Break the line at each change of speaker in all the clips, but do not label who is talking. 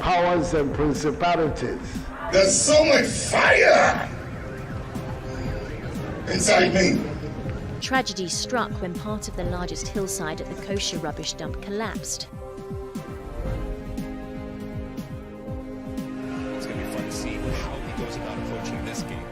powers and principalities.
There's so much fire inside me.
Tragedy struck when part of the largest hillside at the kosher rubbish dump collapsed.
It's going to be fun to see how he goes about approaching this game.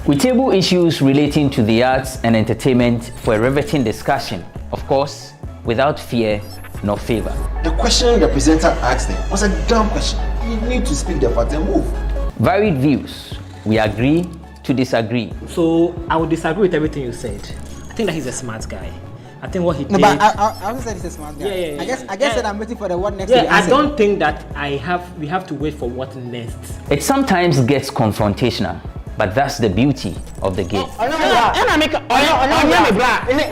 We table issues relating to the arts and entertainment for a riveting discussion, of course, without fear nor favor.
The question the presenter asked them was a dumb question. You need to speak the fact and move.
Varied views. We agree to disagree.
So I would disagree with everything you said. I think that he's a smart guy. I think what he did.
No, but I also said he's a smart guy.
Yeah.
I guess that I'm waiting for the what next.
Yeah, I don't think that we have to wait for what next.
It sometimes gets confrontational, but that's the beauty of the game.
Today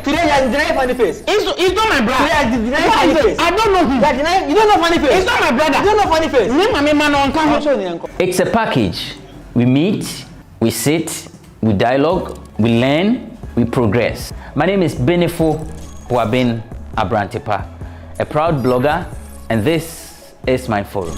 you're denying funny face.
It's not my brother.
Today you're denying funny face.
I don't know him.
You don't know funny face.
It's not my brother.
You don't know funny face.
It's a package. We meet, we sit, we dialogue, we learn, we progress. My name is Benefo Wabin Abrantepa, a proud blogger, and this is my forum.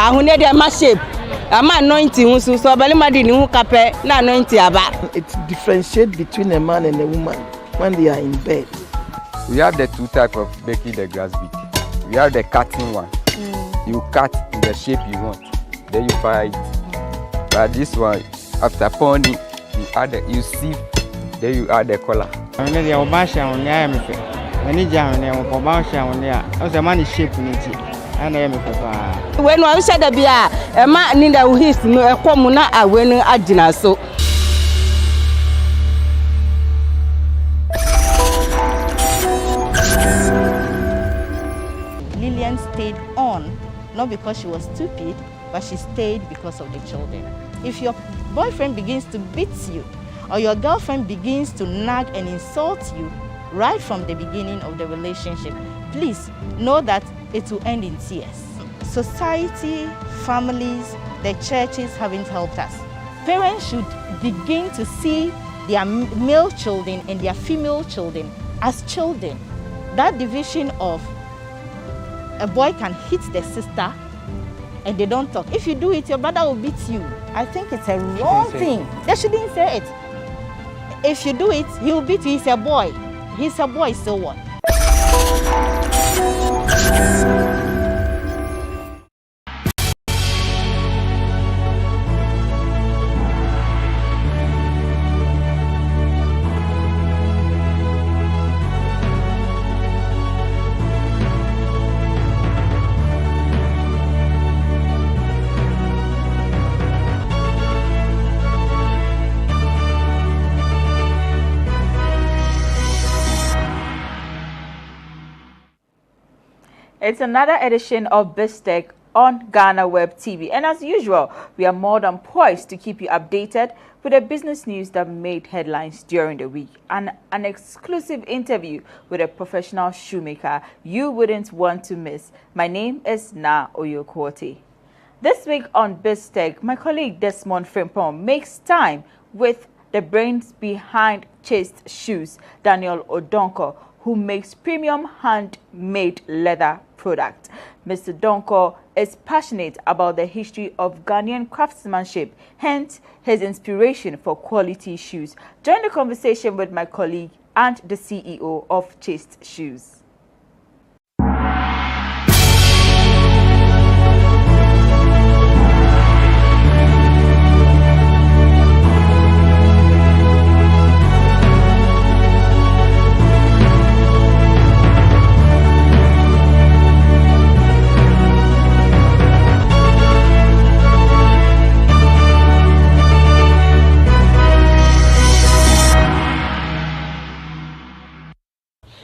Ahune de ma shape. Ama anointing so belima di ni hu kape na anointing aba.
It differentiates between a man and a woman when they are in bed.
We have the two types of baking the grass bead. We have the cutting one. You cut in the shape you want. Then you fry it. But this one, after pounding, you add you sieve. Then you add the color.
When the obasha on the amife, when the jam on the obasha on the, as a man is shape in it. When
I said that bia a man need a his no a comuna a winning agina so.
Lillian stayed on, not because she was stupid, but she stayed because of the children. If your boyfriend begins to beat you, or your girlfriend begins to nag and insult you right from the beginning of the relationship, please know that it will end in tears. Society, families, the churches haven't helped us. Parents should begin to see their male children and their female children as children. That division of a boy can hit the sister and they don't talk. If you do it, your brother will beat you. I think it's a wrong thing. They shouldn't say it. if you do it, he will beat you. He's a boy. He's a boy, so what?
It's another edition of BizTech on GhanaWeb TV. And as usual, we are more than poised to keep you updated with the business news that made headlines during the week. And an exclusive interview with a professional shoemaker you wouldn't want to miss. My name is Na Oyokwote. This week on BizTech, my colleague Desmond Frimpong makes time with the brains behind Chaste Shoes, Daniel Odonko, who makes premium handmade leather product. Mr. Donko is passionate about the history of Ghanaian craftsmanship, hence his inspiration for quality shoes. Join the conversation with my colleague and the CEO of Chaste Shoes.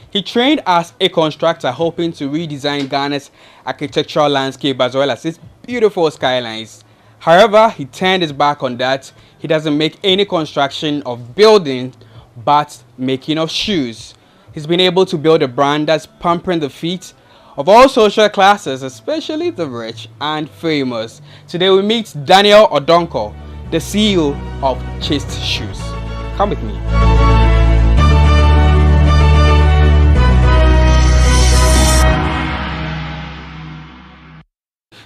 He trained as a constructor, hoping to redesign Ghana's architectural landscape as well as its beautiful skylines. However, he turned his back on that. He doesn't make any construction of buildings, but making of shoes. He's been able to build a brand that's pampering the feet of all social classes, especially the rich and famous. Today we meet Daniel Odonko, the CEO of Chaste Shoes. Come with me.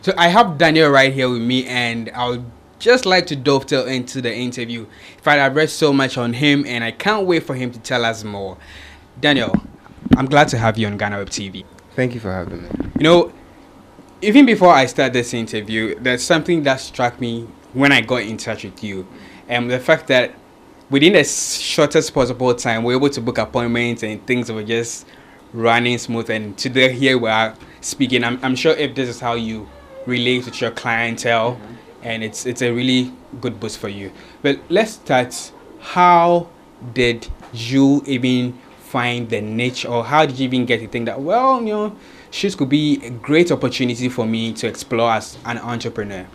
So I have Daniel right here with me, and I would just like to dovetail into the interview. In fact, I've read so much on him, and I can't wait for him to tell us more. Daniel, I'm glad to have you on GhanaWeb TV.
Thank you for having me.
You know, even before I start this interview, there's something that struck me when I got in touch with you. And the fact that within the shortest possible time, we're able to book appointments and things were just running smooth. And today here we are speaking. I'm sure if this is how you relate with your clientele, and it's a really good boost for you. But let's start. How did you even find the niche, or how did you even get to think that, well, you know, shoes could be a great opportunity for me to explore as an entrepreneur?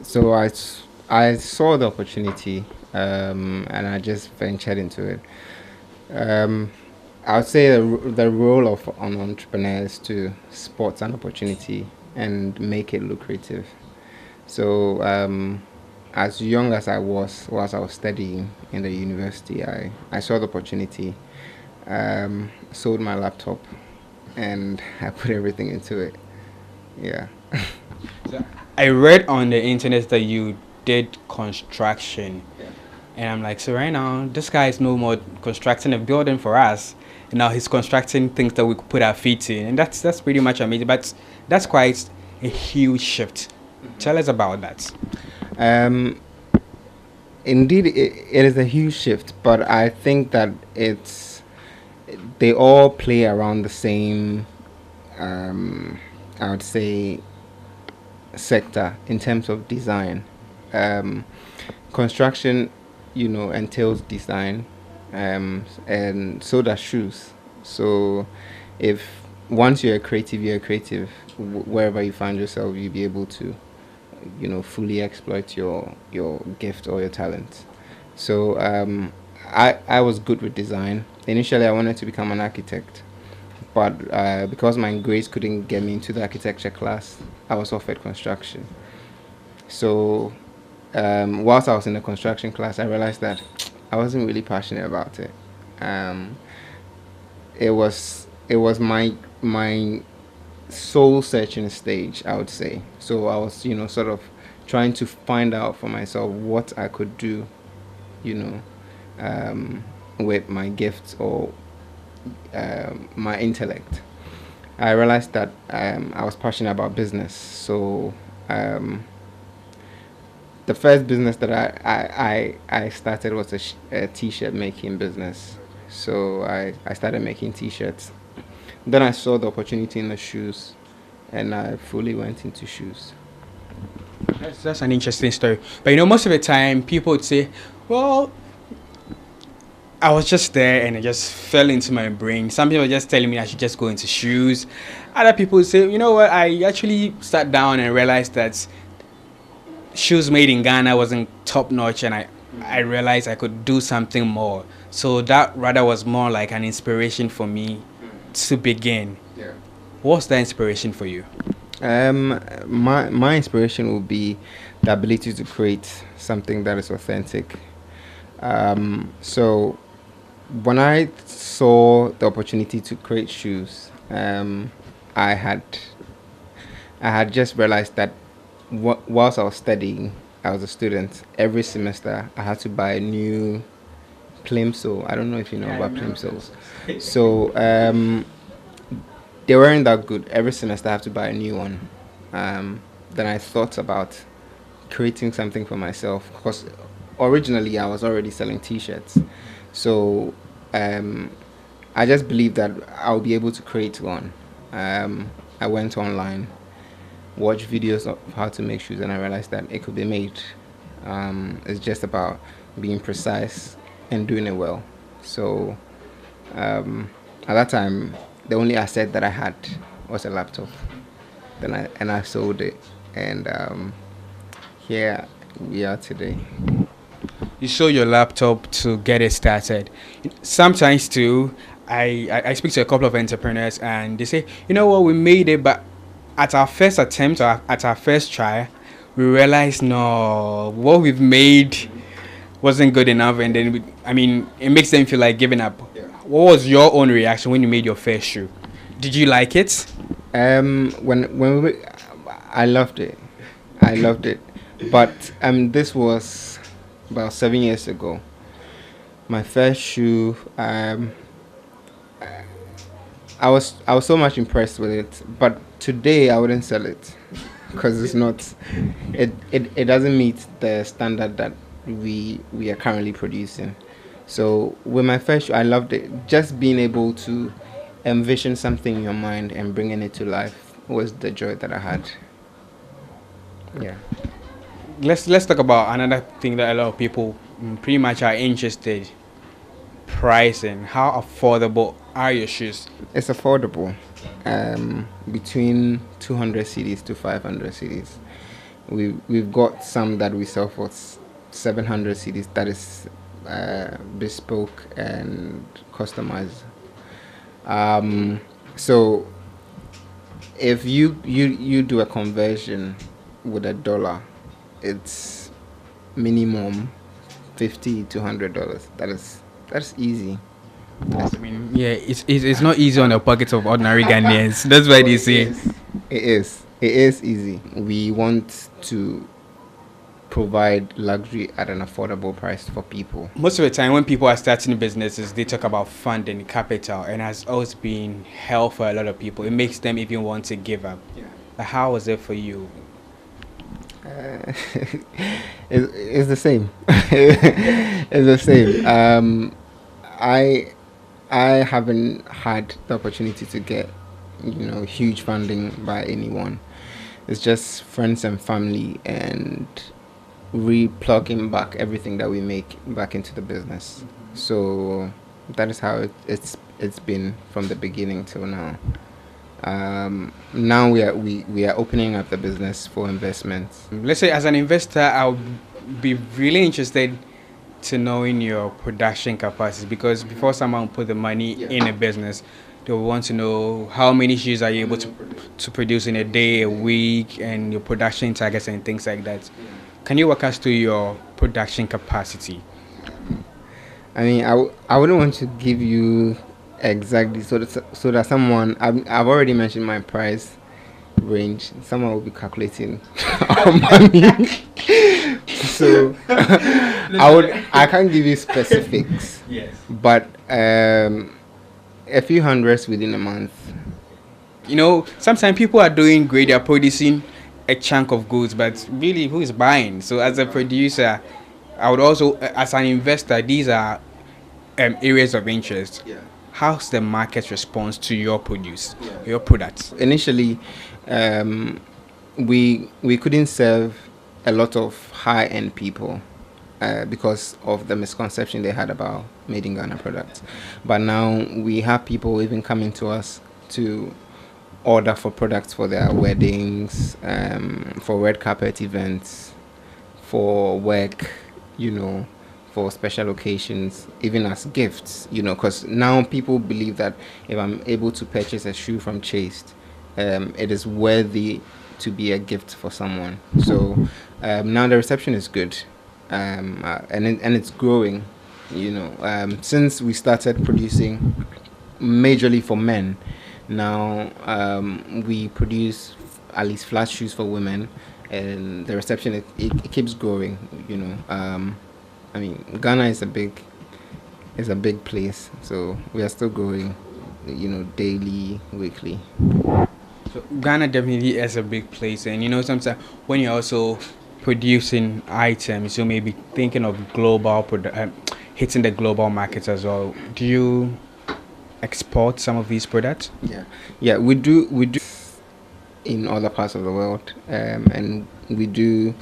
So I saw the opportunity, and I just ventured into it. I would say the role of an entrepreneur is to spot an opportunity and make it lucrative. So as young as I was, whilst I was studying in the university, I saw the opportunity, sold my laptop, and I put everything into it. Yeah.
So I read on the internet that you did construction. Yeah. And I'm like, so right now, this guy is no more constructing a building for us. And now he's constructing things that we could put our feet in. And that's pretty much amazing. But that's quite a huge shift. Tell us about that.
Indeed, it is a huge shift. But I think that they all play around the same, I would say, sector in terms of design. Construction, you know, entails design, and so does shoes. So if once you're a creative, wherever you find yourself, you'll be able to, you know, fully exploit your gift or your talent. So I was good with design. Initially I wanted to become an architect, but because my grades couldn't get me into the architecture class, I was offered construction. So whilst I was in the construction class, I realized that I wasn't really passionate about it. It was my soul searching stage, I would say. So I was, you know, sort of trying to find out for myself what I could do, you know, with my gifts or my intellect. I realized that I was passionate about business. So the first business that I started was a t-shirt making business. So I started making t-shirts. Then I saw the opportunity in the shoes, and I fully went into shoes.
That's an interesting story. But you know, most of the time people would say, well, I was just there and it just fell into my brain. Some people are just telling me I should just go into shoes. Other people say, you know what, I actually sat down and realized that shoes made in Ghana wasn't top notch, and I realized I could do something more. So that rather was more like an inspiration for me to begin.
Yeah.
What's the inspiration for you?
My inspiration will be the ability to create something that is authentic. So when I saw the opportunity to create shoes, I had just realized that whilst I was studying, I was a student. Every semester, I had to buy a new plimsoll. I don't know if you know about plimsolls. So they weren't that good. Every semester, I have to buy a new one. Then I thought about creating something for myself, because originally I was already selling t-shirts. So I just believed that I'll be able to create one. I went online, watched videos of how to make shoes, and I realized that it could be made. It's just about being precise and doing it well. So at that time, the only asset that I had was a laptop. Then I sold it, and here we are today.
You sold your laptop to get it started. Sometimes too, I speak to a couple of entrepreneurs and they say, you know what, we made it, but at our first attempt or at our first try, we realized no, what we've made wasn't good enough, and then it makes them feel like giving up. Yeah. What was your own reaction when you made your first shoe? Did you like it?
When I loved it. I loved it. But this was about 7 years ago. My first shoe, I was so much impressed with it. But today I wouldn't sell it because it's not. It doesn't meet the standard that we are currently producing. So with my first shoe, I loved it. Just being able to envision something in your mind and bringing it to life was the joy that I had. Yeah.
Let's talk about another thing that a lot of people pretty much are interested. Pricing. How affordable are your shoes?
It's affordable. Between 200 cedis to 500 cedis. We've got some that we sell for 700 cedis. That is bespoke and customized. So if you do a conversion with $1, it's minimum $50 to $100. That's easy.
It's not easy on the pockets of ordinary Ghanaians. That's why they say
it is easy. We want to provide luxury at an affordable price for people.
Most of the time when people are starting businesses, they talk about funding, capital, and has always been hell for a lot of people. It makes them even want to give up. Yeah. But how was it for you?
It's the same. It's the same. I haven't had the opportunity to get huge funding by anyone. It's just friends and family and re-plugging back everything that we make back into the business. So that is how it's been from the beginning till now. Now we are opening up the business for investments.
Let's say as an investor, I'll be really interested to knowing your production capacity, because before someone put the money in a business, they will want to know how many shoes are you able to produce in a day, a week, and your production targets and things like that. Can you walk us through your production capacity?
I wouldn't want to give you exactly so that someone, I've already mentioned my price range. Someone will be calculating our money. So
I can't give you specifics.
Yes.
But a few hundreds within a month.
You know, sometimes people are doing great, they're producing a chunk of goods, but really, who is buying? So, as a producer, I would also, as an investor, these are areas of interest.
Yeah.
How's the market response to your produce, your products?
Initially, we couldn't serve a lot of high-end people because of the misconception they had about made in Ghana products. But now we have people even coming to us to order for products for their weddings, for red carpet events, for work, you know, for special occasions, even as gifts, you know, because now people believe that if I'm able to purchase a shoe from Chaste, it is worthy to be a gift for someone. So now the reception is good, and it's growing, you know. Since we started producing majorly for men, now we produce at least flat shoes for women, and the reception it keeps growing, you know. I mean, Ghana is a big place, so we are still growing, you know, daily, weekly.
So Ghana definitely is a big place, and you know, sometimes when you're also producing items, you may be thinking of global hitting the global markets as well. Do you export some of these products?
Yeah, we do in other parts of the world, and we do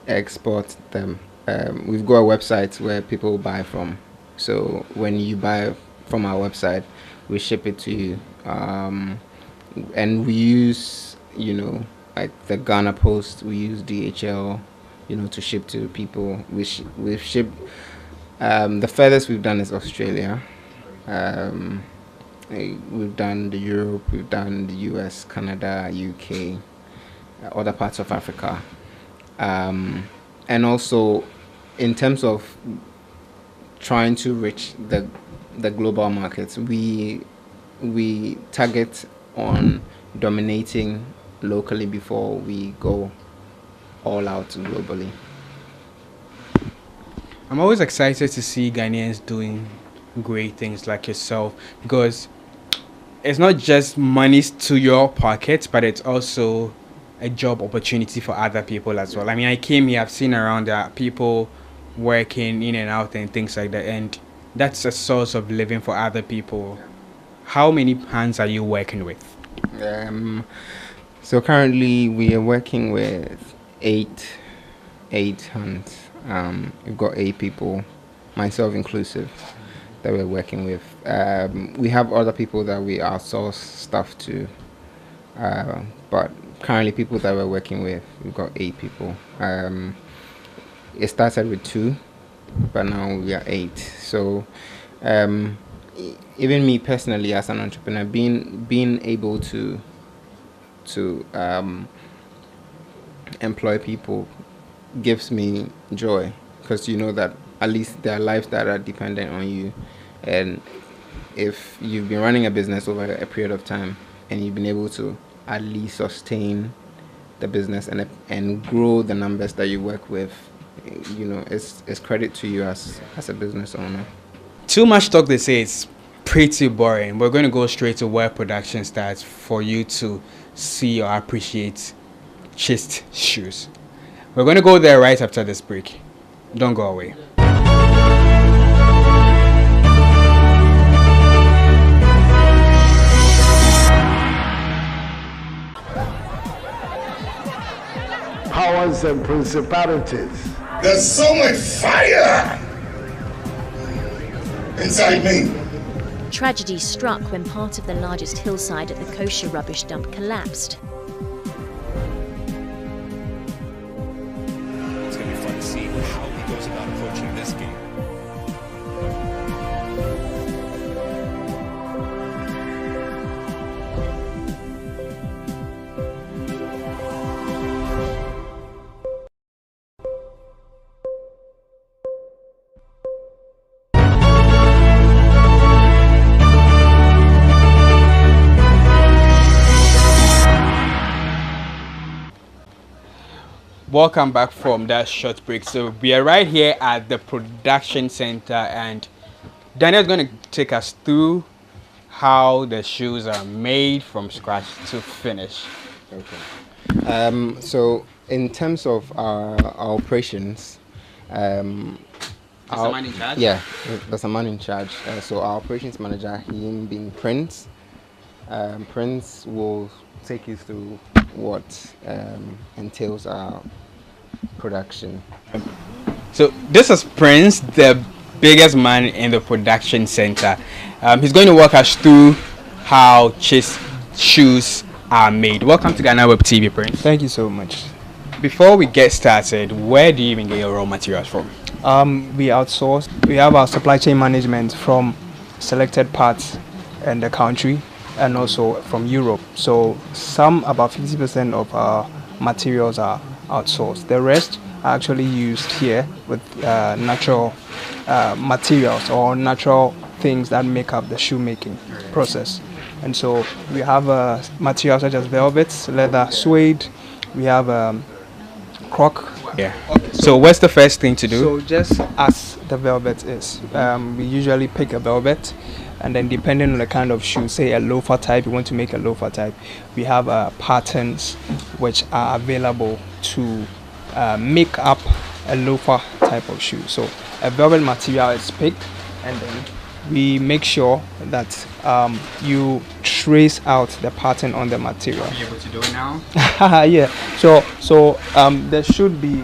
export them. We've got a website where people buy from, so when you buy from our website, we ship it to you, and we use, you know, like the Ghana Post, we use DHL, you know, to ship to people. We've shipped, the furthest we've done is Australia. We've done the Europe, we've done the US, Canada, UK, other parts of Africa, and also in terms of trying to reach the global markets, we target on dominating locally before we go all out globally.
I'm always excited to see Ghanaians doing great things like yourself, because it's not just money to your pocket, but it's also a job opportunity for other people as well. I mean, I came here, I've seen around there people working in and out and things like that, and that's a source of living for other people. How many hands are you working with?
So currently we are working with eight hands. We've got 8 people, myself inclusive, that we're working with. We have other people that we outsource stuff to, but currently people that we're working with, we've got 8 people. It started with 2, but now we are 8. So even me personally as an entrepreneur, being able to employ people gives me joy, because you know that at least there are lives that are dependent on you, and if you've been running a business over a period of time and you've been able to at least sustain the business and grow the numbers that you work with, you know, it's credit to you as a business owner.
Too much talk, they say, it's pretty boring. We're going to go straight to where production starts for you to see or appreciate Chaste Shoes. We're going to go there right after this break. Don't go away.
Powers and principalities.
There's so much fire inside me.
Tragedy struck when part of the largest hillside at the kosher rubbish dump collapsed.
It's going to be fun to see how he goes about approaching this game.
welcome back from that short break. So we are right here at the production center, and Daniel's going to take us through how the shoes are made from scratch to finish.
Okay. So in terms of our operations,
there's a man in charge?
Yeah, there's a man in charge. So our operations manager, him being Prince. Prince will take you through what entails our production.
So this is Prince, the biggest man in the production center. He's going to walk us through how Chaste Shoes are made. Welcome to GhanaWeb TV, Prince.
Thank you so much.
Before we get started, where do you even get your raw materials from?
We outsource. We have our supply chain management from selected parts in the country and also from Europe. So about 50% of our materials are outsourced. The rest are actually used here with natural materials or natural things that make up the shoemaking process. And so we have materials such as velvets, leather, suede. We have croc.
Yeah. So what's the first thing to do?
So just as the velvet is, we usually pick a velvet, and then depending on the kind of shoe, say a loafer type, you want to make a loafer type, we have patterns which are available to make up a loafer type of shoe. So a velvet material is picked, and then we make sure that you trace out the pattern on the material.
Are you able to do it now?
Yeah. So there should be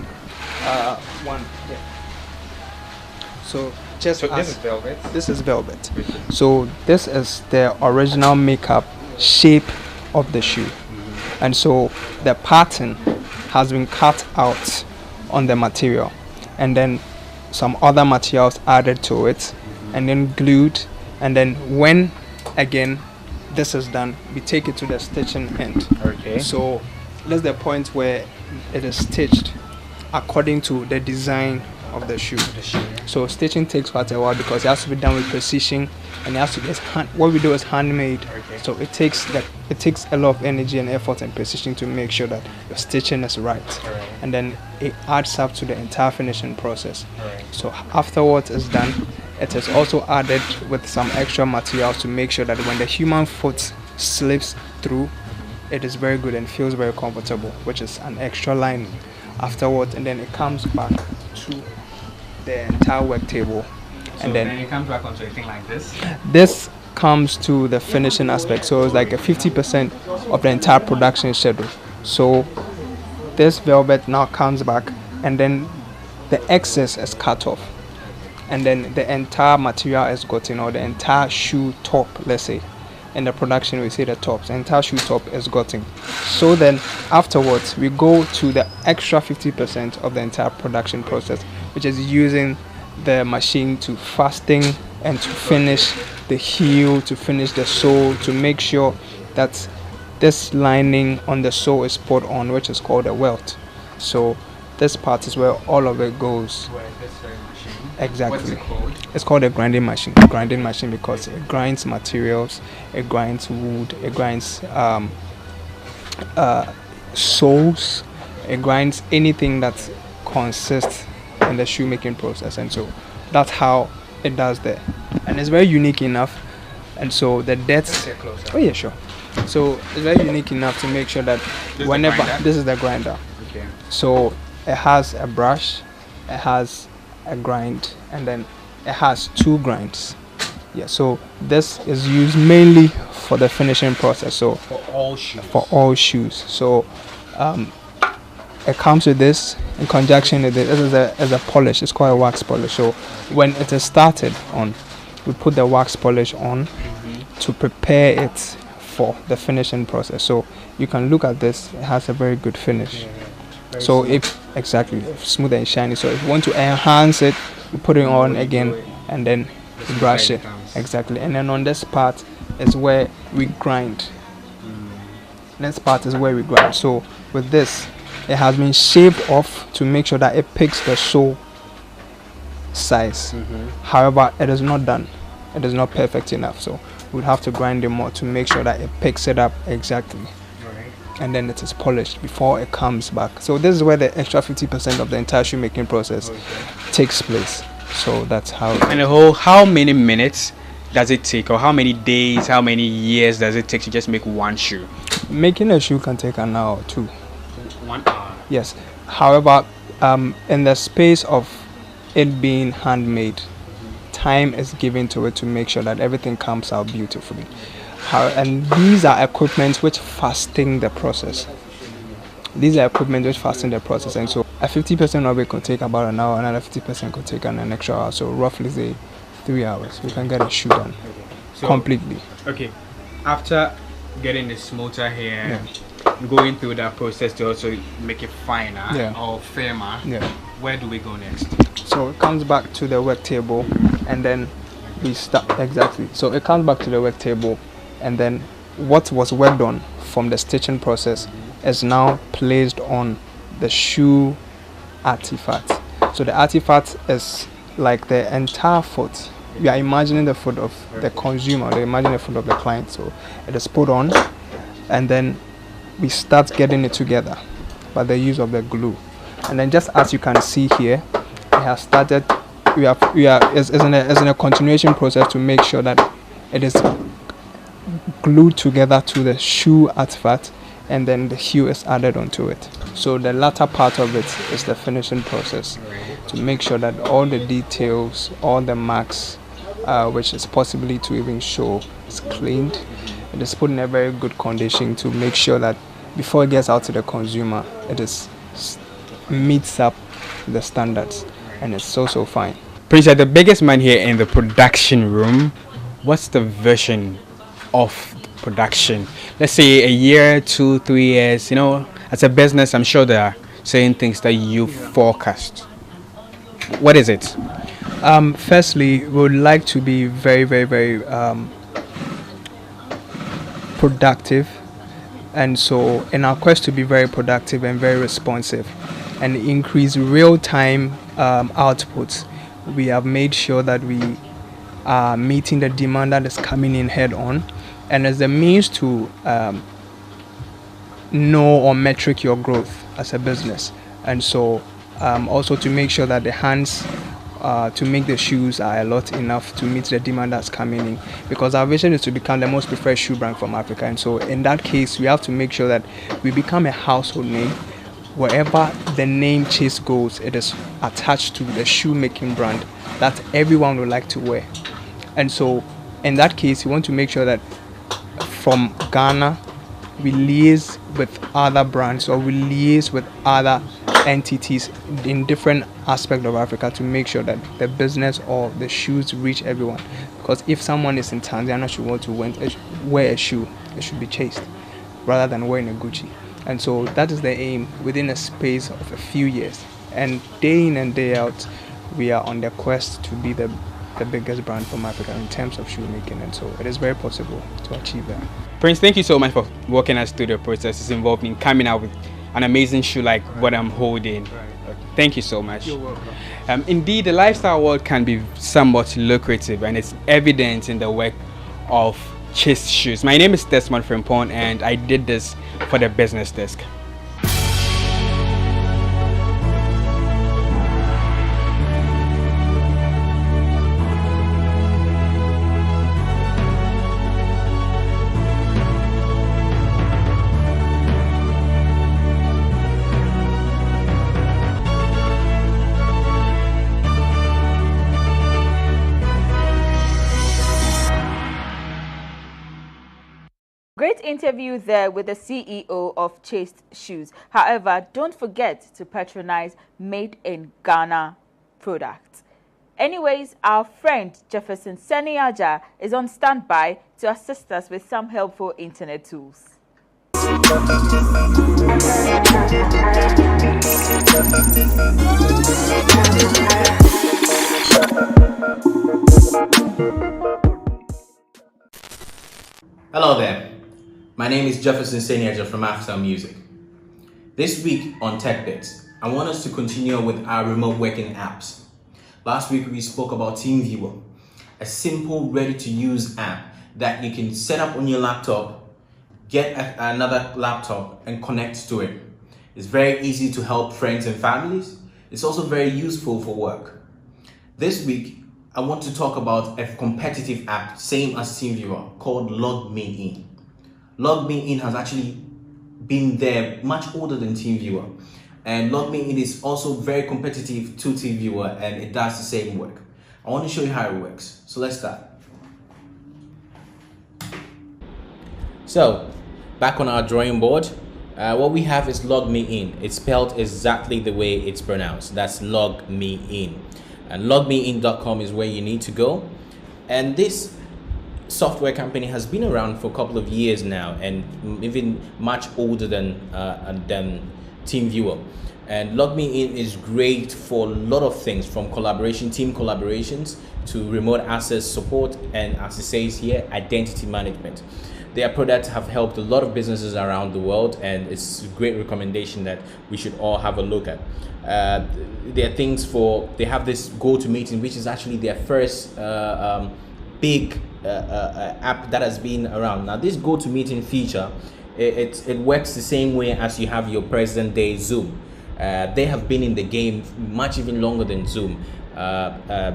one. Yeah. So just
so this is velvet.
This is velvet. So this is the original makeup shape of the shoe, and so the pattern has been cut out on the material, and then some other materials added to it, and then glued, and then when again this is done, we take it to the stitching end.
Okay.
So that's the point where it is stitched according to the design of the shoe. So stitching takes quite a while because it has to be done with precision, and it has to be what we do is handmade. Okay. So it takes a lot of energy and effort and precision to make sure that the stitching is right. And then it adds up to the entire finishing process. So afterwards it's done, it is also added with some extra materials to make sure that when the human foot slips through, it is very good and feels very comfortable, which is an extra lining afterwards, and then it comes back to the entire work table.
So and then it comes back onto a thing like this?
This comes to the finishing aspect, so it's like a 50% of the entire production schedule. So this velvet now comes back, and then the excess is cut off, and then the entire material is gotten, or the entire shoe top, let's say in the production we say the tops, the entire shoe top is gotten. So then afterwards we go to the extra 50% of the entire production process, which is using the machine to fasten and to finish the heel, to finish the sole, to make sure that this lining on the sole is put on, which is called a welt. So this part is where all of it goes. Exactly.
What's it called?
It's called a grinding machine. Grinding machine because it grinds materials, it grinds wood, it grinds soles, it grinds anything that consists in the shoemaking process, and so that's how it does there. And it's very unique enough, and so the depth. Oh yeah, sure. So it's very unique enough to make sure that this is the grinder.
Okay.
So it has a brush, it has a grind, and then it has two grinds. Yeah, so this is used mainly for the finishing process. So
for all shoes.
For all shoes. So it comes with this in conjunction with it. This is a polish. It's called a wax polish. So when it is started on, we put the wax polish on to prepare it for the finishing process. So you can look at this. It has a very good finish. So smooth and shiny. So if you want to enhance it, you put it on again and then brush it. Exactly. And then on this part is where we grind. This part is where we grind. So with this, it has been shaved off to make sure that it picks the sole size. However, it is not done. It is not perfect enough. So we'd have to grind it more to make sure that it picks it up exactly. and then it is polished before it comes back. So this is where the extra 50% of the entire shoemaking process takes place. So that's how.
And the whole, how many minutes does it take, or how many days, how many years does it take to just make one shoe?
Making a shoe can take an hour or two.
1 hour.
Yes. However, in the space of it being handmade, time is given to it to make sure that everything comes out beautifully. And these are equipment which fasten the process. These are equipment which fasten the process, and so a 50% of it could take about an hour, another 50% could take an extra hour. So roughly say 3 hours, we can get a shoe done completely.
Okay, after getting the smoother here, going through that process to also make it finer or firmer, where do we go next?
So it comes back to the work table, and then we start So it comes back to the work table, and then what was worked on from the stitching process is now placed on the shoe artifact. So the artifact is like the entire foot. We are imagining the foot of the consumer, they imagine the foot of the client. So it is put on, and then we start getting it together by the use of the glue. And then just as you can see here, we have started. It's in a continuation process to make sure that it is glued together to the shoe artifact, and then the hue is added onto it. So the latter part of it is the finishing process, to make sure that all the details, all the marks, which is possibly to even show, is cleaned. It is put in a very good condition to make sure that before it gets out to the consumer, it is meets up the standards, and it's so fine.
Prince, you're the biggest man here in the production room. What's the vision of production? Let's say a year, 2, 3 years. You know, as a business, I'm sure there are certain things that you forecast. What is it?
Firstly, we would like to be very productive, and so in our quest to be very productive and very responsive and increase real-time outputs, we have made sure that we are meeting the demand that is coming in head-on, and as a means to know or metric your growth as a business, and so also to make sure that the hands to make the shoes are a lot enough to meet the demand that's coming in, because our vision is to become the most preferred shoe brand from Africa. And so in that case, we have to make sure that we become a household name. Wherever the name Chaste goes, it is attached to the shoemaking brand that everyone would like to wear. And so in that case, we want to make sure that from Ghana, we liaise with other brands, or we liaise with other entities in different aspects of Africa to make sure that the business or the shoes reach everyone. Because if someone is in Tanzania should want to wear a shoe, it should be Chaste rather than wearing a Gucci. And so that is the aim within a space of a few years. And day in and day out, we are on the quest to be the biggest brand from Africa in terms of shoemaking. And so it is very possible to achieve that.
Prince, thank you so much for walking us through the processes involved in coming out with an amazing shoe like what I'm holding. Thank you so much.
You're welcome.
Indeed, the lifestyle world can be somewhat lucrative, and it's evident in the work of Chaste Shoes. My name is Desmond Frimpong, and I did this for the Business Desk.
Great interview there with the CEO of Chaste Shoes. However, don't forget to patronize Made in Ghana products. Anyways, our friend Jefferson Seniaja is on standby to assist us with some helpful internet tools.
Hello there. My name is Jefferson Seniaja from After Music. This week on Techbits, I want us to continue with our remote working apps. Last week we spoke about TeamViewer, a simple, ready-to-use app that you can set up on your laptop get another laptop and connect to it. It's very easy to help friends and families. It's also very useful for work. This week, I want to talk about a competitive app, same as TeamViewer, called Log Me In. Log Me In has actually been there much older than TeamViewer. And Log Me In is also very competitive to TeamViewer, and it does the same work. I want to show you how it works. So let's start. So, back on our drawing board, what we have is Log Me In. It's spelled exactly the way it's pronounced. That's Log Me In. And logmein.com is where you need to go. And this software company has been around for a couple of years now, and even much older than TeamViewer. And Log Me In is great for a lot of things, from collaboration, team collaborations, to remote access support, and as it says here, identity management. Their products have helped a lot of businesses around the world, and it's a great recommendation that we should all have a look at. There are things they have this GoToMeeting, which is actually their first big app that has been around. Now, this GoToMeeting feature, it works the same way as you have your present day Zoom. They have been in the game much even longer than Zoom,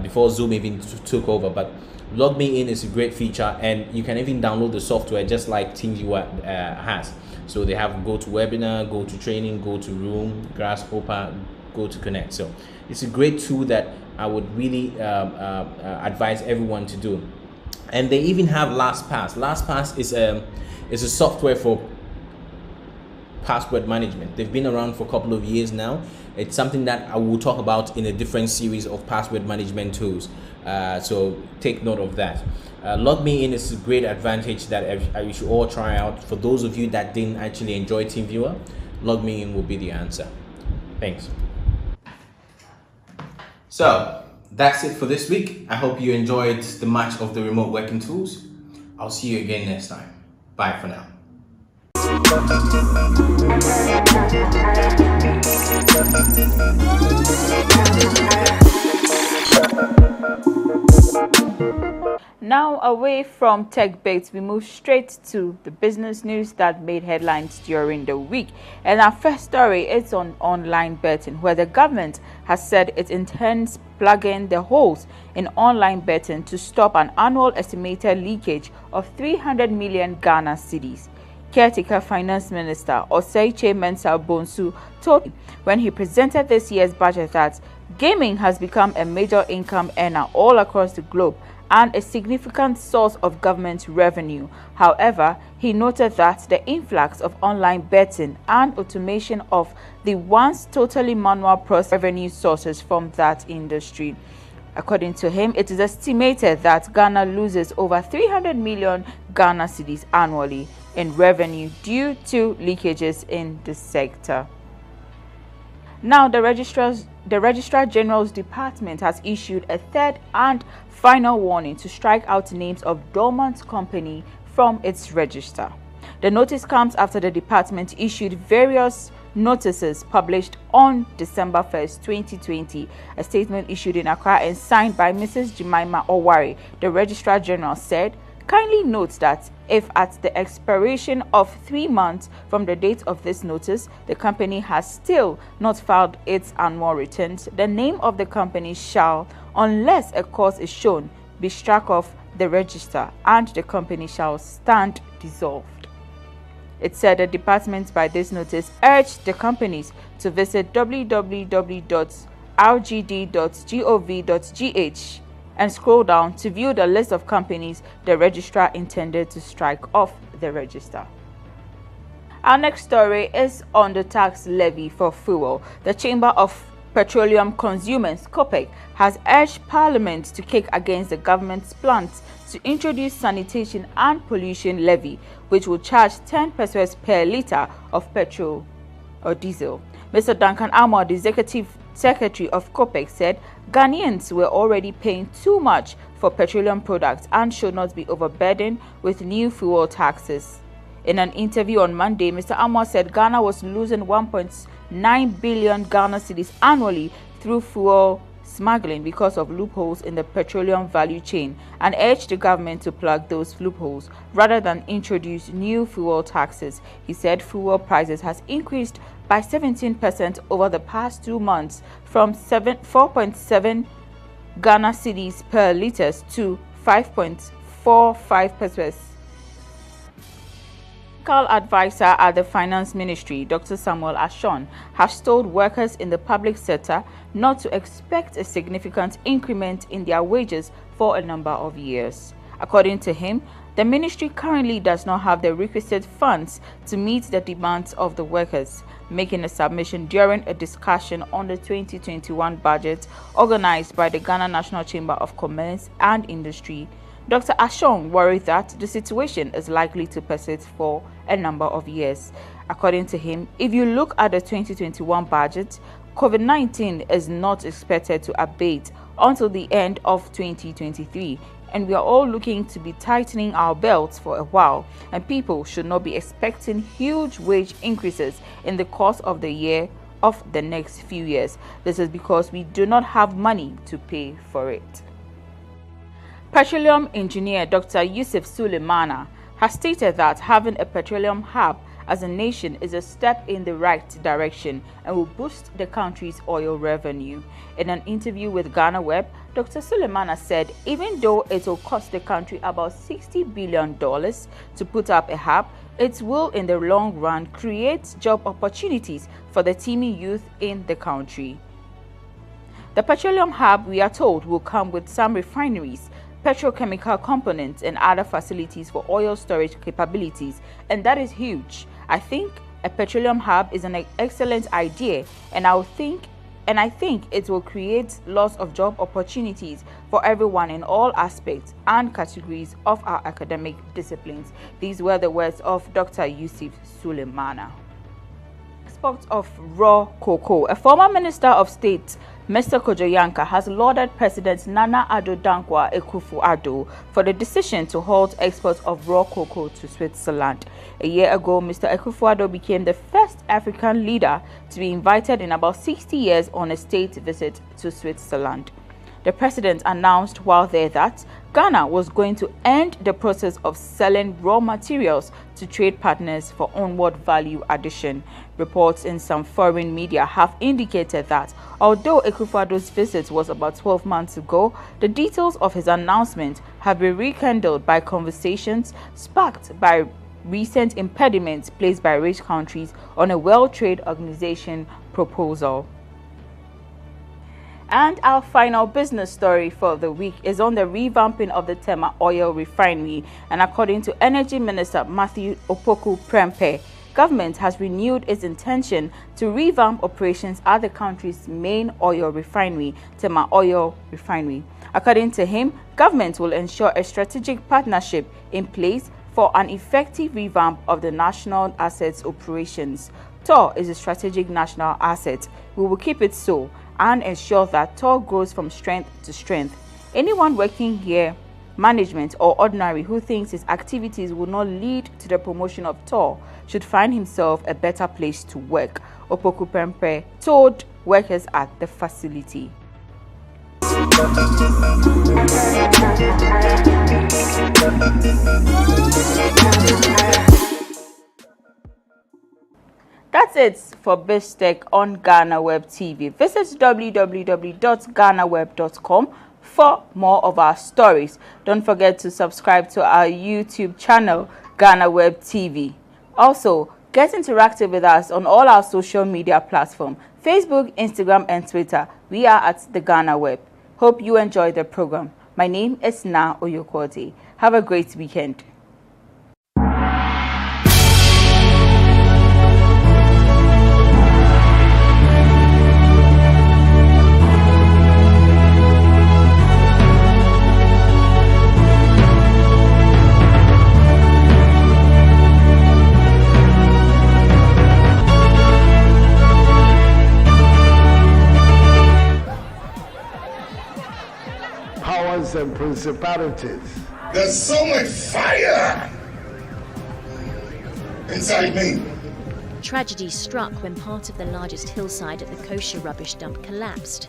before Zoom even took over. But Log Me In is a great feature, and you can even download the software just like TeamViewer has. So they have GoToWebinar, GoToTraining, GoToRoom, Grasshopper, GoToConnect. So it's a great tool that I would really advise everyone to do. And they even have LastPass. LastPass is a software for password management. They've been around for a couple of years now. It's something that I will talk about in a different series of password management tools. So take note of that. Log Me In is a great advantage that you should all try out. For those of you that didn't actually enjoy TeamViewer, Log Me In will be the answer. Thanks. So that's it for this week. I hope you enjoyed the match of the remote working tools. I'll see you again next time. Bye for now.
Now, away from Techbits, we move straight to the business news that made headlines during the week. And our first story is on online betting, where the government has said it intends plugging the holes in online betting to stop an annual estimated leakage of 300 million Ghana cedis. Caretaker Finance Minister Oseiche Mensah Bonsu told me when he presented this year's budget that gaming has become a major income earner all across the globe and a significant source of government revenue. However, he noted that the influx of online betting and automation of the once totally manual process revenue sources from that industry. According to him, it is estimated that Ghana loses over 300 million Ghana cedis annually in revenue due to leakages in the sector. Now, the Registrar General's Department has issued a third and final warning to strike out names of dormant company from its register. The notice comes after the department issued various notices published on December 1st, 2020. A statement issued in Accra and signed by Mrs. Jemima Owari, the Registrar General, said, "Kindly note that if at the expiration of 3 months from the date of this notice, the company has still not filed its annual returns, the name of the company shall, unless a cause is shown, be struck off the register and the company shall stand dissolved." It said the department by this notice urged the companies to visit www.rgd.gov.gh and scroll down to view the list of companies the registrar intended to strike off the register. Our next story is on the tax levy for fuel. The Chamber of Petroleum Consumers, COPEC, has urged Parliament to kick against the government's plans to introduce sanitation and pollution levy, which will charge 10 pesos per litre of petrol or diesel. Mr. Duncan Armour, the Executive Secretary of COPEC, said Ghanaians were already paying too much for petroleum products and should not be overburdened with new fuel taxes. In an interview on Monday, Mr. Armour said Ghana was losing 1.9 billion Ghana cedis annually through fuel smuggling because of loopholes in the petroleum value chain and urged the government to plug those loopholes rather than introduce new fuel taxes. He said fuel prices has increased by 17% over the past 2 months from 4.7 Ghana cedis per litre to 5.45 pesos. Technical advisor at the Finance Ministry, Dr. Samuel Ashon, has told workers in the public sector not to expect a significant increment in their wages for a number of years. According to him, the ministry currently does not have the requisite funds to meet the demands of the workers. Making a submission during a discussion on the 2021 budget organized by the Ghana National Chamber of Commerce and Industry, Dr. Ashon worried that the situation is likely to persist for a number of years. According to him, if you look at the 2021 budget, COVID-19 is not expected to abate until the end of 2023, and we are all looking to be tightening our belts for a while, and people should not be expecting huge wage increases in the course of the year of the next few years. This is because we do not have money to pay for it. Petroleum engineer Dr. Yusuf Suleimana has stated that having a petroleum hub as a nation is a step in the right direction and will boost the country's oil revenue. In an interview with GhanaWeb, Dr. Suleimana said even though it will cost the country about $60 billion to put up a hub, it will in the long run create job opportunities for the teeming youth in the country. The petroleum hub, we are told, will come with some refineries, petrochemical components and other facilities for oil storage capabilities, and that is huge. I think a petroleum hub is an excellent idea, and I think it will create lots of job opportunities for everyone in all aspects and categories of our academic disciplines. These were the words of Dr. Yusuf Suleimana. Aspect of raw cocoa. A former Minister of State, Mr. Kojoyanka, has lauded President Nana Addo Dankwa Akufo-Addo for the decision to halt exports of raw cocoa to Switzerland. A year ago, Mr. Akufo-Addo became the first African leader to be invited in about 60 years on a state visit to Switzerland. The president announced while there that Ghana was going to end the process of selling raw materials to trade partners for onward value addition. Reports in some foreign media have indicated that although Akufo-Addo's visit was about 12 months ago, the details of his announcement have been rekindled by conversations sparked by recent impediments placed by rich countries on a World Trade Organization proposal. And our final business story for the week is on the revamping of the Tema oil refinery. And according to Energy Minister Matthew Opoku Prempeh, government has renewed its intention to revamp operations at the country's main oil refinery, Tema Oil Refinery. According to him, government will ensure a strategic partnership in place for an effective revamp of the national assets operations. TOR is a strategic national asset. We will keep it so and ensure that TOR grows from strength to strength. Anyone working here, management or ordinary, who thinks his activities will not lead to the promotion of TOR should find himself a better place to work, Opoku Prempeh told workers at the facility. That's it for BizTech on GhanaWeb TV. Visit www.ghanaweb.com for more of our stories. Don't forget to subscribe to our YouTube channel, GhanaWeb TV. Also, get interactive with us on all our social media platforms, Facebook, Instagram, and Twitter. We are at the GhanaWeb. Hope you enjoyed the program. My name is Na Oyokwode. Have a great weekend.
Powers and principalities.
There's so much fire inside me.
Tragedy struck when part of the largest hillside at the kosher rubbish dump collapsed.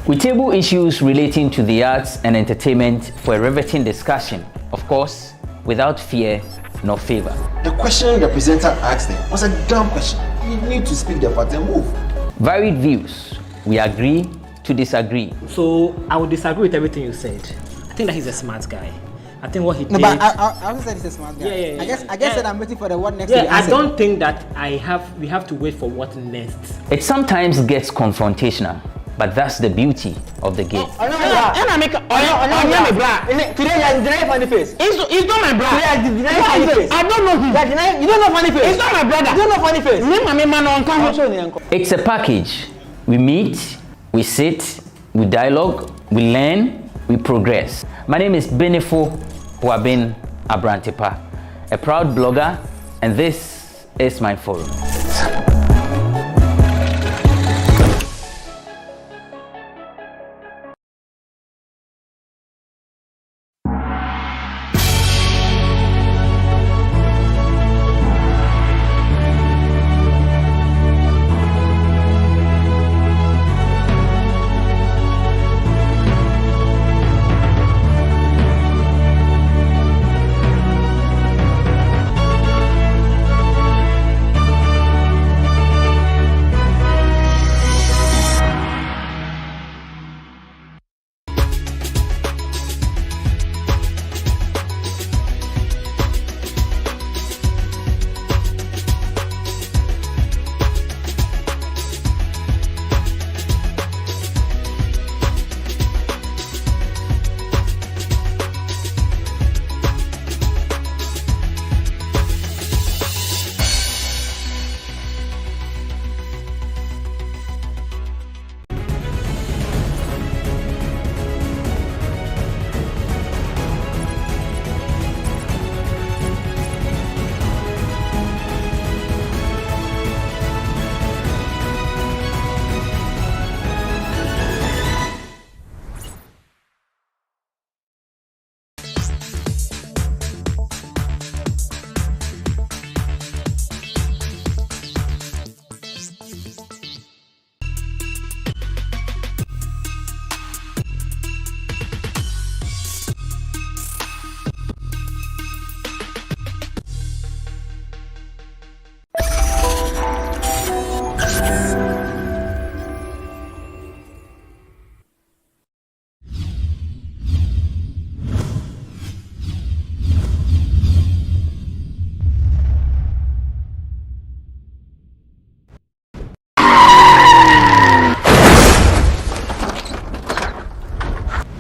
We table issues relating to the arts and entertainment for a riveting discussion, of course, without fear nor favor.
The question the presenter asked them was a dumb question. You need to speak the part and move.
Varied views. We agree to disagree.
So I would disagree with everything you said. I think that he's a smart guy. I think what he did.
No, but I also said he's a smart guy.
Yeah.
I guess that I'm waiting for the what next.
Yeah, I don't think that we have to wait for what next.
It sometimes gets confrontational, but that's the beauty of the game.
Today you're denying funny face. It's not my brother. Today you're denying funny face. I don't know him. You don't know funny face. It's not my brother. You don't know funny face.
It's a package. We meet, we sit, we dialogue, we learn, we progress. My name is Bead Abrantepa, a proud blogger, and this is my forum.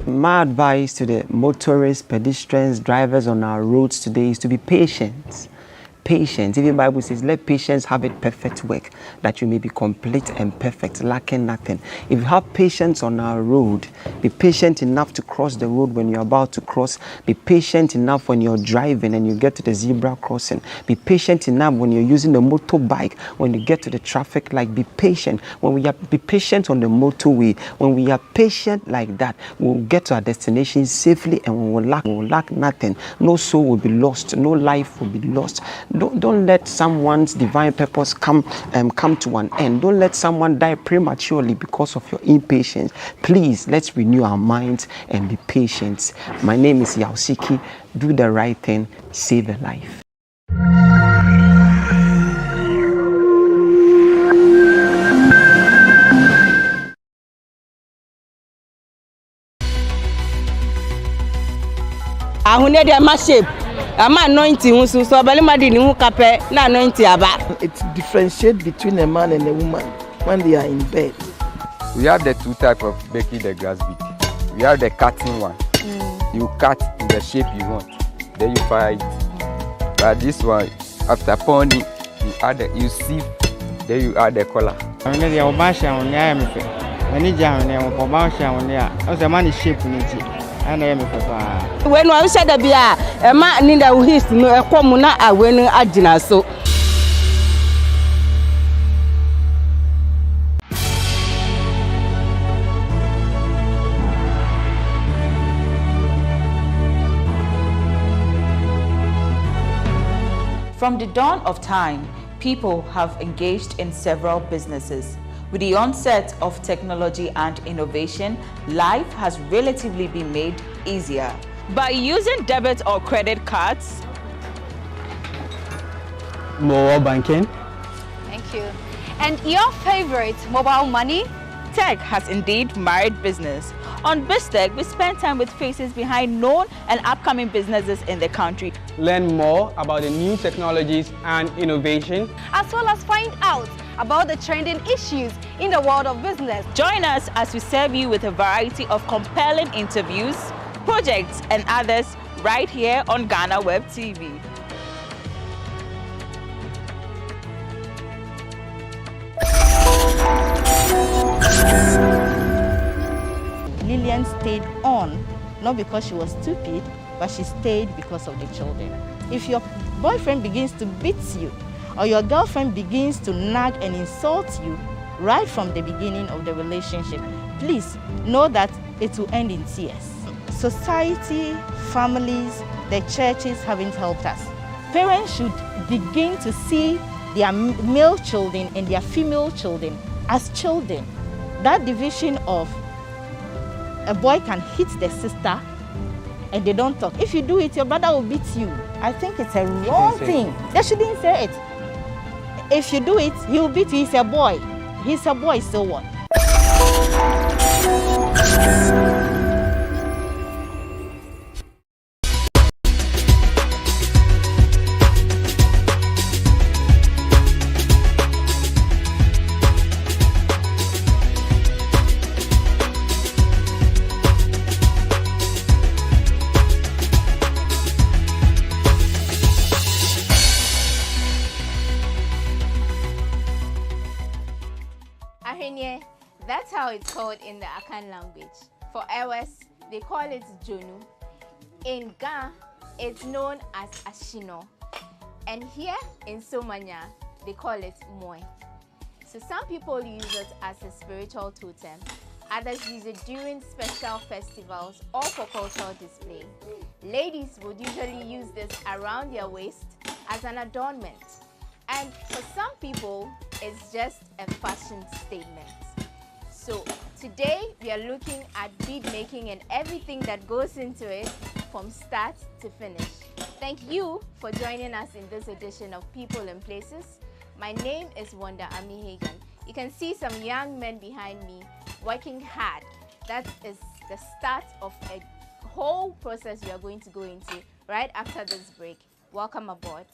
My advice to the motorists, pedestrians, drivers on our roads today is to be patient. Patience. Even the Bible says, let patience have its perfect work, that you may be complete and perfect, lacking nothing. If you have patience on our road, be patient enough to cross the road when you're about to cross. Be patient enough when you're driving and you get to the zebra crossing. Be patient enough when you're using the motorbike, when you get to the traffic light. Be patient. Be patient on the motorway. When we are patient like that, we'll get to our destination safely and we will lack nothing. No soul will be lost. No life will be lost. Don't let someone's divine purpose come to an end. Don't let someone die prematurely because of your impatience. Please, let's renew our minds and be patient. My name is Yaosiki. Do the right thing, save a life.
It differentiates between a man and a woman when they are in bed.
We have the two types of baking the grass bead. We have the cutting one. You cut in the shape you want, then you fry it. But this one, after pounding, you sieve, then you add the color.
When I said that, a man need a his no a comuna a winning agina so.
From the dawn of time, people have engaged in several businesses. With the onset of technology and innovation, life has relatively been made easier. By using debit or credit cards,
mobile banking.
Thank you. And your favorite, mobile money?
Tech has indeed married business. On BizTech, we spend time with faces behind known and upcoming businesses in the country.
Learn more about the new technologies and innovation,
as well as find out about the trending issues in the world of business.
Join us as we serve you with a variety of compelling interviews, projects, and others right here on GhanaWeb TV.
Lillian stayed on, not because she was stupid, but she stayed because of the children. If your boyfriend begins to beat you, or your girlfriend begins to nag and insult you right from the beginning of the relationship, please know that it will end in tears. Society, families, the churches haven't helped us. Parents should begin to see their male children and their female children as children. That division of a boy can hit the sister and they don't talk. If you do it, your brother will beat you. I think it's a wrong thing. They shouldn't say it. If you do it, he will beat you. He's a boy. He's a boy, so what?
That's how it's called in the Akan language. For Ewes, they call it Jonu. In Ga, it's known as Ashino. And here in Somanya, they call it Moy. So some people use it as a spiritual totem. Others use it during special festivals or for cultural display. Ladies would usually use this around their waist as an adornment. And for some people, it's just a fashion statement. So today we are looking at bead making and everything that goes into it from start to finish. Thank you for joining us in this edition of People and Places. My name is Wanda Amihagan. You can see some young men behind me working hard. That is the start of a whole process we are going to go into right after this break. Welcome aboard.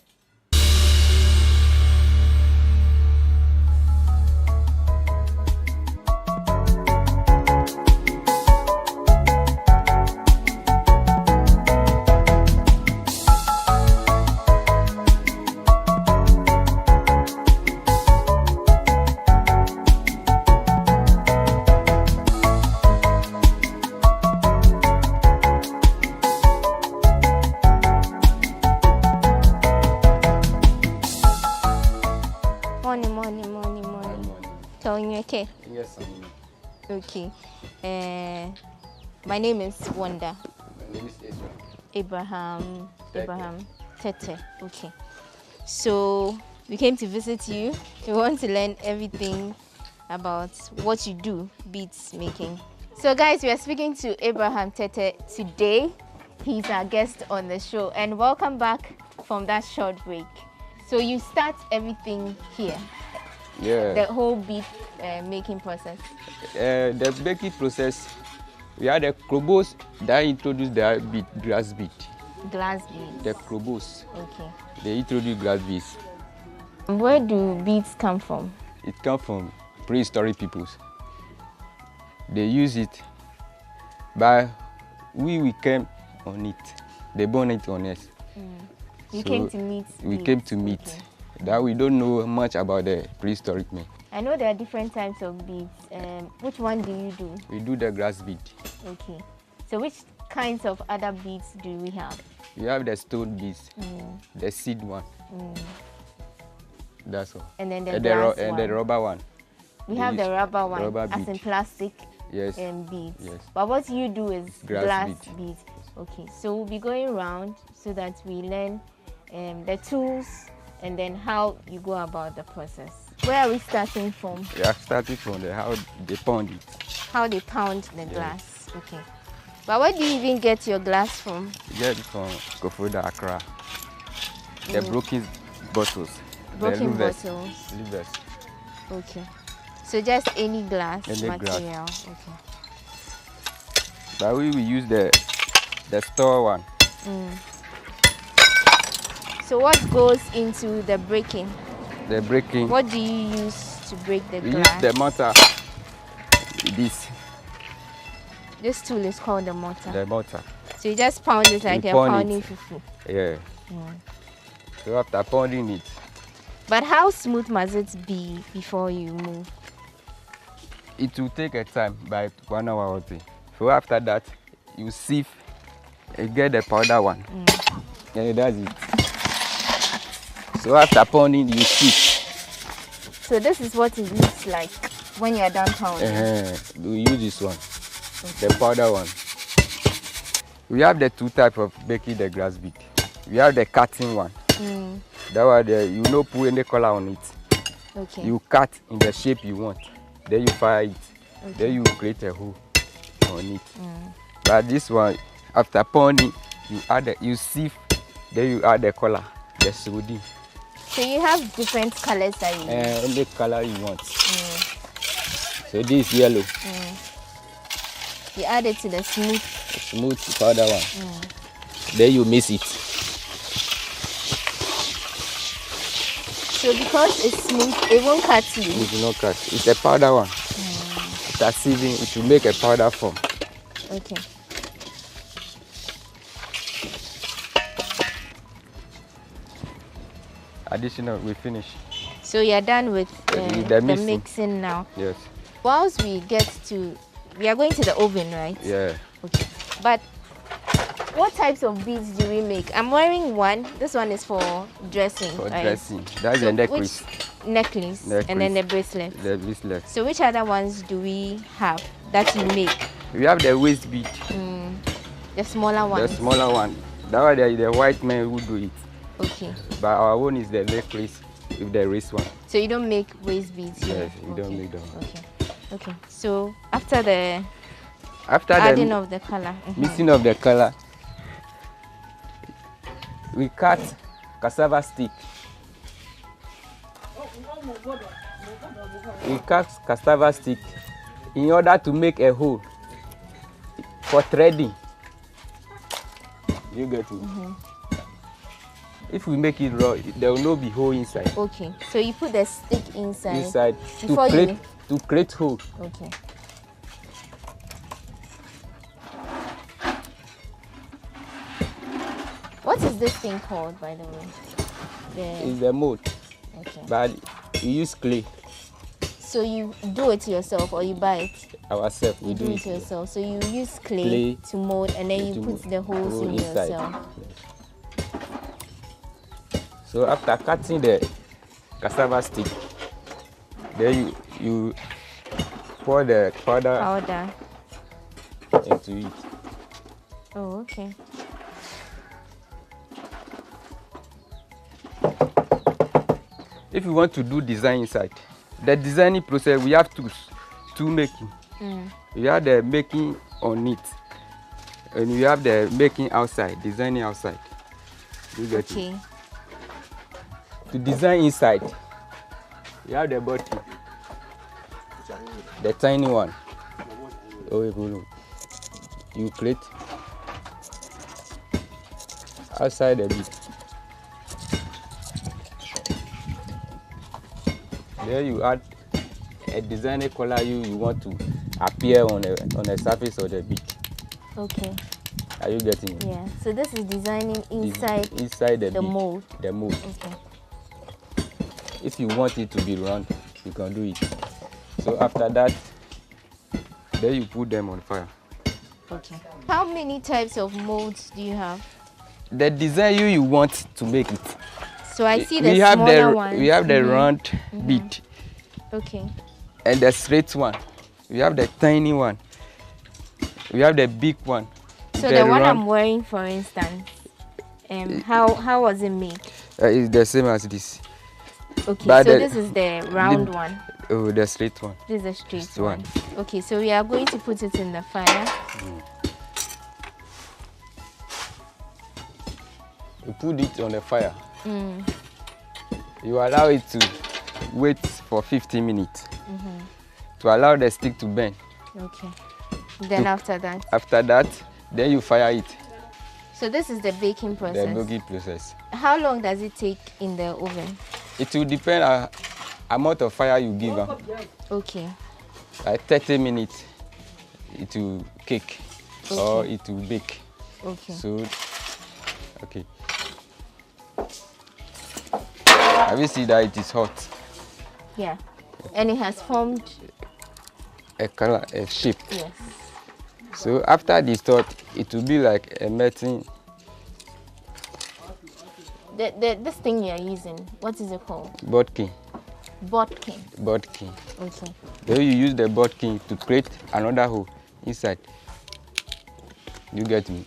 Okay.
Yes,
okay. My name is Wanda.
My name is
Abraham Tete. Okay. So we came to visit you. We want to learn everything about what you do, beads making. So guys, we are speaking to Abraham Tete today. He's our guest on the show, and welcome back from that short break. So you start everything here.
Yeah.
The whole bead making process.
The baking process, we had the krobos that introduced the bead, glass bead.
Glass beads.
The krobos.
Okay.
They introduced glass beads.
Where do beads come from?
It comes from prehistoric peoples. They use it, but we came on it. They born it on us.
You came to meet.
We came to meet. Okay. That we don't know much about the prehistoric men.
I know there are different types of beads. Which one do you do?
We do the grass bead.
Okay. So which kinds of other beads do we have?
We have the stone beads, the seed one. That's all.
And then the glass one.
And the rubber one.
We have the rubber one,
rubber
as in plastic
beads.
Yes. But what you do is glass beads.
Yes.
Okay. So we'll be going around so that we learn the tools and then how you go about the process. Where are we starting from?
We are starting from how they pound it.
How they pound the glass. Okay. But where do you even get your glass from?
You get it from Kofoda, Accra. The broken bottles.
Broken
the louvers.
bottles.
Louvers.
Okay. So just any glass
Any
material.
glass.
Okay.
But we will use the store one.
So what goes into the breaking?
The breaking.
What do you use to break the
We
glass?
use the mortar. This.
This tool is called the mortar.
The mortar.
So you just pound it like
We
you're
pound
pounding
it.
fufu.
Yeah. So after pounding it,
But how smooth must it be before you move?
it will take a time, by 1 hour or two. So after that, you sieve, you get the powder one. And that's it. So after pounding, you sieve.
So this is what it looks like when you're done pounding.
We use this one, the powder one. We have the two types of baking the grass bead. We have the cutting one. That one there, you no put any color on it.
Okay.
You cut in the shape you want. Then you fire it. Then you create a hole on it. But this one, after pounding, you sieve. Then you add the color, the sodium.
So you have different colors that you use.
Any color you want. So this is yellow.
You add it to the smooth.
Smooth powder one. Then you mix it.
So because it's smooth, it won't cut you.
It will not cut. It's a powder one. After sieving, it will make a powder form.
Okay.
Additional, we finish.
So you're done with the
mixing.
mixing now.
Yes.
Whilst we are going to the oven, right?
Yeah.
Okay. But what types of beads do we make? I'm wearing one. This one is for dressing.
For
right?
dressing. That's the necklace.
Necklace. And then the bracelet.
The bracelet.
So which other ones do we have that you make?
We have the waist bead.
The smaller one.
The smaller one. That one there is the white man who do it.
Okay.
But our own is the necklace with the wrist one.
So you don't make waist beads here?
Yes, we don't make them.
Okay. Okay. So after the
After
adding
the
of the color.
mixing of the color, we cut cassava stick. We cut cassava stick in order to make a hole for threading. You get it? If we make it raw, there will not be hole inside.
Okay. So you put the stick inside.
Inside
before
to create hole.
Okay. What is this thing called, by the way?
It's the mold.
Okay.
But you use clay.
So you do it yourself or you buy it?
Ourselves, we
You
do
do
it.
it yourself. So you use clay to mold and then you put the holes in
inside.
yourself.
So after cutting the cassava stick, then you pour the powder into it.
Oh, okay.
If you want to do design inside, the designing process, we have two making. You have the making on it, and you have the making outside, designing outside. You get it? To design inside, you have the bottom, the tiny one. You create outside the bit. There you add a designer color you want to appear on the surface of the bead.
Okay.
Are you getting it?
Yeah. So this is designing inside
the bead,
mold.
The mold.
Okay.
If you want it to be round, you can do it. So after that, then you put them on fire.
Okay. How many types of molds do you have?
The design you want to make it.
So I see the smaller one.
We have the round bead.
Okay.
And the straight one. We have the tiny one. We have the big one.
So the one I'm wearing, for instance, How was it made?
It's the same as this.
Okay,
But
so this is the round one.
Oh, the straight one.
This is the straight
This
one. Okay, so we are going to put it in the fire.
You put it on the fire.
Mm.
You allow it to wait for 15 minutes to allow the stick to burn.
Okay. Then after that?
After that, then you fire it.
So this is the baking process?
The baking process.
How long does it take in the oven?
It will depend on amount of fire you give them.
Okay.
Like 30 minutes, it will cake or it will bake.
Okay.
So, okay. Have you seen that it is hot?
Yeah. And it has formed
a color, a shape.
Yes.
So after this thought, it will be like a melting.
This thing you are using, what is it called?
Bodkin.
Bodkin.
Bodkin.
Okay.
Then you use the bodkin to create another hole inside. You get me?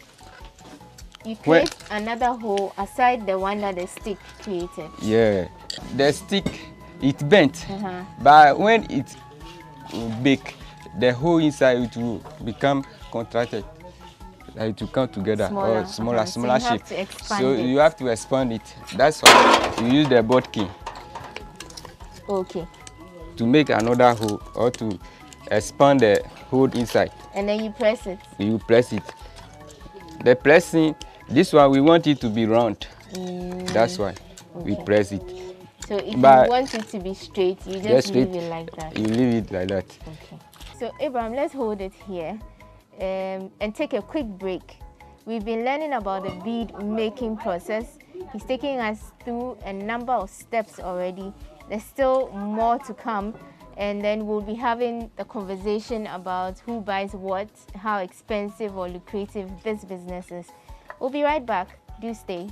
You create another hole aside the one that the stick created.
Yeah. The stick, it bent. But when it will bake, the hole inside it will become contracted. Like it will come together or smaller
so
shape.
So
you have to expand it. That's why you use the bodkin.
Okay.
To make another hole or to expand the hole inside.
And then you press it.
You press it. The pressing, this one we want it to be round. That's why we press it.
So if you want it to be straight, you just leave it like that.
You leave it like that.
Okay. So Abraham, let's hold it here and take a quick break. We've been learning about the bead making process. He's taking us through a number of steps already. There's still more to come, and then we'll be having a conversation about who buys what, how expensive or lucrative this business is. We'll be right back. Do stay.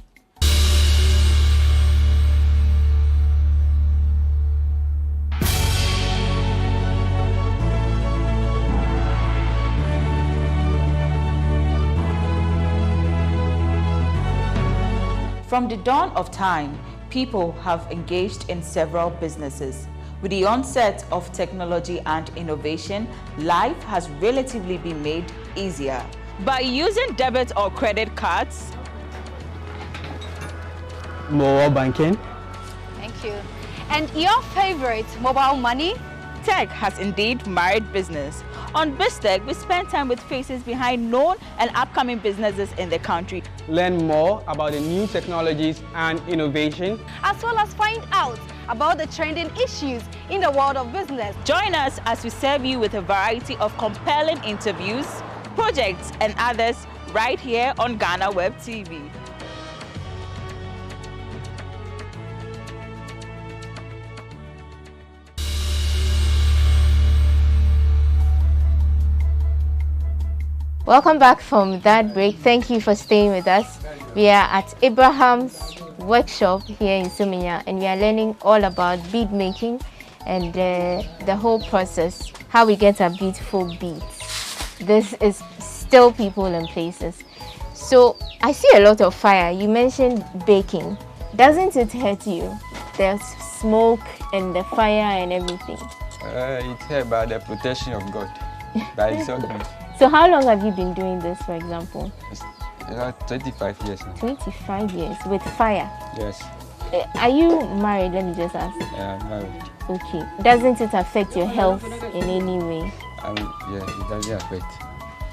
From the dawn of time, people have engaged in several businesses. With the onset of technology and innovation, life has relatively been made easier. By using debit or credit cards,
mobile banking.
Thank you. And your favorite, mobile money?
Tech has indeed married business. On BizTech, we spend time with faces behind known and upcoming businesses in the country.
Learn more about the new technologies and innovation,
as well as find out about the trending issues in the world of business.
Join us as we serve you with a variety of compelling interviews, projects, and others right here on GhanaWeb TV.
Welcome back from that break. Thank you for staying with us. We are at Abraham's workshop here in Sumenya, and we are learning all about bead making and the whole process, how we get our beautiful beads. This is still people and places. So I see a lot of fire. You mentioned baking. Doesn't it hurt you? There's smoke and the fire and everything.
It's hurt by the protection of God. But it's all good.
So how long have you been doing this, for example?
25 years now.
25 years with fire?
Yes.
Are you married? Let me just ask.
Yeah, I'm married.
Okay. Doesn't it affect your health in any way?
Yeah, it doesn't affect.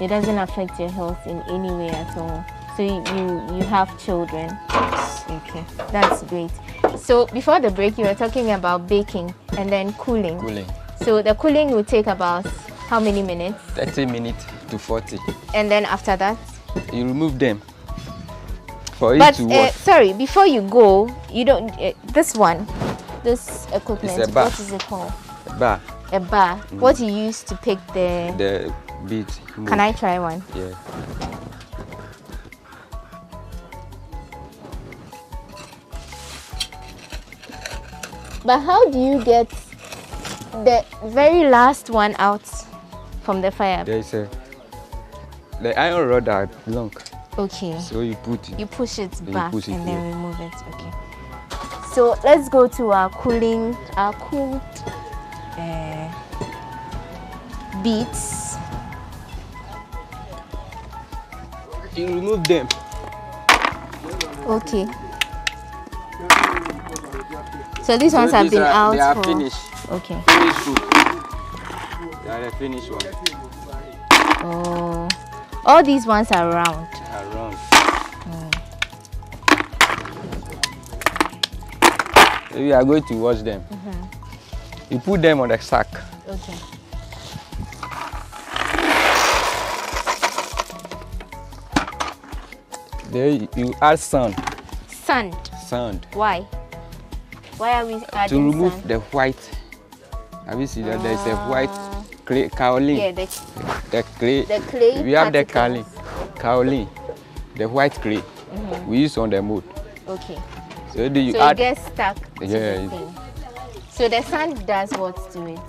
It doesn't affect your health in any way at all. So you have children?
Yes.
Okay, that's great. So before the break, you were talking about baking and then cooling.
Cooling.
So the cooling will take about how many minutes?
30 minutes to 40.
And then after that?
You remove them for it to work.
Sorry, before you go, you don't. This one, this equipment.
It's a bar.
What is it called?
A bar.
A bar. What you use to pick
the bead.
Can I try one?
Yeah.
But how do you get the very last one out from the fire?
There is the iron rod are long.
Okay.
So you put it.
You push it
Then you
back
push it
and then
here.
remove it. Okay. So let's go to our cooled beads.
You remove them.
Okay. So these ones have been out.
They are
for...
finished.
Okay.
Finished food. They are the finished one.
Oh. All these ones are round.
Around.
Mm.
We are going to wash them. You put them on the sack.
Okay.
Then you add sand.
Sand.
Sand.
Why? Why are we adding
To remove
sand?
the white. Have you seen that there is a white clay kaolin?
Yeah,
the clay.
the clay
We have the
particles.
kaolin, the white clay. We use on the mold.
Okay.
So then you
so
add.
it gets stuck to
Yeah.
the thing. So the sand does what to it?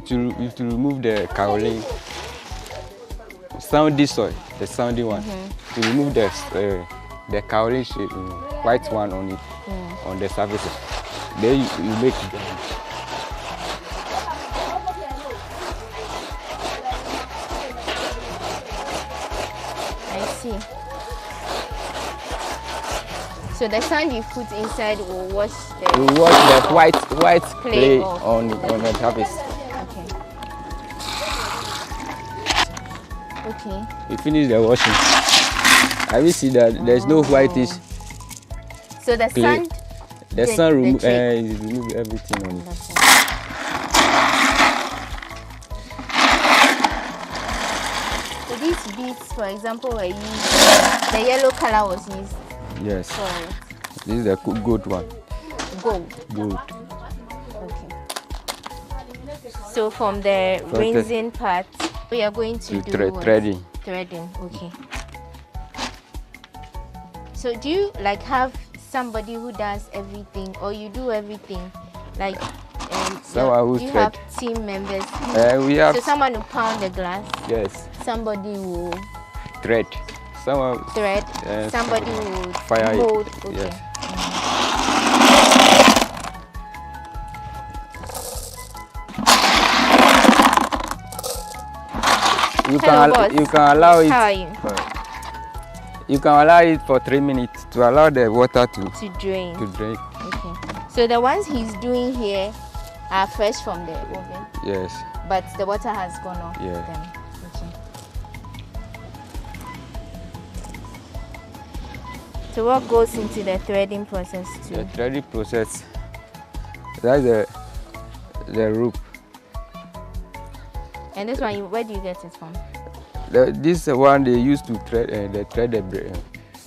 To remove the kaolin. Sandy soil, the sandy one. To remove the kaolin shape, white one on it, on the surface. Then you make it.
I see. So the sand you put inside will wash the.
You wash the white clay
off.
on the surface.
Okay.
You finish the washing. Have you seen that there's no whitish
So the
clay?
sand.
The sun remove everything on it.
So these beads, for example, were used. The yellow color was used.
Yes.
For
This is the good one.
gold.
Good.
Okay. So from the
From the-
rinsing part, we are going to do what?
Threading.
Threading. Okay. So do you like have somebody who does everything, or you do everything? Like,
Someone who
do you
thread.
have team members?
We have.
So someone who pound the glass.
Yes.
Somebody who
Thread. Someone.
thread. Somebody who
fire it.
mold. Okay.
Yes. You
Hello,
can
boss.
you can allow it.
How are you?
You can allow it for 3 minutes to allow the water to
drain.
drain.
Okay. So the ones he's doing here are fresh from the oven,
Yes.
but the water has gone off
Yeah.
them. Okay. So what goes into the threading process too?
The threading process. That's the rope.
And this one, where do you get it from?
This one they used to thread the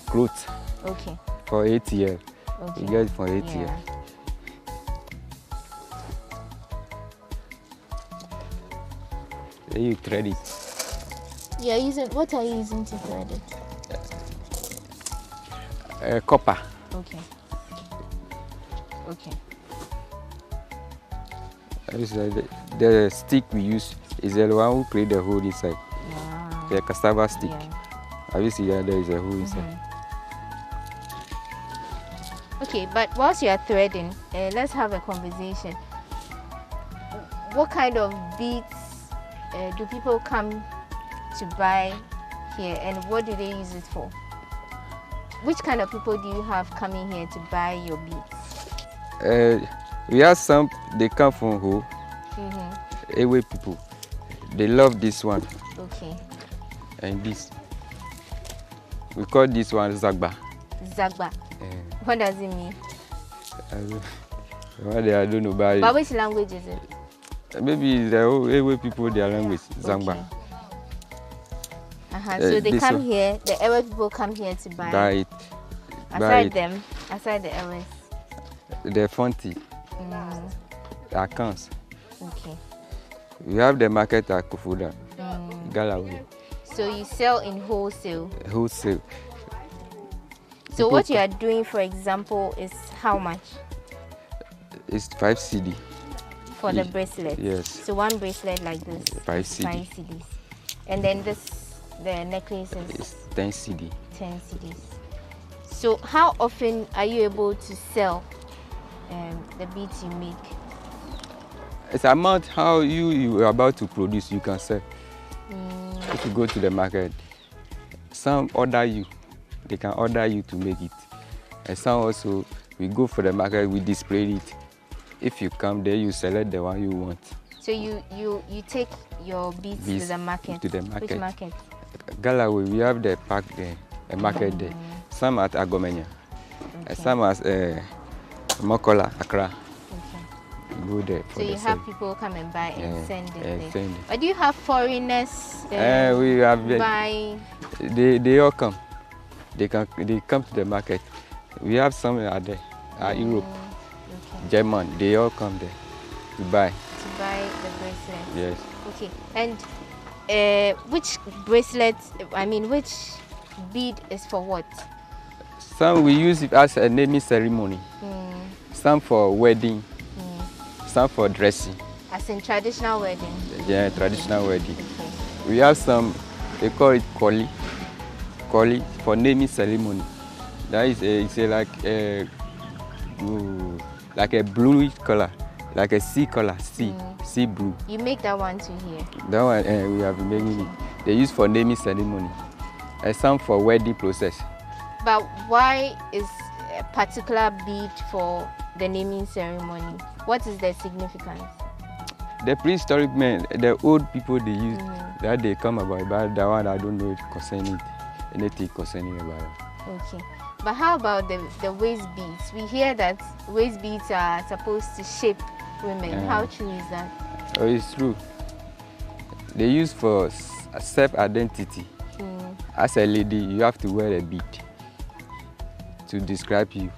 clothes
Okay.
for ATL.
Okay.
You get it for ATL.
Yeah.
Then you thread it.
Yeah, what are you using to thread it?
Copper.
Okay. Okay.
This is the stick we use is the one who create the hole inside. The cassava stick. Have you seen that there is a hole inside?
Okay, but whilst you are threading, let's have a conversation. What kind of beads do people come to buy here, and what do they use it for? Which kind of people do you have coming here to buy your beads?
We have some, they come from who? Away people. They love this one.
Okay.
And this. We call this one Zagba.
Zagba. What does it mean?
I don't know about it.
But which language is it?
Maybe the Away people, their language, Zagba.
So they
this
come
one.
here, the Ewe people come here to buy.
Buy it.
Aside them, aside the Ewes.
The Fonty. The accounts.
Okay.
We have the market at Kofuda, Galaway.
So you sell in wholesale.
Wholesale.
So what you are doing, for example, is how much?
It's 5 CD.
For the bracelet?
Yes.
So one bracelet like this?
5 CD.
5 CDs. And then this, the necklaces?
It's 10 CD.
10 cedis. So how often are you able to sell the beads you make?
It's amount how you are about to produce, you can sell. If you go to the market, some order you, they can order you to make it. And some also, we go for the market, we display it. If you come there, you select the one you want.
So you take your beads to the market?
To the market.
Which market?
GhanaWeb, we have the park there, a market there. Some at Agomenya, some at Mokola, Accra. Go there.
So you have people come and buy and send it there.
Send it.
But do you have foreigners
we have
buying?
They all come. They come to the market. We have some out there, Europe, German. They all come there to buy.
To buy the bracelet.
Yes.
Okay. And which bracelet? I mean, which bead is for what?
Some we use it as a naming ceremony. Some for wedding. Some for dressing.
As in traditional wedding?
Yeah, traditional wedding. Okay. We have some, they call it koli for naming ceremony. That is like a bluish color, like a sea color, sea blue.
You make that one too here?
That one we have been making it. They use for naming ceremony. And some for wedding process.
But why is a particular bead for the naming ceremony? What is the significance?
The prehistoric men, the old people they use that they come about, but that one I don't know anything concerning about it.
Okay. But how about the waist beads? We hear that waist beads are supposed to shape women. How true is that?
Oh, it's true. They use for self-identity. As a lady, you have to wear a bead to describe you.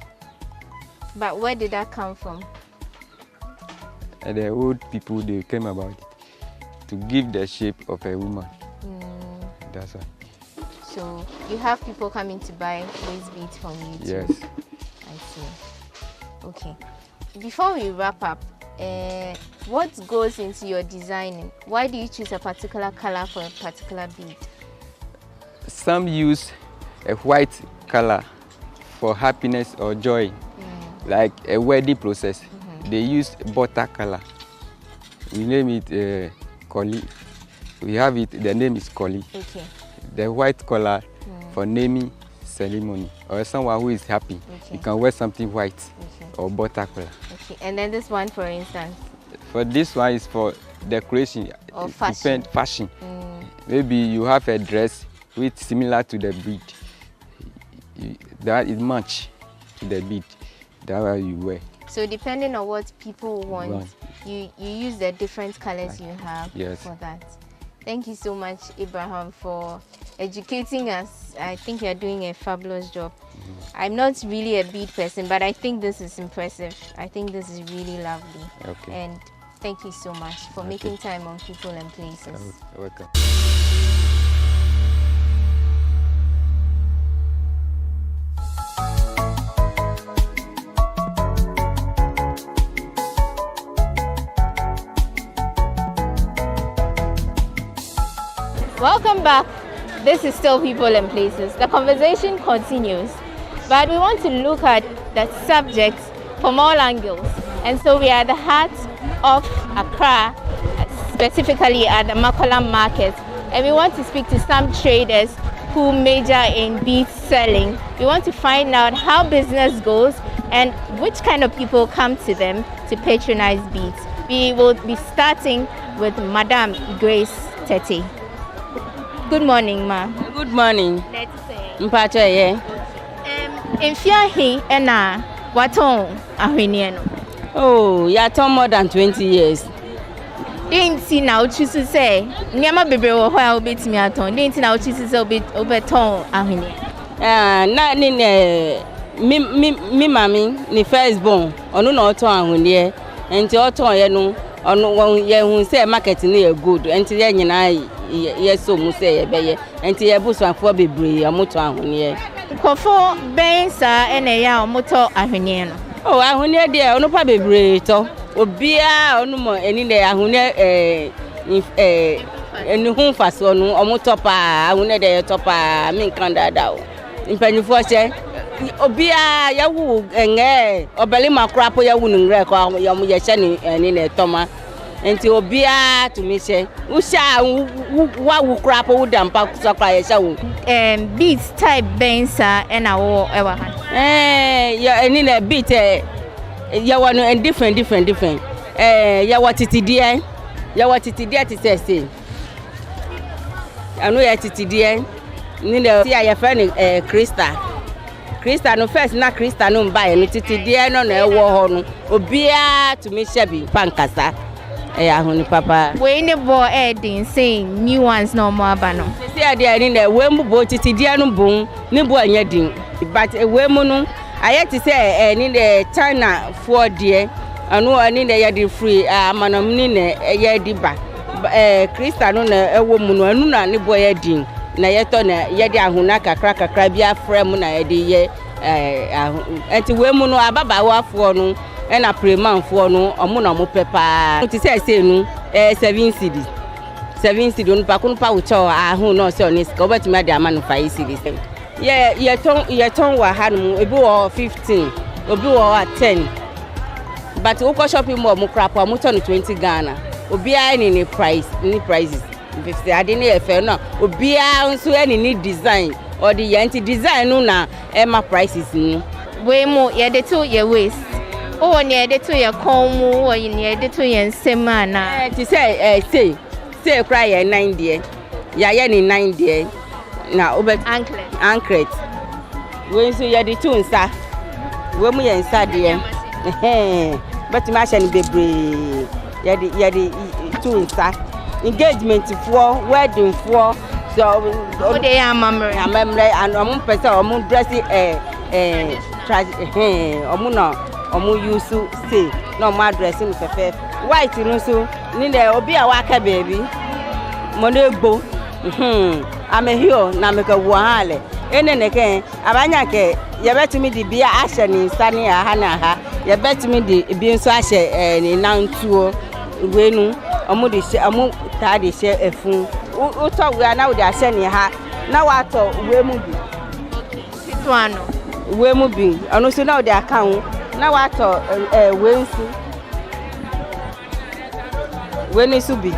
But where did that come from?
And the old people, they came about it to give the shape of a woman. That's why.
So you have people coming to buy waist beads from you too?
Yes.
I see. Okay. Before we wrap up, what goes into your designing? Why do you choose a particular color for a particular bead?
Some use a white color for happiness or joy, like a wedding process. They use butter color. We name it Koli. We have it, the name is Koli.
Okay.
The white color for naming ceremony. Or someone who is happy, you can wear something white or butter color.
Okay, and then this one, for instance?
For this one is for decoration.
Or fashion.
Fashion. Maybe you have a dress which similar to the bead. That is match to the bead. That's what you wear.
So depending on what people want, you use the different colors you have for that. Thank you so much, Abraham, for educating us. I think you're doing a fabulous job. I'm not really a bead person, but I think this is impressive. I think this is really lovely.
Okay.
And thank you so much for making time on People and Places.
You're welcome.
Welcome back. This is still People and Places. The conversation continues, but we want to look at the subject from all angles. And so we are at the heart of Accra, specifically at the Mokola market, and we want to speak to some traders who major in bead selling. We want to find out how business goes and which kind of people come to them to patronize beads. We will be starting with Madam Grace Tete. Good morning, ma.
Good morning.
Let's say.
Mpacho ye.
Mfiahi ena waton ahwenie no.
Oh, ya ton more than 20 years.
Dinti na uchisu say, nyama bebre wo hwa obetimi aton. Dinti na uchisu say obeton ahwenie.
Na ni mi mami ni first born. Onu na oton ahwenie. Enti oton ye no, onu ye hu say market ni e good. Enti ye nyina yes, so Muse Beye, and Tia Buswan for Bibri, a motor ahunier.
Kofo Bensa and a yaw motor ahunier.
Oh, ahunier dear, no pabibri, Obia, or no more any day ahunier, any home fast one, or motopa, ahunier de topa, min candada. Impanifo che obia yawu enge obele makrapo yawu nngre ko yamu ye che ni na toma enti obia tumi che usha wa wu krapo wu dampa kusakra ye sha wu
beats type bensa na wo ewa han
ya ni na beat ya wa no different ya wa titidie ti say anu ya titidie ni na ya ye fa ni Krista no first na Krista no mba ni titidie no na ewo ho no obia tumi shebi pankasa ahuni papa
we ne bo din say new ones no more aba no
say dia ni na we mu bo titidie no bon ni bo anya din but we mu no ayeti say ni the China for die anu ani na ya di free amanom ni na ya di ba Krista no na ewo mu no anu na ni bo ya din na yeto na ye di ahuna kakra bia frame na ye di ye enti we mu no ababawa fo no na premanfo no omo na mo pepa ti say nu 7 cedi no pa kun pa wo cho ahun no se onis ko betimi ade ama no 5 cedi ye ton wa hanu ebi wo 15 obi wo 10 but wo ko shopping mall mo crap mo ton 20 Ghana obi ai ni prices if ade ni efe no obi a nso ani ni design or the yanti design no na ema prices ni
we mo ye de to ye waist o ni ye de to ye komu o ni ye de to ye nsema na
ti say cry ye 9 there ya ye ni 9 there na obet anklet we nso ye de to nsa we mu ye nsa there but ma sha ni bebre ye de to nsa engagement for wedding for so
they are memory
and person dress omu use say no ma dressing fefe white no so ni le obi a waka baby mo na egbo am here na me ka wo hale ene ke abanya ke ye betumi di bia ahye ni nsane ha na ha ye betumi di bi nso ahye ni nantuo wenu omu di she omu ta di she efun o to we na wo di ahye ni ha na wa to we mu bi
tituano
we mu bi onu so na wo di aka ho na wa to we nsu we ni su bi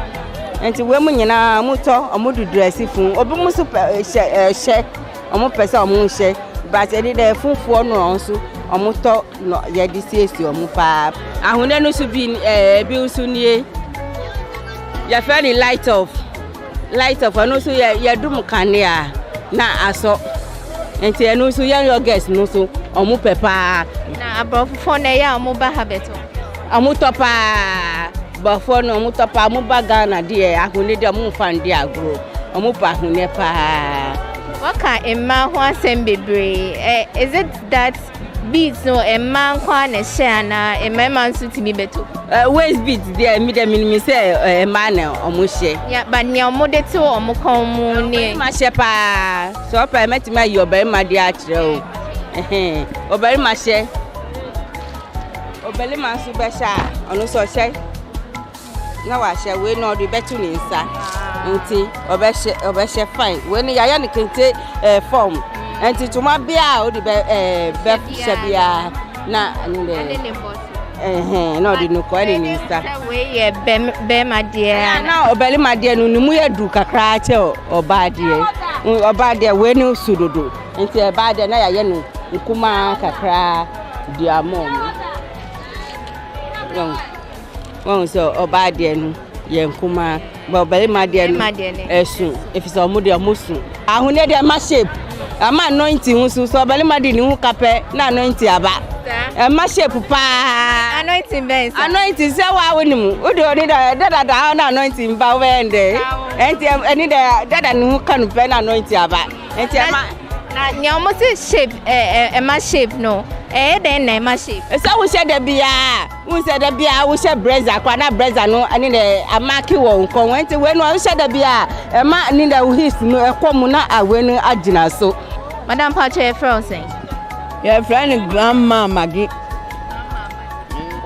enti we mu nyina mu to omu du dress fun obi mu su she omu pese omu she but e dey funfo no nso omu to no ye di siesu omu pa ahune no su bi bi usu nie ya fani light off no so ya dum kanea na aso enti enu so ya your guest no so omu pepa
na abofo na ya omu ba habeto
omu topa bafo no omu topa omu ba Ghana de ahune de omu fan de agro omu pa ahune pa
waka emma ho asem bebre is it that beats no emma kwa na share na emma nso timi beto
waist beats there me de minimi say emma na omu share
ya but ne omu de to omu kon mu ne
ma share pa so pa metimi ayi obere ma de a kire o obere ma share obele ma nso be share onu so share na wa share we no de betu ni nsa nti obe share fine we ni ya ni kente form enti tuma bia o di be shabia na ni no di no ko ni nsa
we ye be ma de
na obele ma de no mu ye du kakra che oba de we ni sudodo enti e ba de na ya ye no nkuma kakra di amom won so oba de no ye nkuma ba obele ma de no esun efisa omu de omusun ahune de ma shape ama anointing husu so obele ma de ni hu kape na anointing aba ma shape pa
anointing ben
anointing se wa wonimu o de oni da na anointing ba we ende enti eni da dada ni hu kanu pe na anointing aba enti
na ni omo se shape ma shape no den na ma shape
so wo she da bia wo she blazer kwa na blazer no ani de amaki wo nko enti we no wo she da bia ma ni da his no ekomu na awe no agina so
madam Pache Frozen
your friend grandma Maggie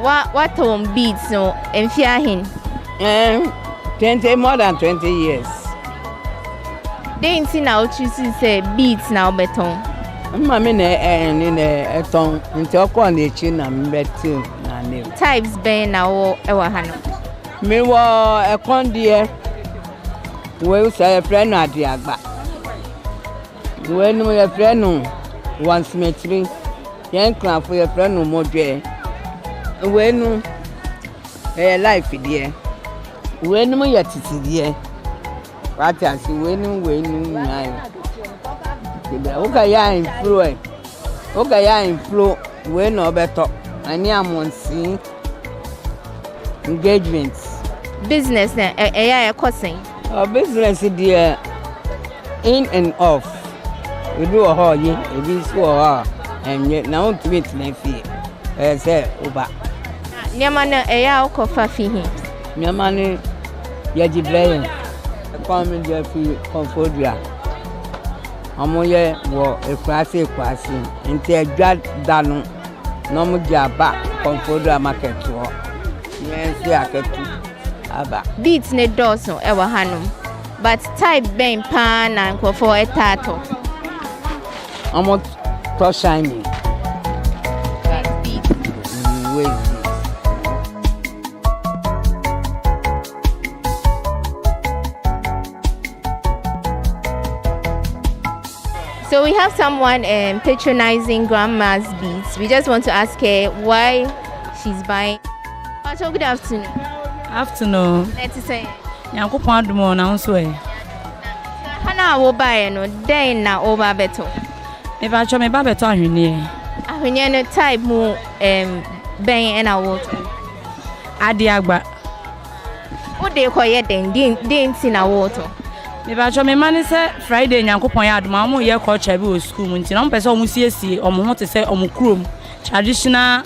what on beads no enfia hin
20 more than 20 years
they see now choose say beads now beton
Mama na eton nti okọ na echi na mbeti na ne.
Types ben na wo ewa hano.
Me wo ekon die. We say friend na ade agba. We no ye friend no one symmetry. Yen kran for ye friend no modwe. We no life die. We no ye titi die. What as we no nyayo. Okay, yeah, influence. Okay, yeah, inflow. We no better. Any amount see engagements.
Business na yeah, causing.
Business there in and off. We do a whole year. It is so and yet now to meet my fee. Say Uba.
Nyamana yeah, okofa fihi.
Nyamani yaji brain. Come in your fee comfortably. Amoye wo ekwase nti adwa danu no mo jaba Confodia market wo yes aketu aba
beats ne doso e wa hanum but type ben pa na nkofo etato
amo to shiny
So we have someone patronizing grandma's beads. We just want to ask her why she's buying. Pacho, good afternoon.
Afternoon.
Let's say.
Yanko Pandumo na unso e.
Hana wo buy no den na over beto.
Me ba cho me ba beto ahwene.
Ahwene no type mu ben na wo to.
Ade agba.
Wo de koye den ti na wo to.
Me ba cho me mani se Friday Nyankopon ya aduma mo ye culture bi o school mu nti na mo pese o mu siesie o mo ho te se o mo krom traditional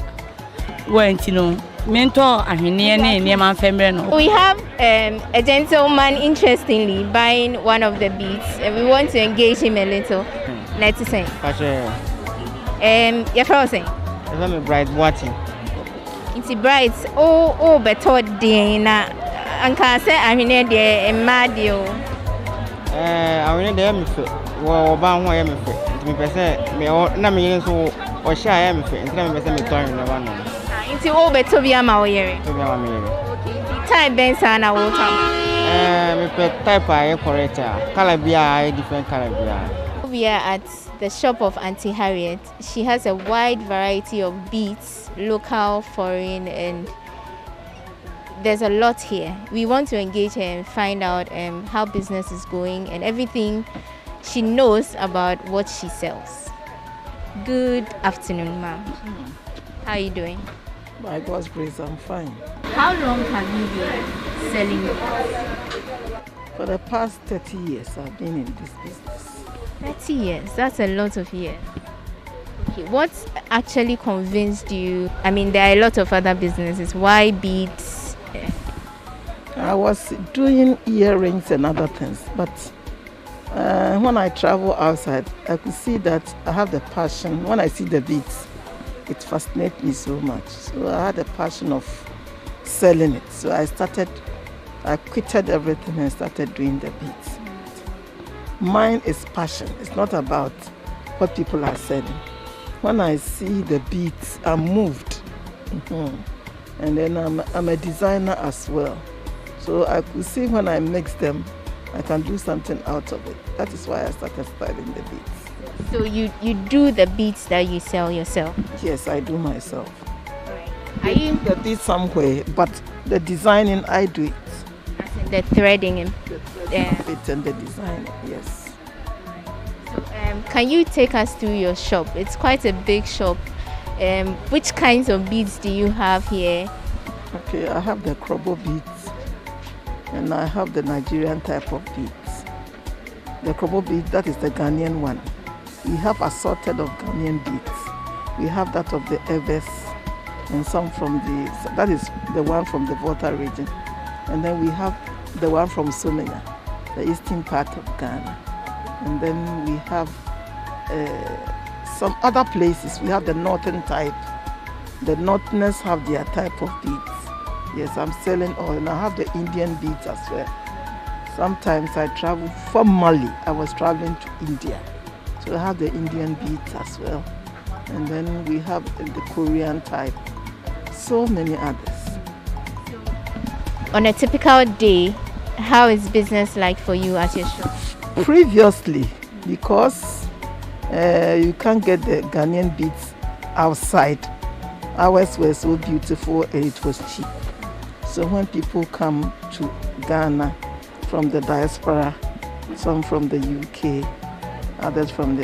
went no mento ahwene ne ne man femre no.
We have a gentleman interestingly buying one of the beads and we want to engage him a little. Let's say. Your friend saying?
I'm a bright watching.
It's bright. Oh better din na anka se ahwene de emadio.
I will never me fit. Well, bound why I'm fit. Me person, me or na me so or shy I am fit. And me person me turn the one.
Into all better be a mawere.
Okay.
Type bensa na water.
Me pet type I correct. Calabia different calabia.
We are at the shop of Auntie Harriet. She has a wide variety of beads, local, foreign, and there's a lot here. We want to engage her and find out how business is going and everything she knows about what she sells. Good afternoon, ma'am. How are you doing?
By God's grace, I'm fine.
How long have you been selling beads?
For the past 30 years, I've been in this business.
30 years? That's a lot of years. Okay, what actually convinced you? I mean, there are a lot of other businesses. Why beads?
I was doing earrings and other things, but when I travel outside, I could see that I have the passion. When I see the beads, it fascinates me so much. So I had a passion of selling it. So I quitted everything and started doing the beads. Mine is passion. It's not about what people are selling. When I see the beads, I'm moved. And then I'm a designer as well. So I could see when I mix them, I can do something out of it. That is why I started styling the beads.
So you do the beads that you sell yourself?
Yes, I do myself.
Right. Are you
the beads somewhere, but the designing I do it.
As in the threading and
it and the design, yes.
So can you take us through your shop? It's quite a big shop. Which kinds of beads do you have here?
Okay, I have the Krobo beads and I have the Nigerian type of beads. The Krobo bead, that is the Ghanaian one. We have assorted of Ghanaian beads. We have that of the Eves and some from that is the one from the Volta region. And then we have the one from Somenya, the eastern part of Ghana. And then we have some other places. We have the northern type. The northerners have their type of beads. Yes, I'm selling all, and I have the Indian beads as well. Sometimes I travel from Mali. I was traveling to India. So we have the Indian beads as well. And then we have the Korean type. So many others.
On a typical day, how is business like for you at your shop?
Previously, because you can't get the Ghanaian beads outside, ours were so beautiful and it was cheap. So when people come to Ghana from the diaspora, some from the UK, others from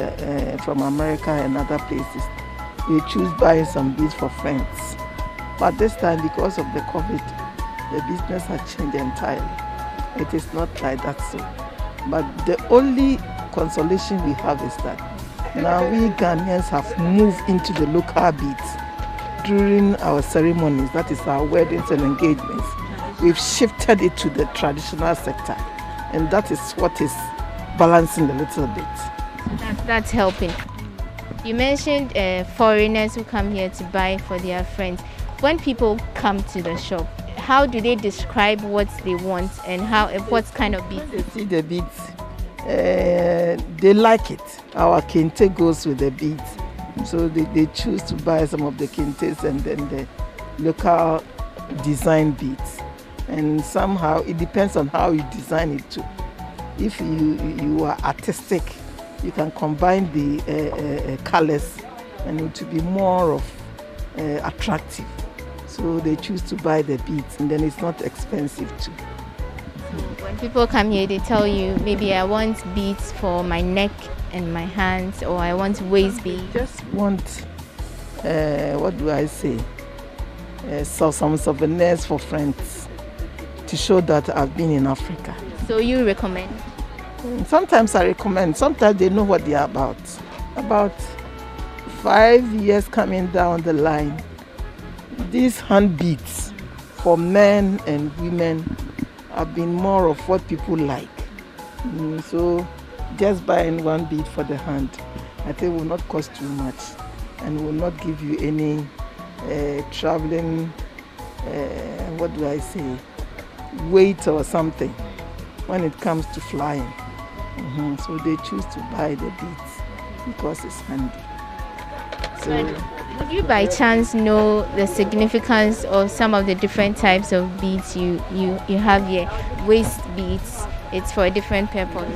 America and other places, they choose buying some beads for friends. But this time, because of the COVID, the business has changed entirely. It is not like that so. But the only consolation we have is that now we Ghanaians have moved into the local beads during our ceremonies, that is our weddings and engagements. We've shifted it to the traditional sector, and that is what is balancing a little bit.
That's helping. You mentioned foreigners who come here to buy for their friends. When people come to the shop, how do they describe what they want and what kind of beads?
They see the beads, they like it. Our kente goes with the beads. So they choose to buy some of the kentes and then the local design beads. And somehow it depends on how you design it too. If you are artistic, you can combine the colors and it will be more of attractive. So they choose to buy the beads and then it's not expensive too.
When people come here, they tell you, maybe I want beads for my neck and my hands, or I want waist beads.
Just want, what do I say, some souvenirs for friends to show that I've been in Africa.
So you recommend?
Sometimes I recommend, sometimes they know what they are about. About 5 years coming down the line, these hand beads for men and women have been more of what people like. So just buying one bead for the hand, I think will not cost too much and will not give you any traveling, what do I say, weight or something when it comes to flying. So they choose to buy the beads because it's handy. So,
would you by chance know the significance of some of the different types of beads you have here? Waist beads, it's for a different purpose.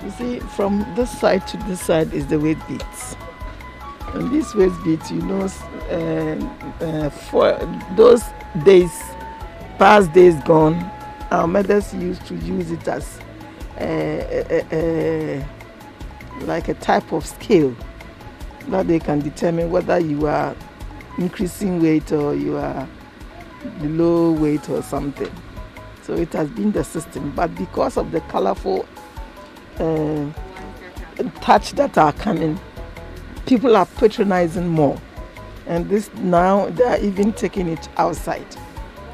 You see, from this side to this side is the waist beads. And these waist beads, you know, for those days, past days gone, our mothers used to use it as like a type of scale that they can determine whether you are increasing weight or you are below weight or something. So it has been the system, but because of the colorful touch that are coming, people are patronizing more. And this now they are even taking it outside.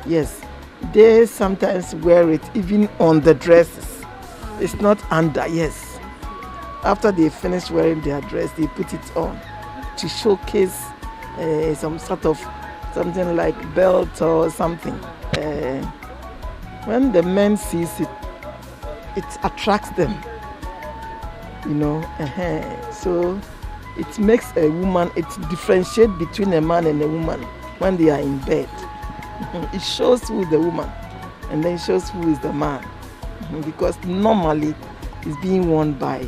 Yes, they sometimes wear it even on the dresses. It's not under, yes. After they finish wearing their dress, they put it on to showcase some sort of something like belt or something. When the man sees it, it attracts them, you know. So it makes a woman, it differentiates between a man and a woman when they are in bed. It shows who is the woman and then it shows who is the man, because normally it's being worn by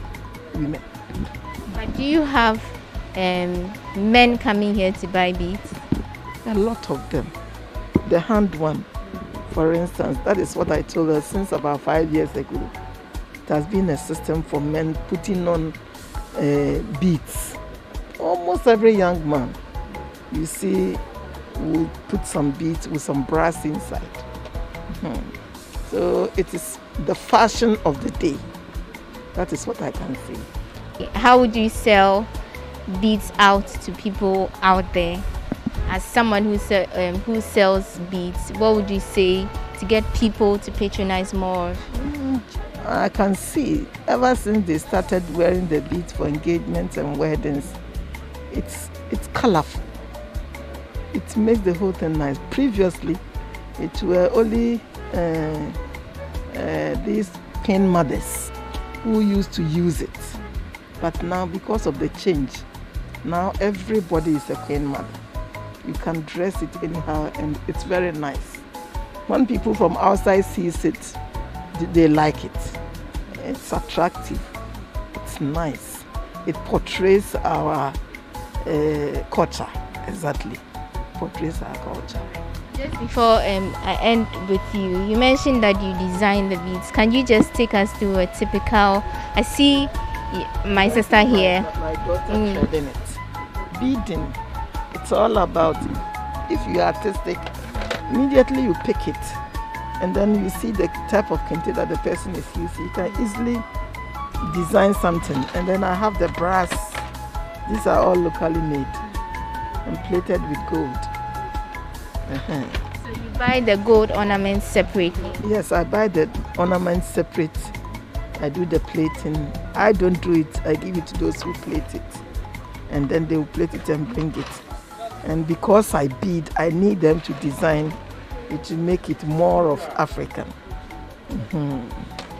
women.
But do you have men coming here to buy beads?
A lot of them. The hand one, for instance, that is what I told her since about 5 years ago. It has been a system for men putting on beads. Almost every young man, you see, will put some beads with some brass inside. So it is the fashion of the day. That is what I can say.
How would you sell beads out to people out there? As someone who sells beads, what would you say to get people to patronize more?
I can see ever since they started wearing the beads for engagements and weddings, it's colorful. It makes the whole thing nice. Previously, it were only these pin mothers who used to use it. But now, because of the change, now everybody is a queen mother. You can dress it anyhow, and it's very nice. When people from outside sees it, they like it. It's attractive. It's nice. It portrays our culture. Exactly. Portrays our culture.
Just before I end with you, you mentioned that you design the beads. Can you just take us through a typical? I see my sister here.
My daughter threading it. Beading. It's all about, if you are artistic, immediately you pick it, and then you see the type of kente that the person is using. You can easily design something. And then I have the brass. These are all locally made and plated with gold.
So you buy the gold ornaments separately?
Yes, I buy the ornaments separate. I do the plating. I don't do it. I give it to those who plate it. And then they will plate it and bring it. And because I bead, I need them to design it to make it more of African.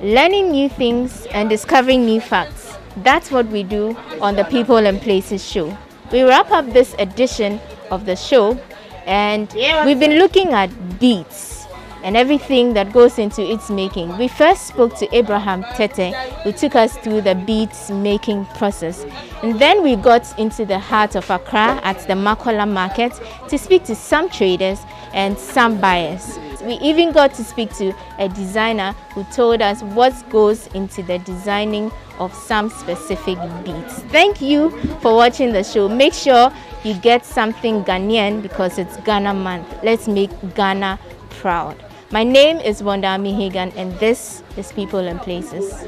Learning new things and discovering new facts. That's what we do on the People and Places show. We wrap up this edition of the show, and we've been looking at beads and everything that goes into its making. We first spoke to Abraham Tete, who took us through the beads making process. And then we got into the heart of Accra at the Makola market to speak to some traders and some buyers. We even got to speak to a designer who told us what goes into the designing of some specific beads. Thank you for watching the show. Make sure you get something Ghanaian because it's Ghana month. Let's make Ghana proud. My name is Wondami Hagan, and this is People and Places.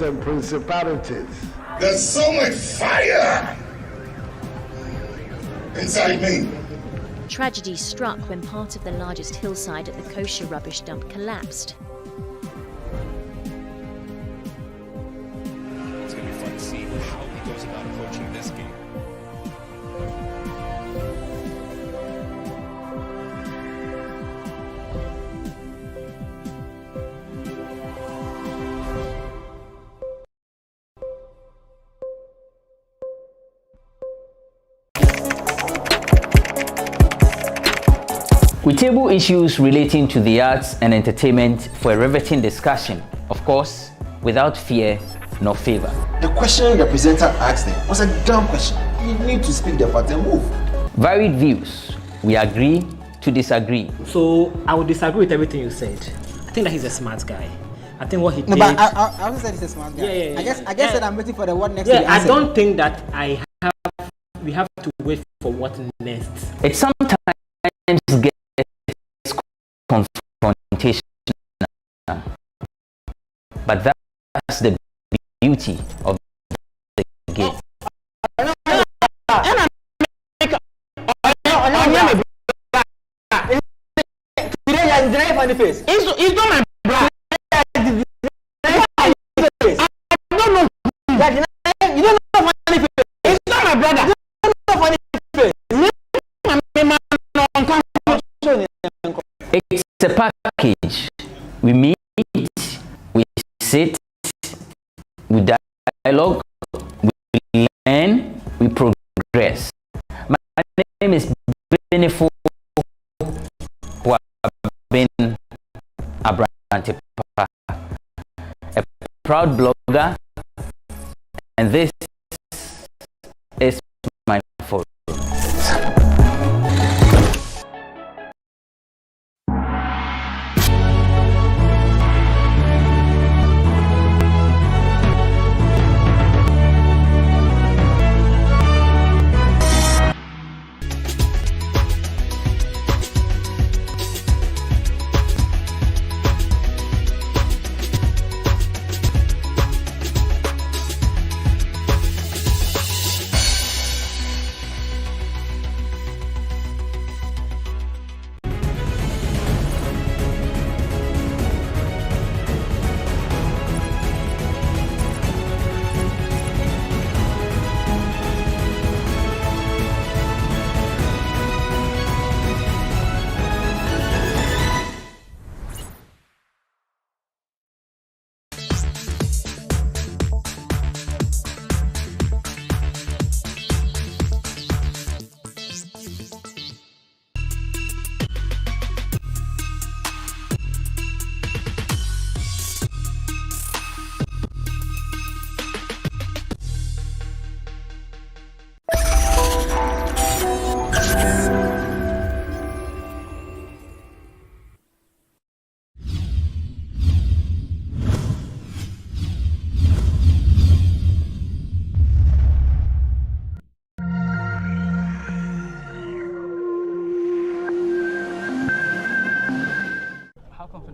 And principalities.
There's so much fire inside me.
Tragedy struck when part of the largest hillside at the kosher rubbish dump collapsed.
It's going to be fun to see how he goes about approaching this game.
We table issues relating to the arts and entertainment for a riveting discussion, of course, without fear nor favor.
The question the presenter asked them was a dumb question. You need to speak the fact and move.
Varied views. We agree to disagree.
So I would disagree with everything you said. I think that he's a smart guy. I think what he did.
No, but I also said he's a smart guy.
Yeah.
I guess that I'm waiting for the what next.
Yeah, I don't think that we have to wait for what next.
It sometimes gets confrontational, but that's the beauty of the game.
It's not my brother. I don't know. You don't know funny face. It's not my brother. You don't know funny face.
It's a package. We meet, we sit, we dialogue, we learn, we progress. My name is Benefu Abrantepa, a proud blogger, and this is my forum.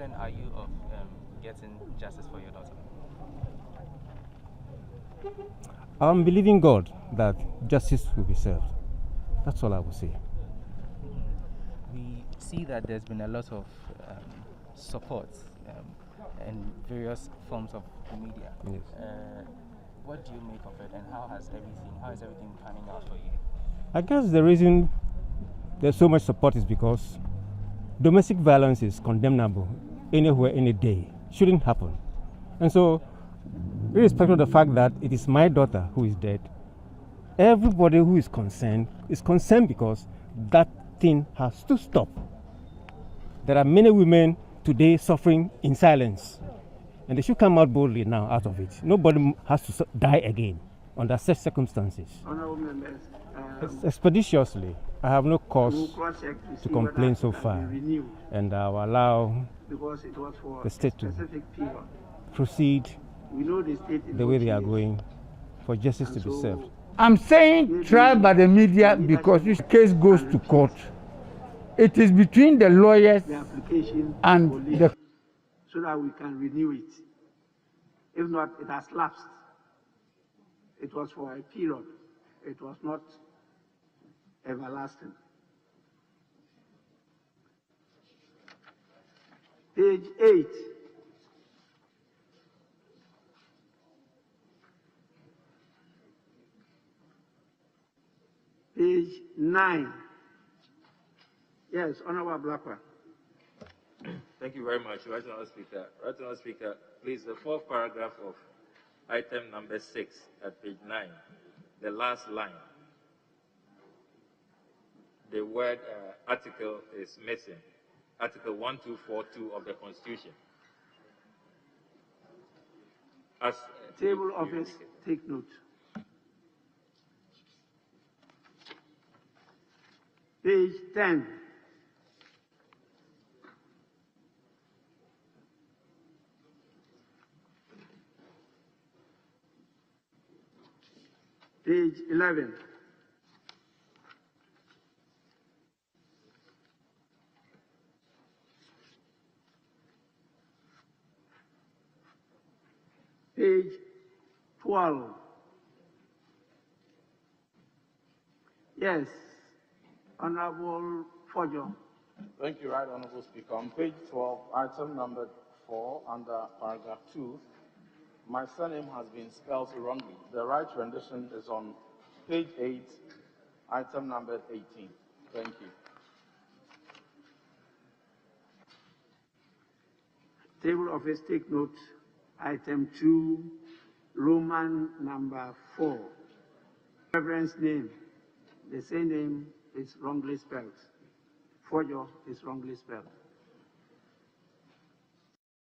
confident are you of getting justice for your daughter?
I'm believing God that justice will be served. That's all I will say.
We see that there's been a lot of support in various forms of the media.
Yes.
What do you make of it, and how is everything panning out for you?
I guess the reason there's so much support is because domestic violence is condemnable anywhere, any day. Shouldn't happen. And so, irrespective of the fact that it is my daughter who is dead, everybody who is concerned because that thing has to stop. There are many women today suffering in silence, and they should come out boldly now out of it. Nobody has to die again under such circumstances.
Honorable members,
Expeditiously, I have no cause to complain so far, and I will allow
because it was for
the state to
specific period.
proceed
We know the state
the way they are going for justice to be served.
I'm saying trial by the media because this case goes to court. It is between the lawyers
the application
and the
so that we can renew it. If not, it has lapsed. It was for a period. It was not everlasting. Page 8. Page 9. Yes, Honorable Blackwa.
Thank you very much, Right Honourable Speaker. Right Honourable Speaker, please, the fourth paragraph of item number 6 at page 9, the last line, the word article is missing. Article 1242 of the Constitution. As
Table office, take note. Page 10. Page 11. Page 12. Yes, Honorable Fojo.
Thank you, Right Honourable Speaker. On page 12, item number 4, under paragraph 2, my surname has been spelled wrongly. The right rendition is on page 8, item number 18. Thank you.
Table office, take note. Item 2, Roman number 4. Reference name. The same name is wrongly spelled. Fojo is wrongly spelled.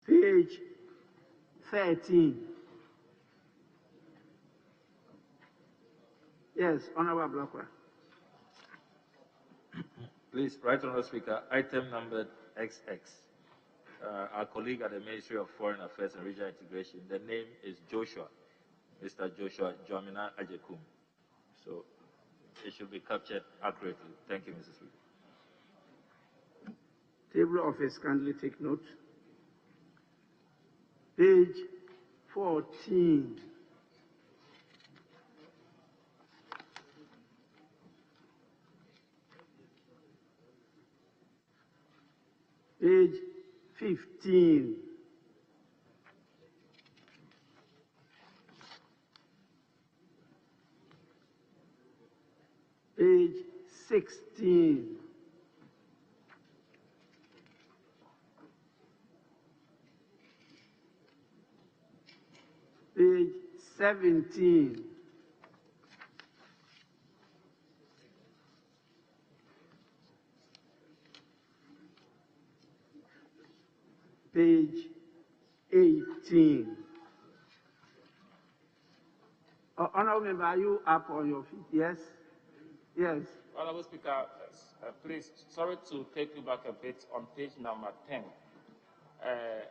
Page 13. Yes, Honorable Blackwell.
Please, Right Honourable Speaker, item number XX. Our colleague at the Ministry of Foreign Affairs and Regional Integration, the name is Joshua, Mr. Joshua Jomina Ajekum. So it should be captured accurately. Thank you, Mr. Speaker.
Table office, kindly take note. Page 14. Page 15. Page 16. Page 17. Page 18. Honourable Member, are you up on your feet? Yes? Yes.
Honourable Speaker, please, sorry to take you back a bit on page number 10.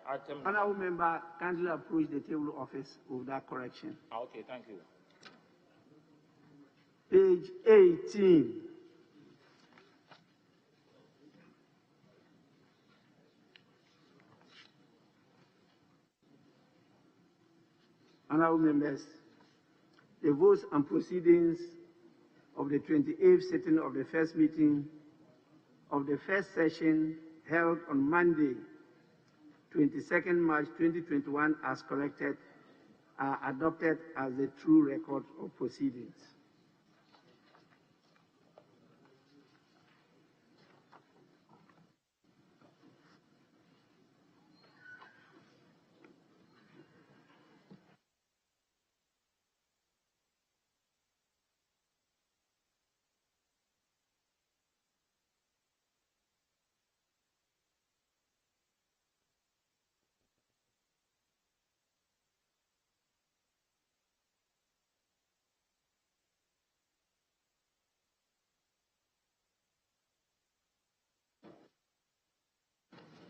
Item.
Honourable Member, kindly approach the table office with that correction.
Okay, thank you.
Page 18. Honorable members, the votes and proceedings of the 28th sitting of the first meeting of the first session held on Monday, 22nd March 2021 as collected are adopted as the true record of proceedings.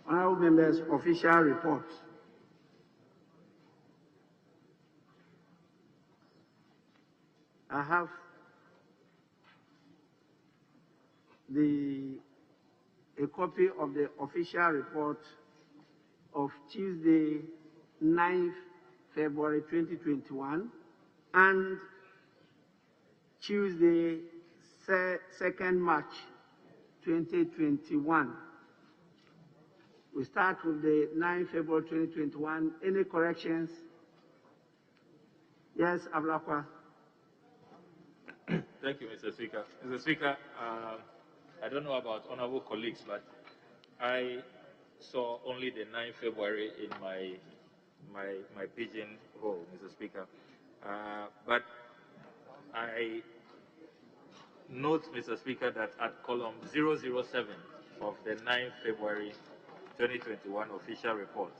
Honorable members, official report. I have a copy of the official report of Tuesday, 9th February 2021 and Tuesday, 2nd March 2021. We start with the 9th February 2021. Any corrections? Yes, Ablakwa.
Thank you, Mr. Speaker. Mr. Speaker, I don't know about honorable colleagues, but I saw only the 9th February in my pigeonhole, Mr. Speaker. But I note, Mr. Speaker, that at column 007 of the 9th February 2021 official report,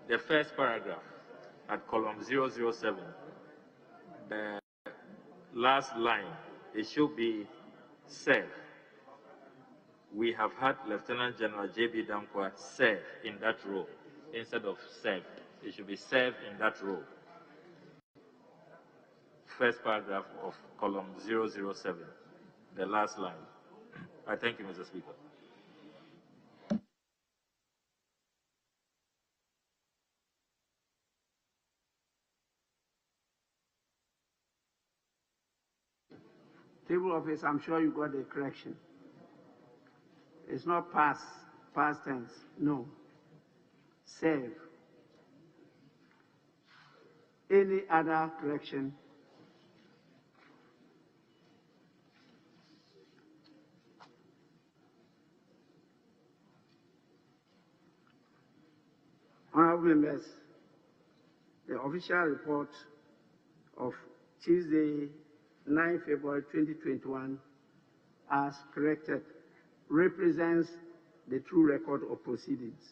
the first paragraph at column 007, the last line, it should be serve. We have had Lieutenant General J.B. Dankwa serve in that role instead of serve. It should be serve in that role. First paragraph of column 007, the last line. I thank you, Mr. Speaker.
Table office, I'm sure you got the correction. It's not past tense, no. Serve. Any other correction? Honorable members, the official report of Tuesday, 9 February 2021, as corrected, represents the true record of proceedings.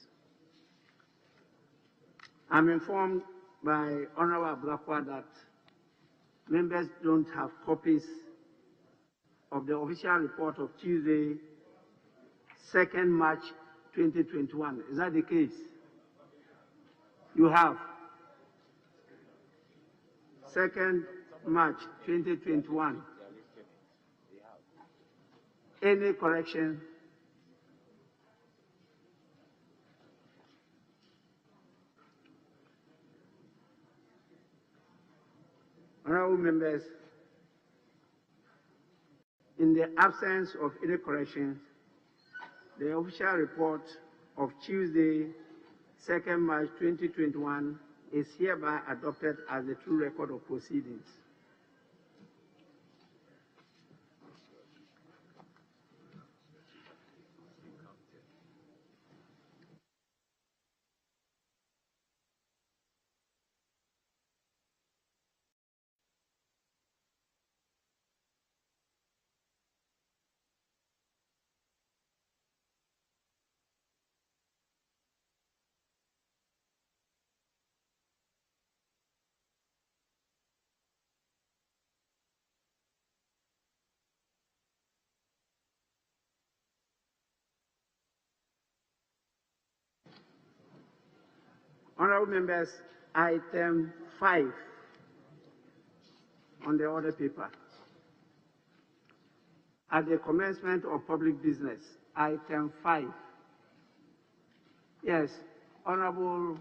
I'm informed by Honorable Ablakwa that members don't have copies of the official report of Tuesday, 2nd March 2021. Is that the case? You have. 2nd March 2021. Any correction? Honorable members, in the absence of any corrections, the official report of Tuesday, 2nd March 2021 is hereby adopted as the true record of proceedings. Honorable members, item 5 on the order paper. At the commencement of public business, item 5. Yes, Honorable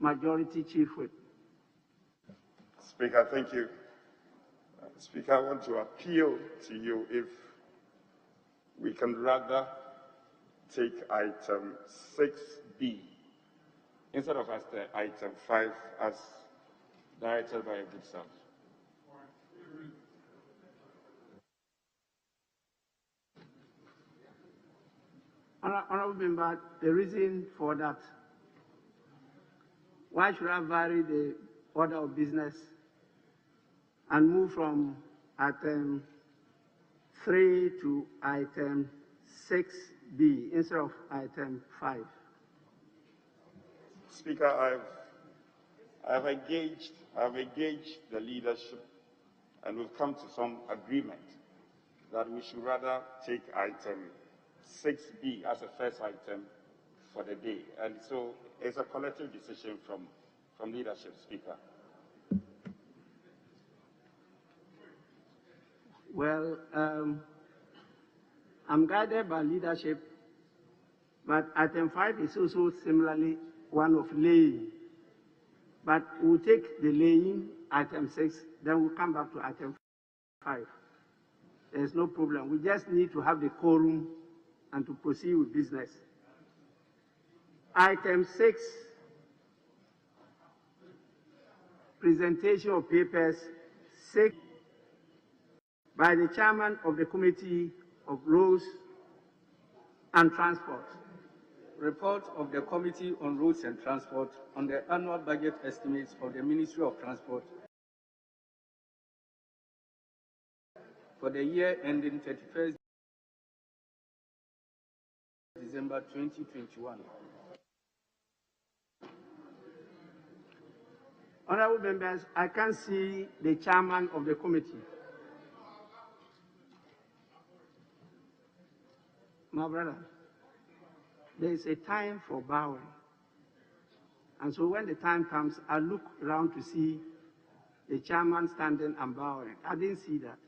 Majority Chief Whip.
Speaker, thank you. Speaker, I want to appeal to you if we can rather take item 6B instead of as the item 5 as directed by a good self.
Honorable Member, the reason for that, why should I vary the order of business and move from item 3 to item 6B instead of item 5?
Speaker, I've engaged the leadership, and we've come to some agreement that we should rather take item 6B as a first item for the day. And so it's a collective decision from leadership, Speaker.
Well, I'm guided by leadership, but item 5 is also similarly one of laying. But we'll take the laying, item 6, then we'll come back to item 5. There's no problem. We just need to have the quorum and to proceed with business. Item 6, presentation of papers, 6, by the chairman of the Committee of Roads and Transport.
Report of the Committee on Roads and Transport on the annual budget estimates of the Ministry of Transport for the year ending 31st December 2021.
Honorable members, I can't see the chairman of the committee. My brother, there is a time for bowing. And so when the time comes, I look around to see the chairman standing and bowing. I didn't see that.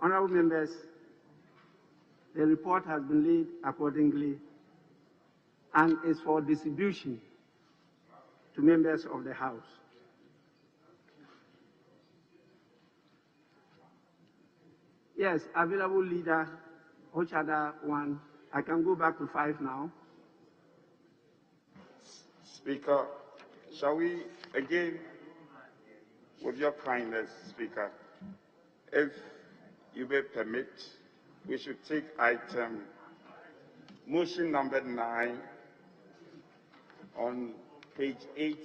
Honorable members, the report has been laid accordingly and is for distribution to members of the House. Yes, available leader, which other one? I can go back to 5 now.
Speaker, shall we again, with your kindness, Speaker, if you may permit, we should take item motion number 9 on page 8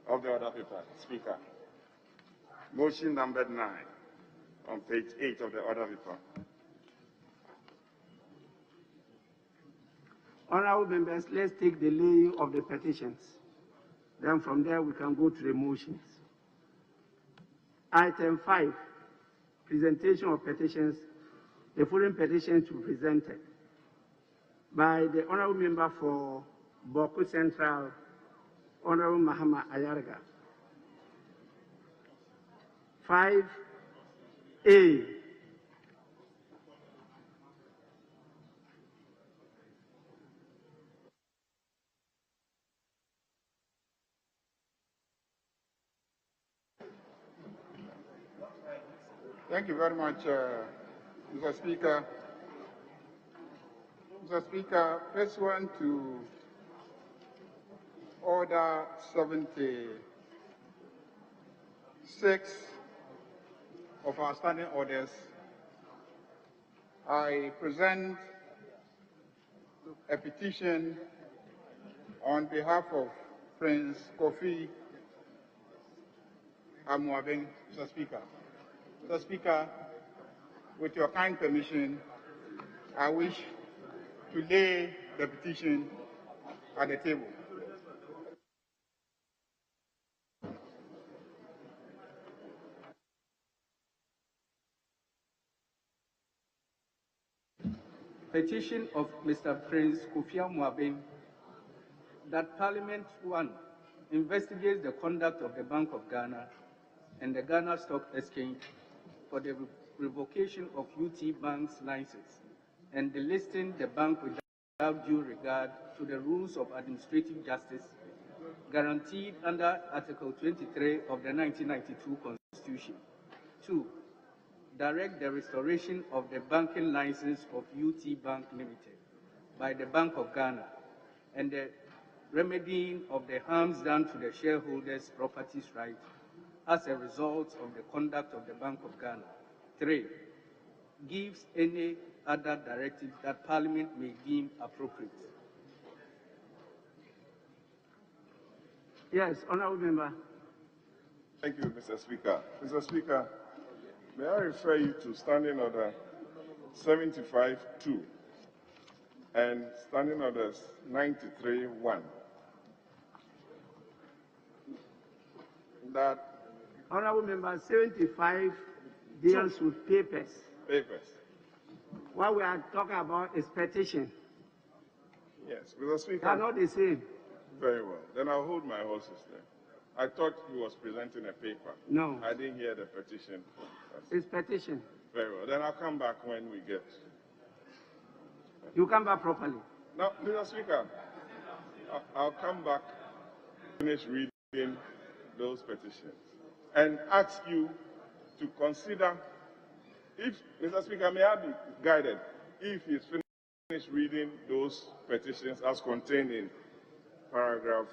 of the order paper, Speaker. Motion number 9 on page 8 of the order paper.
Honorable members, let's take the laying of the petitions. Then from there we can go to the motions. Item 5, presentation of petitions. The following petitions to be presented by the Honorable Member for Boko Central, Honorable Mahama Ayarga. 5A.
Thank you very much, Mr. Speaker. Mr. Speaker, pursuant to Order 76 of our standing orders, I present a petition on behalf of Prince Kofi Amuabeng, Mr. Speaker. Mr. Speaker, with your kind permission, I wish to lay the petition at the table.
Petition of Mr. Prince Kofi Amuabeng that Parliament 1 investigates the conduct of the Bank of Ghana and the Ghana Stock Exchange for the revocation of UT Bank's license and delisting the bank with without due regard to the rules of administrative justice guaranteed under Article 23 of the 1992 Constitution. 2. Direct the restoration of the banking license of UT Bank Limited by the Bank of Ghana and the remedying of the harms done to the shareholders' properties right as a result of the conduct of the Bank of Ghana. 3. Gives any other directive that Parliament may deem appropriate. Yes, Honourable Member.
Thank you, Mr. Speaker. Mr. Speaker, may I refer you to Standing Order 75-2 and Standing Orders 93-1. That
Honourable Member, 75 deals with papers.
Papers.
What we are talking about is petition.
Yes, Mr. Speaker.
They are not the same.
Very well. Then I'll hold my horses there. I thought he was presenting a paper.
No.
I didn't hear the petition.
It's petition.
Very well. Then I'll come back when we get.
You come back properly.
Now, Mr. Speaker, I'll come back, finish reading those petitions, and ask you to consider, if, Mr. Speaker, may I be guided, if he's finished reading those petitions as contained in paragraph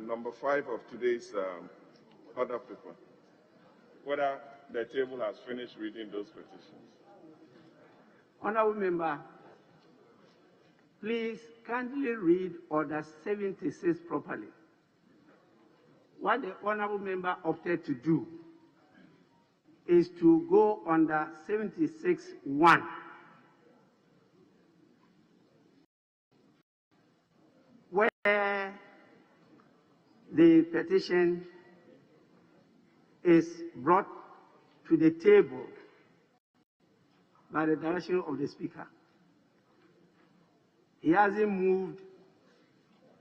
number 5 of today's order paper, whether the table has finished reading those petitions.
Honourable Member, please kindly read Order 76 properly. What the Honourable Member opted to do is to go under 76(1). Where the petition is brought to the table by the direction of the Speaker. He hasn't moved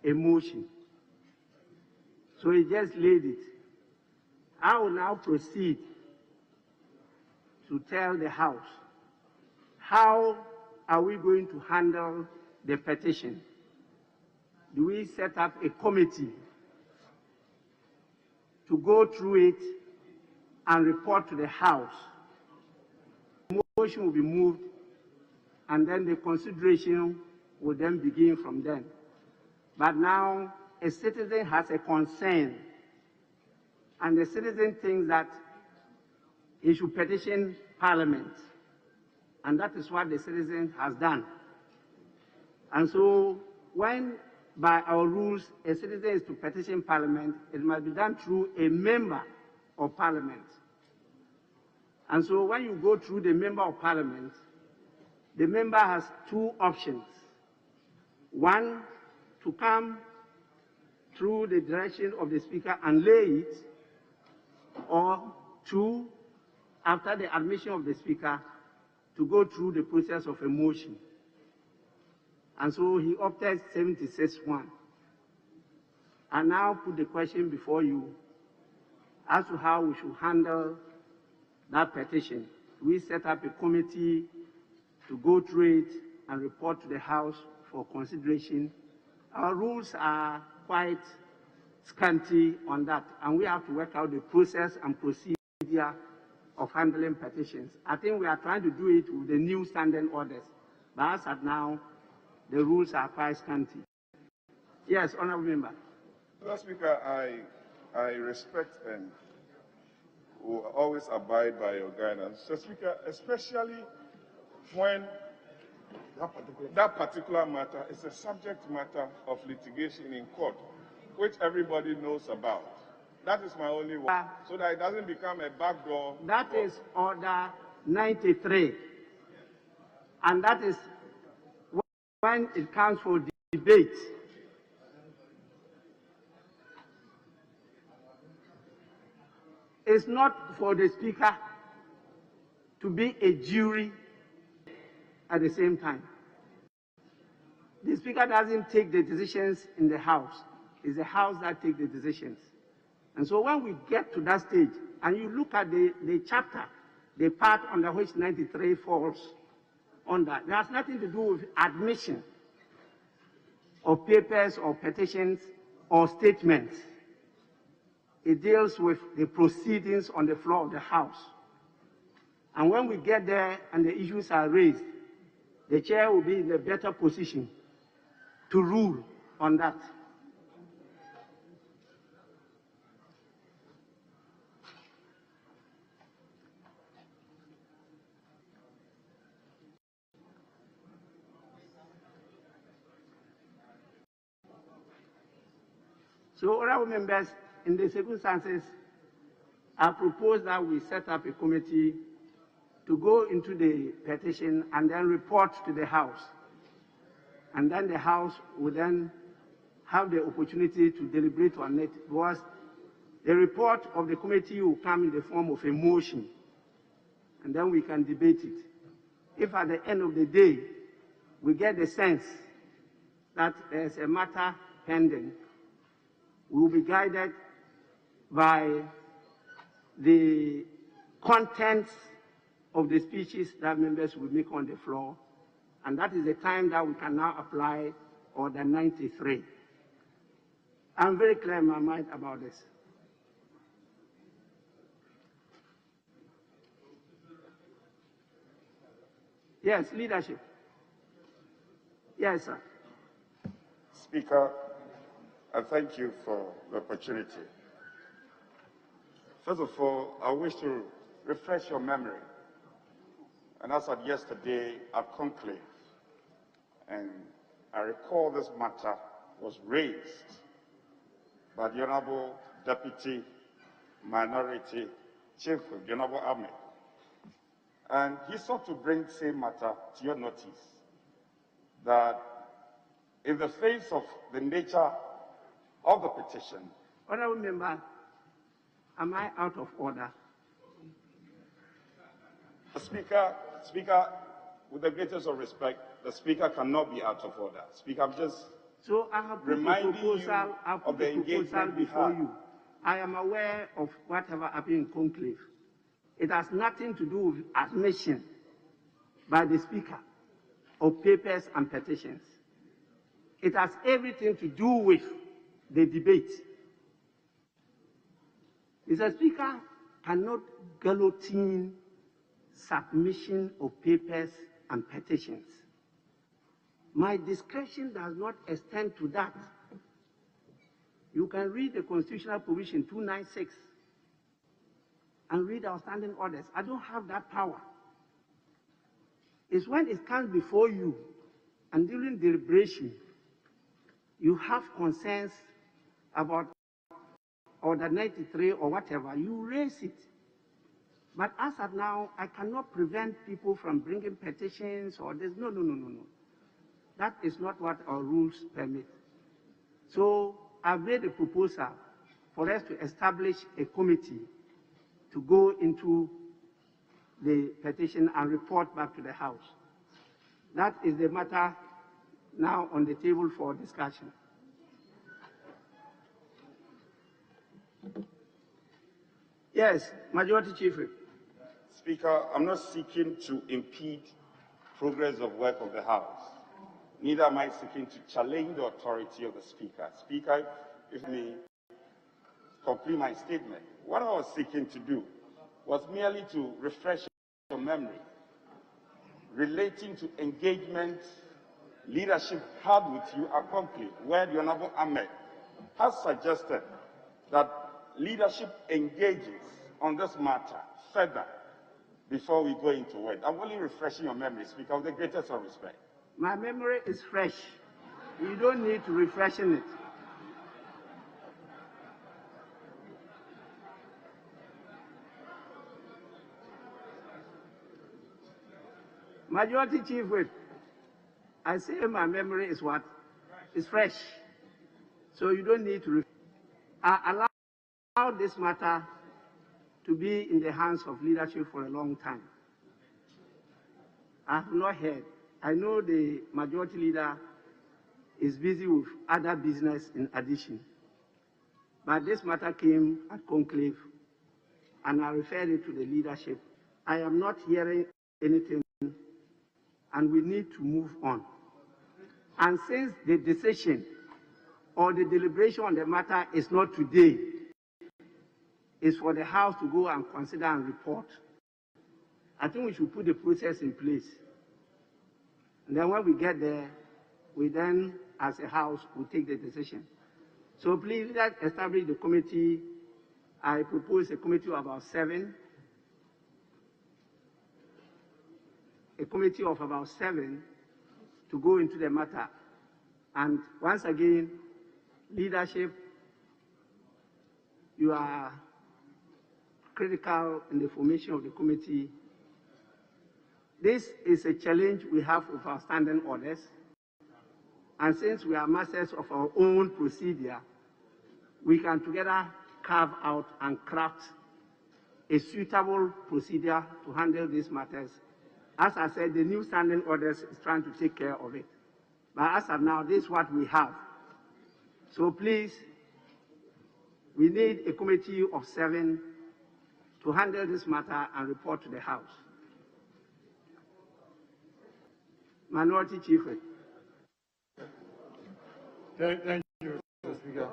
a motion, so he just laid it. I will now proceed to tell the House how are we going to handle the petition. Do we set up a committee to go through it and report to the House? The motion will be moved, and then the consideration will then begin from then. But now a citizen has a concern, and the citizen thinks that he should petition Parliament, and that is what the citizen has done. And so when by our rules a citizen is to petition Parliament, it must be done through a member of Parliament. And so when you go through the member of Parliament, the member has two options. One, to come through the direction of the Speaker and lay it, or two, after the admission of the Speaker, to go through the process of a motion. And so he opted 76(1). I now put the question before you as to how we should handle that petition. We set up a committee to go through it and report to the House for consideration. Our rules are quite scanty on that, and we have to work out the process and procedure of handling petitions. I think we are trying to do it with the new standing orders, but as at now, the rules are quite scanty. Yes, Honourable Member.
Mr. Speaker, I respect and will always abide by your guidance. Mr. Speaker, especially when that particular matter is a subject matter of litigation in court, which everybody knows about. That is my only one, so that it doesn't become a backdoor.
That is Order 93, and that is when it comes for debate. It's not for the Speaker to be a jury at the same time. The Speaker doesn't take the decisions in the House. It's the House that takes the decisions. And so when we get to that stage, and you look at the chapter, the part under which 93 falls, on that. It has nothing to do with admission of papers or petitions or statements. It deals with the proceedings on the floor of the House. And when we get there and the issues are raised, the chair will be in a better position to rule on that. So, honorable members, in the circumstances, I propose that we set up a committee to go into the petition and then report to the House. And then the House will then have the opportunity to deliberate on it, because the report of the committee will come in the form of a motion, and then we can debate it. If at the end of the day, we get the sense that there's a matter pending, we will be guided by the contents of the speeches that members will make on the floor, and that is the time that we can now apply Order 93. I'm very clear in my mind about this. Yes, leadership. Yes, sir.
Speaker, I thank you for the opportunity. First of all, I wish to refresh your memory. And as at yesterday at conclave, and I recall this matter was raised by the Honorable Deputy Minority Chief of the Honorable Ahmed. And he sought to bring the same matter to your notice, that in the face of the nature of the petition.
Honorable member, am I out of order?
Speaker, with the greatest of respect, the Speaker cannot be out of order. Speaker, I'm just reminding you of the engagement we
before
had.
you. I am aware of whatever happened in conclave. It has nothing to do with admission by the Speaker of papers and petitions. It has everything to do with the debate. Mr. Speaker cannot guillotine submission of papers and petitions. My discretion does not extend to that. You can read the constitutional provision 296 and read our standing orders. I don't have that power. It's when it comes before you and during deliberation, you have concerns about Order 93 or whatever, you raise it. But as of now, I cannot prevent people from bringing petitions or this. No. That is not what our rules permit. So I've made a proposal for us to establish a committee to go into the petition and report back to the House. That is the matter now on the table for discussion. Yes, Majority Chief Whip.
Speaker, I'm not seeking to impede progress of work of the House. Neither am I seeking to challenge the authority of the Speaker. Speaker, if me complete my statement, what I was seeking to do was merely to refresh your memory relating to engagement leadership had with you at conclave, where the Honorable Ahmed has suggested that leadership engages on this matter further before we go into work. I'm only refreshing your memory, Speaker, with the greatest of respect.
My memory is fresh. You don't need to refreshen it. Majority Chief Whip, I say my memory is what? It's fresh. So you don't need to allow this matter to be in the hands of leadership for a long time. I have not heard. I know the majority leader is busy with other business in addition. But this matter came at conclave, and I referred it to the leadership. I am not hearing anything and we need to move on. And since the decision or the deliberation on the matter is not today, it's for the House to go and consider and report, I think we should put the process in place. And then when we get there, we then, as a House, will take the decision. So please, let's establish the committee. I propose a committee of about 7. A committee of about 7 to go into the matter. And once again, leadership, you are critical in the formation of the committee. This is a challenge we have with our standing orders. And since we are masters of our own procedure, we can together carve out and craft a suitable procedure to handle these matters. As I said, the new standing orders is trying to take care of it. But as of now, this is what we have. So please, we need a committee of 7 to handle this matter and report to the House. Minority Chief Whip.
Thank you, Mr. Speaker.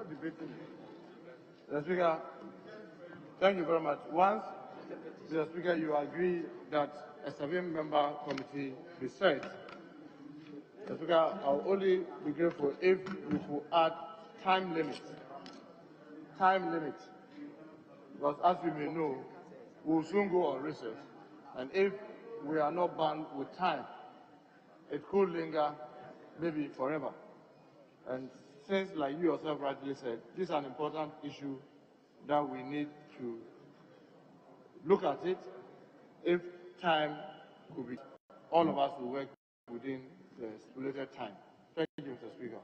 Mr. Speaker, thank you very much. Once, Mr. Speaker, you agree that a 7-member committee be set, Mr. Speaker, I'll only be grateful if we could add time limit. Time limit. Because as we may know, we'll soon go on recess. And if we are not bound with time, it could linger maybe forever. And since, like you yourself rightly said, this is an important issue that we need to look at it. If time could be, all of us will work within the stipulated time. Thank you, Mr. Speaker.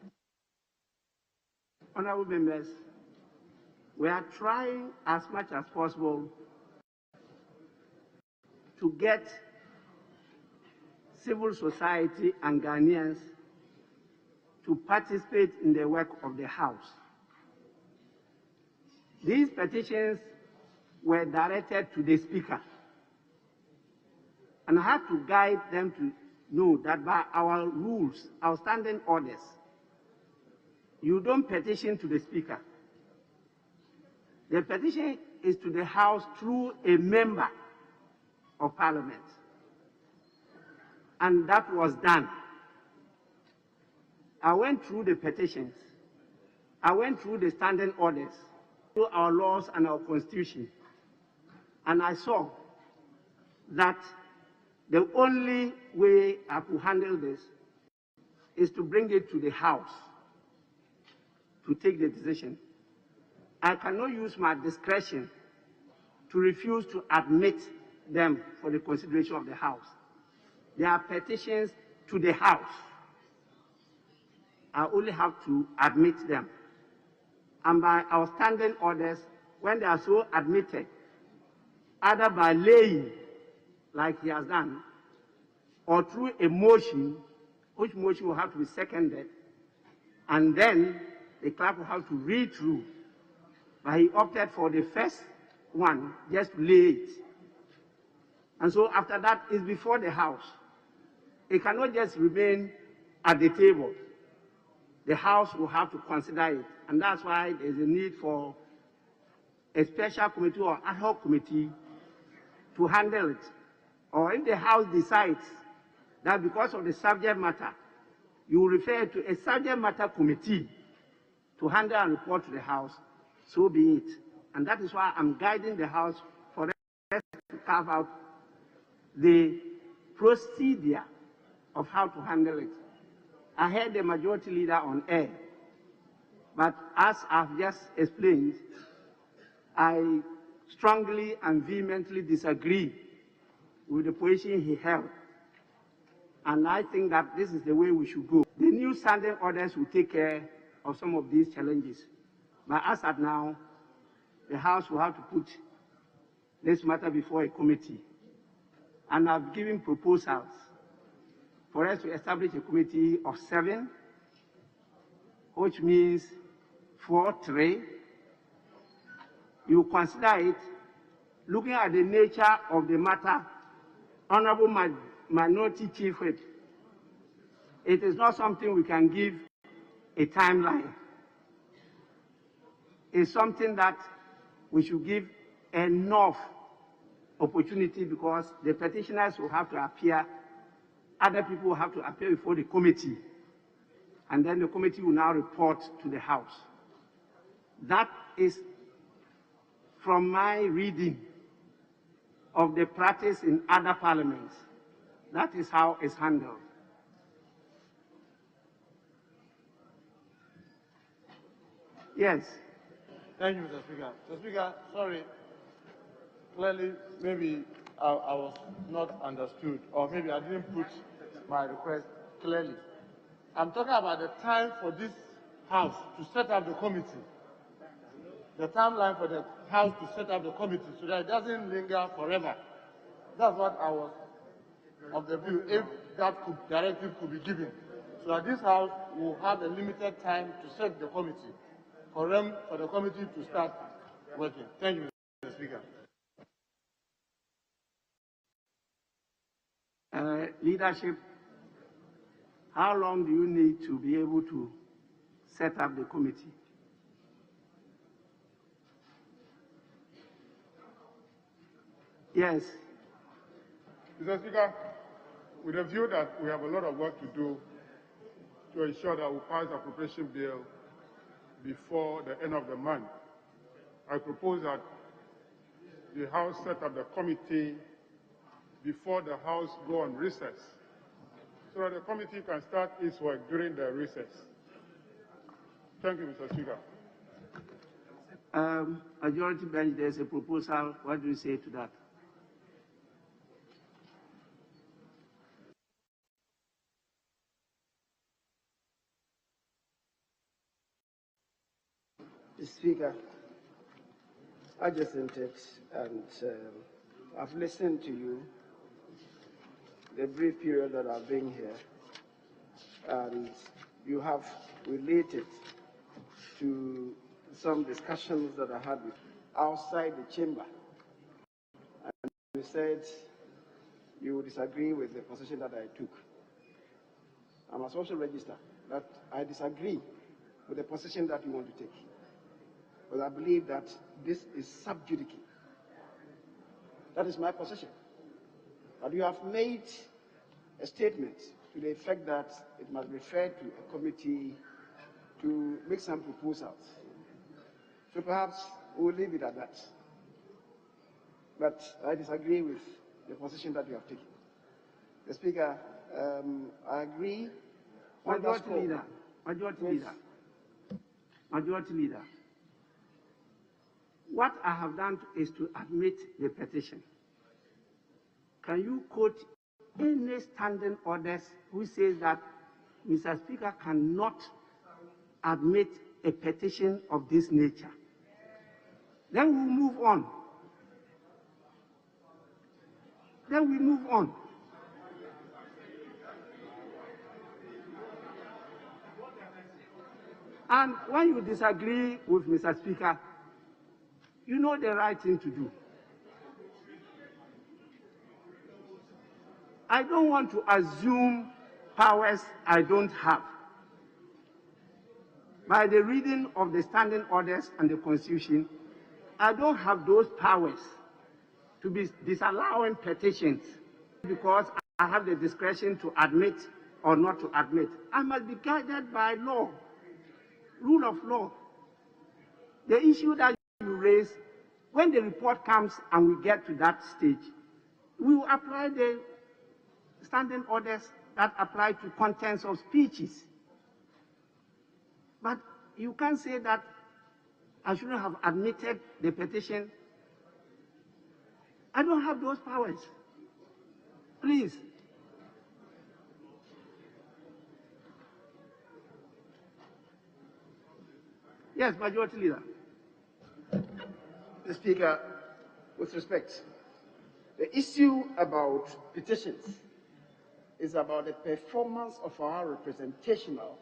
Honorable members, we are trying as much as possible to get civil society and Ghanaians to participate in the work of the House. These petitions were directed to the Speaker. And I have to guide them to know that by our rules, our standing orders, you don't petition to the Speaker. The petition is to the House through a member of Parliament. And that was done. I went through the petitions. I went through the standing orders, through our laws and our constitution. And I saw that the only way I could handle this is to bring it to the House to take the decision. I cannot use my discretion to refuse to admit them for the consideration of the House. They are petitions to the House. I only have to admit them. And by our standing orders, when they are so admitted, either by laying, like he has done, or through a motion, which motion will have to be seconded, and then the clerk will have to read through. But he opted for the first one, just to lay it. And so after that, it's before the House. It cannot just remain at the table. The House will have to consider it. And that's why there's a need for a special committee or ad hoc committee to handle it. Or if the House decides that because of the subject matter, you refer to a subject matter committee to handle and report to the House, so be it. And that is why I'm guiding the House for us to carve out the procedure of how to handle it. I heard the majority leader on air, but as I've just explained, I strongly and vehemently disagree with the position he held. And I think that this is the way we should go. The new standing orders will take care of some of these challenges. But as at now, the House will have to put this matter before a committee. And I've given proposals for us to establish a committee of 7, which means 4-3. You consider it, looking at the nature of the matter, Honorable Minority Chief Whip It is not something we can give a timeline. It's something that we should give enough opportunity, because the petitioners will have to appear, other people will have to appear before the committee, and then the committee will now report to the House. That is from my reading of the practice in other parliaments. That is how it's handled. Yes.
Thank you, Mr. Speaker. Mr. Speaker, sorry. Clearly, maybe I was not understood, or maybe I didn't put my request clearly. I'm talking about the time for this House to set up the committee. The timeline for the House to set up the committee so that it doesn't linger forever. That's what I was of the view, if that directive could be given. So that this House will have a limited time to set the committee, for the committee to start working. Thank you, Mr. Speaker.
Leadership, how long do you need to be able to set up the committee? Yes.
Mr. Speaker, with a view that we have a lot of work to do to ensure that we pass the appropriation bill before the end of the month, I propose that the House set up the committee before the House go on recess, so that the committee can start its work during the recess. Thank you, Mr. Speaker.
Majority bench, there's a proposal. What do you say to that? Speaker, I just entered, and I've listened to you the brief period that I've been here, and you have related to some discussions that I had with outside the chamber, and you said you would disagree with the position that I took. I must also register that I disagree with the position that you want to take. But I believe that this is sub judice. That is my position. But you have made a statement to the effect that it must refer to a committee to make some proposals. So perhaps we'll leave it at that. But I disagree with the position that you have taken. The Speaker, I agree. Majority Leader. What I have done is to admit the petition. Can you quote any standing orders who says that Mr. Speaker cannot admit a petition of this nature? Then we'll move on. And when you disagree with Mr. Speaker, you know the right thing to do. I don't want to assume powers I don't have. By the reading of the standing orders and the Constitution, I don't have those powers to be disallowing petitions because I have the discretion to admit or not to admit. I must be guided by law, rule of law. The issue that you raise, when the report comes and we get to that stage, we will apply the standing orders that apply to contents of speeches. But you can't say that I shouldn't have admitted the petition. I don't have those powers. Please. Yes, Majority Leader.
Mr. Speaker, with respect, the issue about petitions is about the performance of our representational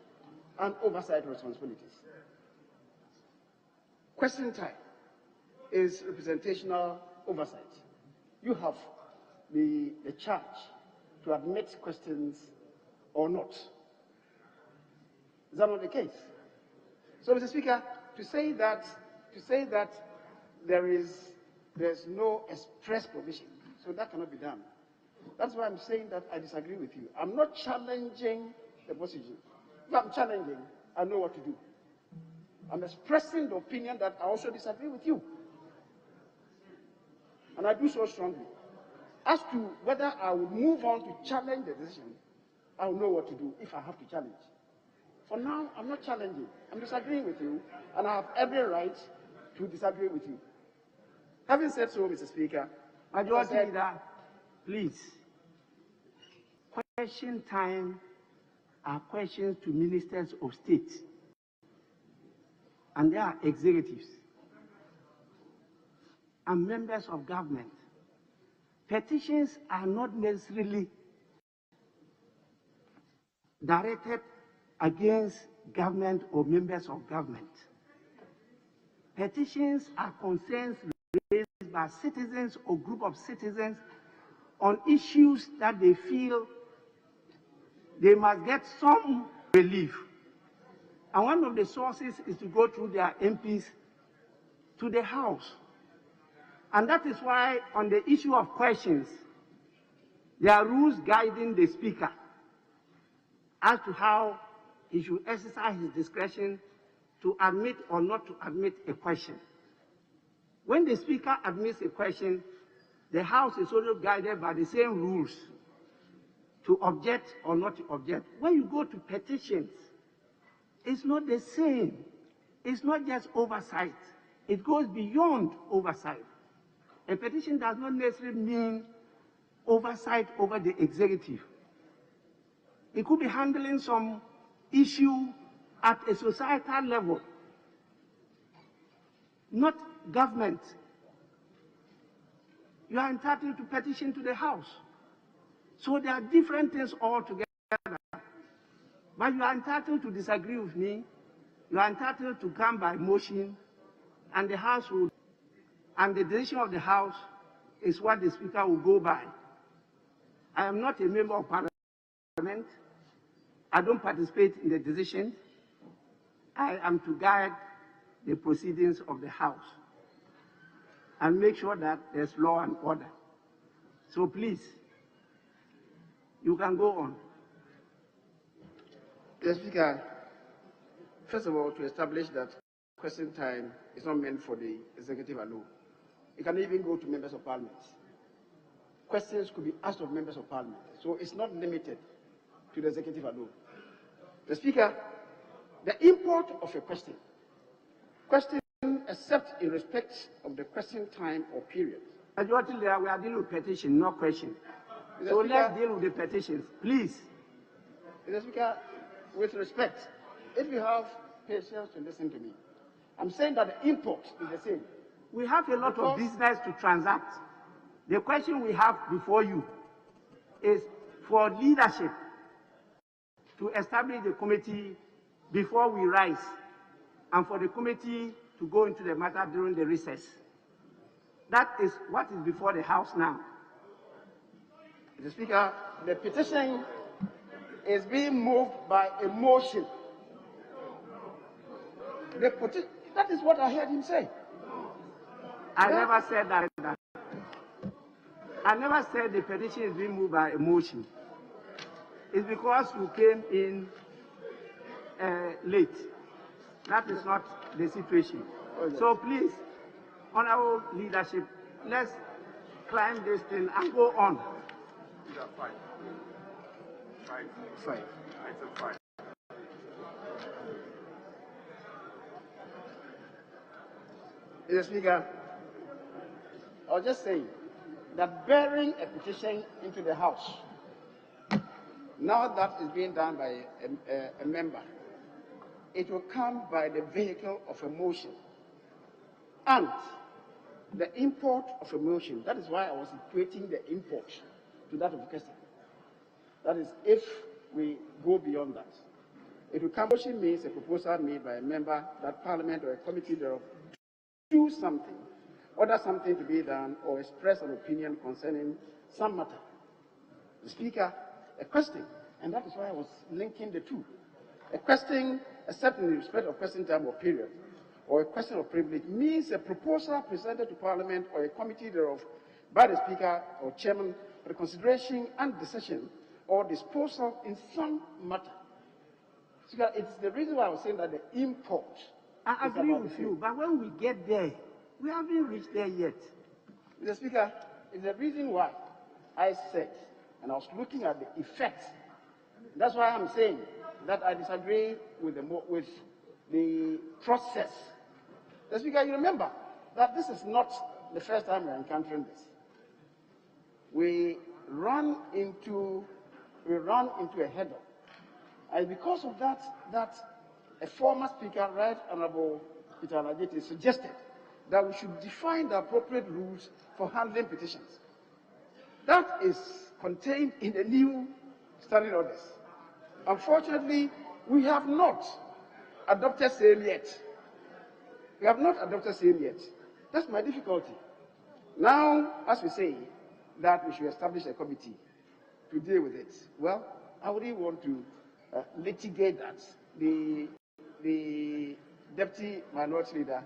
and oversight responsibilities. Question time is representational oversight. You have the charge to admit questions or not. Is that not the case? So, Mr. Speaker, to say that there's no express provision, so that cannot be done. That's why I'm saying that I disagree with you. I'm not challenging the procedure. If I'm challenging, I know what to do. I'm expressing the opinion that I also disagree with you. And I do so strongly. As to whether I will move on to challenge the decision, I will know what to do if I have to challenge. For now, I'm not challenging. I'm disagreeing with you, and I have every right to disagree with you. Having said so, Mr. Speaker,
Majority Leader, please. Question time are questions to ministers of state, and they are executives and members of government. Petitions are not necessarily directed against government or members of government. Petitions are concerns raised by citizens or group of citizens on issues that they feel they must get some relief. And one of the sources is to go through their MPs to the House. And that is why on the issue of questions, there are rules guiding the Speaker as to how he should exercise his discretion to admit or not to admit a question. When the Speaker admits a question, the House is also guided by the same rules to object or not to object. When you go to petitions, it's not the same. It's not just oversight. It goes beyond oversight. A petition does not necessarily mean oversight over the executive. It could be handling some issue at a societal level, not government. You are entitled to petition to the House. So there are different things altogether. But you are entitled to disagree with me. You are entitled to come by motion, and the House will, and the decision of the House is what the Speaker will go by. I am not a member of Parliament. I don't participate in the decision. I am to guide the proceedings of the House and make sure that there's law and order. So please, you can go on.
Mr. Speaker, first of all, to establish that question time is not meant for the executive alone. It can even go to members of Parliament. Questions could be asked of members of Parliament, so it's not limited to the executive alone. The Speaker, the import of a question, except in respect of the question time or period.
Majority Leader, we are dealing with petition, not question. So let's deal with the petitions, please.
Mr. Speaker, with respect, if you have patience to listen to me, I'm saying that the import is the same.
We have a lot of business to transact. The question we have before you is for leadership to establish the committee before we rise, and for the committee to go into the matter during the recess. That is what is before the House now.
Mr. Speaker, the petition is being moved by a motion. That is what I heard him say.
I never said that. I never said the petition is being moved by a motion. It's because you came in late. That is not the situation. So please, honorable leadership, let's climb this thing and go on.
Five. Mr. Speaker, I was just saying that bearing a petition into the House, now that is being done by a member, it will come by the vehicle of a motion. And the import of a motion, that is why I was equating the import to that of a question. That is, if we go beyond that. It will come, motion means a proposal made by a member that Parliament or a committee thereof do something, order something to be done, or express an opinion concerning some matter. The Speaker, a question, and that is why I was linking the two. A question, except in respect of question time or period, or a question of privilege, means a proposal presented to Parliament or a committee thereof by the Speaker or Chairman for the consideration and decision or disposal in some matter. Speaker, it's the reason why I was saying that the import.
I agree with you, but when we get there, we haven't reached there yet.
Mr. Speaker, it's the reason why I said, and I was looking at the effects. That's why I'm saying that I disagree with the process. Mr. Speaker, you remember that this is not the first time we're encountering this. We run into a head-on. And because of that a former Speaker, Right Honorable Peter Alajeti, suggested that we should define the appropriate rules for handling petitions. That is contained in the new standing orders. Unfortunately, we have not adopted same yet. We have not adopted same yet. That's my difficulty. Now, as we say, that we should establish a committee to deal with it. Well, I wouldn't want to litigate that. The Deputy Minority Leader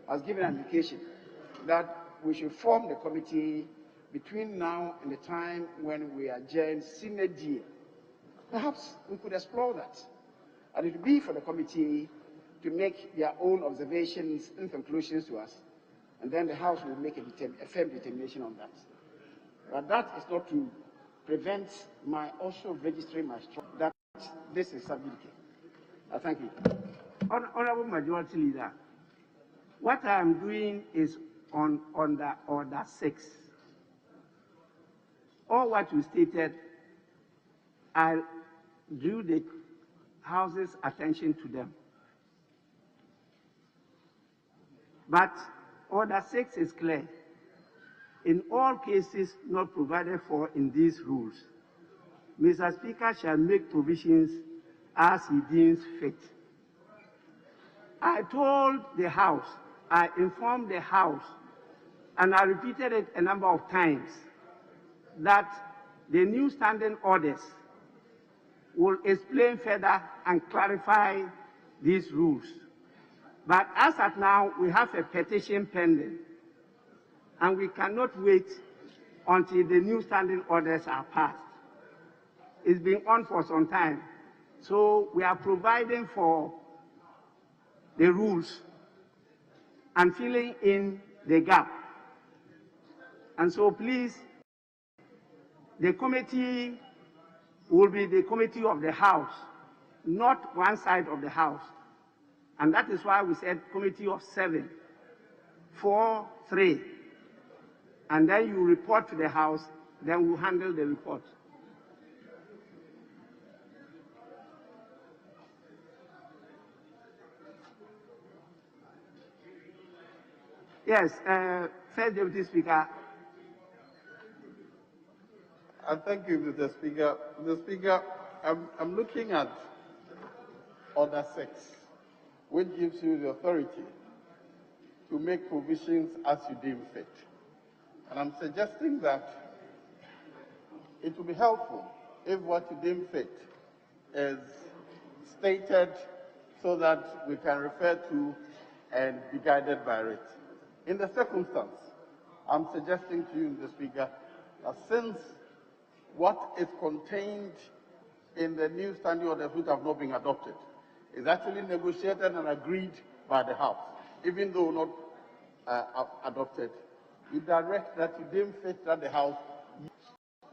has given an indication that we should form the committee between now and the time when we adjourn sine die. Perhaps we could explore that. And it would be for the committee to make their own observations and conclusions to us. And then the House will make a firm determination on that. But that is not to prevent my also registering my strong that this is subject. Thank you.
Honorable Majority Leader, what I am doing is on the Order 6. All what you stated, I drew the House's attention to them. But Order 6 is clear. In all cases not provided for in these rules, Mr. Speaker shall make provisions as he deems fit. I told the House, I informed the House, and I repeated it a number of times, that the new standing orders will explain further and clarify these rules. But as at now, we have a petition pending, and we cannot wait until the new standing orders are passed. It's been on for some time. So we are providing for the rules and filling in the gap. And so please, the committee will be the committee of the House, not one side of the House. And that is why we said committee of 7, 4, 3. And then you report to the House, then we'll handle the report. Yes, First Deputy Speaker.
Thank you, Mr. Speaker. Mr. Speaker, I'm looking at Order 6, which gives you the authority to make provisions as you deem fit. And I'm suggesting that it would be helpful if what you deem fit is stated so that we can refer to and be guided by it. In the circumstance, I'm suggesting to you, Mr. Speaker, that since what is contained in the new standing orders which have not been adopted is actually negotiated and agreed by the House, even though not adopted, you direct that you deem fit that the House use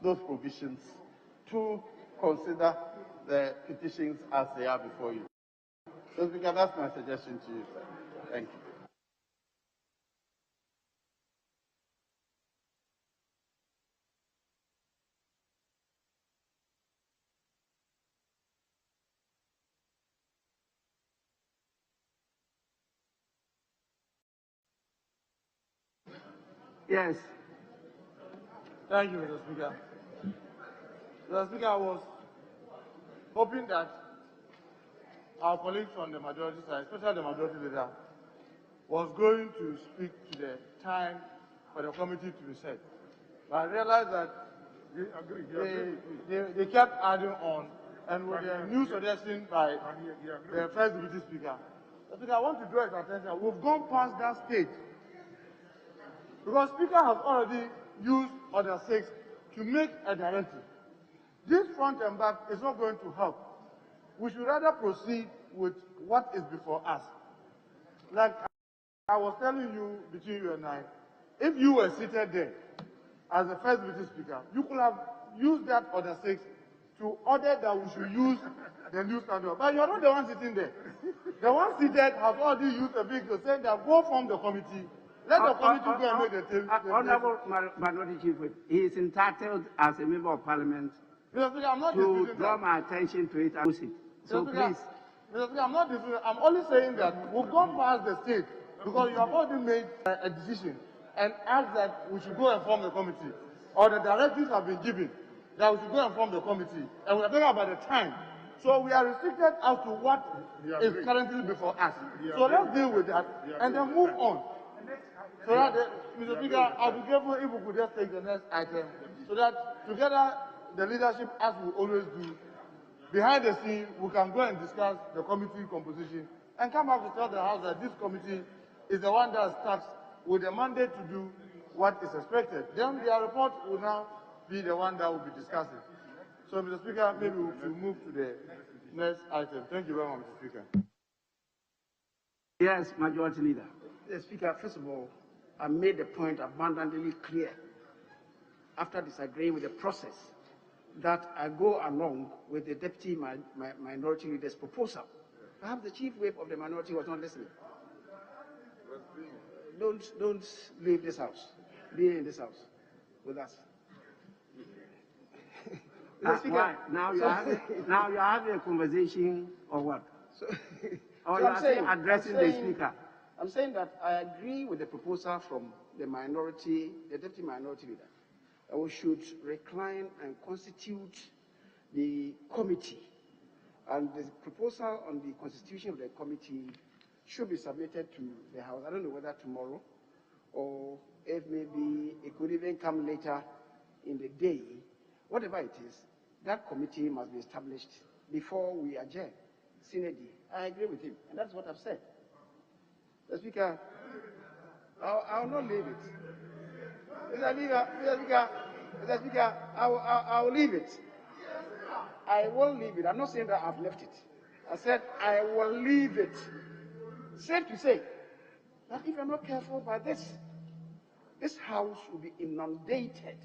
those provisions to consider the petitions as they are before you. So, Speaker, that's my suggestion to you, sir. Thank you.
Yes.
Thank you, Mr. Speaker. Mr. Speaker, I was hoping that our colleagues on the majority side, especially the majority leader, was going to speak to the time for the committee to be set. But I realized that they kept adding on and with the new suggestion by the first deputy speaker. Speaker, I want to draw his attention. We've gone past that stage. Because Speaker has already used Order 6 to make a directive. This front and back is not going to help. We should rather proceed with what is before us. Like I was telling you between you and I, if you were seated there as the first deputy speaker, you could have used that Order 6 to order that we should use the new standard. But you're not the one sitting there. The one seated has already used a big to say that go from the committee. Let the committee go and make the team.
Honorable Minority Chief Whip, he is entitled as a member of Parliament to draw my attention to it and push it. So please.
Mr. Speaker, I'm not disputing. I'm only saying that we've gone past the stage because you have already made a decision and asked that we should go and form the committee, or the directives have been given that we should go and form the committee, and we are talking about the time. So we are restricted as to what is currently before us. So let's deal with that and then move on. So that, Mr. Speaker, I'll be grateful if we could just take the next item, so that together the leadership, as we always do, behind the scene, we can go and discuss the committee composition and come back to tell the House that this committee is the one that starts with the mandate to do what is expected. Then their report will now be the one that will be discussing. So, Mr. Speaker, maybe we should move to the next item. Thank you very much, Mr. Speaker.
Yes, Majority Leader.
Mr. Speaker, first of all, I made the point abundantly clear after disagreeing with the process that I go along with the Deputy Minority Leader's proposal. Perhaps the Chief Whip of the minority was not listening. Don't leave this house. Be in this house with us.
Now you're having a conversation or what? Or
I'm saying,
addressing the Speaker?
I'm saying that I agree with the proposal from the minority, the Deputy Minority Leader, that we should recline and constitute the committee. And the proposal on the constitution of the committee should be submitted to the House. I don't know whether tomorrow or if maybe it could even come later in the day. Whatever it is, that committee must be established before we adjourn. Synergy. I agree with him, and that's what I've said. Mr. Speaker, I will not leave it. Mr. Speaker, I will leave it. I won't leave it. I'm not saying that I've left it. I said I will leave it. Safe to say that if I'm not careful by this house will be inundated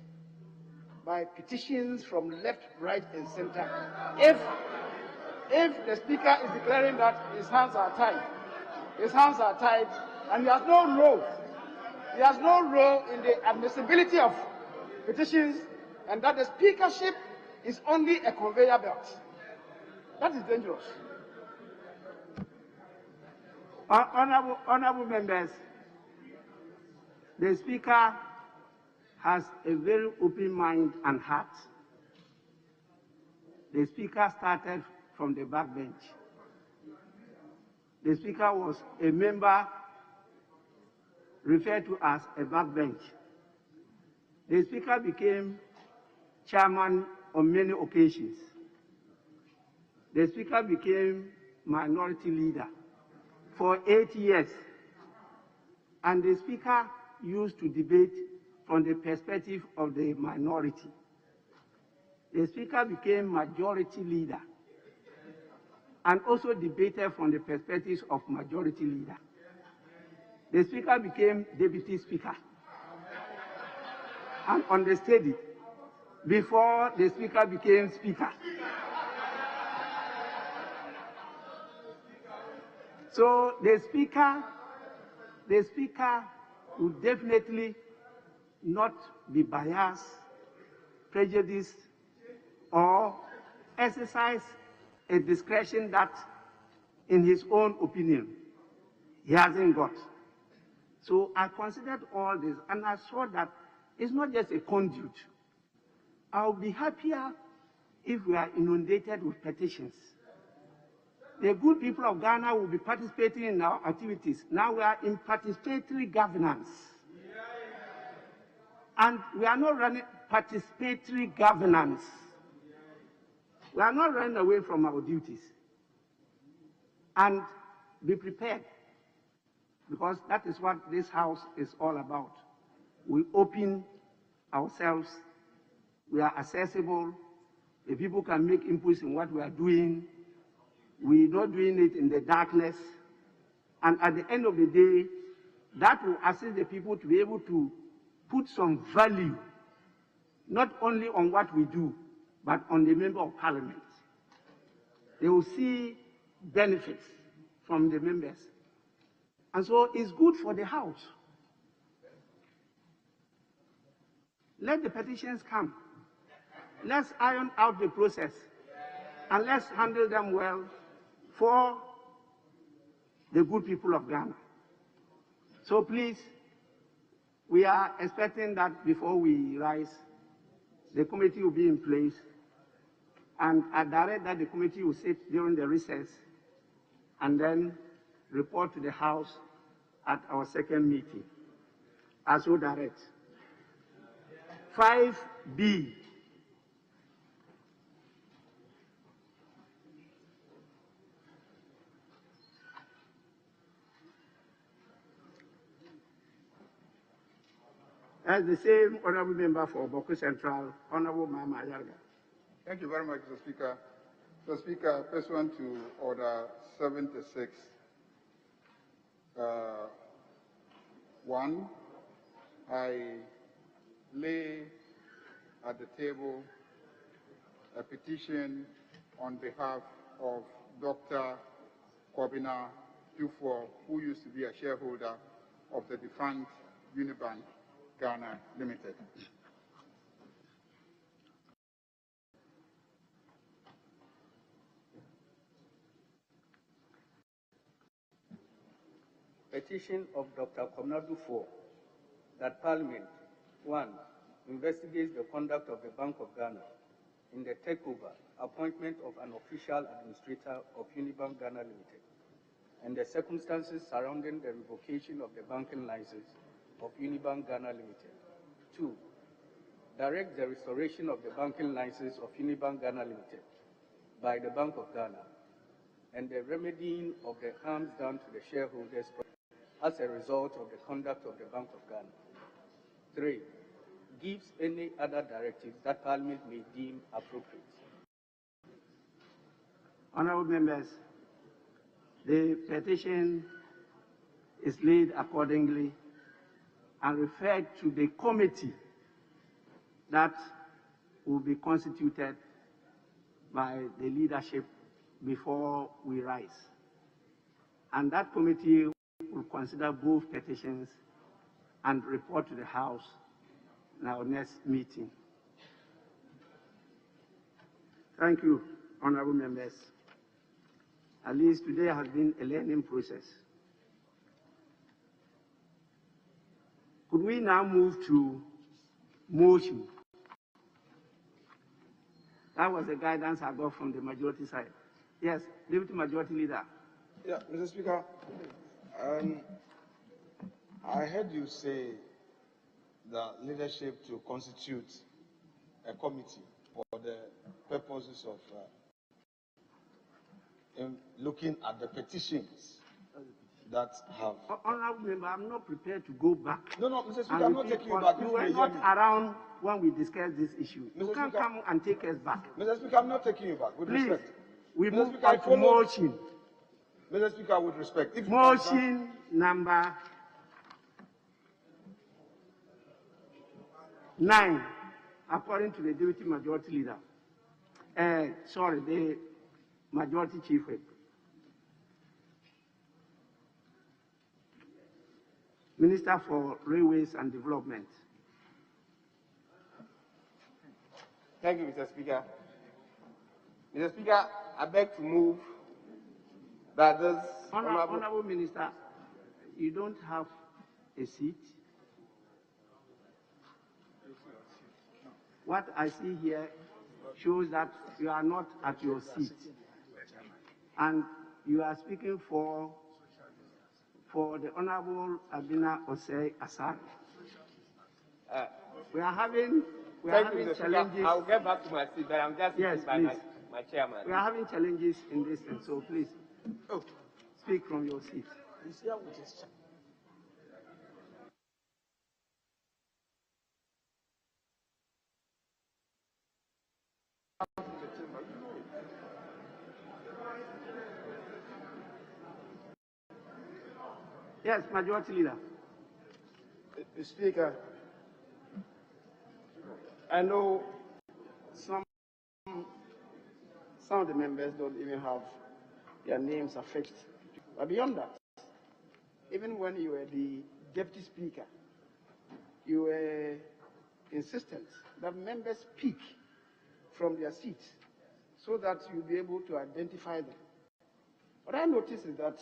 by petitions from left, right, and center. If the Speaker is declaring that his hands are tied, and he has no role in the admissibility of petitions, and that the speakership is only a conveyor belt. That is dangerous.
Honorable members, the Speaker has a very open mind and heart. The Speaker started from the backbench. The Speaker was a member referred to as a backbench. The Speaker became chairman on many occasions. The Speaker became minority leader for 8 years. And the Speaker used to debate from the perspective of the minority. The Speaker became majority leader and also debated from the perspectives of majority leader. The Speaker became Deputy Speaker and understood it before the Speaker became Speaker. So the Speaker will definitely not be biased, prejudiced, or exercise a discretion that, in his own opinion, he hasn't got. So I considered all this, and I saw that it's not just a conduit. I'll be happier if we are inundated with petitions. The good people of Ghana will be participating in our activities. Now we are in participatory governance. And we are not running participatory governance. We are not running away from our duties. And be prepared, because that is what this house is all about. We open ourselves, we are accessible, the people can make inputs in what we are doing. We're not doing it in the darkness. And at the end of the day, that will assist the people to be able to put some value, not only on what we do, but on the member of parliament. They will see benefits from the members. And so it's good for the house. Let the petitions come. Let's iron out the process, and let's handle them well for the good people of Ghana. So please, we are expecting that before we rise, the committee will be in place, and I direct that the committee will sit during the recess and then report to the House at our second meeting. I so direct. 5B. As the same honorable member for Boko Central, Honorable Mama Yarga.
Thank you very much, Mr. Speaker. Mr. Speaker, pursuant to Order 76, 1, I lay at the table a petition on behalf of Dr. Kwabena Dufo, who used to be a shareholder of the defunct Unibank Ghana Limited.
Petition of Dr. Kwabena Dufo that Parliament, 1, investigates the conduct of the Bank of Ghana in the takeover, appointment of an official administrator of Unibank Ghana Limited, and the circumstances surrounding the revocation of the banking license of Unibank Ghana Limited. 2, direct the restoration of the banking license of Unibank Ghana Limited by the Bank of Ghana and the remedying of the harms done to the shareholders as a result of the conduct of the Bank of Ghana. 3, gives any other directives that Parliament may deem appropriate.
Honorable members, the petition is laid accordingly and referred to the committee that will be constituted by the leadership before we rise. And that committee will consider both petitions and report to the House in our next meeting. Thank you, honorable members. At least today has been a learning process. Could we now move to motion? That was the guidance I got from the majority side. Yes, Deputy Majority Leader.
Yeah, Mr. Speaker, I heard you say the leadership to constitute a committee for the purposes of looking at the petitions that have...
Honorable Member, I'm not prepared to go back.
No, Mr. Speaker, I'm not taking you back.
You were not around when we discussed this issue. You can't come and take us back.
Mr. Speaker, I'm not taking you back, with
Please,
respect.
we
Mr.
move
Speaker,
on to motion.
Mr. Speaker, with respect. If
Motion number 9, according to the Deputy Majority Leader. The Majority Chief Whip. Minister for Railways and Development.
Thank you, Mr. Speaker. Mr. Speaker, I beg to move that this
Honorable Minister, you don't have a seat. What I see here shows that you are not at your seat. And you are speaking for the Honorable Abina Osei Assad. We are having challenges.
I'll get back to my seat, but I'm just
yes,
by
please.
my chairman.
We are having challenges in this, and so please, speak from your seat.
He's here with his chair.
Yes, Majority Leader.
Speaker, I know some of the members don't even have their names affixed. But beyond that, even when you were the Deputy Speaker, you were insistent that members speak from their seats so that you'll be able to identify them. What I noticed is that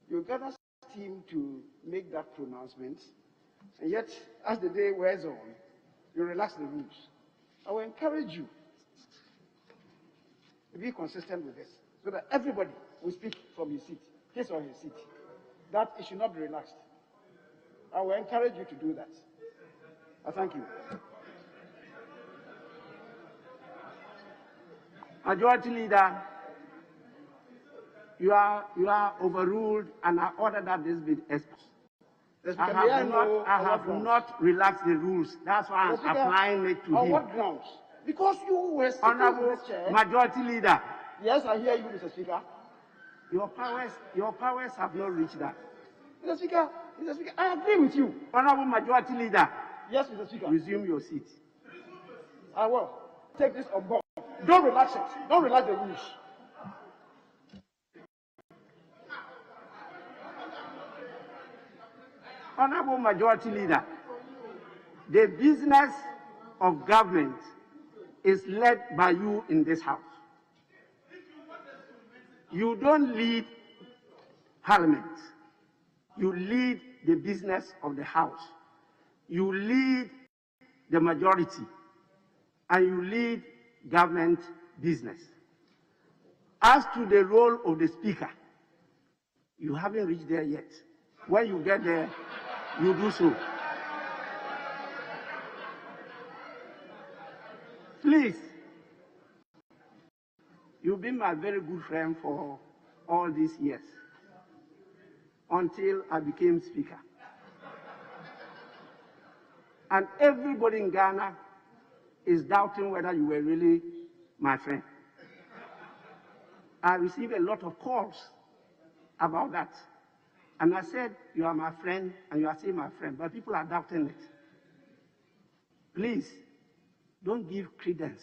you gather steam to make that pronouncement, and yet, as the day wears on, you relax the rules. I will encourage you to be consistent with this, so that everybody will speak from his seat, his or her seat. That it should not be relaxed. I will encourage you to do that. I thank you.
Majority Leader, you are overruled, and I order that this be exposed. I have not relaxed the rules. That's why I'm applying it to him.
On what grounds? Because you were sitting
Honorable
in this chair.
Majority Leader.
Yes, I hear you, Mr. Speaker.
Your powers have not reached that.
Mr. Speaker, I agree with you.
Honorable Majority Leader.
Yes, Mr. Speaker.
Resume your seat.
I will. Take this on board. Don't relax it. Don't relax the rules.
Honorable Majority Leader, the business of government is led by you in this House. You don't lead Parliament. You lead the business of the House. You lead the majority, and you lead government business. As to the role of the Speaker, you haven't reached there yet. When you get there, you do so. Please, you've been my very good friend for all these years, until I became Speaker. And everybody in Ghana is doubting whether you were really my friend. I received a lot of calls about that. And I said, you are my friend, and you are still my friend, but people are doubting it. Please, don't give credence.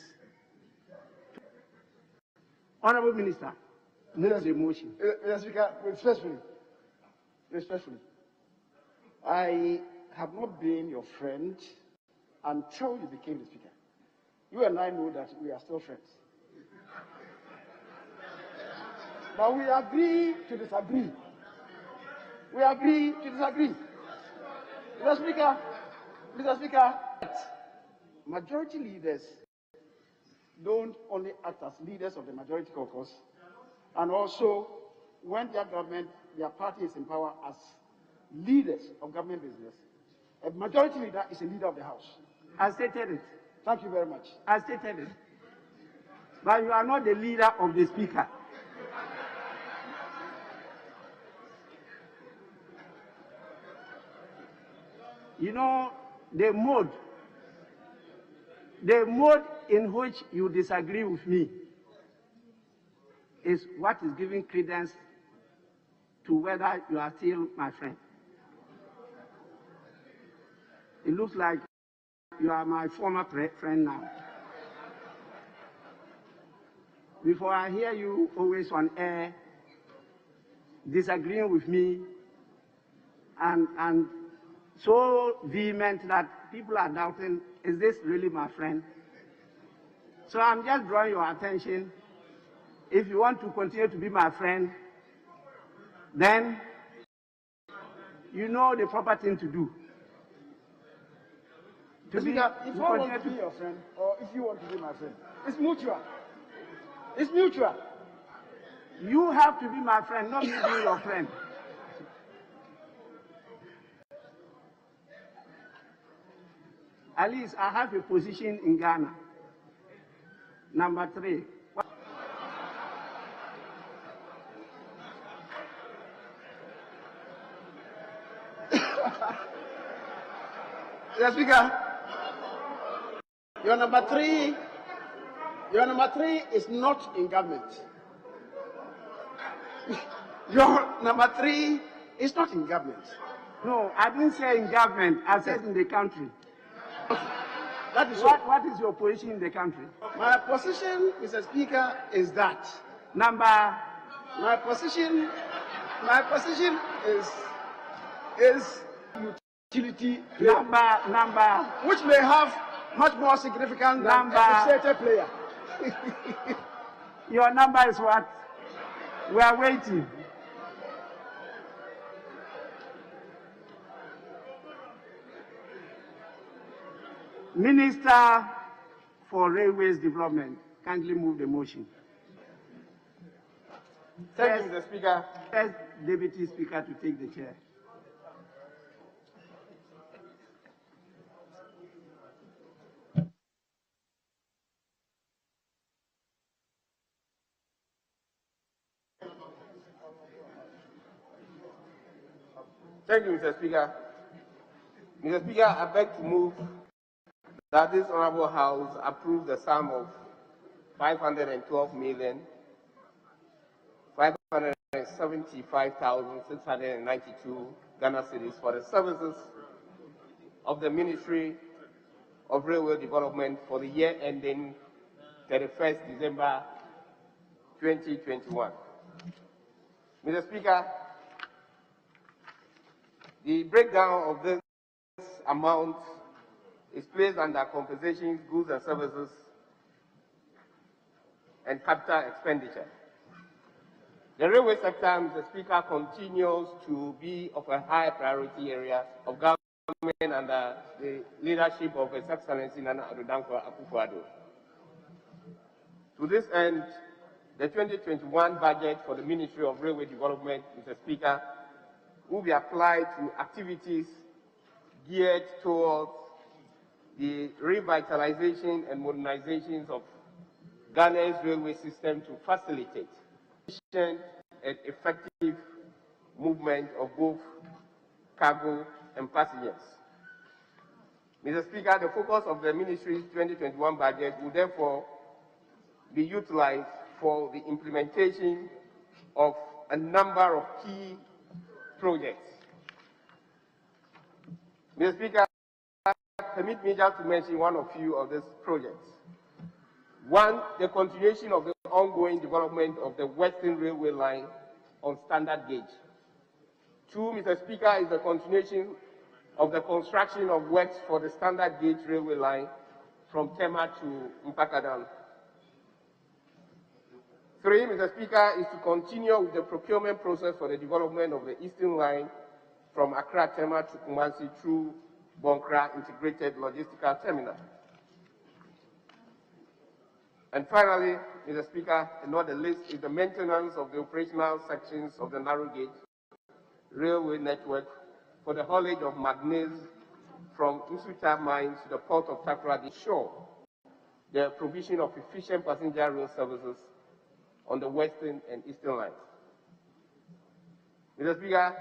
Honorable Minister, move the motion.
Mr. Speaker, respectfully, I have not been your friend until you became the Speaker. You and I know that we are still friends. But we agree to disagree. We agree to disagree. Mr. Speaker, majority leaders don't only act as leaders of the majority caucus, and also when their government, their party is in power, as leaders of government business. A majority leader is a leader of the House.
I stated it.
Thank you very much.
I stated it. But you are not the leader of the Speaker. You know, the mode in which you disagree with me is what is giving credence to whether you are still my friend. It looks like you are my former friend now. Before I hear you always on air disagreeing with me and so vehement that people are doubting, is this really my friend? So I'm just drawing your attention. If you want to continue to be my friend, then you know the proper thing to do.
If I want to be your friend, or if you want to be my friend, it's mutual. It's mutual.
You have to be my friend, not me being your friend. At least I have a position in Ghana. Number 3.
Mr. Speaker, your number three is not in government. Your number three is not in government.
No, I didn't say in government. I said in the country.
That is
what is your position in the country?
My position, Mr. Speaker, is that my position is utility player.
Number
which may have much more significance than a player.
Your number is what? We are waiting. Minister for Railways Development, kindly move the motion.
Thank you, Mr. Speaker.
First Deputy Speaker to take the chair.
Thank you, Mr. Speaker. Mr. Speaker, I beg to move that this Honorable House approve the sum of 512,575,692 Ghana cedis for the services of the Ministry of Railway Development for the year ending 31st December 2021. Mr. Speaker, the breakdown of this amount is placed under compensations, goods and services, and capital expenditure. The railway sector, Mr. Speaker, continues to be of a high priority area of government under the leadership of His Excellency Nana Addo Dankwa Akufo-Addo. To this end, the 2021 budget for the Ministry of Railway Development, Mr. Speaker, will be applied to activities geared towards the revitalization and modernizations of Ghana's railway system to facilitate efficient and effective movement of both cargo and passengers. Mr. Speaker, the focus of the Ministry's 2021 budget will therefore be utilized for the implementation of a number of key projects. Mr. Speaker, permit me just to mention one or few of these projects. One, the continuation of the ongoing development of the Western Railway line on standard gauge. Two, Mr. Speaker, is the continuation of the construction of works for the standard gauge railway line from Tema to Mpakadan. Three, Mr. Speaker, is to continue with the procurement process for the development of the Eastern line from Accra Tema to Kumasi through Bonkra Integrated Logistical Terminal. And finally, Mr. Speaker, not the least, is the maintenance of the operational sections of the narrow gauge railway network for the haulage of manganese from Nsuta mines to the port of Takoradi Shore, the provision of efficient passenger rail services on the Western and Eastern lines. Mr. Speaker,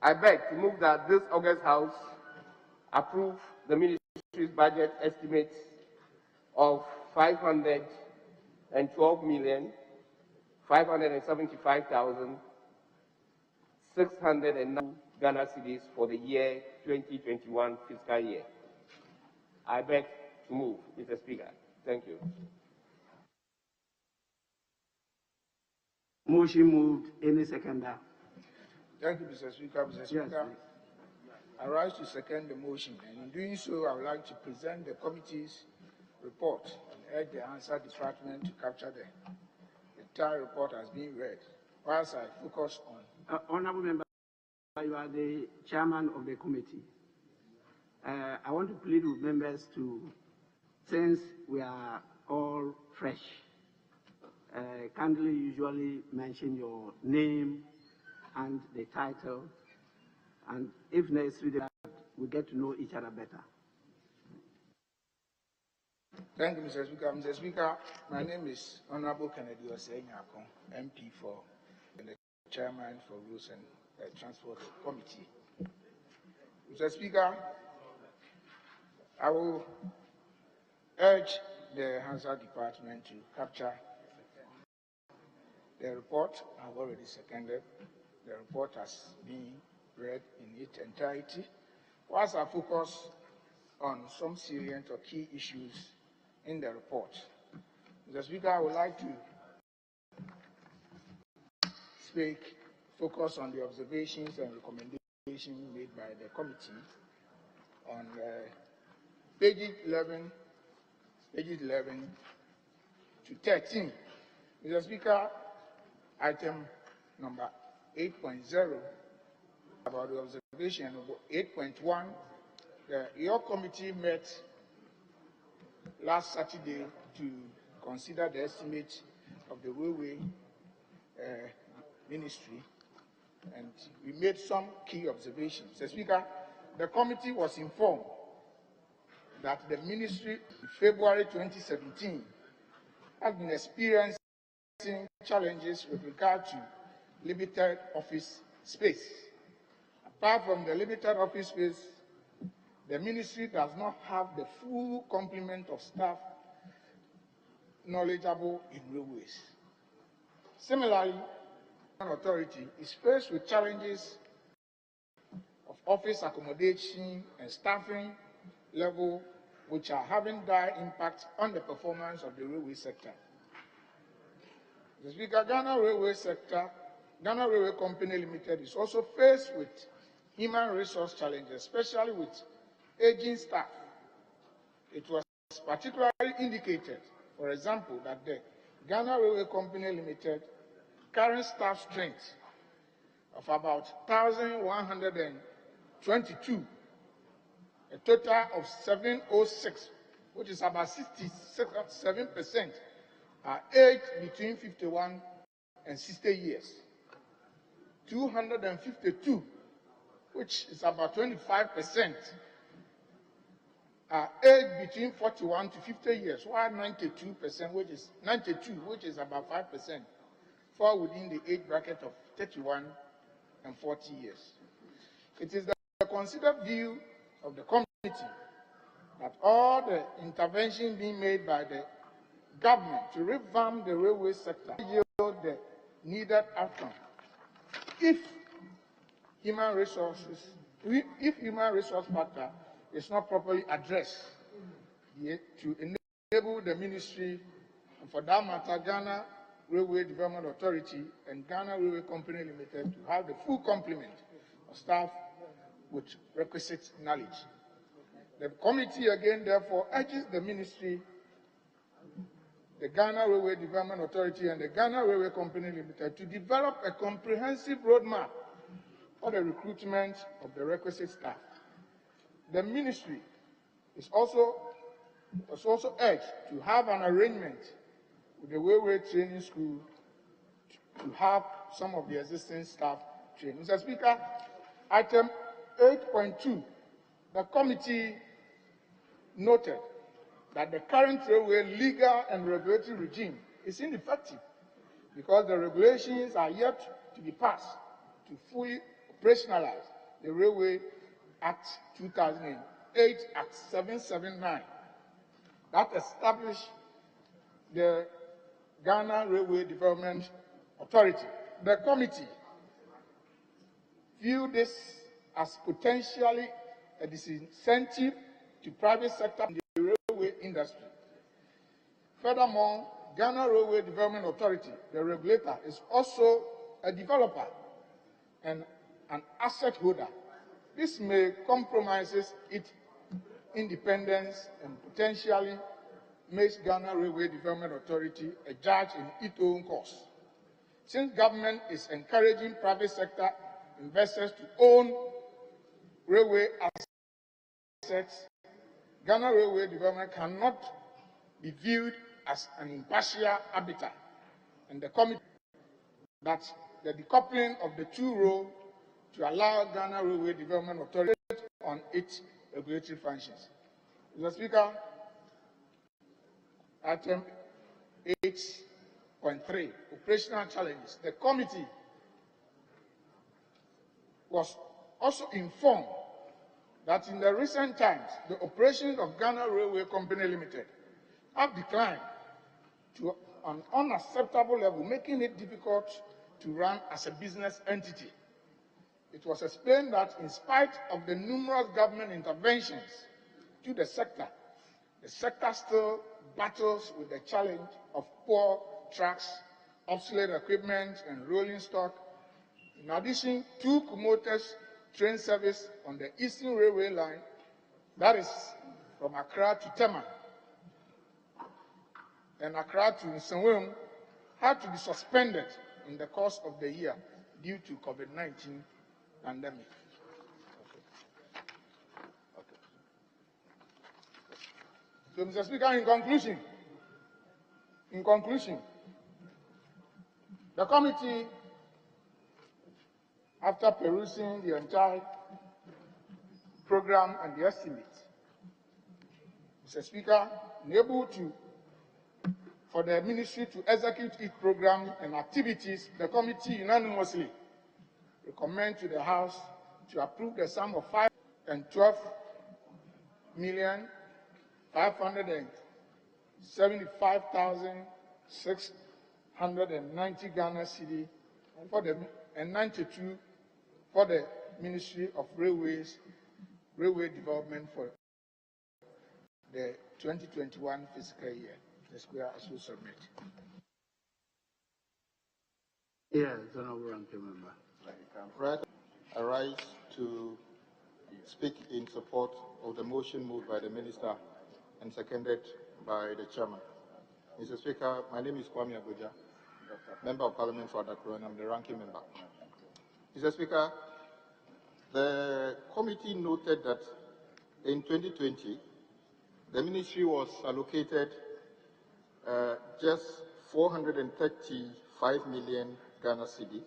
I beg to move that this August House approve the Ministry's budget estimates of 512,575,609 Ghana cedis for the year 2021 fiscal year. I beg to move, Mr. Speaker. Thank you.
Motion moved. Any seconder?
Thank you, Mr. Speaker. Mr. Speaker, I rise to second the motion, and in doing so, I would like to present the committee's report and urge the answer department to capture the entire report has been read, whilst I focus on.
Honourable Member, you are the chairman of the committee. I want to plead with members to, since we are all fresh, kindly usually mention your name and the title, and if necessary, we get to know each other better.
Thank you, Mr. Speaker. Mr. Speaker, my name is Honorable Kennedy Osei-Nyakon, MP for the Chairman for Rules and Transport Committee. Mr. Speaker, I will urge the Hansard Department to capture the report. I've already seconded. The report has been read in its entirety. Whilst I focus on some salient or key issues in the report, Mr. Speaker, I would like to focus on the observations and recommendations made by the committee on pages 11 to 13. Mr. Speaker, item number 8.0 about the observation of 8.1. Your committee met last Saturday to consider the estimate of the railway ministry, and we made some key observations. Mr. Speaker, the committee was informed that the ministry in February 2017 has been experiencing challenges with regard to limited office space. Apart from the limited office space, the ministry does not have the full complement of staff knowledgeable in railways. Similarly, the authority is faced with challenges of office accommodation and staffing level, which are having dire impact on the performance of the railway sector. The Speaker, Ghana Railway Company Limited is also faced with human resource challenges, especially with aging staff. It was particularly indicated, for example, that the Ghana Railway Company Limited current staff strength of about 1,122, a total of 706, which is about 67%, are aged between 51 and 60 years. 252, which is about 25%, are aged between 41 to 50 years, while 92%, which is about 5%, fall within the age bracket of 31 and 40 years. It is the considered view of the committee that all the interventions being made by the government to revamp the railway sector yield the needed outcome. If human resource factor is not properly addressed to enable the ministry, and for that matter, Ghana Railway Development Authority and Ghana Railway Company Limited, to have the full complement of staff with requisite knowledge. The committee again therefore urges the ministry, the Ghana Railway Development Authority and the Ghana Railway Company Limited to develop a comprehensive roadmap for the recruitment of the requisite staff. The ministry was also urged to have an arrangement with the Railway Training School to have some of the existing staff trained. Mr. Speaker, item 8.2, the committee noted that the current railway legal and regulatory regime is ineffective because the regulations are yet to be passed to fully operationalize the Railway Act 2008, Act 779, that established the Ghana Railway Development Authority. The committee viewed this as potentially a disincentive to private sector in the railway industry. Furthermore, Ghana Railway Development Authority, the regulator, is also a developer and an asset holder. This may compromise its independence and potentially makes Ghana Railway Development Authority a judge in its own cause. Since government is encouraging private sector investors to own railway assets, Ghana Railway Development cannot be viewed as an impartial arbiter, and the committee that the decoupling of the two roles to allow Ghana Railway Development Authority on its regulatory functions. Mr. Speaker, item 8.3, operational challenges. The committee was also informed that in the recent times, the operations of Ghana Railway Company Limited have declined to an unacceptable level, making it difficult to run as a business entity. It was explained that in spite of the numerous government interventions to the sector still battles with the challenge of poor tracks, obsolete equipment, and rolling stock. In addition, 2 commuters train service on the Eastern Railway line, that is from Accra to Tema and Accra to Nsawam, had to be suspended in the course of the year due to COVID-19 pandemic. So, Mr. Speaker, in conclusion, the committee, after perusing the entire program and the estimate, Mr. Speaker, unable for the ministry to execute its program and activities, the committee unanimously recommend to the House to approve the sum of 512,575,690 Ghana cedi and 92 for the Ministry of Railway Development for the 2021 fiscal year. The Speaker, I shall submit.
Yes, Honourable Ranking Member.
Right. I rise to speak in support of the motion moved by the Minister and seconded by the Chairman. Mr. Speaker, my name is Kwame Abuja, Member of Parliament for Adakro, and I'm the Ranking Member. Mr. Speaker, the committee noted that in 2020, the Ministry was allocated just 435 million Ghana cedi,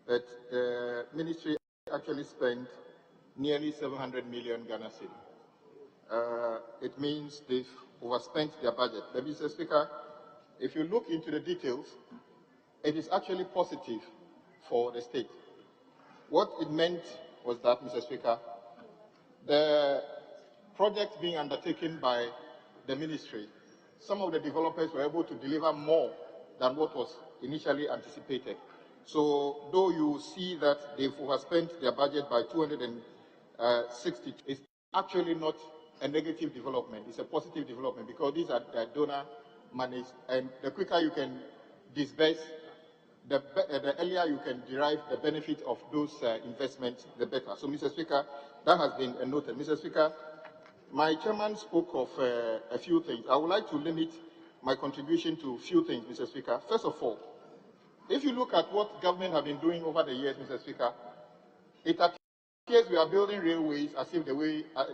but the Ministry actually spent nearly 700 million Ghana cedi. It means they've overspent their budget. But Mr. Speaker, if you look into the details, it is actually positive for the state. What it meant was that, Mr. Speaker, the project being undertaken by the Ministry, some of the developers were able to deliver more than what was initially anticipated. So, though you see that they've overspent their budget by 260, it's actually not a negative development. It's a positive development because these are donor monies, and the quicker you can disburse, the earlier you can derive the benefit of those investments, the better. So, Mr. Speaker, that has been noted. Mr. Speaker, my chairman spoke of a few things. I would like to limit my contribution to a few things, Mr. Speaker. First of all, if you look at what government have been doing over the years, Mr. Speaker, it appears we are building railways as if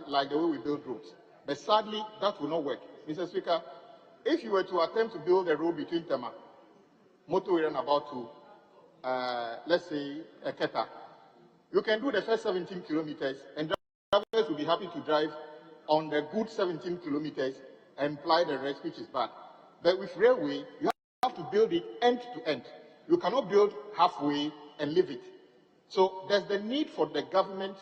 like the way we build roads. But sadly, that will not work. Mr. Speaker, if you were to attempt to build a road between Tema, motorway and about to, let's say, Eketa, you can do the first 17 kilometers, and drivers will be happy to drive on the good 17 kilometers and ply the rest, which is bad. But with railway, you have to build it end to end. You cannot build halfway and leave it. So there's the need for the government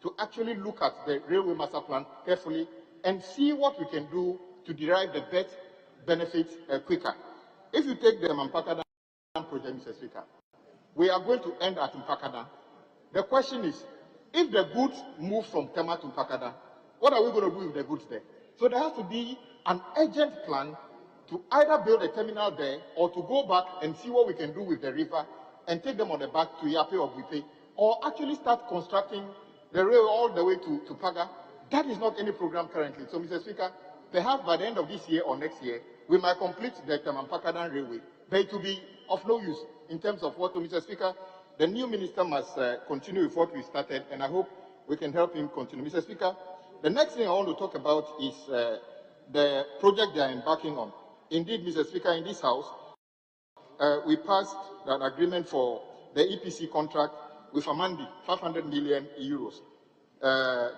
to actually look at the railway master plan carefully and see what we can do to derive the best benefits quicker. If you take the Mpakadan project, Mr. Speaker, we are going to end at Mpakadan. The question is, if the goods move from Tema to Mpakadan, what are we going to do with the goods there? So there has to be an urgent plan to either build a terminal there or to go back and see what we can do with the river and take them on the back to Yape or Bupe, or actually start constructing the rail all the way to Paga. That is not any program currently. So, Mr. Speaker, perhaps by the end of this year or next year, we might complete the Mpakadan railway, but it will be of no use in terms of what, Mr. Speaker, the new minister must continue with what we started, and I hope we can help him continue. Mr. Speaker, the next thing I want to talk about is the project they are embarking on. Indeed, Mr. Speaker, in this House, we passed an agreement for the EPC contract with Amandi, 500 million euros.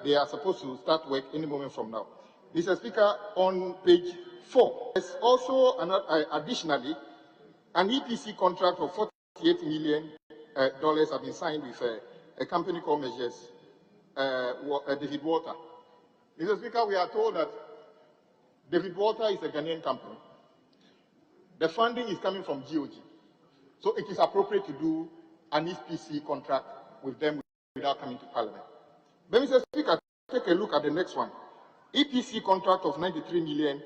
They are supposed to start work any moment from now. Mr. Speaker, on page 4, there's also additionally an EPC contract of $48 million have been signed with a company called Measures David Walter. Mr. Speaker, we are told that David Walter is a Ghanaian company. The funding is coming from GOG. So it is appropriate to do an EPC contract with them without coming to Parliament. But Mr. Speaker, take a look at the next one. EPC contract of $93 million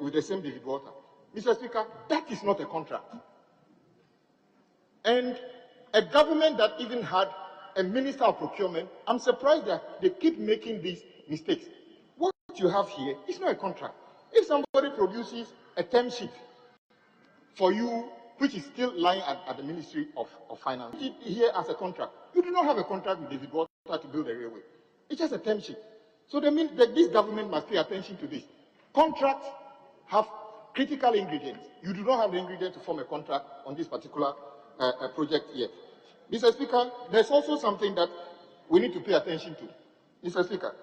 with the same David Walter. Mr. Speaker, that is not a contract. And a government that even had a minister of procurement, I'm surprised that they keep making these mistakes. What you have here is not a contract. If somebody produces a term sheet for you, which is still lying at the Ministry of Finance, here as a contract, you do not have a contract with David Walter to build a railway. It's just a term sheet. So that means that this government must pay attention to this. Contracts have critical ingredients. You do not have the ingredients to form a contract on this particular project yet. Mr. Speaker, there's also something that we need to pay attention to. Mr. Speaker,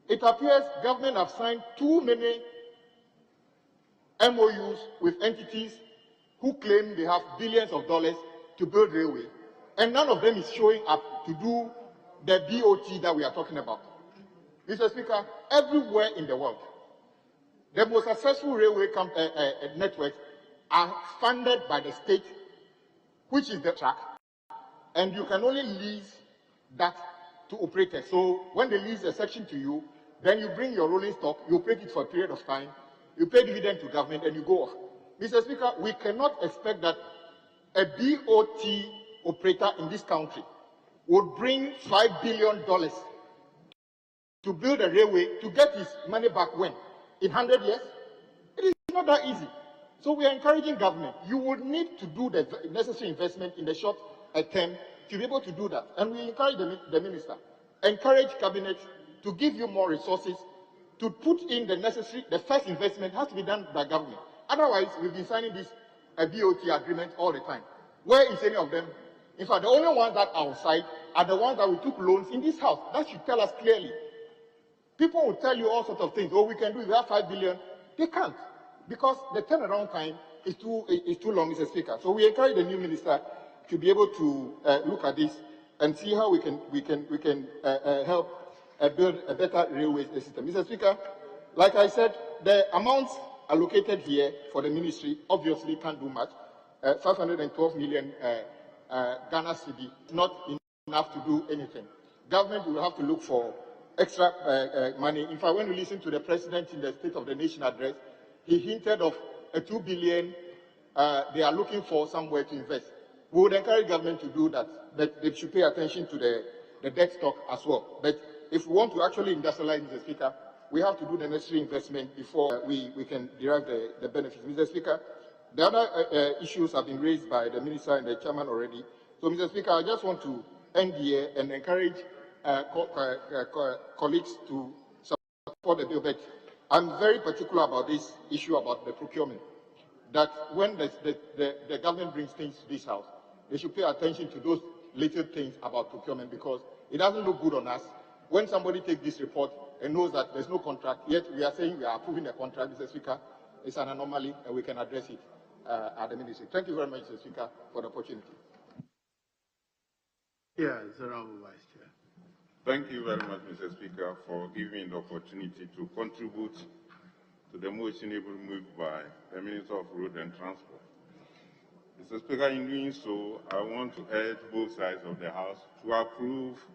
it appears government have signed too many MOUs with entities who claim they have billions of dollars to build railway, and none of them is showing up to do the BOT that we are talking about. Mr. Speaker, everywhere in the world, the most successful railway networks are funded by the state, which is the track, and you can only lease that to operators. So when they lease a section to you, then you bring your rolling stock, you operate it for a period of time, you pay dividend to government, and you go off. Mr. Speaker, we cannot expect that a BOT operator in this country would bring $5 billion to build a railway to get his money back when? In 100 years? It is not that easy. So we are encouraging government. You would need to do the necessary investment in the short term to be able to do that. And we encourage the minister, encourage cabinet to give you more resources to put in the first investment has to be done by government. Otherwise, we've been signing this BOT agreement all the time. Where is any of them? In fact, the only ones that are outside are the ones that we took loans in this house. That should tell us clearly. People will tell you all sorts of things. Oh, we can do that 5 billion. They can't, because the turnaround time is too long, Mr. Speaker. So we encourage the new minister to be able to look at this and see how we can help build a better railway system. Mr. Speaker, like I said, the amounts allocated here for the ministry obviously can't do much. 512 million Ghana cedi, not enough to do anything. Government will have to look for extra money. In fact, when we listen to the president in the State of the Nation address, he hinted of a 2 billion they are looking for somewhere to invest. We would encourage government to do that, but they should pay attention to the debt stock as well. But if we want to actually industrialize, Mr. Speaker, we have to do the necessary investment before we can derive the benefits. Mr. Speaker, the other issues have been raised by the minister and the chairman already. So, Mr. Speaker, I just want to end here and encourage colleagues to support the bill. But I'm very particular about this issue about the procurement, that when the government brings things to this house, they should pay attention to those little things about procurement, because it doesn't look good on us when somebody takes this report and knows that there's no contract, yet we are saying we are approving the contract. Mr. Speaker, it's an anomaly, and we can address it at the ministry. Thank you very much, Mr. Speaker, for the opportunity.
Yes, Honorable Vice Chair.
Thank you very much, Mr. Speaker, for giving me the opportunity to contribute to the motion moved by the Minister of Road and Transport. Mr. Speaker, in doing so, I want to urge both sides of the House to approve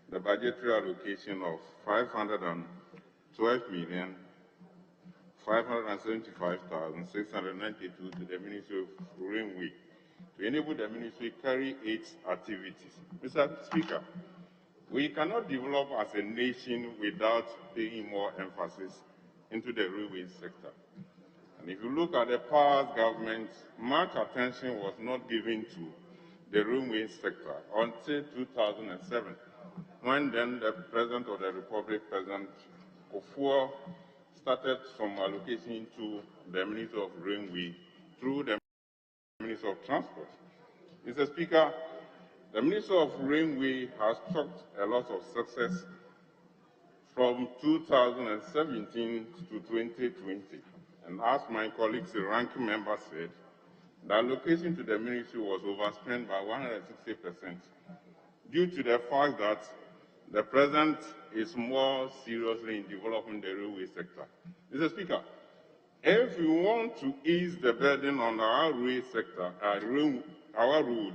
the budgetary allocation of 512,575,692 to the Ministry of Railway to enable the ministry to carry its activities. Mr. Speaker, we cannot develop as a nation without paying more emphasis into the railway sector. And if you look at the past government, much attention was not given to the railway sector until 2007, when then the President of the Republic, President Ofuo, started some allocation to the Minister of Railway through the Minister of Transport. Mr. Speaker, the Minister of Railway has clocked a lot of success from 2017 to 2020. And as my colleagues, the ranking member said, the allocation to the ministry was overspent by 160%. due to the fact that the President is more seriously in developing the railway sector. Mr. Speaker, if we want to ease the burden on our railway sector, our road,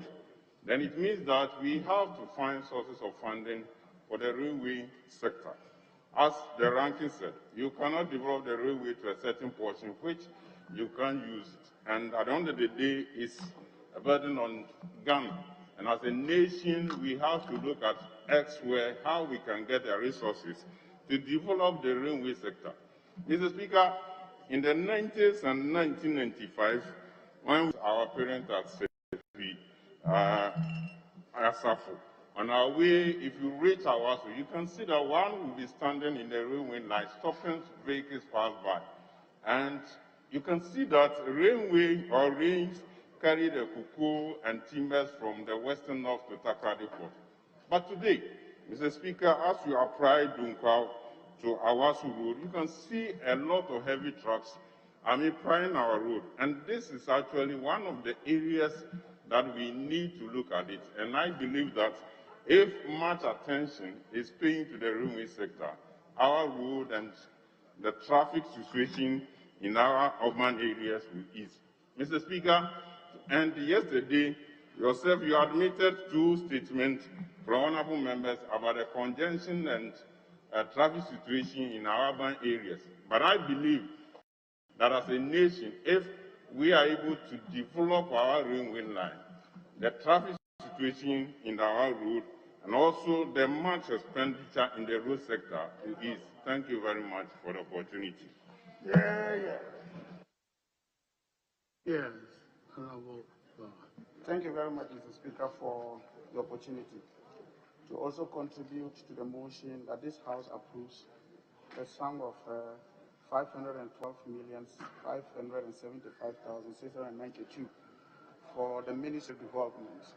then it means that we have to find sources of funding for the railway sector. As the ranking said, you cannot develop the railway to a certain portion which you can't use it. And at the end of the day, it's a burden on Ghana. And as a nation, we have to look at elsewhere how we can get the resources to develop the railway sector. Mr. Speaker, in the 90s and 1995, when our parents had said Asafo, on our way, if you reach our house, you can see that one will be standing in the railway line, stopping vehicles pass by. And you can see that railway or range carry the cocoa and timbers from the western north to Takrady Port. But today, Mr. Speaker, as you apply Dunkwa to Awasu Road, you can see a lot of heavy trucks plying our road. And this is actually one of the areas that we need to look at it. And I believe that if much attention is paying to the railway sector, our road and the traffic situation in our urban areas will ease. Mr. Speaker, and yesterday, yourself, you admitted two statements from honorable members about the congestion and traffic situation in our urban areas. But I believe that as a nation, if we are able to develop our railway line, the traffic situation in our road, and also the much expenditure in the road sector will ease. Thank you very much for the opportunity.
Yes. Thank you very much, Mr. Speaker, for the opportunity to also contribute to the motion that this House approves a sum of 512,575,692 for the Ministry of Development.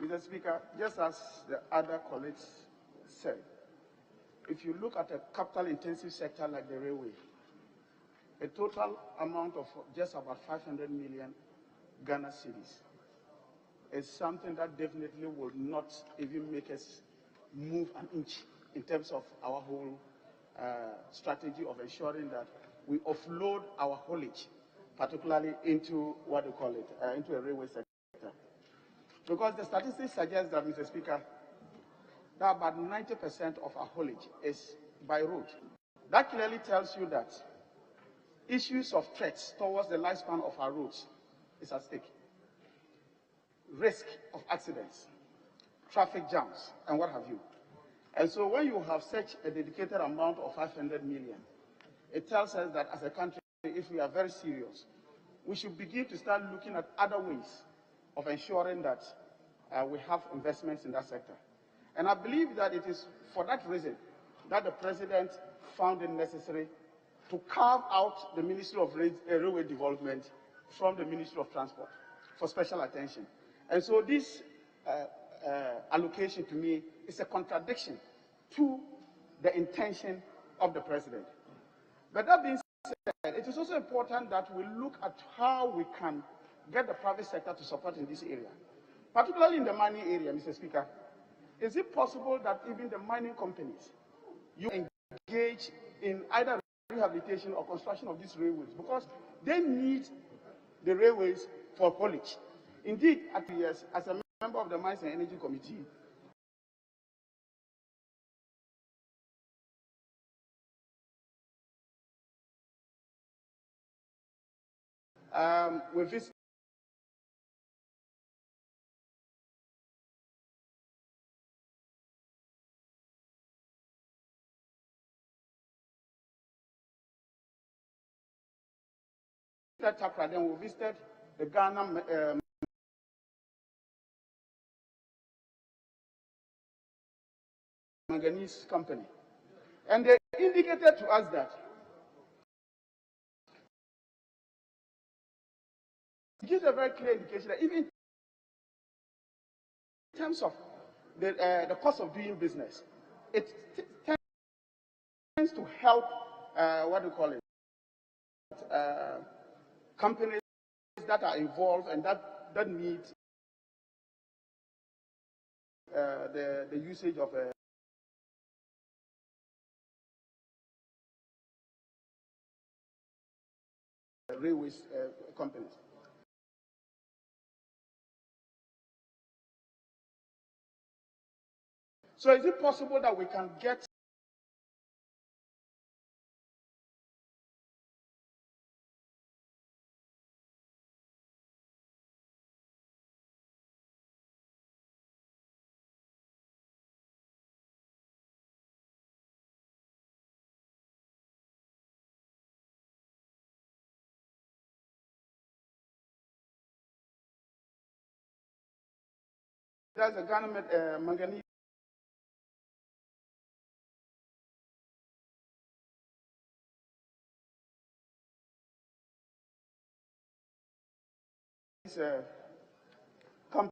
Mr. Speaker, just as the other colleagues said, if you look at a capital-intensive sector like the railway, a total amount of just about 500 million Ghana cedis is something that definitely will not even make us move an inch in terms of our whole strategy of ensuring that we offload our haulage, particularly into what they call it, into a railway sector. Because the statistics suggest that, Mr. Speaker, that about 90% of our haulage is by road. That clearly tells you that issues of threats towards the lifespan of our roads is at stake. Risk of accidents, traffic jams, and what have you. And so when you have such a dedicated amount of 500 million, it tells us that as a country, if we are very serious, we should begin to start looking at other ways of ensuring that we have investments in that sector. And I believe that it is for that reason that the President found it necessary to carve out the Ministry of Railway Development from the Ministry of Transport for special attention. And so this allocation to me is a contradiction to the intention of the President. But that being said, it is also important that we look at how we can get the private sector to support in this area, particularly in the mining area, Mr. Speaker. Is it possible that even the mining companies, you engage in either rehabilitation or construction of these railways, because they need the railways for haulage. Indeed, as a member of the Mines and Energy Committee, we visited Takrady, and we visited the Ghana manganese company. And they indicated to us that it gives a very clear indication that even in terms of the cost of doing business, it tends to help, what do you call it, companies that are involved and that need the usage of railways companies. So is it possible that we can get there's a GhanaWeb manganese company.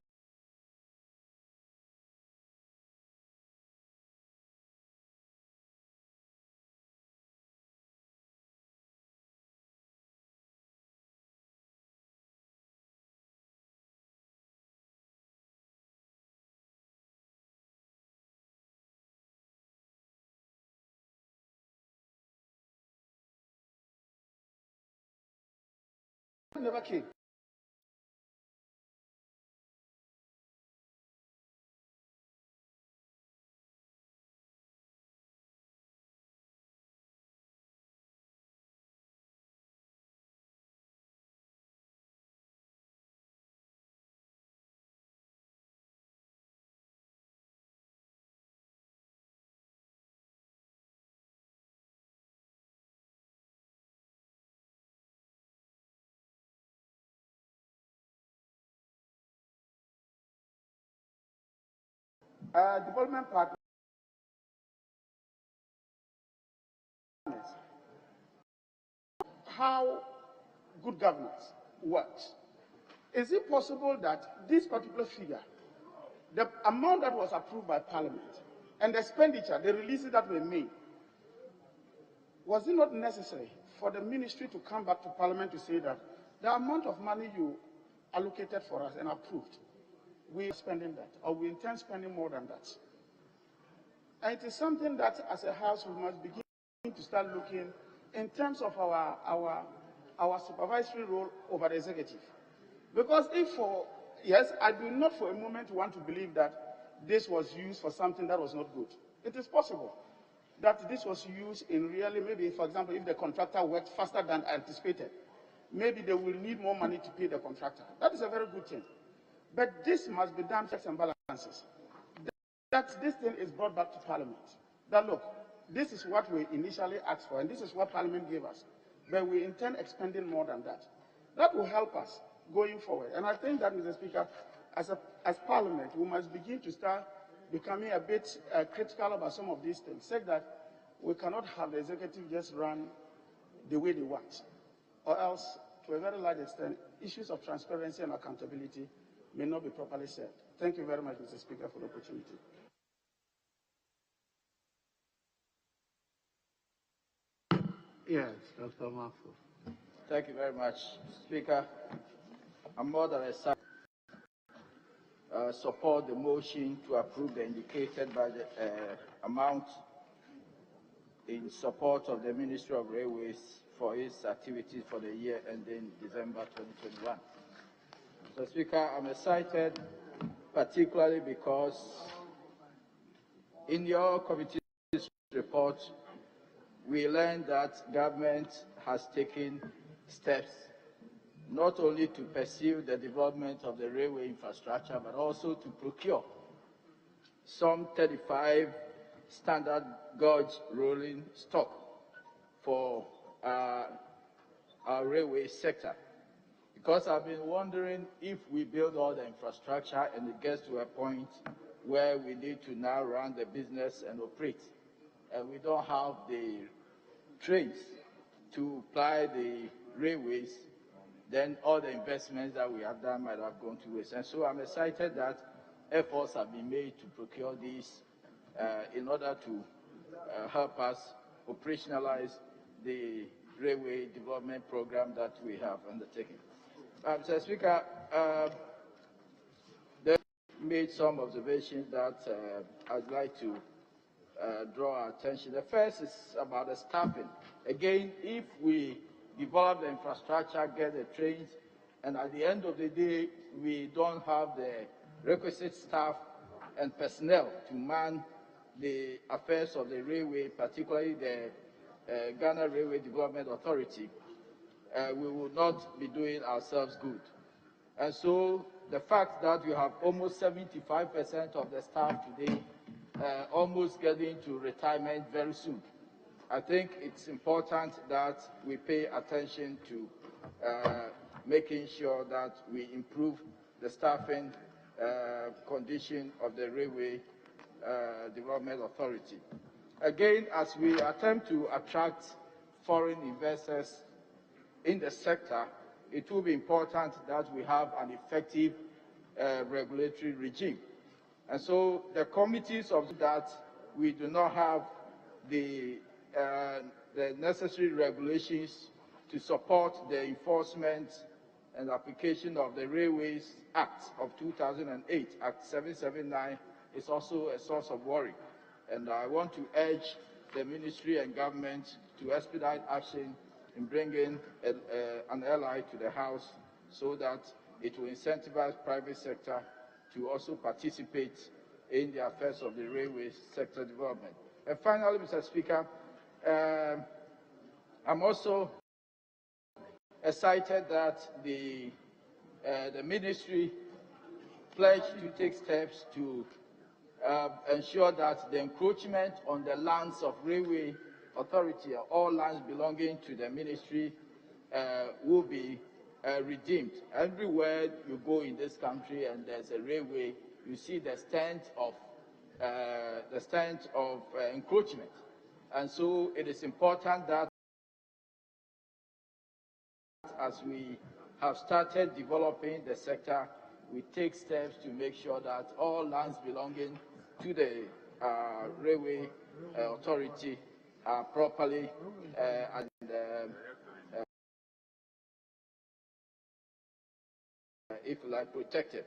Never came. Development partners. How good governance works. Is it possible that this particular figure, the amount that was approved by Parliament, and the expenditure, the releases that were made, was it not necessary for the ministry to come back to Parliament to say that the amount of money you allocated for us and approved, we are spending that, or we intend spending more than that? And it is something that, as a house, we must begin to start looking in terms of our supervisory role over the executive. Because yes, I do not for a moment want to believe that this was used for something that was not good. It is possible that this was used in really, maybe, for example, if the contractor worked faster than anticipated, maybe they will need more money to pay the contractor. That is a very good thing. But this must be done checks and balances. That this thing is brought back to Parliament. That look, this is what we initially asked for, and this is what Parliament gave us. But we intend expending more than that. That will help us going forward. And I think that, Mr. Speaker, as Parliament, we must begin to start becoming a bit critical about some of these things, such that we cannot have the executive just run the way they want. Or else, to a very large extent, issues of transparency and accountability may not be properly served. Thank you very much, Mr. Speaker, for the opportunity.
Yes, Dr. Marfo.
Thank you very much, Speaker. I'm more than excited support the motion to approve the indicated budget amount in support of the Ministry of Railways for its activities for the year ending December 2021. So, Speaker, I'm excited particularly because in your committee's report, we learned that government has taken steps not only to pursue the development of the railway infrastructure, but also to procure some 35 standard gauge rolling stock for our railway sector. Because I've been wondering if we build all the infrastructure and it gets to a point where we need to now run the business and operate, and we don't have the trains to ply the railways, then all the investments that we have done might have gone to waste. And so I'm excited that efforts have been made to procure these in order to help us operationalize the railway development program that we have undertaken. Mr. Speaker, the
made some observations that I'd like to draw our attention. The first is about the staffing. Again, if we develop the infrastructure, get the trains, and at the end of the day, we don't have the requisite staff and personnel to man the affairs of the railway, particularly the Ghana Railway Development Authority, we will not be doing ourselves good. And so the fact that we have almost 75% of the staff today almost getting to retirement very soon, I think it's important that we pay attention to making sure that we improve the staffing condition of the Railway Development Authority. Again, as we attempt to attract foreign investors in the sector, it will be important that we have an effective regulatory regime. And so the committees of that, we do not have the necessary regulations to support the enforcement and application of the Railways Act of 2008, Act 779, is also a source of worry. And I want to urge the ministry and government to expedite action in bringing an ally to the House so that it will incentivize private sector to also participate in the affairs of the railway sector development. And finally, Mr. Speaker, I'm also excited that the ministry pledged to take steps to ensure that the encroachment on the lands of Railway Authority, all lands belonging to the ministry, will be redeemed. Everywhere you go in this country and there's a railway, you see the stand of encroachment. And so it is important that as we have started developing the sector, we take steps to make sure that all lands belonging to the Railway Authority are properly if you like, protected.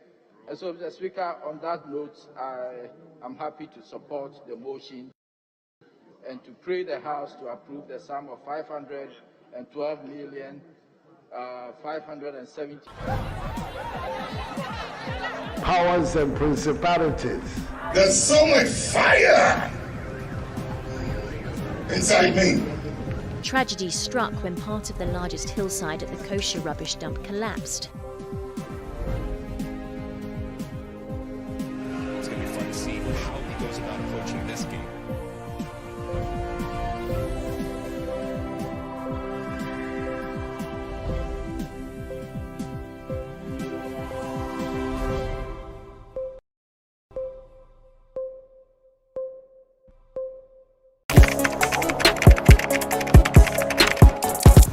And so, Mr. Speaker, on that note, I am happy to support the motion and to pray the House to approve the sum of 512,570,000
powers and principalities.
There's so much fire inside me.
Tragedy struck when part of the largest hillside at the kosher rubbish dump collapsed.
It's going to be fun to see how he goes about approaching this game.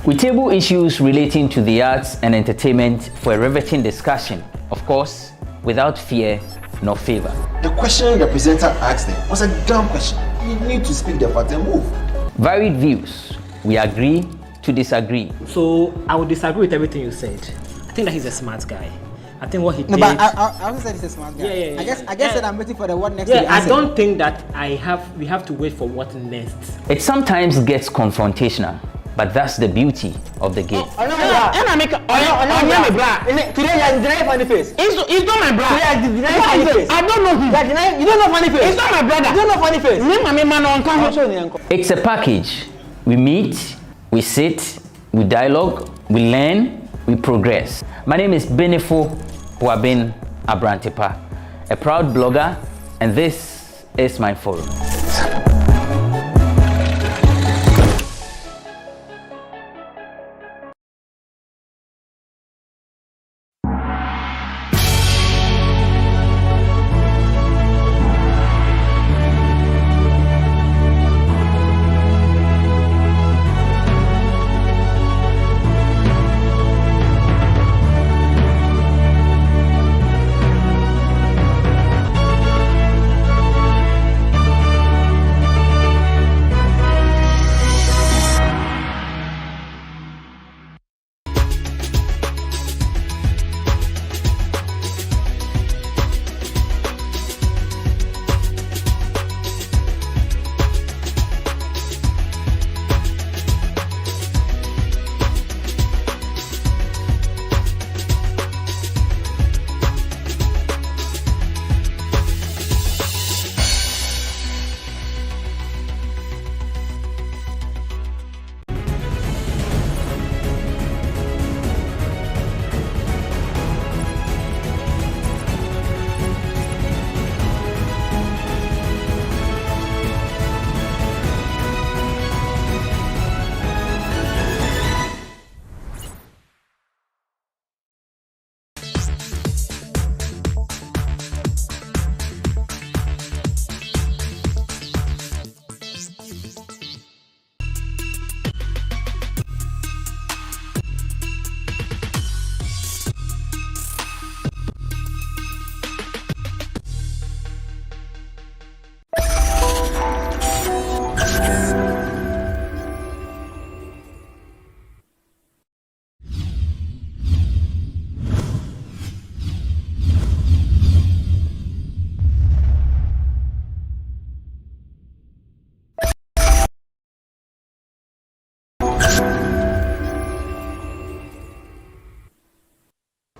We table issues relating to the arts and entertainment for a riveting discussion, of course, without fear nor favor.
The question the presenter asked them was a dumb question. You need to speak the fact and move.
Varied views. We agree to disagree.
So I would disagree with everything you said. I think that he's a smart guy. I think what he did.
No, but I also said he's a smart guy.
Yeah.
I guess that I'm waiting for the what next. Yeah,
I don't think that we have to wait for what next.
It sometimes gets confrontational, but that's the beauty of the game.
Today you are denying funny face. It's not my brother. You are denying funny face. I don't know him. You don't know funny face. It's not my brother. You don't know funny face.
It's a package. We meet, we sit, we dialogue, we learn, we progress. My name is Benefo Huabin Abrantepa, a proud blogger, and this is my forum.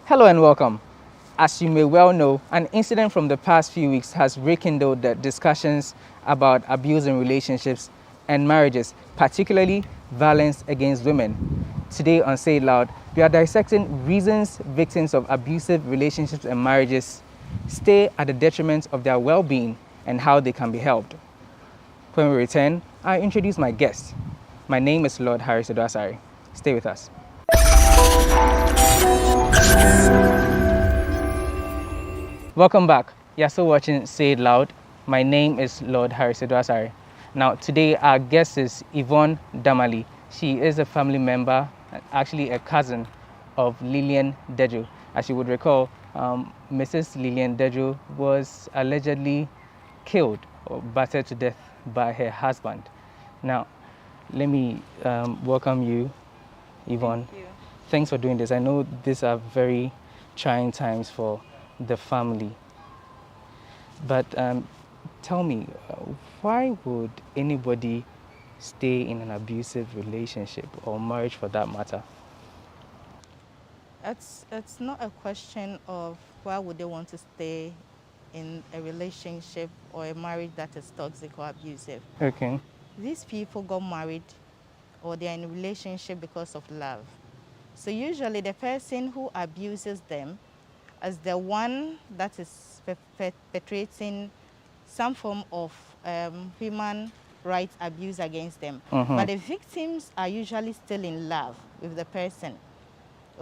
Hello and welcome. As you may well know, an incident from the past few weeks has rekindled the discussions about abuse in relationships and marriages, particularly violence against women. Today on Say It Loud, we are dissecting reasons victims of abusive relationships and marriages stay at the detriment of their well-being and how they can be helped. When we return, I introduce my guest. My name is Lord Harris Edwasari. Stay with us. Welcome back. You're still watching Say It Loud. My name is Lord Harris Edwasari. Now, today our guest is Yvonne Damali. She is a family member, actually a cousin of Lillian Dejo. As you would recall, Mrs. Lillian Dejo was allegedly killed or battered to death by her husband. Now, let me welcome you, Yvonne.
Thank you.
Thanks for doing this. I know these are very trying times for the family. But tell me, why would anybody stay in an abusive relationship or marriage for that matter?
It's not a question of why would they want to stay in a relationship or a marriage that is toxic or abusive.
Okay.
These people got married or they're in a relationship because of love. So usually the person who abuses them is the one that is perpetrating some form of human rights abuse against them. But the victims are usually still in love with the person.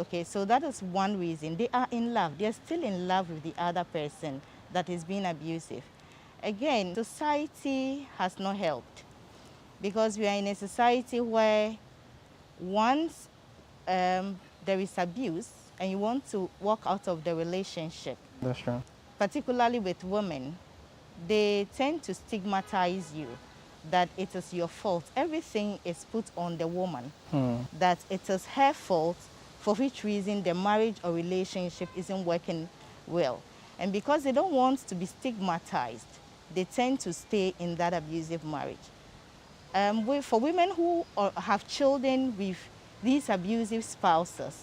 Okay, so that is one reason. They are in love. They're still in love with the other person that is being abusive. Again, society has not helped because we are in a society where once there is abuse and you want to walk out of the relationship,
that's true.
Particularly with women, they tend to stigmatize you, that it is your fault. Everything is put on the woman, that it is her fault, for which reason the marriage or relationship isn't working well. And because they don't want to be stigmatized, they tend to stay in that abusive marriage. For women who have children with these abusive spouses,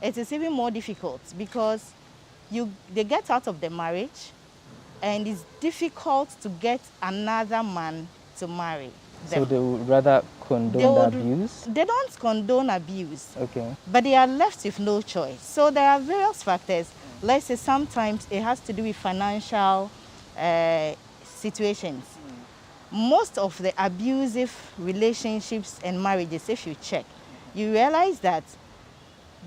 it is even more difficult because they get out of the marriage and it's difficult to get another man to marry them.
So they would rather condone the abuse?
They don't condone abuse.
Okay.
But they are left with no choice. So there are various factors. Let's say sometimes it has to do with financial situations. Most of the abusive relationships and marriages, if you check, you realize that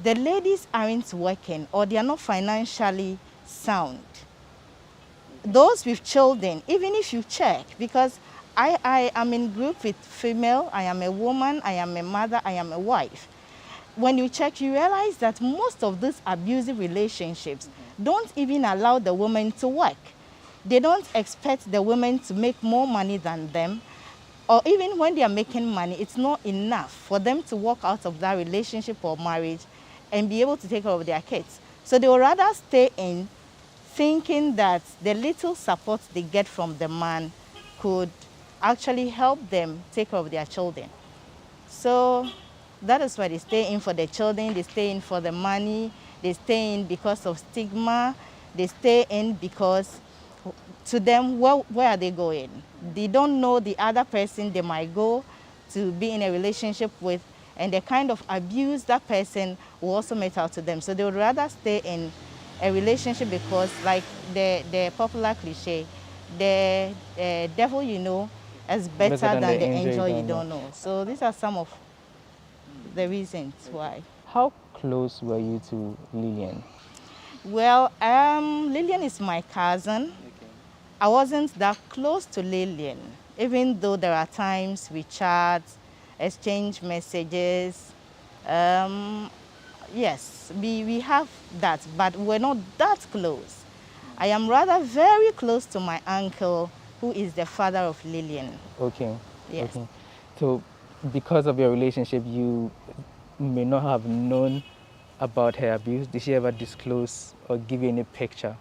the ladies aren't working or they are not financially sound. Those with children, even if you check, because I am in group with female, I am a woman, I am a mother, I am a wife. When you check, you realize that most of these abusive relationships don't even allow the women to work. They don't expect the women to make more money than them, or even when they are making money, it's not enough for them to walk out of that relationship or marriage and be able to take care of their kids. So they would rather stay in thinking that the little support they get from the man could actually help them take care of their children. So that is why they stay in for the children, they stay in for the money, they stay in because of stigma, they stay in because to them, where are they going? They don't know the other person they might go to be in a relationship with, and the kind of abuse that person will also make out to them. So they would rather stay in a relationship because, like the popular cliche, the devil you know is better than the angel you don't know. So these are some of the reasons why.
How close were you to Lillian?
Well, Lillian is my cousin. I wasn't that close to Lillian, even though there are times we chat, exchange messages. Yes, we have that, but we're not that close. I am rather very close to my uncle, who is the father of Lillian.
Okay.
Yes.
Okay. So because of your relationship, you may not have known about her abuse. Did she ever disclose or give you any picture?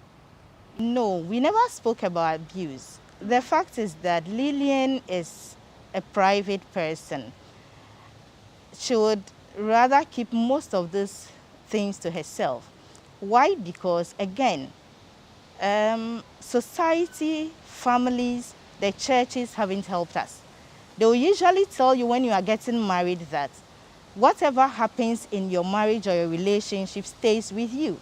No, we never spoke about abuse. The fact is that Lillian is a private person. She would rather keep most of these things to herself. Why? Because, again, society, families, the churches haven't helped us. They will usually tell you when you are getting married that whatever happens in your marriage or your relationship stays with you.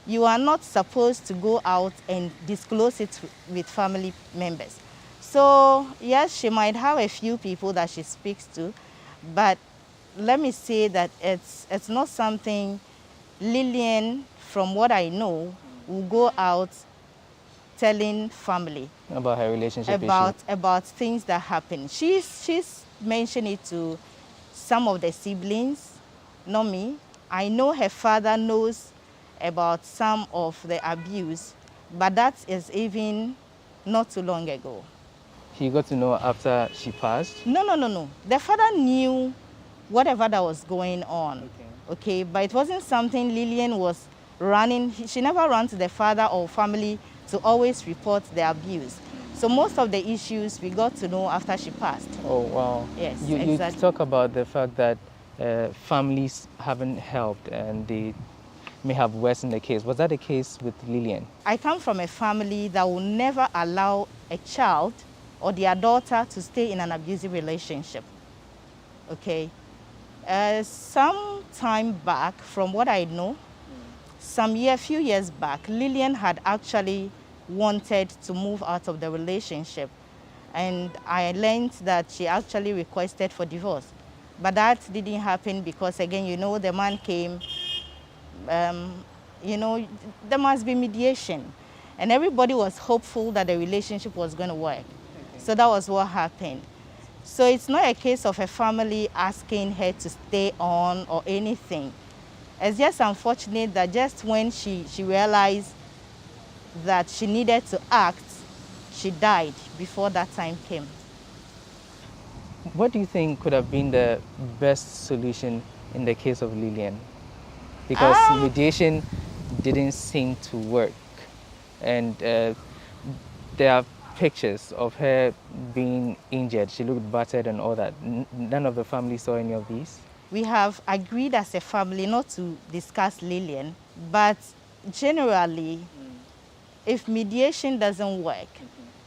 You are not supposed to go out and disclose it with family members. So, yes, she might have a few people that she speaks to, but let me say that it's not something Lillian, from what I know, will go out telling family
about her relationship
about things that happen. She's mentioned it to some of the siblings, not me. I know her father knows about some of the abuse, but that is even not too long ago.
He got to know after she passed?
No. The father knew whatever that was going on, okay? But it wasn't something Lillian was running. She never ran to the father or family to always report the abuse. So most of the issues we got to know after she passed.
Oh, wow.
Yes,
you
exactly.
talk about the fact that families haven't helped and they may have worsened the case. Was that the case with Lillian?
I come from a family that will never allow a child or their daughter to stay in an abusive relationship, okay? Some time back, from what I know, a few years back, Lillian had actually wanted to move out of the relationship. And I learned that she actually requested for divorce. But that didn't happen because, again, you know, the man came, you know, there must be mediation. And everybody was hopeful that the relationship was going to work. So that was what happened. So it's not a case of a family asking her to stay on or anything. It's just unfortunate that just when she realized that she needed to act, she died before that time came.
What do you think could have been the best solution in the case of Lillian? Because mediation didn't seem to work. And there are pictures of her being injured. She looked battered and all that. None of the family saw any of these?
We have agreed as a family not to discuss Lillian, but generally, if mediation doesn't work,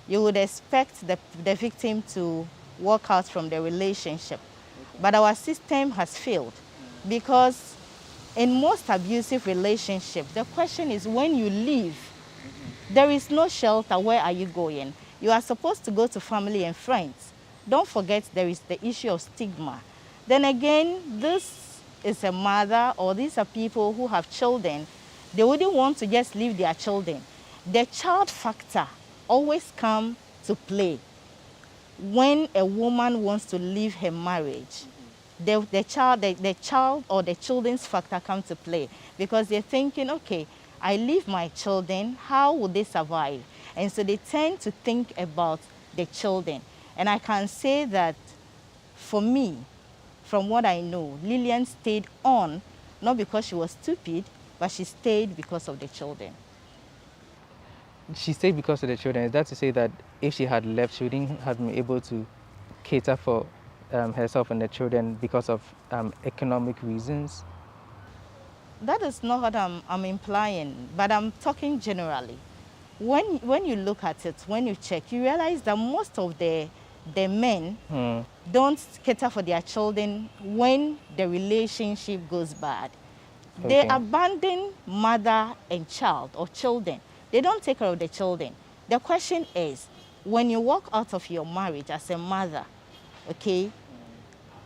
you would expect the victim to walk out from the relationship. But our system has failed because in most abusive relationships, the question is when you leave, there is no shelter. Where are you going? You are supposed to go to family and friends. Don't forget there is the issue of stigma. Then again, this is a mother or these are people who have children. They wouldn't want to just leave their children. The child factor always comes to play. When a woman wants to leave her marriage, the child or the children's factor comes to play because they're thinking, okay, I leave my children, how will they survive? And so they tend to think about the children. And I can say that for me, from what I know, Lillian stayed on, not because she was stupid, but she stayed because of the children.
She stayed because of the children. Is that to say that if she had left, she wouldn't have been able to cater for herself and the children because of economic reasons?
That is not what I'm implying, but I'm talking generally. When you look at it, when you check, you realize that most of the men don't cater for their children when the relationship goes bad. Okay. They abandon mother and child or children. They don't take care of the children. The question is, when you walk out of your marriage as a mother, okay,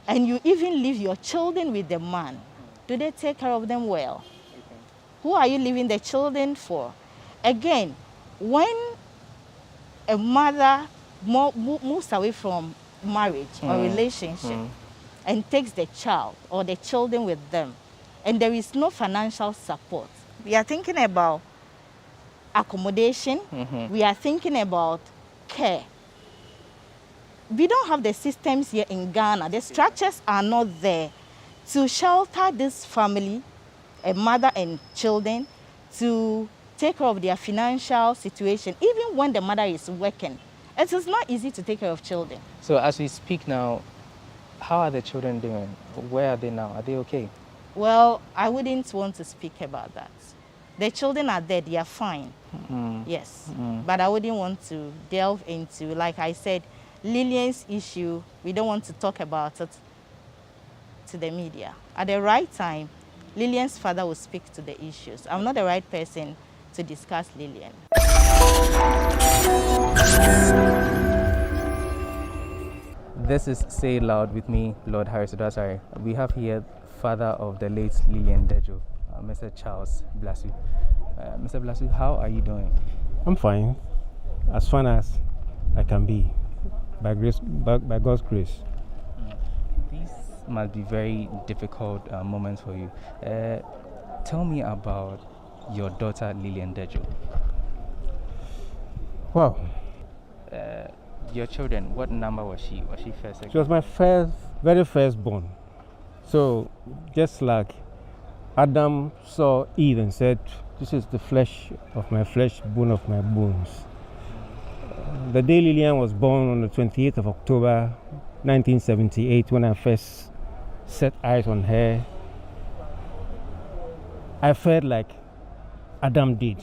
and you even leave your children with the man, do they take care of them well? Okay. Who are you leaving the children for? Again, when a mother moves away from marriage or relationship and takes the child or the children with them, and there is no financial support, we are thinking about accommodation, we are thinking about care. We don't have the systems here in Ghana. The structures are not there to shelter this family, a mother and children, to take care of their financial situation, even when the mother is working. It is not easy to take care of children.
So as we speak now, how are the children doing? Where are they now? Are they okay?
Well, I wouldn't want to speak about that. The children are there, they are fine. Yes. But I wouldn't want to delve into, like I said, Lillian's issue. We don't want to talk about it to the media. At the right time, Lillian's father will speak to the issues. I'm not the right person to discuss Lillian.
This is Say It Loud with me, Lord Harris Odasari. We have here father of the late Lillian Dejo, Mr. Charles Blasu. Mr. Blasu, how are you doing?
I'm fine, as fine as I can be, by God's grace.
These must be very difficult moments for you. Tell me about your daughter Lillian Dejo.
Wow.
Your children, what number was she? Was she first?
She was my very first born. So, just like Adam saw Eve and said, "This is the flesh of my flesh, bone of my bones." The day Lillian was born, on the 28th of October 1978, when I first set eyes on her, I felt like Adam did.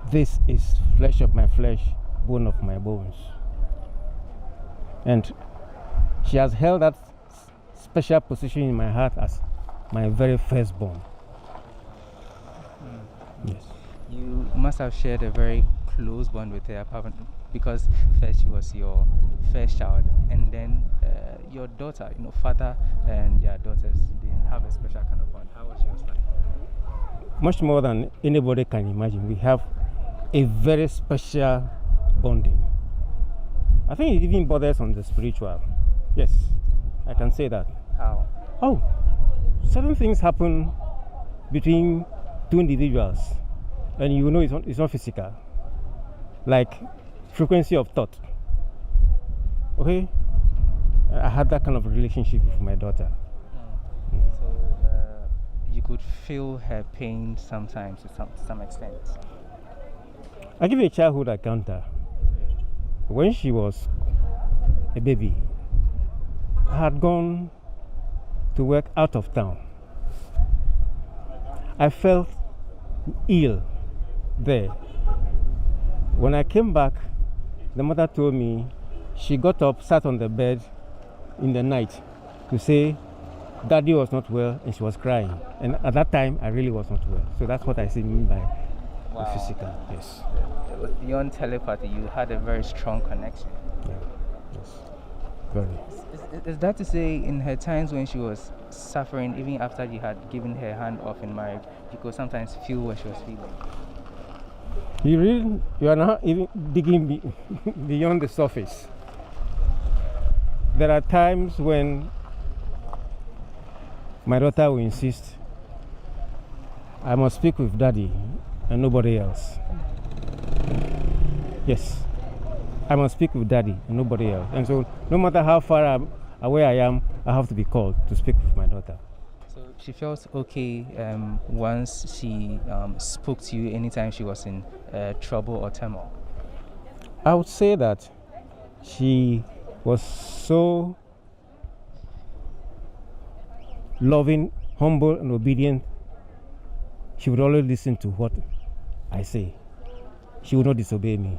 This is flesh of my flesh, bone of my bones. And she has held that special position in my heart as my very firstborn. Yes.
You must have shared a very close bond with her, because first she was your first child, and then your daughter, father and their daughters, they have a special kind of bond. How was yours like?
Much more than anybody can imagine. We have a very special bonding. I think it even borders on the spiritual. Yes, I can say that.
How?
Oh, certain things happen between two individuals, and it's not physical. Like frequency of thought. Okay? I had that kind of relationship with my daughter.
So you could feel her pain sometimes to some extent.
I give you a childhood account. When she was a baby, I had gone to work out of town. I felt ill there. When I came back, the mother told me she got up, sat on the bed in the night to say Daddy was not well, and she was crying. And at that time, I really was not well. So that's what I mean by the physical. Yes.
It was beyond telepathy. You had a very strong connection.
Yeah. Yes. Very.
Is that to say, in her times when she was suffering, even after you had given her hand off in marriage, you could sometimes feel what she was feeling?
You are not even digging beyond the surface. There are times when my daughter will insist, I must speak with Daddy and nobody else. Yes, I must speak with Daddy and nobody else. And so no matter how far away I am, I have to be called to speak with my daughter.
So she felt okay once she spoke to you anytime she was in trouble or turmoil?
I would say that she was so loving, humble, and obedient. She would always listen to what I say. She would not disobey me.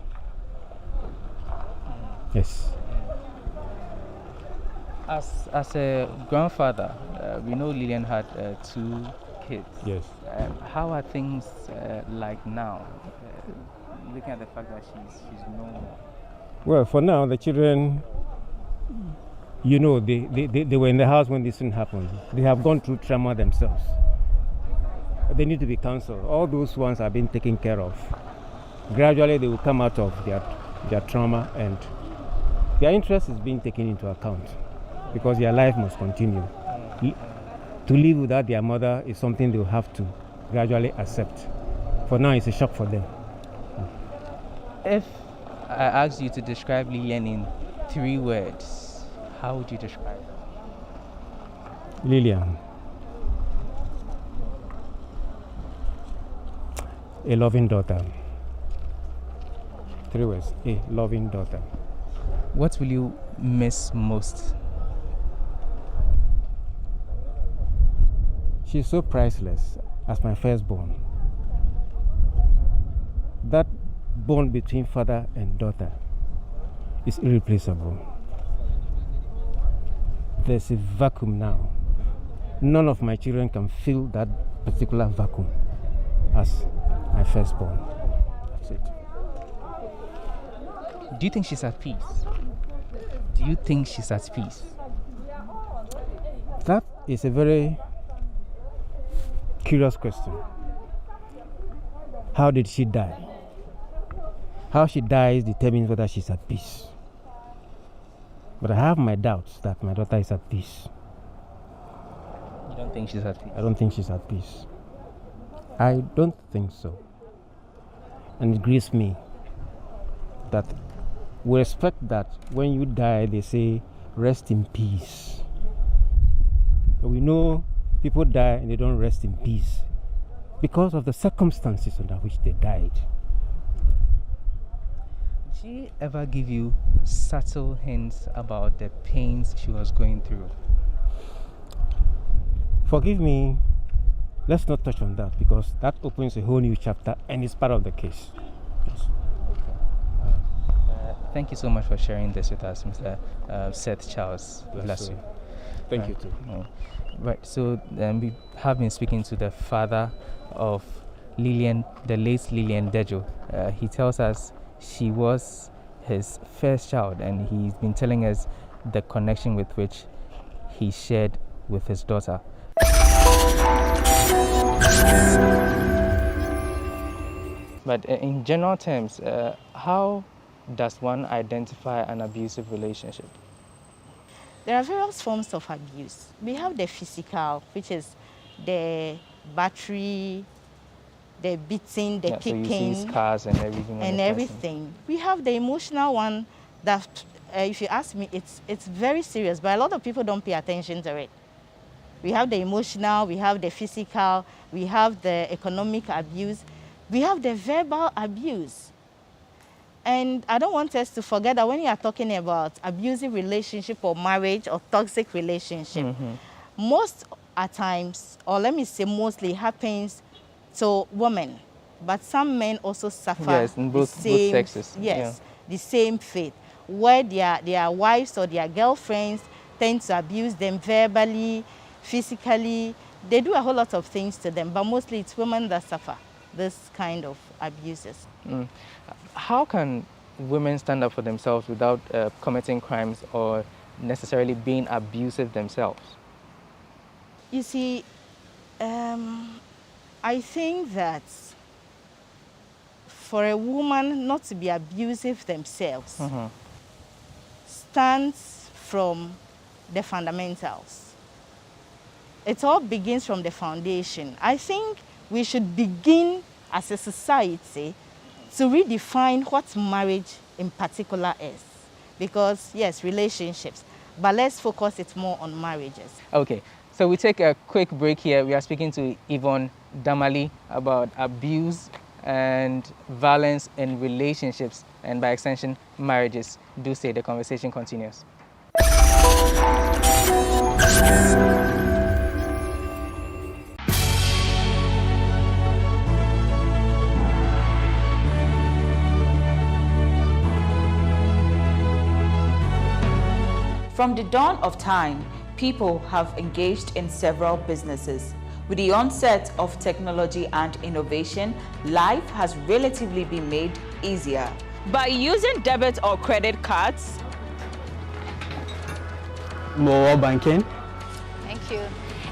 Yes.
As a grandfather, we know Lillian had 2 kids.
Yes.
How are things like now? Looking at the fact that she's no more.
Well, for now, the children, they were in the house when this thing happened. They have gone through trauma themselves. They need to be counseled. All those ones are being taken care of. Gradually, they will come out of their trauma, and their interest is being taken into account because their life must continue. To live without their mother is something they will have to gradually accept. For now, it's a shock for them.
If I asked you to describe Lillian in 3 words, how would you describe her?
Lillian. A loving daughter. 3 words. A loving daughter.
What will you miss most?
She's so priceless as my firstborn. That bond between father and daughter is irreplaceable. There's a vacuum now. None of my children can fill that particular vacuum as my firstborn. That's it.
Do you think she's at peace? Do you think she's at peace?
That is a very curious question. How did she die? How she dies determines whether she's at peace. But I have my doubts that my daughter is at peace.
You don't think she's at peace?
I don't think she's at peace. I don't think so. And it grieves me that we expect that when you die, they say, rest in peace. But we know people die and they don't rest in peace because of the circumstances under which they died.
Did she ever give you subtle hints about the pains she was going through?
Forgive me, let's not touch on that because that opens a whole new chapter and it's part of the case. Yes.
Thank you so much for sharing this with us, Mr. Seth Charles. Bless you.
Thank you too.
Right, so we have been speaking to the father of Lillian, the late Lillian Dejo. He tells us she was his first child, and he's been telling us the connection with which he shared with his daughter. But in general terms, how does one identify an abusive relationship?
There are various forms of abuse. We have the physical, which is the battery, the beating, the kicking.
So you see scars and everything.
And everything. We have the emotional one that, if you ask me, it's very serious, but a lot of people don't pay attention to it. We have the emotional, we have the physical, we have the economic abuse, we have the verbal abuse. And I don't want us to forget that when you are talking about abusive relationship or marriage or toxic relationship, most at times, or let me say mostly, happens to women. But some men also suffer
yes, in both sexes.
Yes, the same fate, where their wives or their girlfriends tend to abuse them verbally, physically. They do a whole lot of things to them, but mostly it's women that suffer this kind of abuses.
How can women stand up for themselves without committing crimes or necessarily being abusive themselves?
You see, I think that for a woman not to be abusive themselves stands from the fundamentals. It all begins from the foundation. I think we should begin as a society to redefine what marriage in particular is. Because, yes, relationships, but let's focus it more on marriages.
Okay, so we take a quick break here. We are speaking to Yvonne Damali about abuse and violence in relationships, and by extension, marriages. Do stay, the conversation continues.
From the dawn of time, people have engaged in several businesses. With the onset of technology and innovation, life has relatively been made easier. By using debit or credit cards,
mobile banking.
Thank you.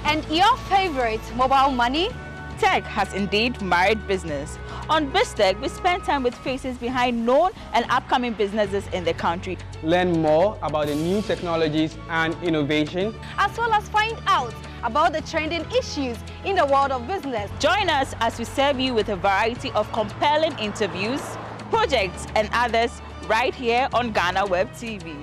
And your favorite, mobile money?
Tech has indeed married business. On BizTech, we spend time with faces behind known and upcoming businesses in the country.
Learn more about the new technologies and innovation,
as well as find out about the trending issues in the world of business.
Join us as we serve you with a variety of compelling interviews, projects, and others right here on GhanaWeb TV.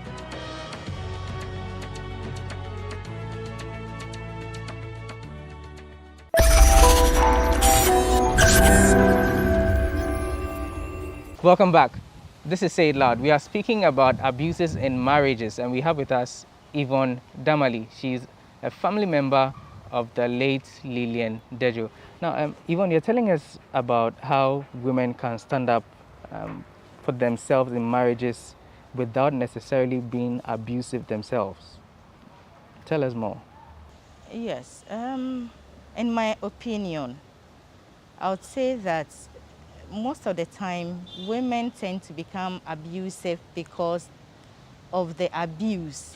Welcome back. This is Say It Loud. We are speaking about abuses in marriages, and we have with us Yvonne Damali. She's a family member of the late Lillian Dejo. Now, Yvonne, you're telling us about how women can stand up for themselves in marriages without necessarily being abusive themselves. Tell us more.
Yes. In my opinion, I would say that most of the time, women tend to become abusive because of the abuse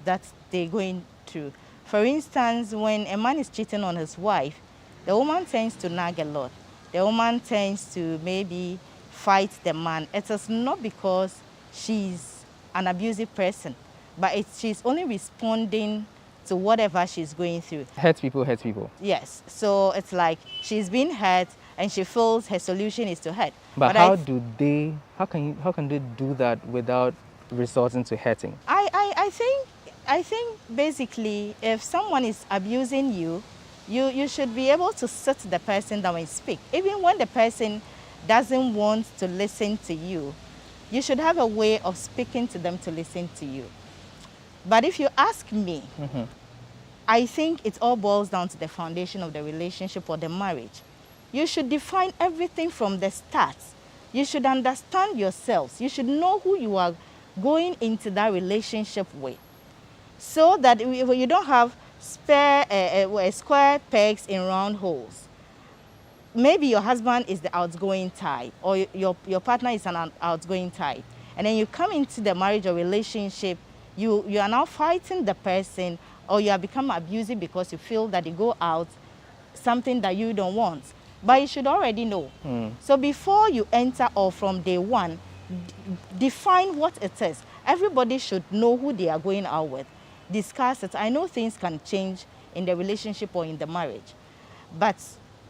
that they're going through. For instance, when a man is cheating on his wife, the woman tends to nag a lot. The woman tends to maybe fight the man. It is not because she's an abusive person, but she's only responding to whatever she's going through.
Hurt people hurt people.
Yes. So it's like she's been hurt and she feels her solution is to hurt.
But how can they do that without resorting to hurting?
I think basically if someone is abusing you, you should be able to sit the person down and speak. Even when the person doesn't want to listen to you, you should have a way of speaking to them to listen to you. But if you ask me, I think it all boils down to the foundation of the relationship or the marriage. You should define everything from the start. You should understand yourselves. You should know who you are going into that relationship with, so that you don't have square pegs in round holes. Maybe your husband is the outgoing type, or your partner is an outgoing type, and then you come into the marriage or relationship, you are now fighting the person, or you have become abusive because you feel that they go out something that you don't want. But you should already know. So before you enter, or from day one, define what it is. Everybody should know who they are going out with. Discuss it. I know things can change in the relationship or in the marriage. But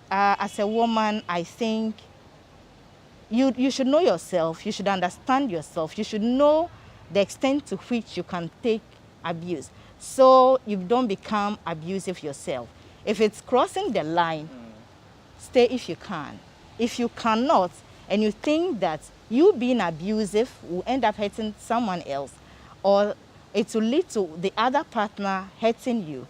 as a woman, I think you should know yourself. You should understand yourself. You should know the extent to which you can take abuse, so you don't become abusive yourself. If it's crossing the line, stay if you can. If you cannot, and you think that you being abusive will end up hurting someone else, or it will lead to the other partner hurting you,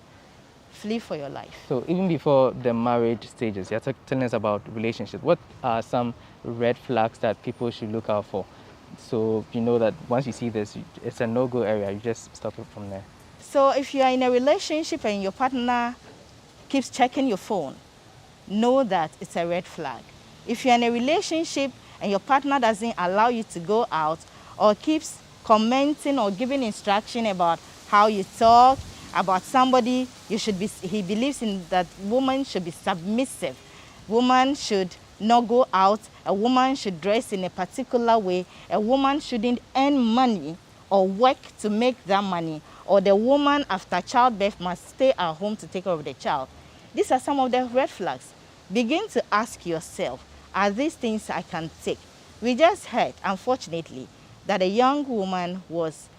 flee for your life.
So even before the marriage stages, you're telling us about relationships. What are some red flags that people should look out for? So you know that once you see this, it's a no-go area, you just stop it from there.
So if you are in a relationship and your partner keeps checking your phone, know that it's a red flag. If you're in a relationship and your partner doesn't allow you to go out, or keeps commenting or giving instruction about how you talk about somebody, he believes in that woman should be submissive. Woman should not go out. A woman should dress in a particular way. A woman shouldn't earn money or work to make that money. Or the woman after childbirth must stay at home to take care of the child. These are some of the red flags. Begin to ask yourself, are these things I can take? We just heard, unfortunately, that a young woman was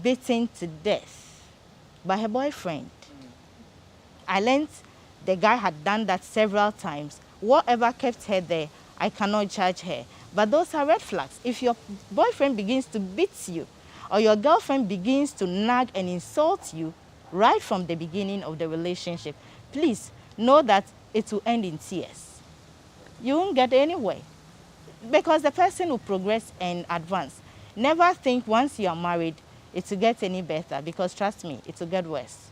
beaten to death by her boyfriend. I learned the guy had done that several times. Whatever kept her there, I cannot judge her. But those are red flags. If your boyfriend begins to beat you, or your girlfriend begins to nag and insult you right from the beginning of the relationship, please know that it will end in tears. You won't get anywhere, because the person will progress and advance. Never think once you are married it will get any better, because trust me, it will get worse.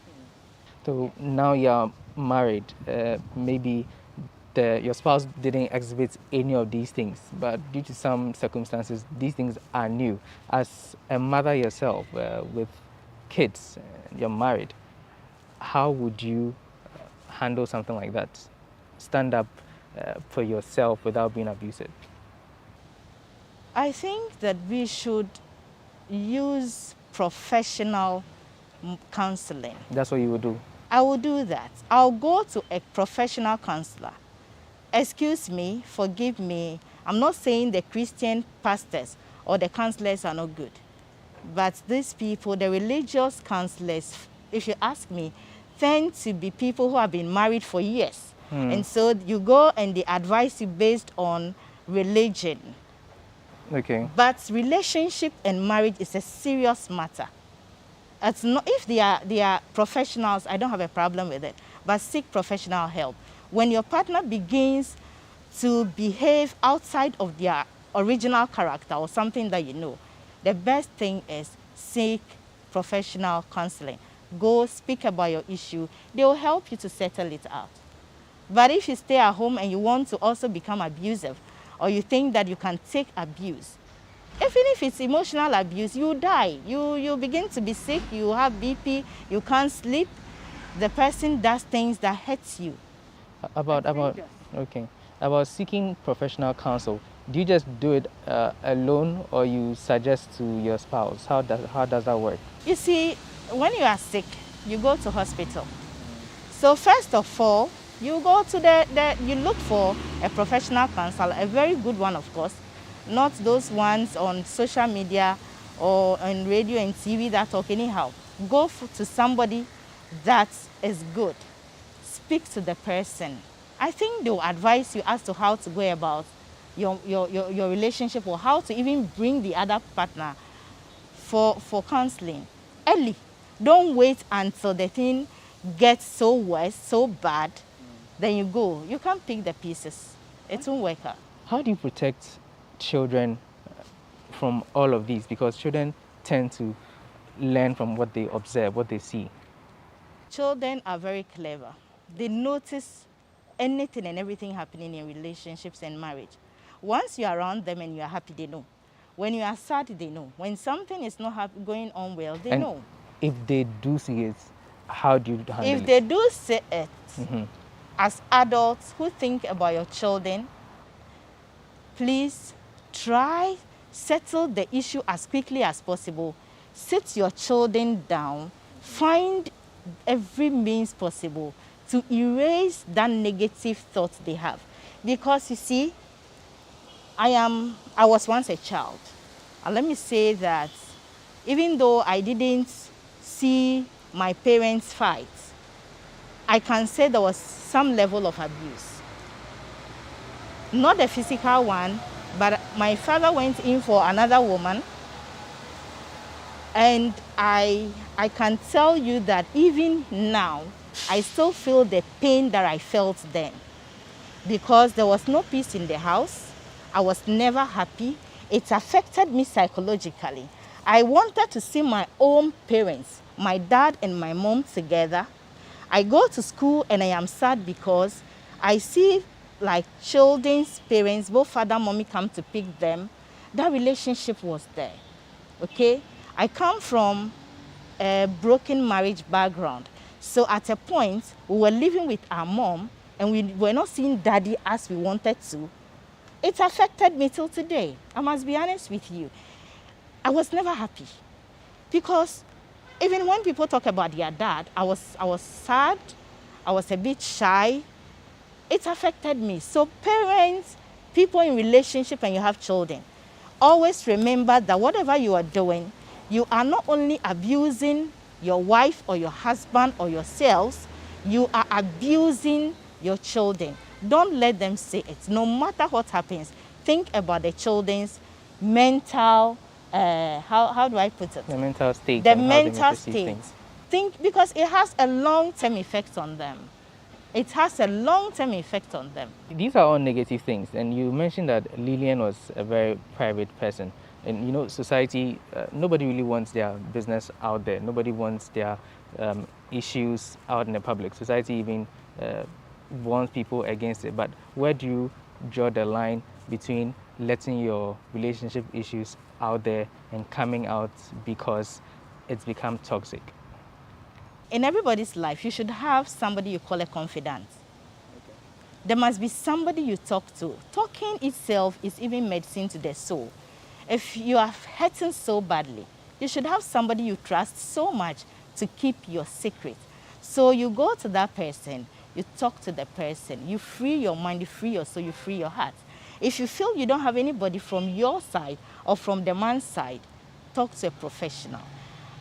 So now you're married, maybe your spouse didn't exhibit any of these things, but due to some circumstances, these things are new. As a mother yourself, with kids, you're married, how would you handle something like that? Stand up for yourself without being abusive?
I think that we should use professional counseling.
That's what you would do?
I will do that. I'll go to a professional counselor. Excuse me, forgive me. I'm not saying the Christian pastors or the counselors are not good. But these people, the religious counselors, if you ask me, tend to be people who have been married for years. And so you go and they advise you based on religion.
Okay.
But relationship and marriage is a serious matter. It's not, if they are professionals, I don't have a problem with it. but seek professional help. When your partner begins to behave outside of their original character or something that you know, the best thing is seek professional counseling. Go speak about your issue. They will help you to settle it out. But if you stay at home and you want to also become abusive, or you think that you can take abuse, even if it's emotional abuse, you die. You begin to be sick, you have BP, you can't sleep. The person does things that hurts you.
About seeking professional counsel, do you just do it alone, or you suggest to your spouse? How does that work?
You see, when you are sick, you go to hospital. So first of all, you go to you look for a professional counselor, a very good one, of course, not those ones on social media or on radio and TV that talk anyhow. Go to somebody that is good. Speak to the person. I think they will advise you as to how to go about your relationship, or how to even bring the other partner for counseling early. Don't wait until the thing gets so worse, so bad, then you go. You can't pick the pieces. It won't work out.
How do you protect children from all of these? Because children tend to learn from what they observe, what they see.
Children are very clever. They notice anything and everything happening in relationships and marriage. Once you're around them and you're happy, they know. When you are sad, they know. When something is not going on well, they know.
If they do see it, how do you handle it?
If they do see it, as adults who think about your children, please try settle the issue as quickly as possible. Sit your children down, find every means possible to erase that negative thought they have. Because you see, I was once a child. And let me say that even though I didn't see my parents fight, I can say there was some level of abuse. Not a physical one, but my father went in for another woman. And I can tell you that even now, I still feel the pain that I felt then. Because there was no peace in the house. I was never happy. It affected me psychologically. I wanted to see my own parents, my dad and my mom together. I go to school and I am sad because I see like children's parents, both father and mommy come to pick them. That relationship was there, okay? I come from a broken marriage background. So at a point, we were living with our mom and we were not seeing daddy as we wanted to. It affected me till today. I must be honest with you. I was never happy because even when people talk about their dad, I was sad, I was a bit shy. It affected me. So parents, people in relationship and you have children, always remember that whatever you are doing, you are not only abusing your wife or your husband or yourselves, you are abusing your children. Don't let them say it. No matter what happens, think about the children's mental, how do I put it?
The mental state.
The mental state. Think, because it has a long-term effect on them. It has a long-term effect on them.
These are all negative things. And you mentioned that Lillian was a very private person. And you know, society, nobody really wants their business out there. Nobody wants their issues out in the public. Society even warns people against it. But where do you draw the line between letting your relationship issues out there and coming out because it's become toxic?
In everybody's life, you should have somebody you call a confidant. Okay. There must be somebody you talk to. Talking itself is even medicine to the soul. If you are hurting so badly, you should have somebody you trust so much to keep your secret. So you go to that person, you talk to the person, you free your mind, you free your soul, you free your heart. If you feel you don't have anybody from your side or from the man's side, talk to a professional.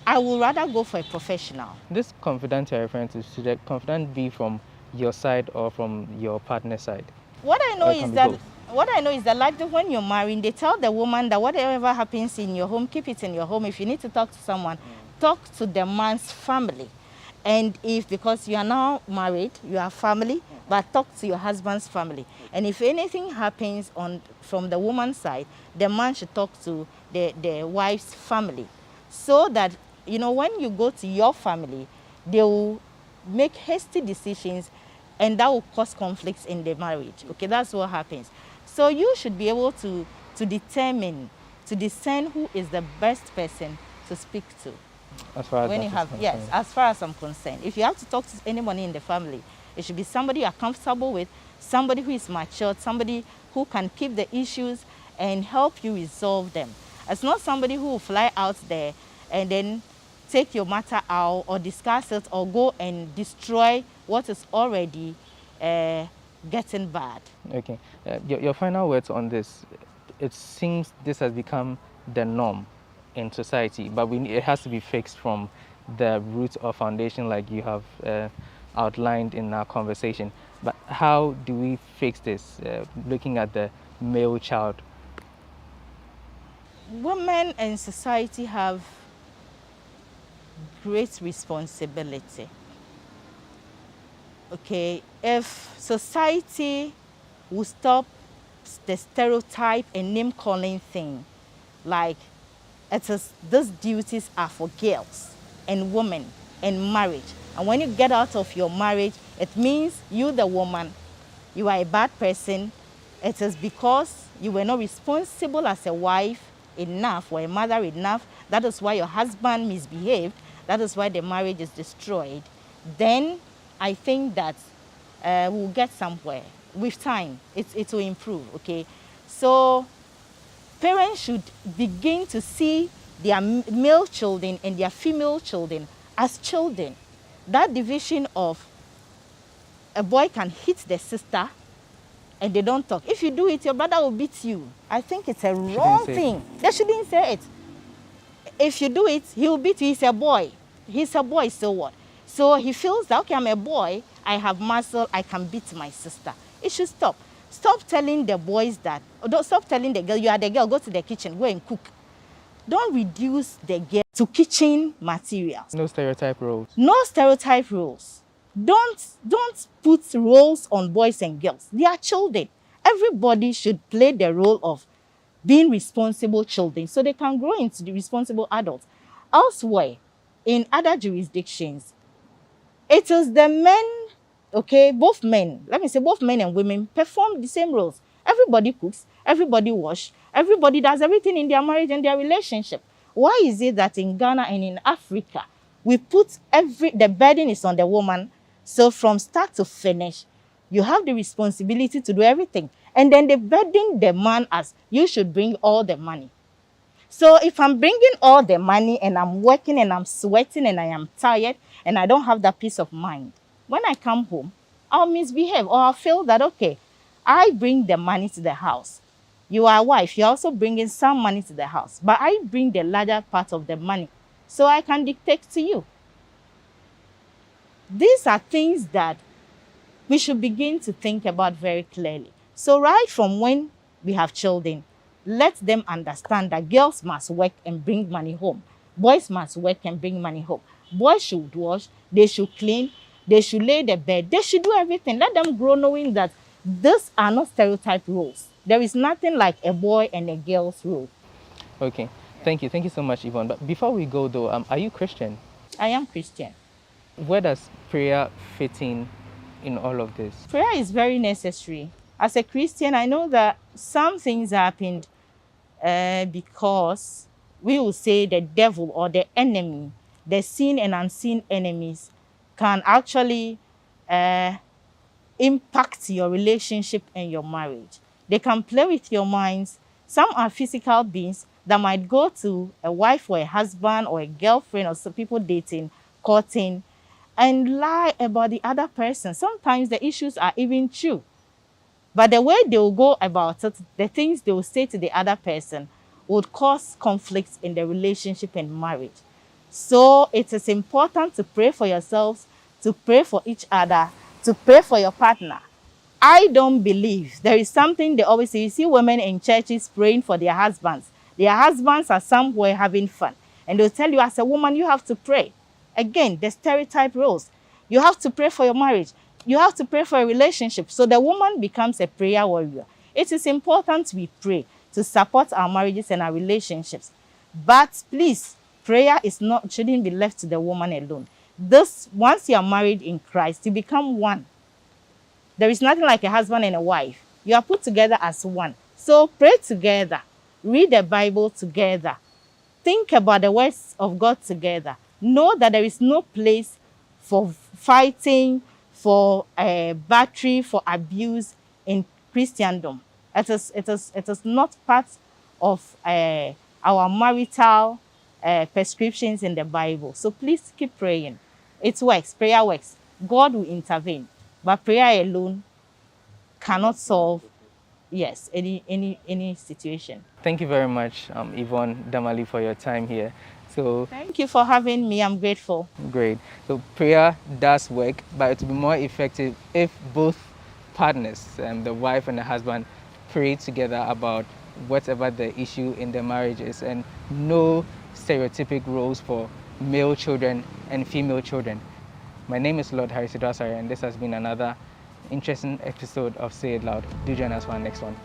I would rather go for a professional.
This confidant you're referring to, should the confidant be from your side or from your partner's side?
What I know is that like when you're married, they tell the woman that whatever happens in your home, keep it in your home. If you need to talk to someone, talk to the man's family. And if, because you are now married, you are family, but talk to your husband's family. And if anything happens from the woman's side, the man should talk to the wife's family. So that, you know, when you go to your family, they will make hasty decisions and that will cause conflicts in the marriage. Okay, that's what happens. So you should be able to discern who is the best person to speak to.
As far as
when you have, yes, as far as I'm concerned. If you have to talk to anybody in the family, it should be somebody you're comfortable with, somebody who is matured, somebody who can keep the issues and help you resolve them. It's not somebody who will fly out there and then take your matter out or discuss it or go and destroy what is already getting bad.
Okay. Your final words on this. It seems this has become the norm in society, but it has to be fixed from the root or foundation like you have outlined in our conversation. But how do we fix this, looking at the male child?
Women in society have great responsibility. Okay, if society will stop the stereotype and name calling thing, like these duties are for girls and women and marriage. And when you get out of your marriage, it means you, the woman, you are a bad person. It is because you were not responsible as a wife enough or a mother enough. That is why your husband misbehaved. That is why the marriage is destroyed. Then I think that we'll get somewhere. With time, it will improve, okay? So parents should begin to see their male children and their female children as children. That division of a boy can hit the sister and they don't talk. If you do it, your brother will beat you. I think it's a wrong thing. They shouldn't say it. If you do it, he will beat you. He's a boy. He's a boy, so what? So he feels that, okay, I'm a boy, I have muscle, I can beat my sister. It should stop. Stop telling the boys that, or don't stop telling the girl, you are the girl, go to the kitchen, go and cook. Don't reduce the girl to kitchen materials.
No stereotype roles.
No stereotype roles. Don't put roles on boys and girls. They are children. Everybody should play the role of being responsible children so they can grow into the responsible adults. Elsewhere, in other jurisdictions, it is the men, okay, both men, let me say both men and women perform the same roles. Everybody cooks, everybody washes, everybody does everything in their marriage and their relationship. Why is it that in Ghana and in Africa, we put the burden is on the woman, so from start to finish, you have the responsibility to do everything. And then they burden the man as, you should bring all the money. So if I'm bringing all the money and I'm working and I'm sweating and I am tired and I don't have that peace of mind, when I come home, I'll misbehave or I'll feel that, okay, I bring the money to the house. You are a wife, you're also bringing some money to the house, but I bring the larger part of the money so I can dictate to you. These are things that we should begin to think about very clearly. So right from when we have children, let them understand that girls must work and bring money home. Boys must work and bring money home. Boys should wash, they should clean, they should lay the bed, they should do everything. Let them grow knowing that these are not stereotype roles. There is nothing like a boy and a girl's role.
Okay, thank you. Thank you so much, Yvonne. But before we go though, are you Christian?
I am Christian.
Where does prayer fit in all of this?
Prayer is very necessary. As a Christian, I know that some things happened because we will say the devil or the enemy, the seen and unseen enemies, can actually impact your relationship and your marriage. They can play with your minds. Some are physical beings that might go to a wife or a husband or a girlfriend or some people dating, courting, and lie about the other person. Sometimes the issues are even true. But the way they will go about it, the things they will say to the other person would cause conflicts in the relationship and marriage. So it is important to pray for yourselves, to pray for each other, to pray for your partner. I don't believe there is something they always say. You see women in churches praying for their husbands. Their husbands are somewhere having fun. And they'll tell you, as a woman, you have to pray. Again, the stereotype roles. You have to pray for your marriage. You have to pray for a relationship. So the woman becomes a prayer warrior. It is important we pray to support our marriages and our relationships. But please, prayer shouldn't be left to the woman alone. Once you are married in Christ, you become one. There is nothing like a husband and a wife. You are put together as one. So pray together. Read the Bible together. Think about the words of God together. Know that there is no place for fighting, for battery, for abuse in Christendom. It is not part of our marital prescriptions in the Bible. So please keep praying. It works. Prayer works. God will intervene. But prayer alone cannot solve, yes, any situation.
Thank you very much, Yvonne Damali, for your time here. So
thank you for having me. I'm grateful.
Great. So prayer does work, but it will be more effective if both partners, the wife and the husband, pray together about whatever the issue in the marriage is, and no stereotypic roles for male children and female children. My name is Lord Harry Sidwasari, and this has been another interesting episode of Say It Loud. Do join us for our next one.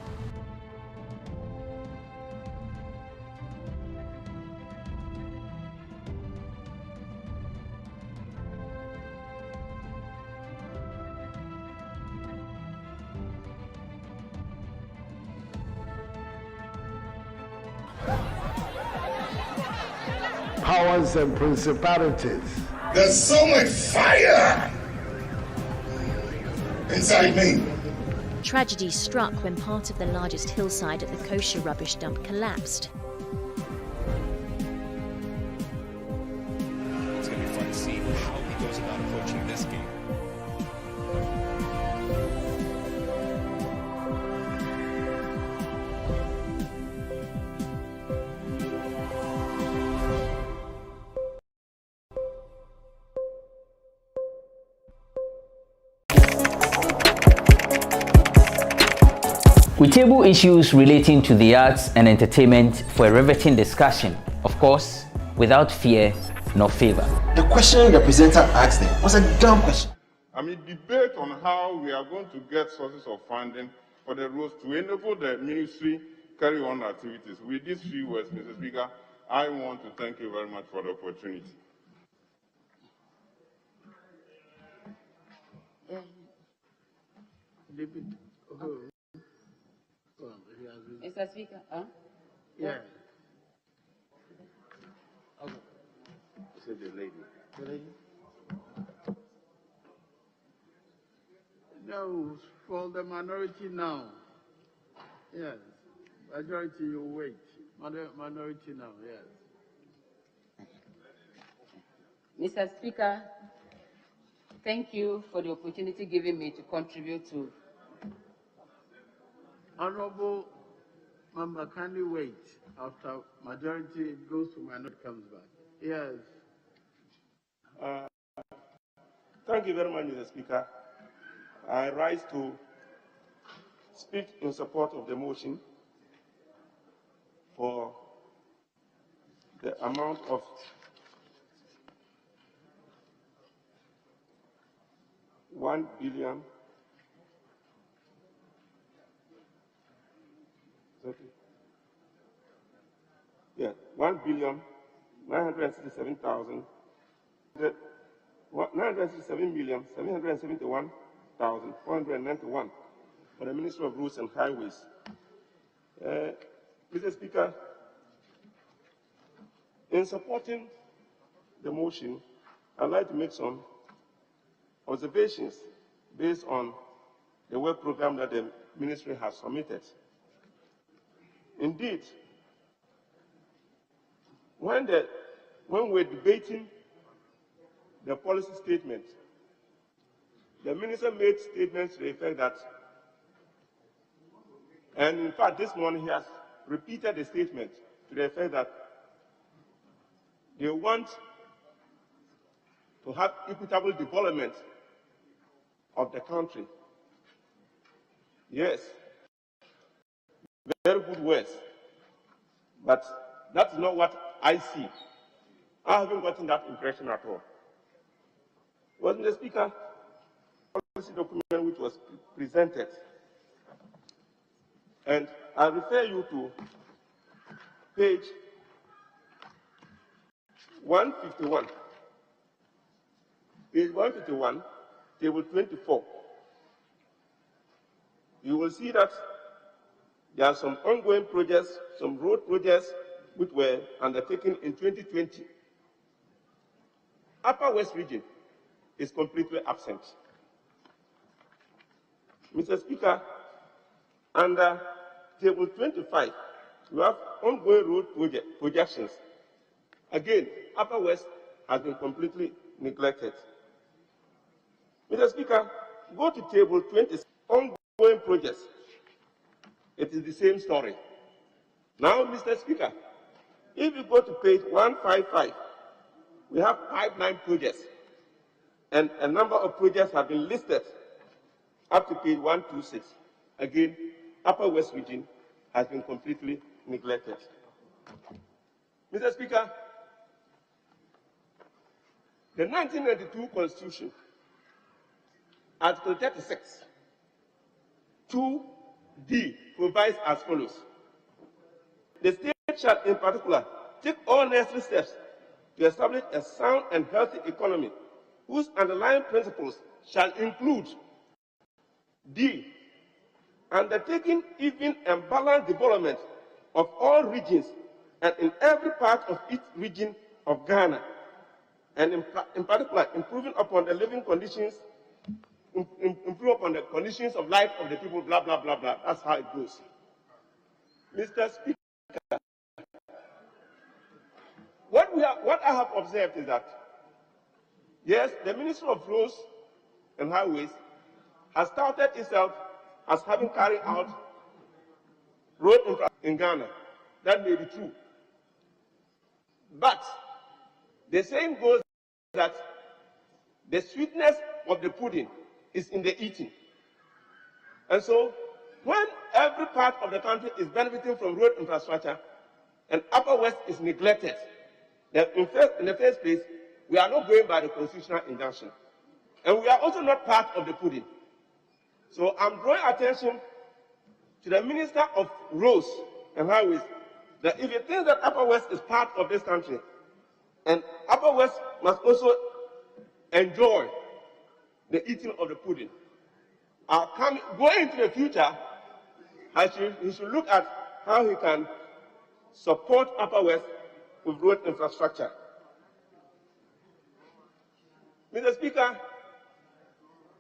Powers and principalities.
There's so much fire inside me.
Tragedy struck when part of the largest hillside at the kosher rubbish dump collapsed.
It's going to be fun to see how he goes about approaching this game.
We table issues relating to the arts and entertainment for a riveting discussion, of course, without fear nor favor.
The question the presenter asked them was a dumb question.
Debate on how we are going to get sources of funding for the roads to enable the ministry carry on activities. With these few words, Mr. Speaker, I want to thank you very much for the opportunity.
Mr. Speaker,
Yeah.
Okay. Say the lady.
The lady? No, for the minority now. Yes. Majority, you wait. Minority now, yes.
Mr. Speaker, thank you for the opportunity given me to contribute to.
Honorable Member, kindly wait. After majority, it goes to minority, comes back. Yes.
Thank you very much, Mr. Speaker. I rise to speak in support of the motion for the amount of $1 billion. Yeah, 967,771,491 for the Ministry of Roads and Highways. Mr. Speaker, in supporting the motion, I'd like to make some observations based on the work program that the Ministry has submitted. Indeed, when we're debating the policy statement, the Minister made statements to the effect that, and in fact this morning he has repeated the statement to the effect that they want to have equitable development of the country. Yes, very good words, but that's not what I see. I haven't gotten that impression at all. was, Mr. Speaker, policy document which was presented. And I refer you to page 151. Page 151, table 24. You will see that there are some ongoing projects, some road projects which were undertaken in 2020. Upper West region is completely absent. Mr. Speaker, under table 25, we have ongoing road projections. Again, Upper West has been completely neglected. Mr. Speaker, go to table 20, ongoing projects. It is the same story. Now, Mr. Speaker, if you go to page 155, we have pipeline projects, and a number of projects have been listed up to page 126. Again, Upper West region has been completely neglected. Mr. Speaker, the 1992 Constitution, Article 36, 2D, provides as follows. The state shall in particular take all necessary steps to establish a sound and healthy economy whose underlying principles shall include D, undertaking even and balanced development of all regions and in every part of each region of Ghana, and in particular improving upon the living conditions, improve upon the conditions of life of the people, blah, blah, blah, blah. That's how it goes. Mr. Speaker, what I have observed is that, yes, the Ministry of Roads and Highways has touted itself as having carried out road infrastructure in Ghana. That may be true. But the saying goes that the sweetness of the pudding is in the eating. And so, when every part of the country is benefiting from road infrastructure and Upper West is neglected, then in the first place, we are not going by the constitutional injunction. And we are also not part of the pudding. So I'm drawing attention to the Minister of Roads and Highways that if he thinks that Upper West is part of this country, and Upper West must also enjoy the eating of the pudding, going into the future, he should look at how he can support Upper West with road infrastructure. Mr. Speaker,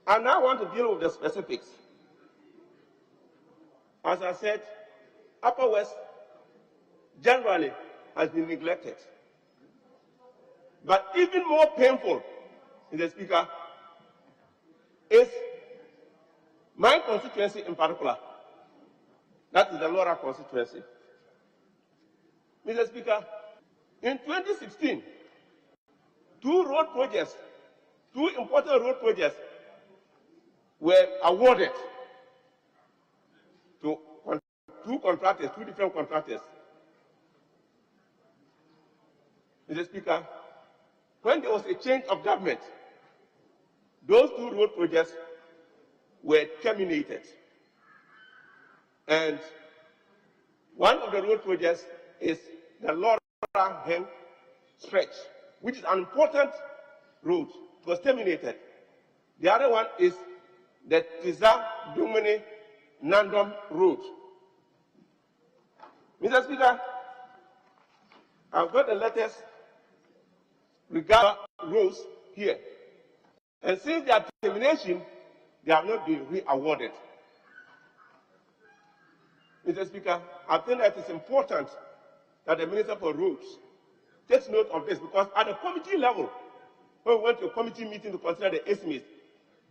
I now want to deal with the specifics. As I said, Upper West generally has been neglected. But even more painful, Mr. Speaker, is my constituency in particular. That is the Laura constituency. Mr. Speaker, in 2016, two important road projects were awarded to two different contractors. Mr. Speaker, when there was a change of government, those two road projects were terminated. And one of the road projects is the Laura-Hen stretch, which is an important road. It was terminated. The other one is the Tiza-Dumini-Nandom road. Mr. Speaker, I've got the letters regarding roads here. And since their termination, they have not been re-awarded. Mr. Speaker, I think that it's important that the Minister for Roads takes note of this, because at the committee level, when we went to a committee meeting to consider the estimates,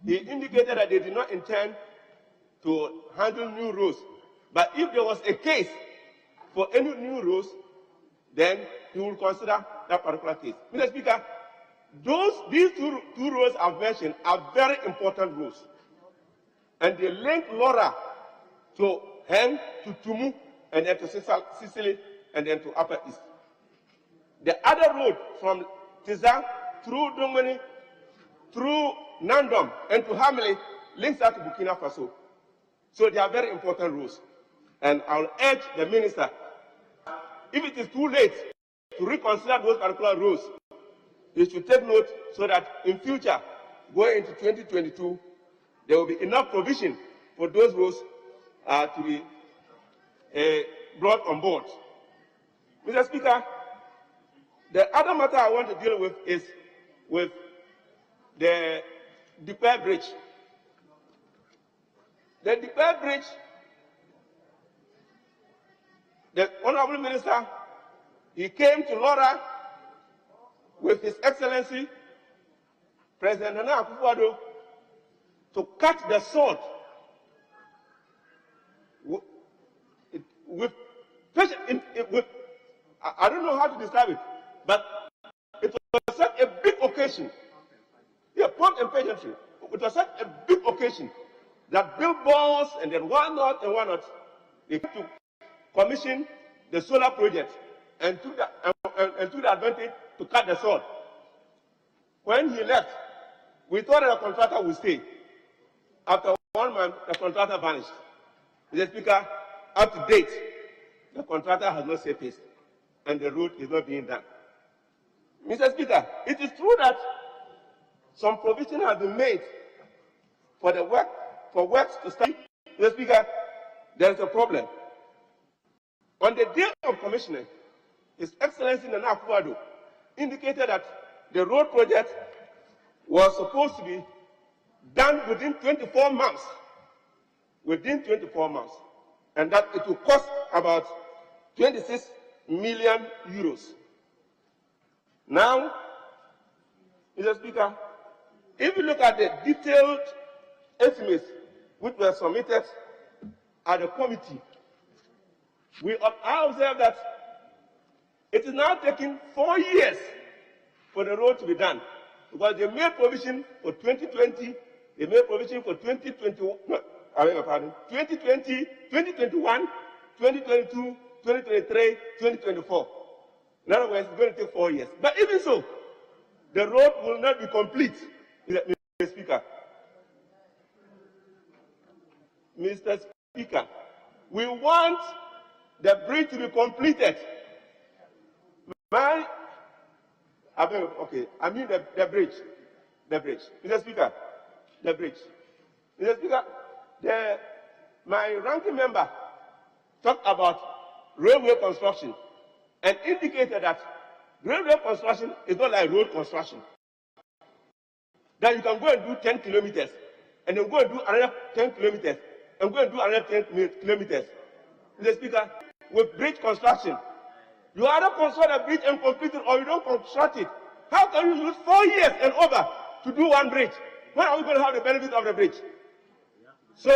he indicated that they did not intend to handle new roads. But if there was a case for any new roads, then he will consider that particular case. Mr. Speaker, these two roads I've mentioned are very important roads. And they link Laura to Hen, to Tumu, and then to Sicily, and then to Upper East. The other road from Tiza through Dumini
through Nandom and to Hamley links out to Burkina Faso. So they are very important roads. And I'll urge the minister, if it is too late to reconsider those particular roads, he should take note so that in future, going into 2022, there will be enough provision for those roads to be brought on board. Mr. Speaker, the other matter I want to deal with is with the Depay Bridge. The Depay Bridge, the Honorable Minister, he came to Laura with His Excellency, President Nana Akufo-Addo, to cut the sword with I don't know how to describe it, but it was such a big occasion. Yeah, prompt and pageantry. It was such a big occasion that billboards and then whatnot, they had to commission the solar project and took the advantage to cut the sword. When he left, we thought that the contractor would stay. After 1 month, the contractor vanished. Mr. Speaker, up to date, the contractor has not surfaced, and the road is not being done. Mr. Speaker, it is true that some provision has been made for the works to start. Mr. Speaker, there is a problem. On the day of commissioning, His Excellency Nana Akufo-Addo indicated that the road project was supposed to be done within 24 months. Within 24 months. And that it will cost about 26 million euros. Now, Mr. Speaker, if you look at the detailed estimates which were submitted at the committee, I observe that it is now taking 4 years for the road to be done. Because they made provision for 2020, they made provision for 2021, 2020, 2021, 2022, 2023, 2024. In other words, it's going to take 4 years. But even so, the road will not be complete, Mr. Speaker. Mr. Speaker, we want the bridge to be completed. The bridge. Mr. Speaker, the bridge. Mr. Speaker, my ranking member talked about railway construction and indicated that railway construction is not like road construction. That you can go and do 10 kilometers and then go and do another 10 kilometers and go and do another 10 kilometers. Mr. Speaker, with bridge construction, you either construct a bridge and complete it or you don't construct it. How can you use 4 years and over to do one bridge? When are we going to have the benefit of the bridge? So,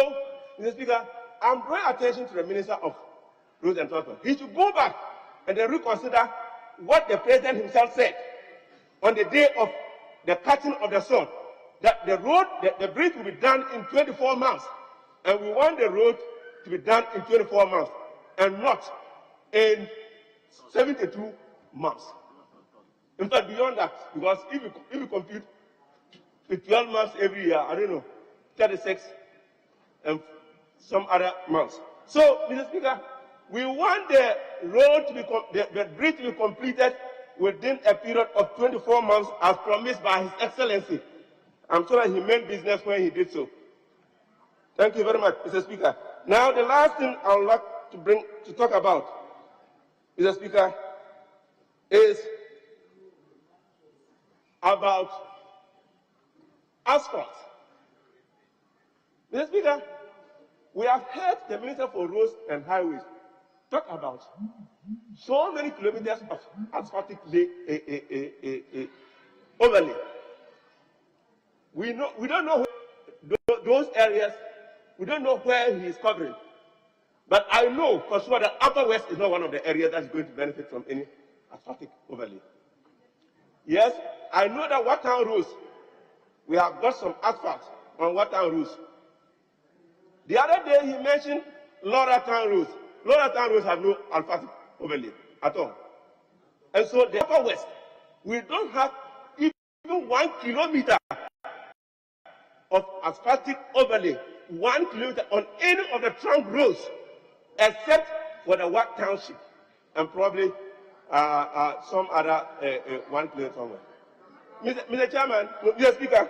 Mr. Speaker, I'm drawing attention to the Minister of Roads and Transport. He should go back and then reconsider what the President himself said on the day of the cutting of the sword, that the bridge will be done in 24 months. And we want the road to be done in 24 months and not in 72 months. In fact, beyond that, because if you compute with 12 months every year, I don't know, 36 and some other months. So, Mr. Speaker, we want the road to be the bridge to be completed within a period of 24 months as promised by His Excellency. I'm sure that he meant business when he did so. Thank you very much, Mr. Speaker. Now, the last thing I would like to talk about, Mr. Speaker, is about asphalt. Mr. Speaker, we have heard the Minister for Roads and Highways talk about so many kilometers of asphaltic overlay. We don't know those areas. We don't know where he is covering. But I know for sure that Upper West is not one of the areas that is going to benefit from any asphaltic overlay. Yes, I know that Watown roads, we have got some asphalt on Watown roads. The other day he mentioned Laura Town roads. Laura Town roads have no asphaltic overlay at all. And so the Upper West, we don't have even 1 kilometer of asphaltic overlay 1 kilometer on any of the trunk roads, except for the Wat Township and probably some other 1 kilometer somewhere. Mr. Chairman, Mr. Speaker,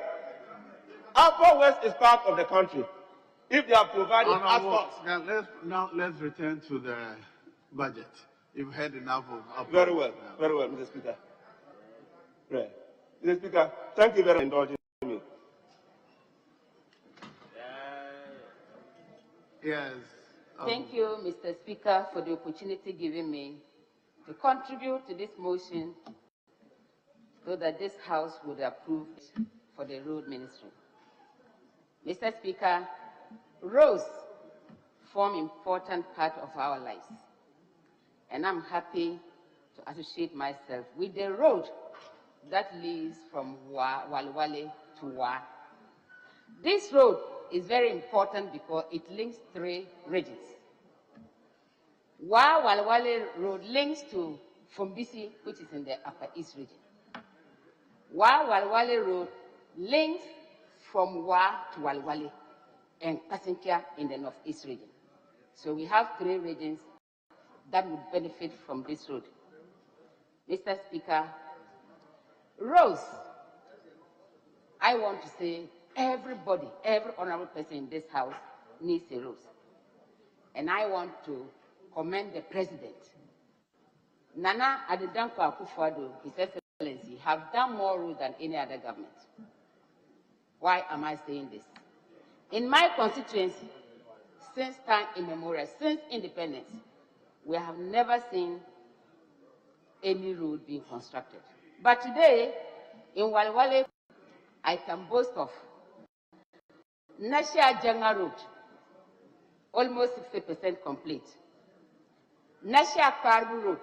Upper West is part of the country. If they are providing asphalt.
Now let's return to the budget. You've had enough of.
Very well, Mr. Speaker. Right. Mr. Speaker, thank you very much for indulging me.
Yes.
Thank you, Mr. Speaker, for the opportunity given me to contribute to this motion so that this House would approve it for the Road Ministry. Mr. Speaker, roads form an important part of our lives, and I'm happy to associate myself with the road that leads from Walwale to Wa. This road is very important because it links 3 regions. Walwale Road links to Fumbisi, which is in the Upper East region. Walwale Road links from Wa to Walwale and Kasinkia in the Northeast region. So we have 3 regions that would benefit from this road. Mr. Speaker, roads, I want to say everybody, every honorable person in this House needs a road. And I want to commend the President. Nana Adedanko Akufo-Addo, His Excellency, have done more roads than any other government. Why am I saying this? In my constituency, since time immemorial, since independence, we have never seen any road being constructed. But today, in Walwale, I can boast of Nasha Janga Road, almost 60% complete. Nasha Karbu Road,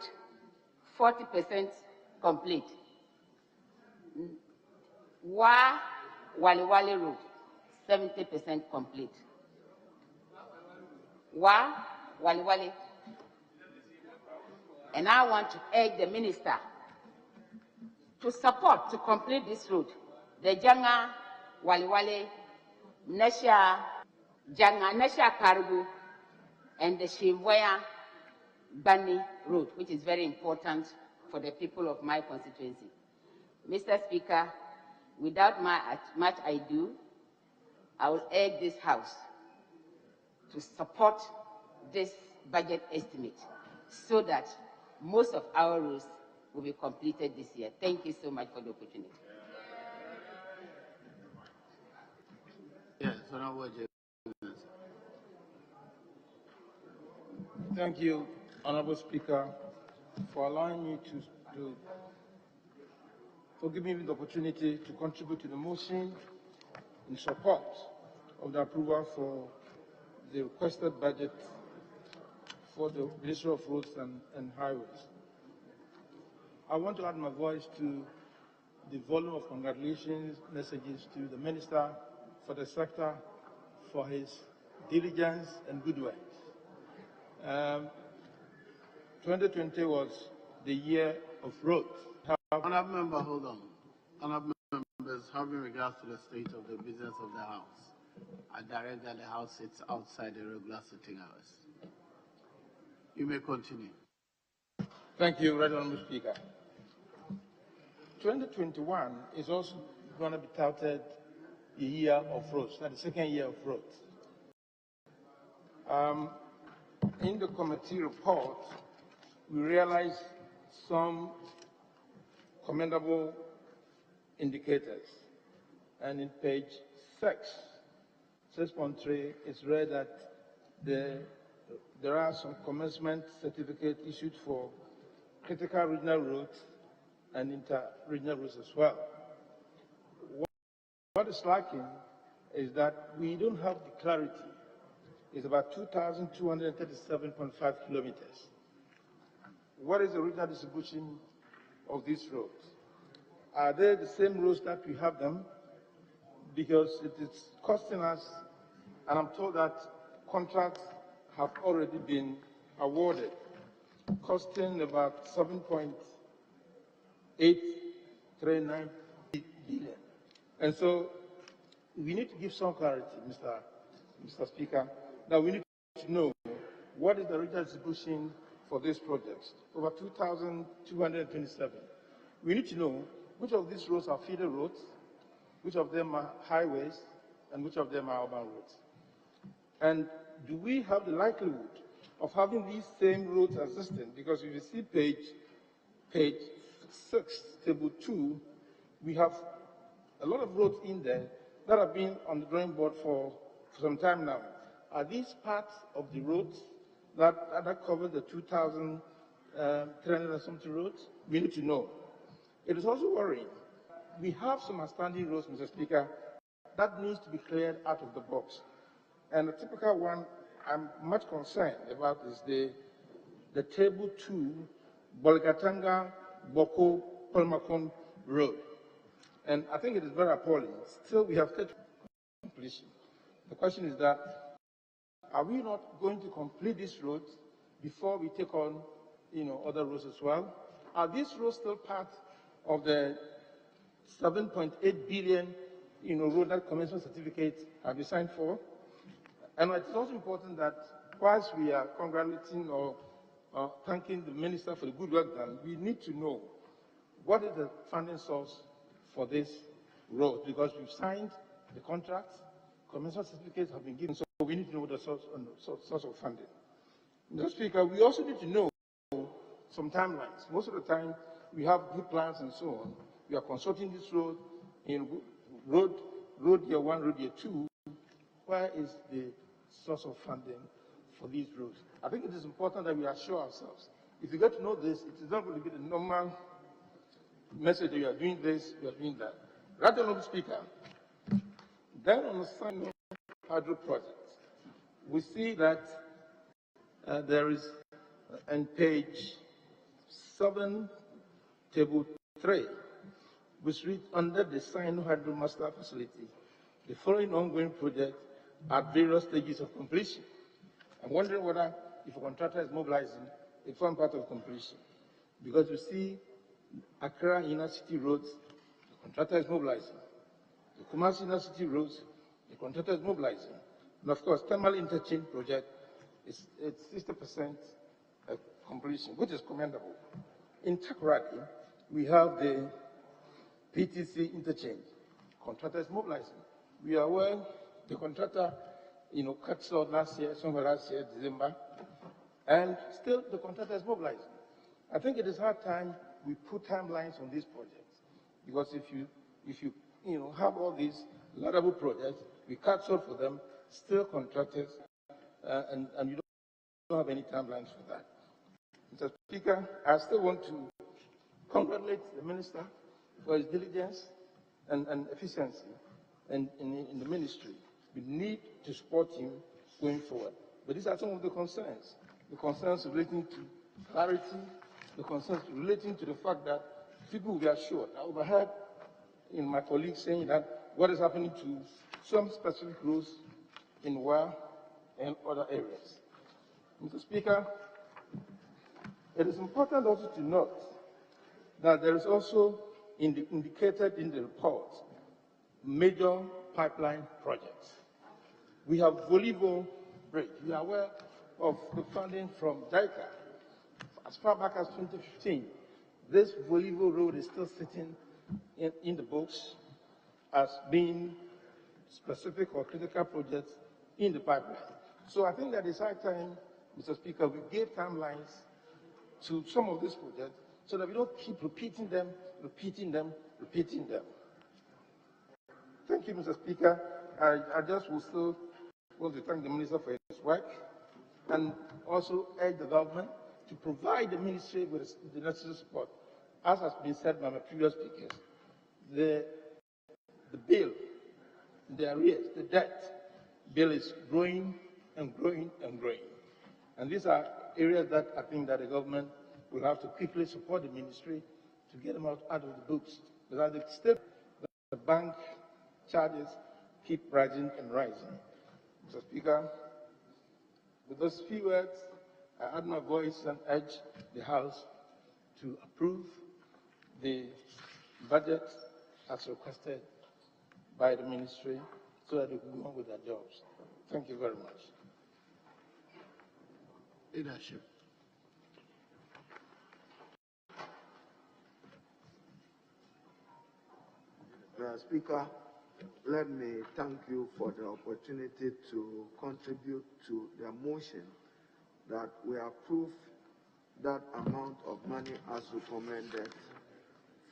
40% complete. Walwale Road, 70% complete. Walwale. And I want to urge the minister to support, to complete this road. The Janga, Walwale, Nasha, Janga, Nasha Karbu, and the Shivwaya Bani Road, which is very important for the people of my constituency. Mr. Speaker, without much ado, I will urge this House to support this budget estimate so that most of our roads will be completed this year. Thank you so much for the opportunity.
Yes, Honorable James.
Thank you, Honorable Speaker, for allowing me for giving me the opportunity to contribute to the motion in support of the approval for the requested budget for the Ministry of Roads and Highways. I want to add my voice to the volume of congratulations messages to the Minister for the sector for his diligence and good work. 2020 was the year of roads.
Honourable Member, hold on. Honourable Members, having regards to the state of the business of the House, I direct that the House sits outside the regular sitting hours. You may continue.
Thank you, Right Honourable Speaker. 2021 is also going to be touted the year of roads, the second year of roads. In the committee report, we realized some commendable indicators. And in page 6.3, it's read that there are some commencement certificates issued for critical regional roads and inter-regional roads as well. What is lacking is that we don't have the clarity. It's about 2,237.5 kilometers. What is the regional distribution of these roads? Are they the same roads that we have them? Because it is costing us, and I'm told that contracts have already been awarded, costing about 7.839 billion. And so
we need to give some clarity, Mr. Speaker. Now we need to know what is the regional distribution for these projects, over 2,227. We need to know which of these roads are feeder roads, which of them are highways, and which of them are urban roads. And do we have the likelihood of having these same roads existing? Because if you see page 6, table 2, we have a lot of roads in there that have been on the drawing board for some time now. Are these parts of the roads that cover the 2,300 and something roads? We need to know. It is also worrying. We have some outstanding roads, Mr. Speaker, that needs to be cleared out of the box. And the typical one I'm much concerned about is the table 2, Bolgatanga, Boko, Polmakon Road. And I think it is very appalling. Still, we have stage completion. The question is that, are we not going to complete these roads before we take on, other roads as well? Are these roads still part of the 7.8 billion, road that commencement certificates have been signed for? And it's also important that whilst we are congratulating or thanking the minister for the good work done, we need to know what is the funding source for this road, because we've signed the contracts, commencement certificates have been given, so we need to know the source of funding. Mr. Speaker, we also need to know some timelines. Most of the time, we have good plans and so on. We are consulting this road in road year 1, road year 2. Where is the source of funding for these roads? I think it is important that we assure ourselves. If you get to know this, it is not going to be the normal message that you are doing this, you are doing that. Right, Honourable Speaker, then on the Sino Hydro project, we see that there is, on page 7, table 3, which reads under the Sino Hydro Master Facility, the following ongoing projects at various stages of completion. I'm wondering whether, if a contractor is mobilizing, it forms part of completion. Because you see Accra Inner City roads, the contractor is mobilizing. The Kumasi Inner City roads, the contractor is mobilizing. And of course, Thermal Interchange project is 60% completion, which is commendable. In Takoradi, we have the PTC interchange. Contractor is mobilizing. We are aware the contractor, cut short last year, somewhere last year, December, and still the contractor is mobilizing. I think it is hard time we put timelines on these projects, because if you have all these laudable projects, we cut short for them, still contractors, and you don't have any timelines for that. Mr. Speaker, I still want to congratulate the minister for his diligence and efficiency in the ministry. We need to support him going forward. But these are some of the concerns relating to clarity, the concerns relating to the fact that people will be assured. I overheard my colleagues saying that what is happening to some specific roads in Wa and other areas. Mr. Speaker, it is important also to note that there is also indicated in the report major pipeline projects. We have Volivo Bridge. We are aware of the funding from JICA. As far back as 2015, this Volivo Road is still sitting in the books as being specific or critical projects in the pipeline. So I think that it's high time, Mr. Speaker, we gave timelines to some of these projects so that we don't keep repeating them. Thank you, Mr. Speaker. I just will still want to thank the Minister for his work and also urge the government to provide the ministry with the necessary support. As has been said by my previous speakers, the bill, the arrears, the debt bill is growing and growing and growing. And these are areas that I think that the government will have to quickly support the ministry to get them out of the books. Because the state, the bank charges keep rising and rising. Mr. Speaker, with those few words, I add my voice and urge the House to approve the budget as requested by the ministry so that they can go on with their jobs. Thank you very much.
Leadership.
Mr. Speaker, let me thank you for the opportunity to contribute to the motion that we approve that amount of money as recommended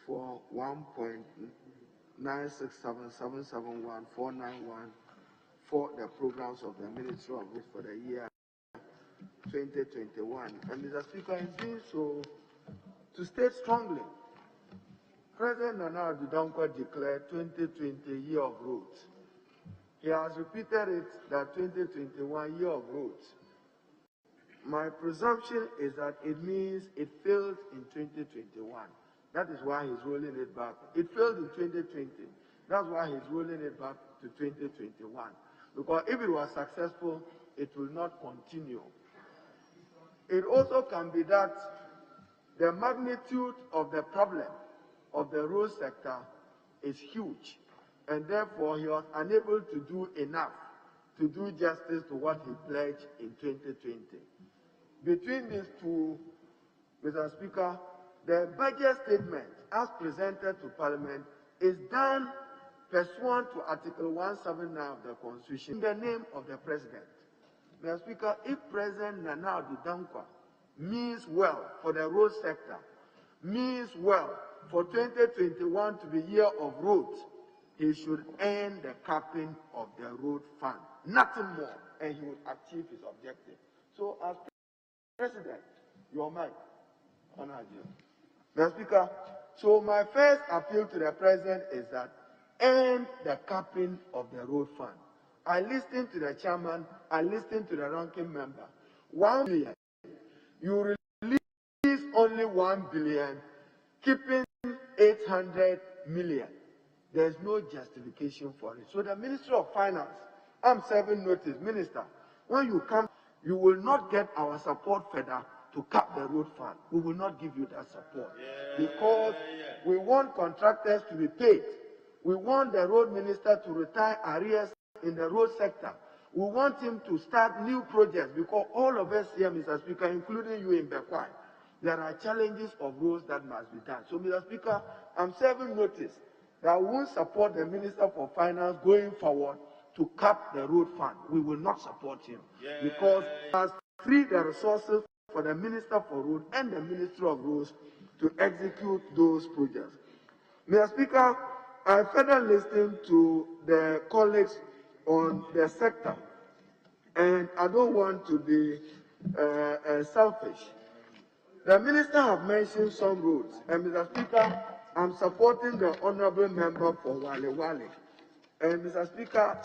for 1.967771491 for the programs of the Ministerial for the year 2021. And Mr. Speaker, in doing so, to state strongly, President Nana Addo Dankwa declared 2020 year of roads. He has repeated it that 2021 year of roads. My presumption is that it means it failed in 2021. That is why he's rolling it back. It failed in 2020. That's why he's rolling it back to 2021. Because if it was successful, it will not continue. It also can be that the magnitude of the problem of the road sector is huge, and therefore he was unable to do enough to do justice to what he pledged in 2020. Between these two, Mr. Speaker, the budget statement as presented to Parliament is done pursuant to Article 179 of the Constitution in the name of the President. Mr. Speaker, if President Nana Addo Dankwa means well for the road sector, means well for 2021 to be year of roads, he should end the capping of the road fund. Nothing more, and he will achieve his objective. So as President, your mic, Honour you. Mr. Speaker, so my first appeal to the President is that end the capping of the road fund. I listened to the chairman, I listened to the ranking member. 1 billion. You release only 1 billion, keeping 800 million. There's no justification for it. So the Ministry of Finance, I'm serving notice, Minister, when you come, you will not get our support further to cap the road fund. We will not give you that support because we want contractors to be paid. We want the road minister to retire arrears in the road sector. We want him to start new projects because all of us here, Mr. Speaker, including you in Bekwai, there are challenges of roads that must be done. So, Mr. Speaker, I'm serving notice that we won't support the Minister for Finance going forward to cap the road fund. We will not support him because he has freed the resources for the Minister for Road and the Ministry of Roads to execute those projects. Mr. Speaker, I further listened to the colleagues on the sector, and I don't want to be selfish. The Minister have mentioned some roads, and Mr. Speaker, I'm supporting the Honourable Member for Wale Wale. And Mr. Speaker,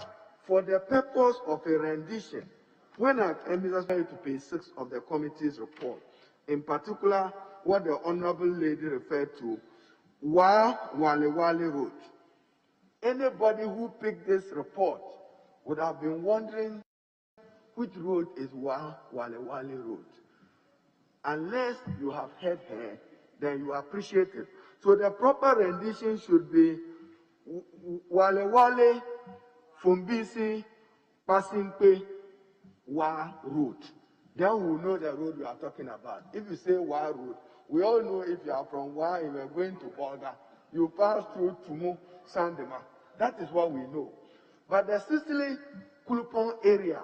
for the purpose of a rendition, when I Mr. Speaker to page 6 of the committee's report, in particular what the Honourable Lady referred to, Wale Wale Road. Anybody who picked this report would have been wondering which road is Wale Wale Road. Unless you have heard her, then you appreciate it. So the proper rendition should be Wale Wale Fumbisi Pasimpe Wa Road. Then we will know the road we are talking about. If you say Wa Road, we all know if you are from Wa and you are going to Bolga, you pass through Tumu, Sandema. That is what we know. But the Sicily Kulupon area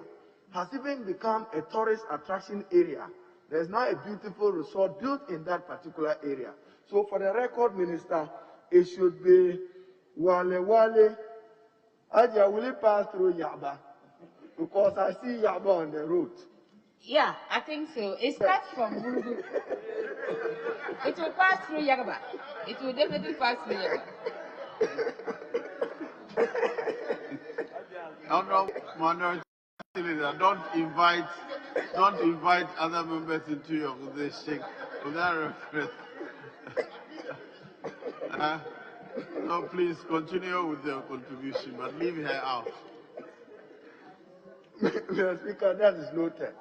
has even become a tourist attraction area. There's now a beautiful resort built in that particular area. So for the record, Minister, it should be Wale Wale. Aja, will it pass through Yaba? Because I see Yaba on the road.
Yeah, I think so. It starts from Burugu. It will pass through Yagaba. It will definitely pass through Yagaba.
Don't invite other members into your position without reference. No, please continue with your contribution, but leave her out.
Mr. Speaker, that is noted.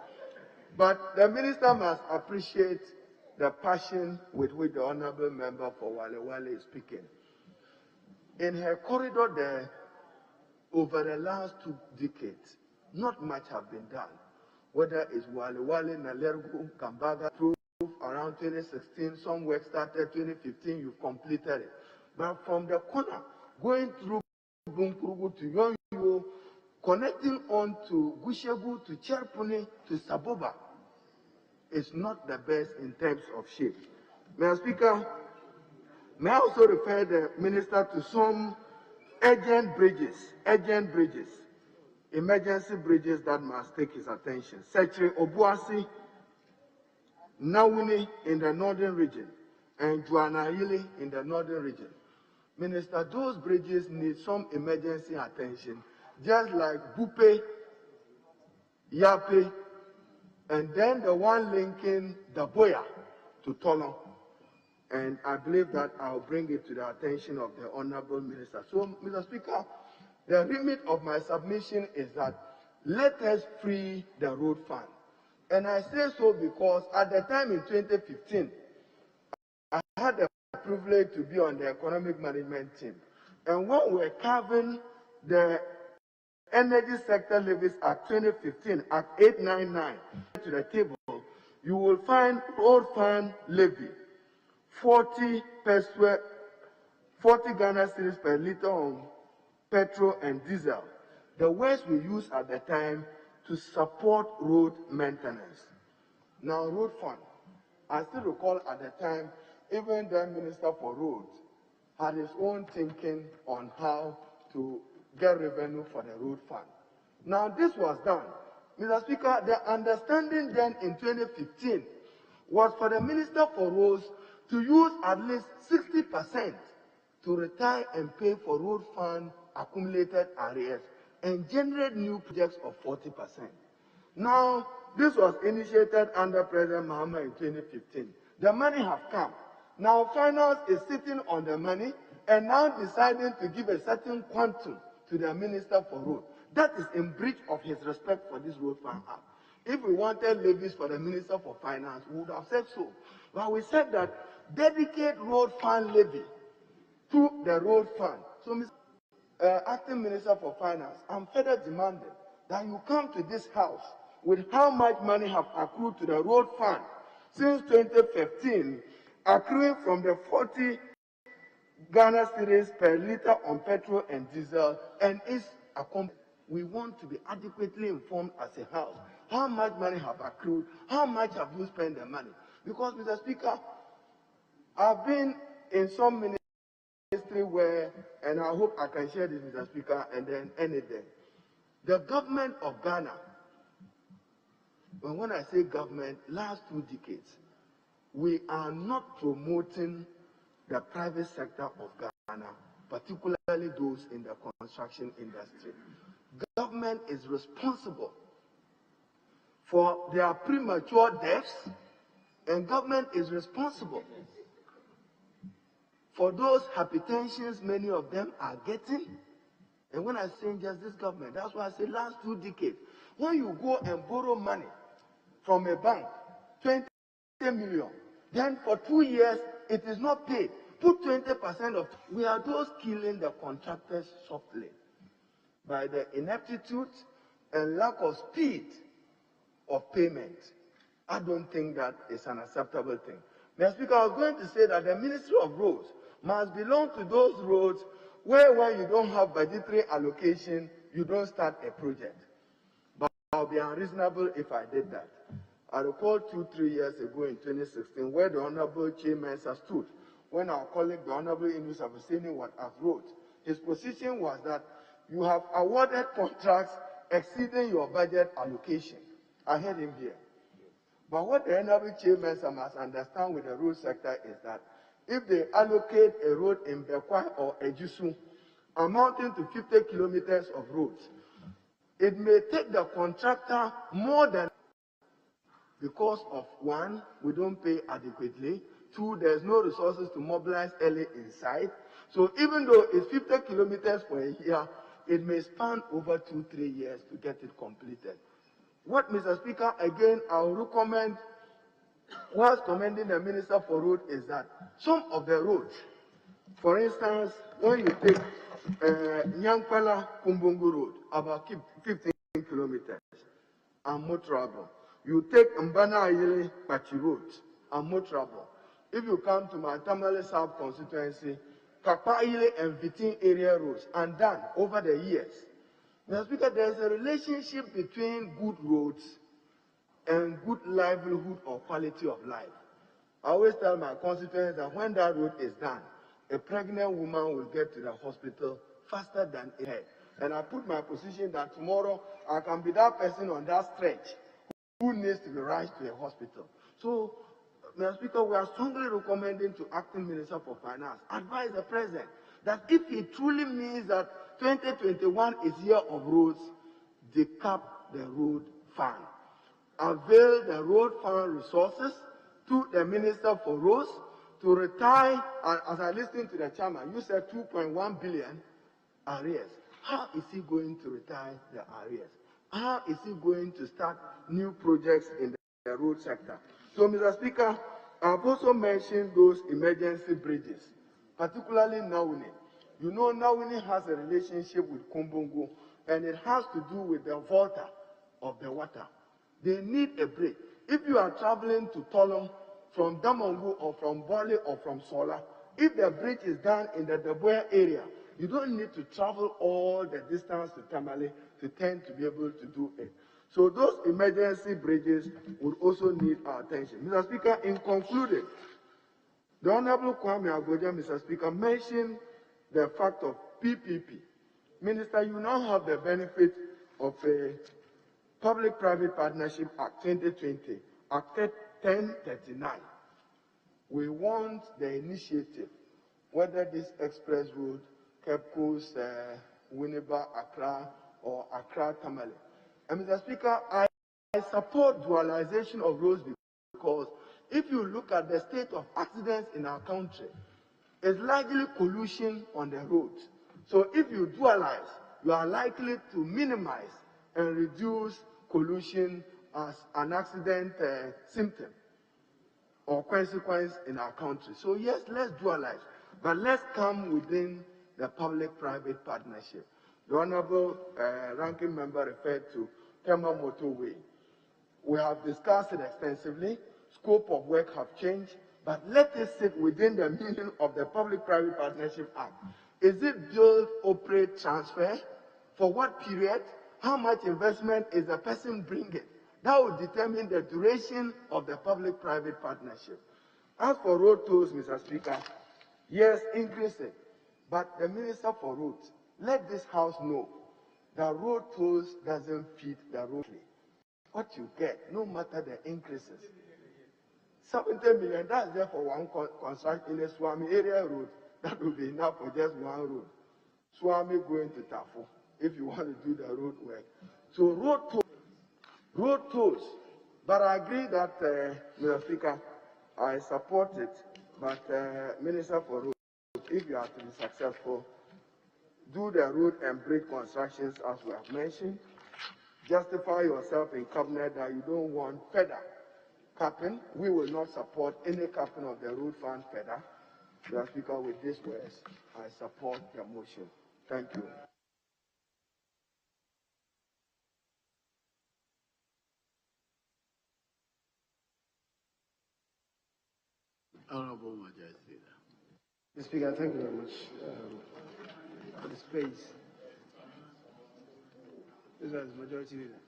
But the Minister must appreciate the passion with which the Honourable Member for Wale Wale is speaking. In her corridor there, over the last 2 decades, not much have been done. Whether it's Wale, Nalergo, Kambaga, around 2016, some work started 2015, you've completed it. But from the corner, going through Bunkurugu to Yonyo, connecting on to Gushegu, to Cherpune, to Saboba, is not the best in terms of shape. Mr. Speaker, may I also refer the Minister to some urgent bridges, emergency bridges that must take his attention. Secretary Obuasi, Nawuni in the northern region, and Juanahili in the northern region. Minister, those bridges need some emergency attention, just like Bupe, Yape, and then the one linking Daboya to Tolon. And I believe that I'll bring it to the attention of the Honorable Minister. So, Mr. Speaker, the remit of my submission is that let us free the road fund. And I say so because at the time in 2015, I had the privilege to be on the economic management team. And when we were carving the energy sector levies at 2015 at 899 to the table, you will find road fund levy 40 Ghana cedis per liter on petrol and diesel. The words we used at the time to support road maintenance. Now, road fund, I still recall at the time, even the Minister for Roads had his own thinking on how to get revenue for the road fund. Now, this was done. Mr. Speaker, the understanding then in 2015 was for the Minister for Roads to use at least 60% to retire and pay for road fund accumulated arrears and generate new projects of 40%. Now, this was initiated under President Mahama in 2015. The money have come. Now, finance is sitting on the money and now deciding to give a certain quantum to the Minister for Road. That is in breach of his respect for this Road Fund Act. If we wanted levies for the Minister for Finance, we would have said so. But we said that dedicate road fund levy to the road fund. So, Acting Minister for Finance, I'm further demanding that you come to this House with how much money have accrued to the road fund since 2015, accruing from the 40 Ghana cedis per liter on petrol and diesel, and its accompanying. We want to be adequately informed as a House. How much money have accrued? How much have you spent the money? Because, Mr. Speaker, I've been in some ministry where, and I hope I can share this, Mr. Speaker, and then end it there. The government of Ghana, and when I say government, last 2 decades, we are not promoting the private sector of Ghana, particularly those in the construction industry. Government is responsible for their premature deaths, and government is responsible for those hypertensions many of them are getting. And when I say just this government, that's why I say last 2 decades. When you go and borrow money from a bank, 20 million, then for 2 years it is not paid. Put 20% of, we are those killing the contractors softly by the ineptitude and lack of speed of payment. I don't think that is an acceptable thing. Mr. Speaker, I was going to say that the Ministry of Roads must belong to those roads where when you don't have budgetary allocation, you don't start a project. But I'll be unreasonable if I did that. I recall 2-3 years ago in 2016 where the Honorable Chairman stood when our colleague, the Honorable Inu Sabuseni, was at road. His position was that you have awarded contracts exceeding your budget allocation. I heard him here. But what the Honorable Chairman must understand with the road sector is that if they allocate a road in Bekwa or Ejusu amounting to 50 kilometers of roads, it may take the contractor more than, because of 1, we don't pay adequately, 2, there's no resources to mobilize early inside. So even though it's 50 kilometers for a year, it may span over 2-3 years to get it completed. What, Mr. Speaker, again, I will recommend, whilst commending the Minister for Road, is that some of the roads, for instance, when you take Nyankpala Kumbungu Road, about 15 kilometers, unmotorable. You take Mbana Ayele Pachi Road, unmotorable. If you come to my Tamale South constituency, Kapa Ayele and Vitin area roads, and done over the years. Mr. Speaker, there's a relationship between good roads and good livelihood or quality of life. I always tell my constituents that when that road is done, a pregnant woman will get to the hospital faster than a head. And I put my position that tomorrow I can be that person on that stretch who needs to be rushed to a hospital. So, Mr. Speaker, we are strongly recommending to Acting Minister for Finance, advise the President that if he truly means that 2021 is year of roads, decap the road fund. Avail the road fund resources to the Minister for Roads to retire, as I listened to the chairman, you said 2.1 billion arrears. How is he going to retire the arrears? How is he going to start new projects in the road sector? So, Mr. Speaker, I've also mentioned those emergency bridges, particularly Nawuni. You know, Nawuni has a relationship with Kumbungu, and it has to do with the volta of the water. They need a bridge. If you are traveling to Tolong from Damongu or from Bole or from Sola, if the bridge is done in the Deboya area, you don't need to travel all the distance to Tamale to tend to be able to do it. So those emergency bridges would also need our attention. Mr. Speaker, in concluding, the Honorable Kwame Agoja, Mr. Speaker, mentioned the fact of PPP. Minister, you now have the benefit of a Public-Private Partnership Act 2020, Act 1039. We want the initiative, whether this express road, Cape Coast, Winneba, Accra, or Accra, Tamale. And Mr. Speaker, I support dualization of roads because if you look at the state of accidents in our country, it's largely collusion on the roads. So if you dualize, you are likely to minimize and reduce collusion as an accident symptom or consequence in our country. So yes, let's dualize, but let's come within the public-private partnership. The Honorable Ranking Member referred to Tema Motorway. We have discussed it extensively. Scope of work have changed, but let it sit within the meaning of the Public-Private Partnership Act. Is it build, operate, transfer? For what period? How much investment is the person bringing? That will determine the duration of the public-private partnership. As for road tolls, Mr. Speaker, yes, increase it. But the Minister for Roads, let this House know that road tolls doesn't feed the road. What you get, no matter the increases. 70 million, that's there for one construction in the Swami area road. That will be enough for just one road. Swami going to Tafu, if you want to do the road work. So road tolls. But I agree that, Mr. Speaker, I support it. But Minister for Roads, if you are to be successful, do the road and bridge constructions as we have mentioned. Justify yourself in cabinet that you don't want further capping. We will not support any capping of the road fund further. Mr. Speaker, with these words, I support the motion. Thank you.
Honorable Majority Leader.
Mr. Speaker, thank you very much for the space. This is Majority Leader.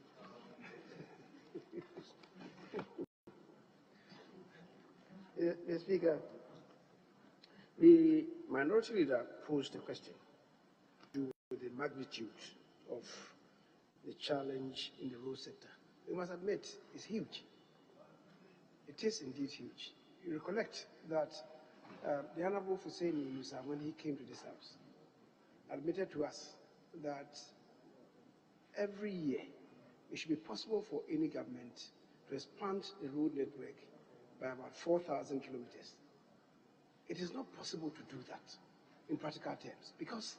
Mr. Speaker, the Minority Leader posed a question with the magnitude of the challenge in the road sector. We must admit it's huge. It is indeed huge. You recollect that the Honorable Hussein Musa, when he came to this House, admitted to us that every year it should be possible for any government to expand the road network by about 4,000 kilometers. It is not possible to do that in practical terms because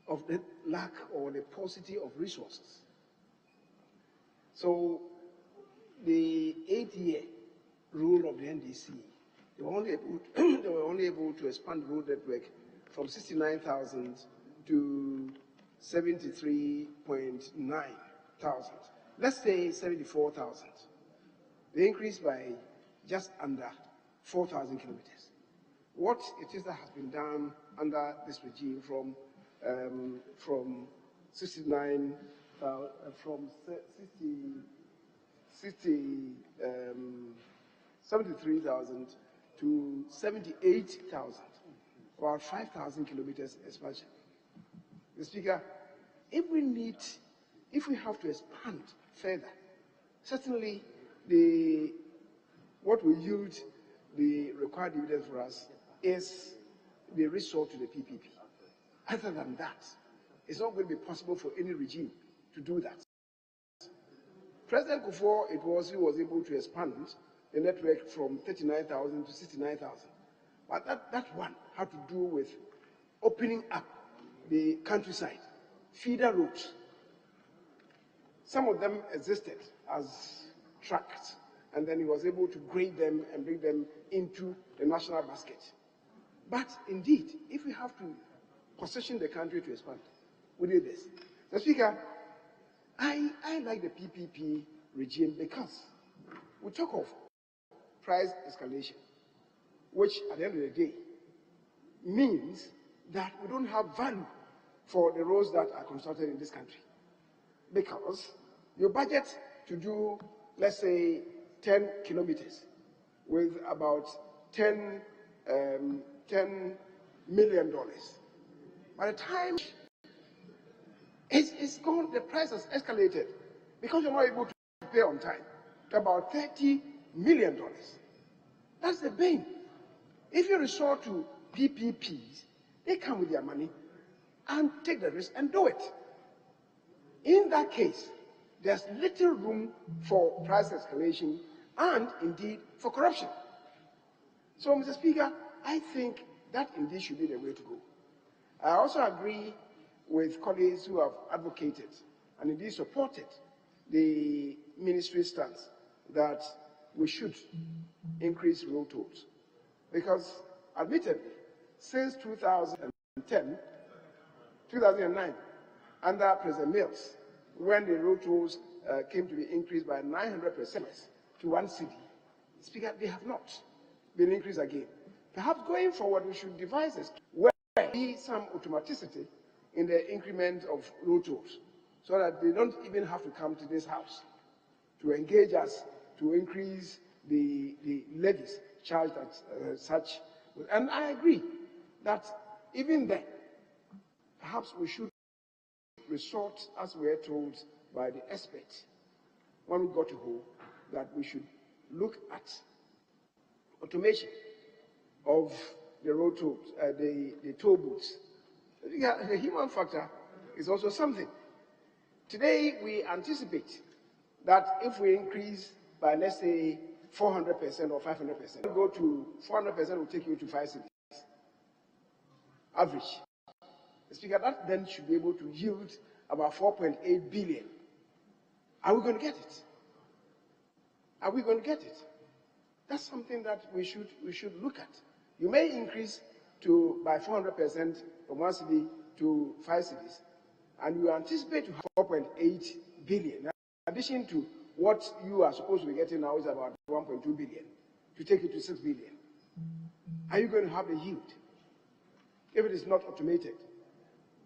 of the lack or the paucity of resources. So the 8-year rule of the NDC, they were only able to expand the road network from 69,000 to 73.9 thousand. Let's say 74,000. They increased by just under 4,000 kilometers. What it is that has been done under this regime from 73,000 to 78,000, about 5,000 kilometers expansion. The Speaker, if we have to expand further, certainly what will yield the required dividends for us is the resort to the PPP. Other than that, it's not going to be possible for any regime to do that. President Kufuor, he was able to expand the network from 39,000 to 69,000. But that one had to do with opening up the countryside, feeder routes. Some of them existed as tracts, and then he was able to grade them and bring them into the national basket. But indeed, if we have to position the country to expand, we did this. The Speaker, I like the PPP regime because we talk of price escalation, which at the end of the day means that we don't have value for the roads that are constructed in this country. Because you budget to do, let's say, 10 kilometers with about $10 million. By the time it's gone, the price has escalated because you're not able to pay on time to about $30 million. That's the bane. If you resort to PPPs, they come with their money and take the risk and do it. In that case, there's little room for price escalation and indeed for corruption. So, Mr. Speaker, I think that indeed should be the way to go. I also agree with colleagues who have advocated and indeed supported the ministry stance that we should increase road tolls. Because, admittedly, since 2009, under President Mills, when the road tolls came to be increased by 900% to 1 city, Speaker, they have not been increased again. Perhaps going forward, we should devise a scheme where there be some automaticity in the increment of road tolls, so that they don't even have to come to this house to engage us to increase the levies charged at such. And I agree that even then, perhaps we should resort, as we were told by the experts when we got to Ho, that we should look at automation of the road tolls, the toll booths. The human factor is also something. Today, we anticipate that if we increase by, let's say, 400% or 500%, go to 400% will take you to 5 cities. Average. Speaker, that then should be able to yield about 4.8 billion. Are we going to get it? Are we going to get it? That's something that we should look at. You may increase by 400% from 1 city to 5 cities, and you anticipate to have 4.8 billion. In addition to what you are supposed to be getting now is about 1.2 billion to take it to 6 billion. Are you going to have the yield if it is not automated?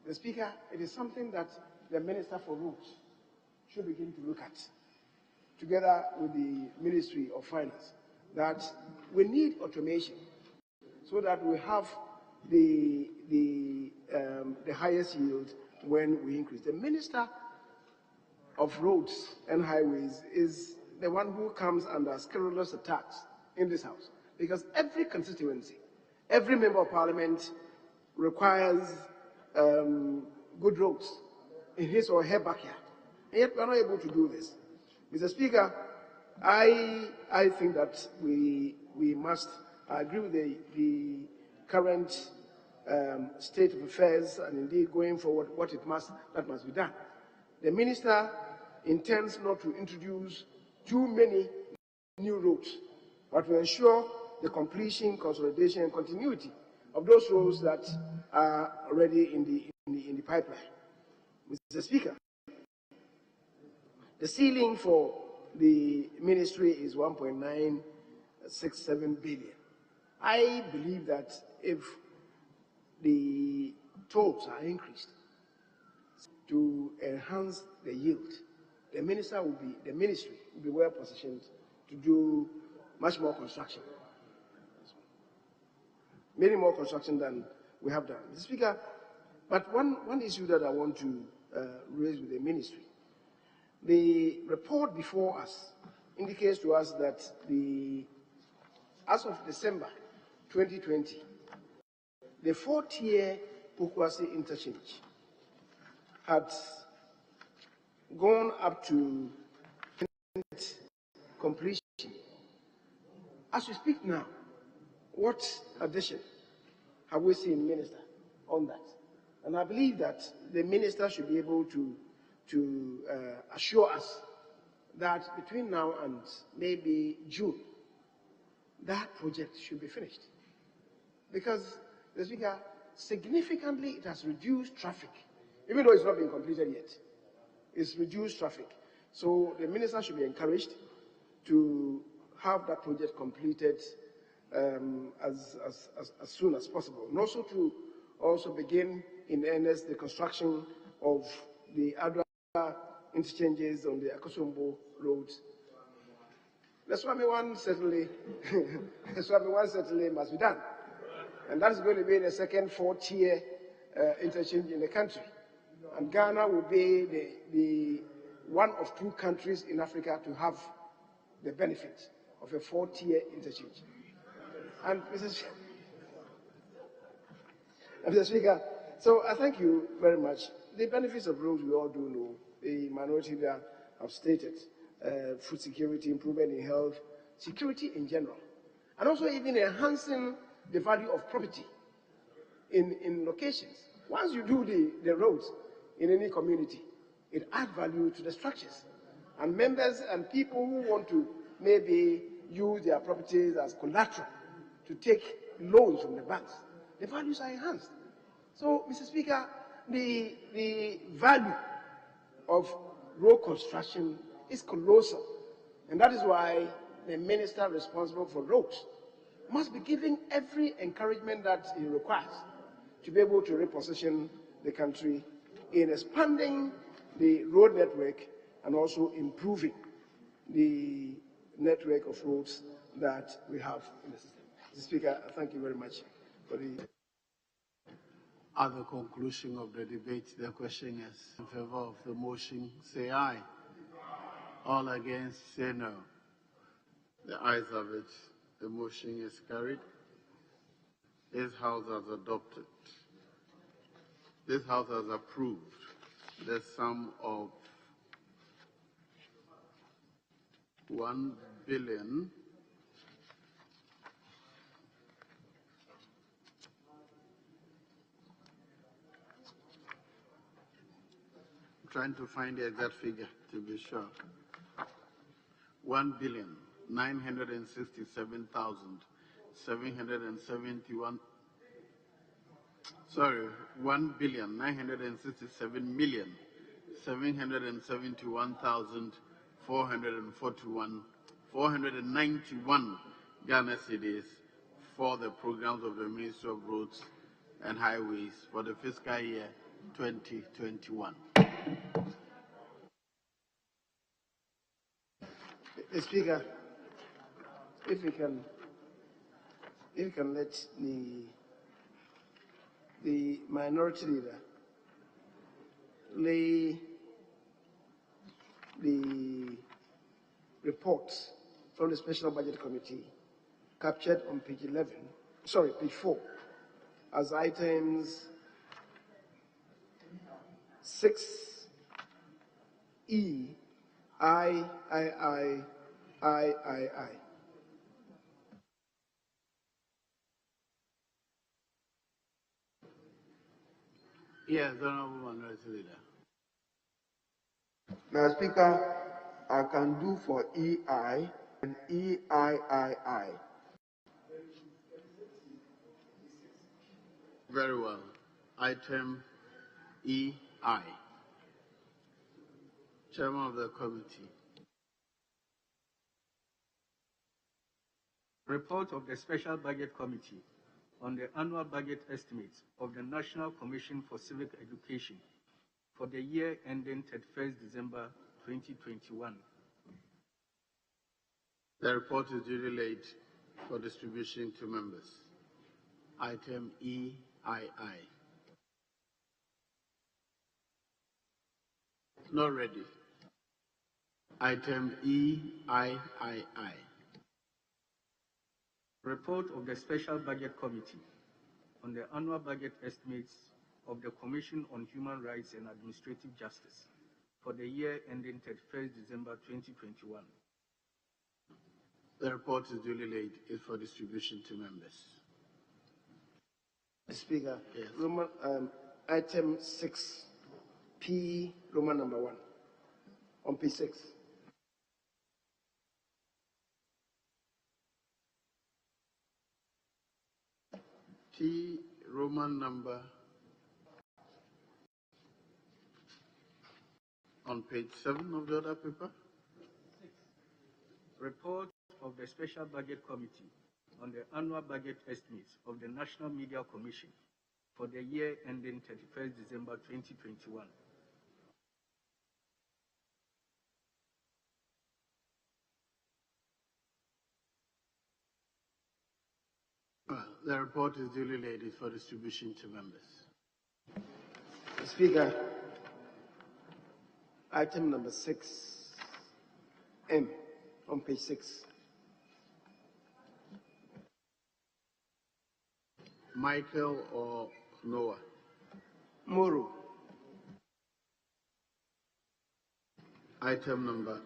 The Speaker, it is something that the Minister for Roads should begin to look at, together with the Ministry of Finance, that we need automation so that we have the highest yield when we increase. The Minister of Roads and Highways is the one who comes under scurrilous attacks in this House, because every constituency, every member of Parliament requires good roads in his or her backyard. And yet we are not able to do this. Mr. Speaker, I think that we must agree with the current state of affairs, and indeed going forward that must be done. The Minister intends not to introduce too many new roads, but to ensure the completion, consolidation, and continuity of those roads that are already in the the pipeline. Mr. Speaker, the ceiling for the ministry is 1.967 billion. I believe that if the tolls are increased to enhance the yield, the ministry will be well positioned to do much more construction. Many more construction than we have done. Mr. Speaker, but one issue that I want to raise with the ministry. The report before us indicates to us that as of December 2020, the 4-tier Pokwasi interchange had gone up to completion. As we speak now, what addition have we seen, Minister, on that? And I believe that the minister should be able to assure us that between now and maybe June, that project should be finished. Because, the Speaker, significantly it has reduced traffic, even though it's not been completed yet. It's reduced traffic. So the minister should be encouraged to have that project completed as soon as possible, and also to begin in earnest the construction of the other interchanges on the Akosombo road. The Swami one certainly, must be done, and that's going to be the second 4-tier interchange in the country. And Ghana will be the one of 2 countries in Africa to have the benefit of a 4-tier interchange. And Mr. Speaker, so I thank you very much. The benefits of roads we all do know. The minority there have stated food security, improvement in health, security in general, and also even enhancing the value of property in locations. Once you do the roads in any community, it adds value to the structures. And members and people who want to maybe use their properties as collateral to take loans from the banks, the values are enhanced. So, Mr. Speaker, the value of road construction is colossal. And that is why the minister responsible for roads must be given every encouragement that he requires to be able to reposition the country in expanding the road network and also improving the network of roads that we have in the system. Mr. Speaker, thank you very much for the...
At the conclusion of the debate, the question is in favor of the motion, say aye. All against, say no. The ayes have it. The motion is carried. This House has adopted. This House has approved the sum of 1 billion trying to find the exact figure to be sure. 1,967,771. Sorry, 1,967,771,491 Ghana cedis for the programs of the Ministry of Roads and Highways for the fiscal year 2021.
Speaker, if you can let the minority leader lay the reports from the Special Budget Committee captured on page 4, as items 6E, I.
Yes, Honorable Minority Leader.
Now, Speaker, I can do for EI and EIII.
Very well. Item EI. Chairman of the committee.
Report of the Special Budget Committee on the annual budget estimates of the National Commission for Civic Education for the year ending 31st December 2021.
The report is duly laid for distribution to members. Item EII. Not ready. Item EIII.
Report of the Special Budget Committee on the annual budget estimates of the Commission on Human Rights and Administrative Justice for the year ending 31st December 2021.
The report is duly laid for distribution to members.
Mr. Speaker,
yes.
Item 6, P, Roman number 1, on page 6.
T, Roman number on page 7 of the other paper.
Report of the Special Budget Committee on the annual budget estimates of the National Media Commission for the year ending 31st December 2021.
The report is duly laid for distribution to members.
Mr. Speaker, item number 6M on page 6.
Michael or Noah?
Moro.
Item number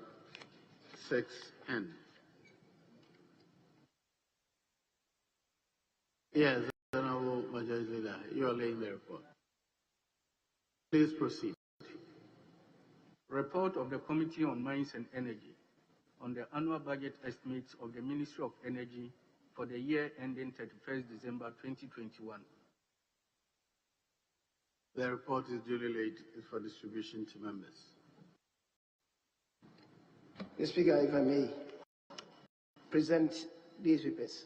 6N. Yes, Honorable Majority Leader, you are laying the report. Please proceed.
Report of the Committee on Mines and Energy on the annual budget estimates of the Ministry of Energy for the year ending 31st December 2021.
The report is duly laid for distribution to members.
Mr. Speaker, if I may present these papers.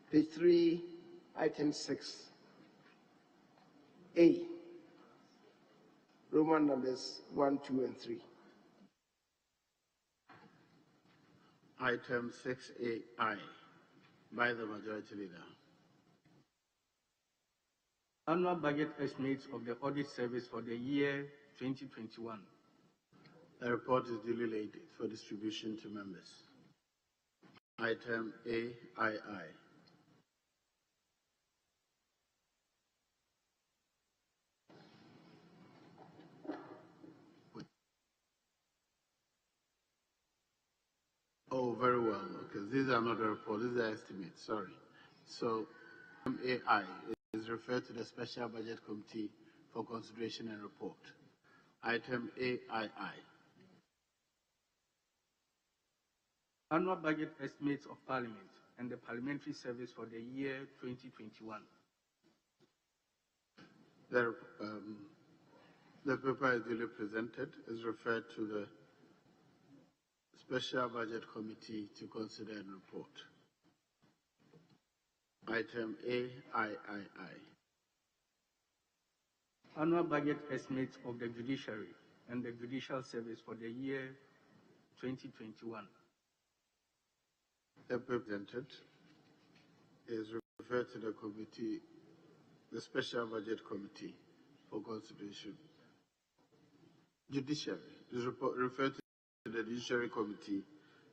Page 3, item 6. A. Roman numbers 1, 2, and 3.
Item 6AI by the Majority Leader.
Annual budget estimates of the Audit Service for the year 2021.
The report is duly laid for distribution to members. Item AII. Oh, very well, because these are not a report, these are estimates, sorry. So, AI is referred to the Special Budget Committee for consideration and report. Item AII.
Annual budget estimates of Parliament and the Parliamentary Service for the year 2021.
The paper is duly presented, is referred to the Special Budget Committee to consider and report. Item AIII.
Annual budget estimates of the Judiciary and the Judicial Service for the year 2021.
The paper presented is referred to the committee, the Special Budget Committee for consideration. Judiciary is referred to the Judiciary Committee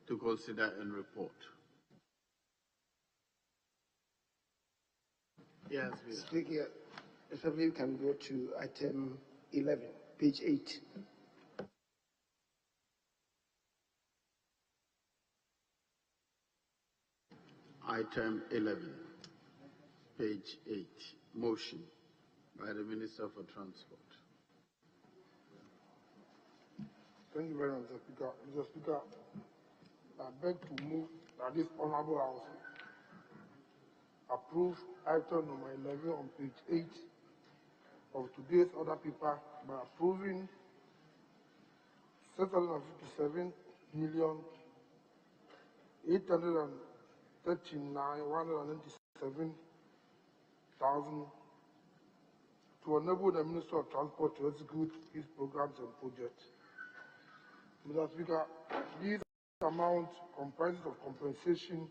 to consider and report. Yes,
Speaker, if we can go to item 11, page 8.
Item 11, page 8, motion by the Minister for Transport.
Thank you very much, Mr. Speaker. Mr. Speaker, I beg to move that this Honorable House approve item number 11 on page 8
of today's order paper by approving 757,839,197,000 to enable the Minister of Transport to execute his programs and projects. Mr. Speaker, these amounts comprises of compensation,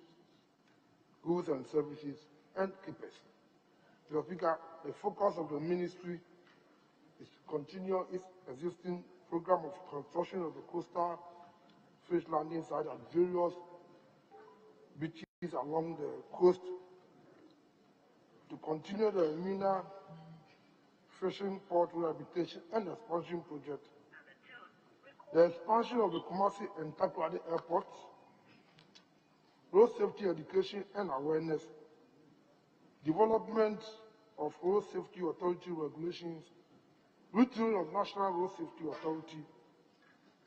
goods and services, and keepers. Mr. Speaker, the focus of the ministry is to continue its existing program of construction of the coastal fish landing site at various beaches along the coast, to continue the Mina fishing port rehabilitation and expansion project, the expansion of the Kumasi and Takoradi airports, road safety education and awareness, development of road safety authority regulations, retooling of National Road Safety Authority,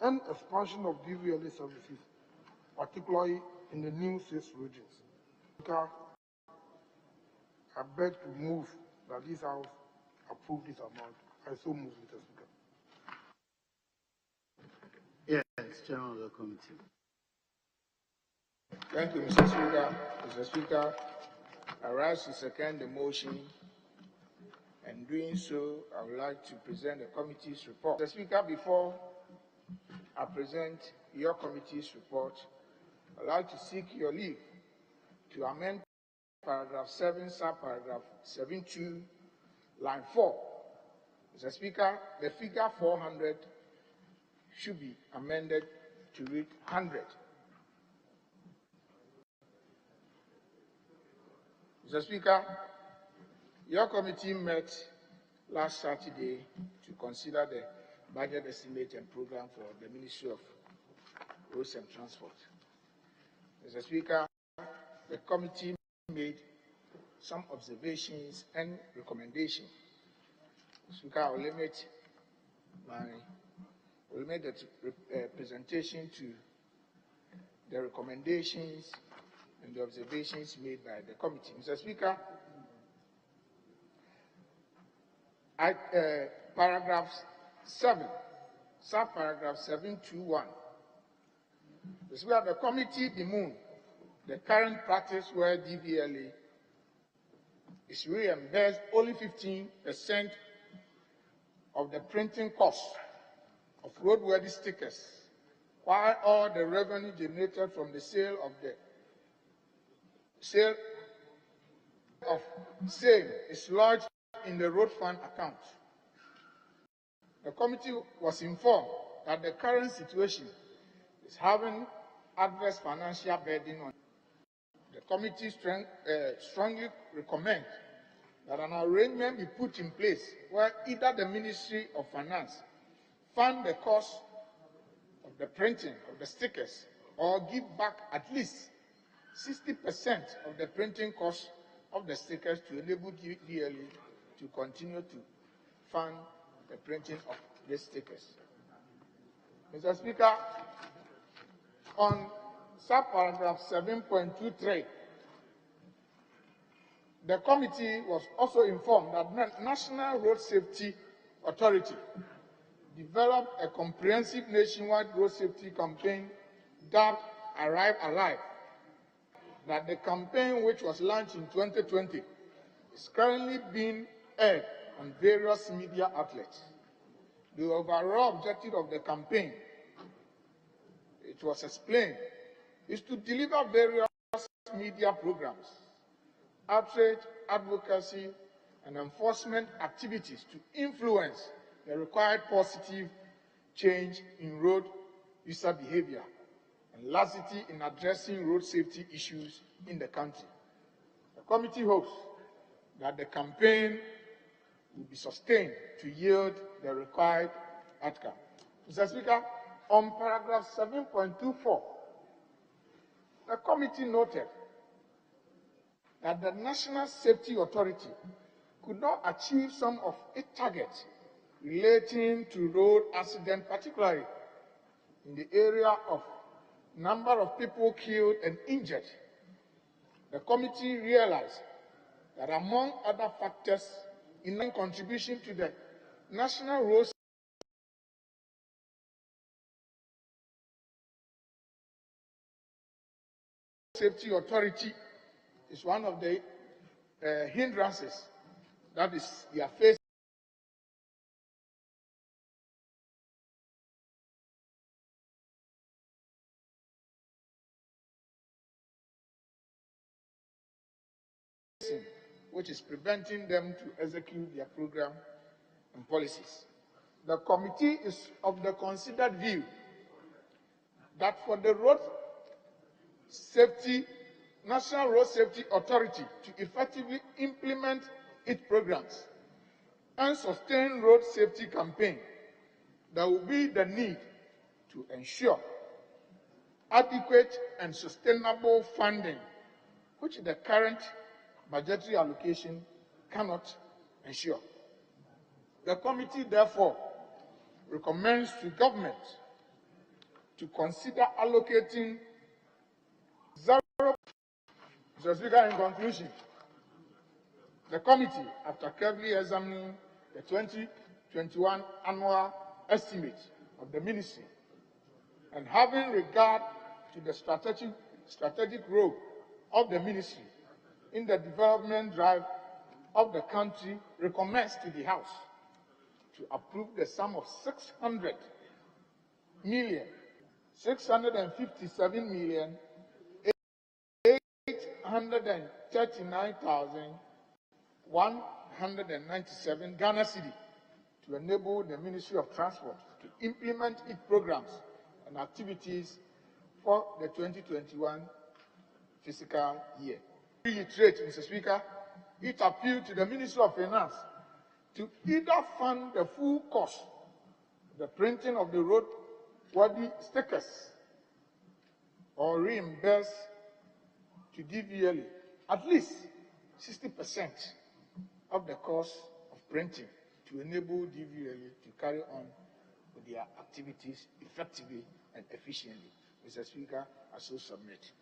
and expansion of DVLA services, particularly in the new 6 regions. I beg to move that this House approve this amount. I so move, Mr. Speaker.
Yes, Chairman of the Committee.
Thank you, Mr. Speaker. Mr. Speaker, I rise to second the motion. And doing so, I would like to present the committee's report. Mr. Speaker, before I present your committee's report, I'd like to seek your leave to amend paragraph 7, subparagraph 7.2, line 4. Mr. Speaker, the figure 400 should be amended to read 100. Mr. Speaker, your committee met last Saturday to consider the budget estimate and program for the Ministry of Roads and Transport. Mr. Speaker, the committee made some observations and recommendations. Mr. Speaker, I will limit the presentation to the recommendations and the observations made by the committee. Mr. Speaker, paragraph 7, subparagraph 7.2.1. This is where the committee bemoaned the current practice where DVLA is reimbursed only 15% of the printing cost of roadworthy stickers, while all the revenue generated from the sale of same is lodged in the road fund account. The committee was informed that the current situation is having adverse financial burden on. The committee strongly recommends that an arrangement be put in place where either the Ministry of Finance fund the cost of the printing of the stickers or give back at least 60% of the printing cost of the stickers to enable DLE to continue to fund the printing of these stickers. Mr. Speaker, on subparagraph 7.23, the committee was also informed that National Road Safety Authority developed a comprehensive nationwide road safety campaign dubbed Arrive Alive. That the campaign, which was launched in 2020, is currently being aired on various media outlets. The overall objective of the campaign, it was explained, is to deliver various media programs, outreach, advocacy, and enforcement activities to influence the required positive change in road user behavior and laxity in addressing road safety issues in the country. The committee hopes that the campaign will be sustained to yield the required outcome. Mr. Speaker, on paragraph 7.24, the committee noted that the National Safety Authority could not achieve some of its targets relating to road accidents, particularly in the area of number of people killed and injured. The committee realized that among other factors in contribution to the National Road Safety Authority is one of the hindrances that is they are facing. Which is preventing them to execute their program and policies. The committee is of the considered view that for the National Road Safety Authority to effectively implement its programs and sustain road safety campaign, there will be the need to ensure adequate and sustainable funding, which the current budgetary allocation cannot ensure. The committee, therefore, recommends to government to consider allocating Mr. Speaker, in conclusion, the committee, after carefully examining the 2021 annual estimate of the ministry and having regard to the strategic role of the ministry in the development drive of the country, recommends to the House to approve the sum of 600,839,197 Ghana cedi to enable the Ministry of Transport to implement its programs and activities for the 2021 fiscal year. Reiterate, Mr. Speaker, it appealed to the Ministry of Finance to either fund the full cost of the printing of the roadworthy stickers or reimburse to DVLA at least 60% of the cost of printing to enable DVLA to carry on with their activities effectively and efficiently. Mr. Speaker, I so submit.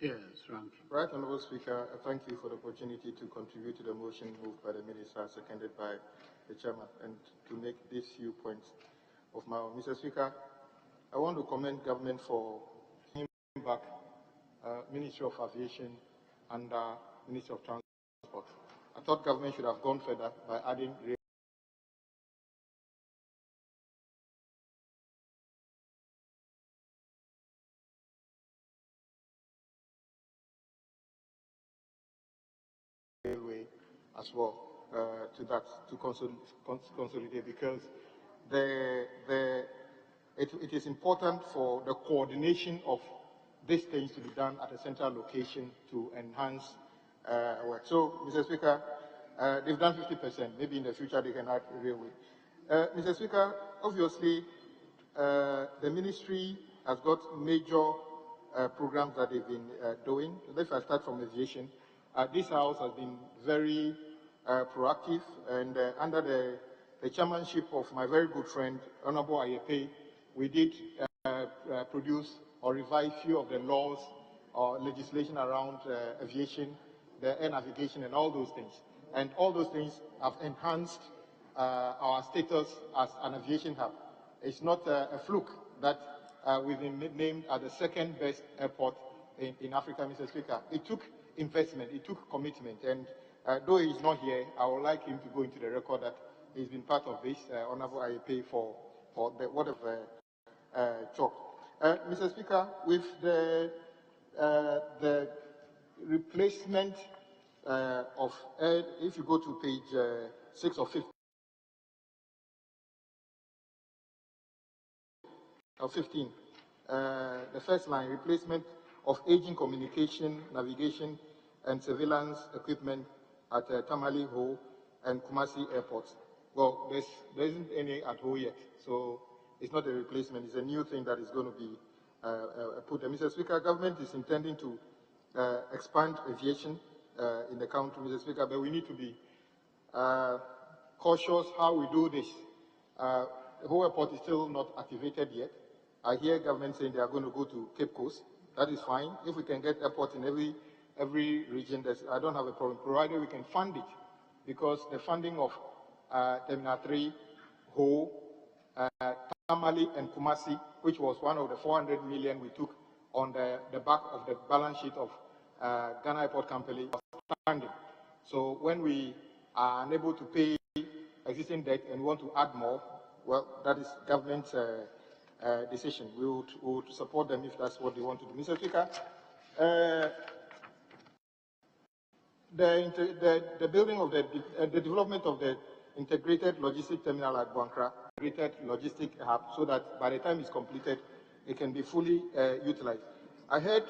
Yes, Ranking.
Right, Honourable Speaker, I thank you for the opportunity to contribute to the motion moved by the Minister, seconded by the Chairman, and to make these few points of my own. Mr. Speaker, I want to commend government for bringing back Ministry of Aviation and Ministry of Transport. I thought government should have gone further by adding railway as well to that, to consolidate, because it is important for the coordination of these things to be done at a central location to enhance work. So, Mr. Speaker, they've done 50%. Maybe in the future they can add railway. Mr. Speaker, obviously, the ministry has got major programs that they've been doing. If I start from aviation, this House has been very proactive, and under the chairmanship of my very good friend, Honorable Ayepe, we did produce or revise few of the laws or legislation around aviation, the air navigation, and all those things. And all those things have enhanced our status as an aviation hub. It's not a fluke that we've been named as the second best airport in Africa, Mr. Speaker. It took investment, it took commitment, and though he's not here, I would like him to go into the record that he's been part of this, Honorable Ayepe, for the word of chalk. Mr. Speaker, with the replacement of, if you go to page 6 or 15, the first line, replacement of aging communication, navigation, and surveillance equipment at Tamale Ho and Kumasi airports. Well, there isn't any at Ho yet, so it's not a replacement. It's a new thing that is going to be put there. Mr. Speaker, government is intending to expand aviation in the country, Mr. Speaker, but we need to be cautious how we do this. The Ho airport is still not activated yet. I hear government saying they are going to go to Cape Coast. That is fine. If we can get airport in every every region. I don't have a problem, provided we can fund it, because the funding of Terminal 3, Ho, Tamale and Kumasi, which was one of the 400 million we took on the back of the balance sheet of Ghana Airport Company, was standing. So when we are unable to pay existing debt and want to add more, well, that is government's decision. We would support them if that's what they want to do. Mr. Speaker, the building of the development of the integrated logistic terminal at Buankra, integrated logistic hub, so that by the time it's completed, it can be fully utilized. I heard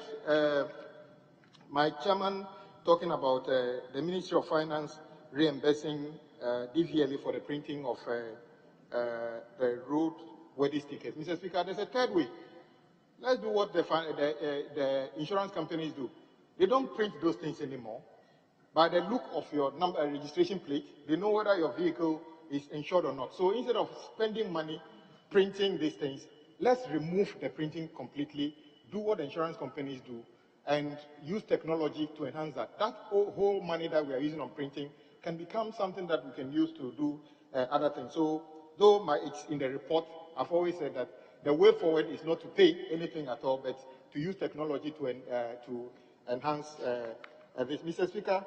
my chairman talking about the Ministry of Finance reimbursing DVLA for the printing of the road wedding tickets. Mr. Speaker, there's a third way. Let's do what the insurance companies do. They don't print those things anymore. By the look of your registration plate, they know whether your vehicle is insured or not. So instead of spending money printing these things, let's remove the printing completely, do what the insurance companies do, and use technology to enhance that. That whole money that we are using on printing can become something that we can use to do other things. So though it's in the report, I've always said that the way forward is not to pay anything at all, but to use technology to enhance this. Mr. Speaker,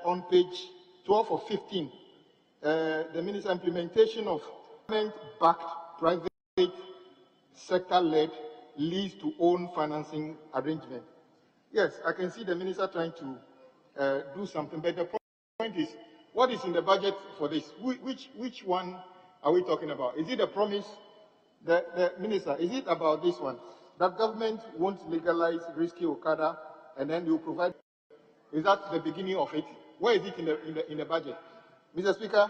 on page 12 or 15, the Minister's implementation of government-backed private sector-led lease-to-own financing arrangement. Yes, I can see the Minister trying to do something, but the point is, what is in the budget for this? Which one are we talking about? Is it a promise, the Minister, is it about this one, that government won't legalize risky Okada and then you provide? Is that the beginning of it? Where is it in the budget? Mr. Speaker,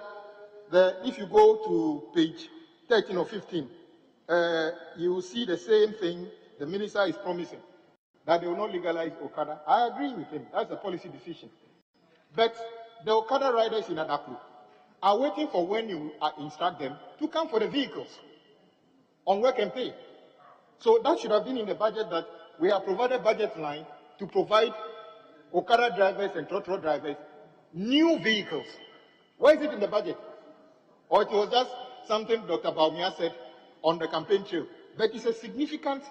if you go to page 13 or 15, you will see the same thing the Minister is promising, that they will not legalize Okada. I agree with him. That's a policy decision. But the Okada riders in Adaplu are waiting for when you instruct them to come for the vehicles on work and pay. So that should have been in the budget, that we have provided budget line to provide Okada drivers and trotro drivers new vehicles. Why is it in the budget? Or it was just something Dr. Baumia said on the campaign trail. But it's a significant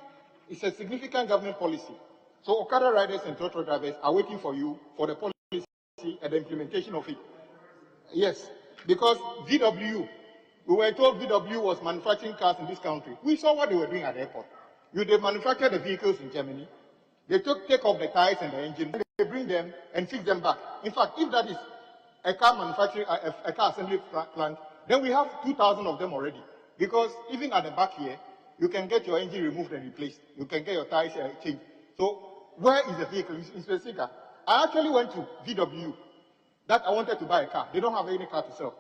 government policy. So Okada riders and trotro drivers are waiting for you for the policy and the implementation of it. Yes, because VW, we were told VW was manufacturing cars in this country. We saw what they were doing at the airport. They manufactured the vehicles in Germany. They take off the tires and the engine. They bring them and fix them back. In fact, if that is a car manufacturing, a car assembly plant, then we have 2,000 of them already. Because even at the back here, you can get your engine removed and replaced. You can get your tires changed. So where is the vehicle? In Specifica, I actually went to VW that I wanted to buy a car. They don't have any car to sell.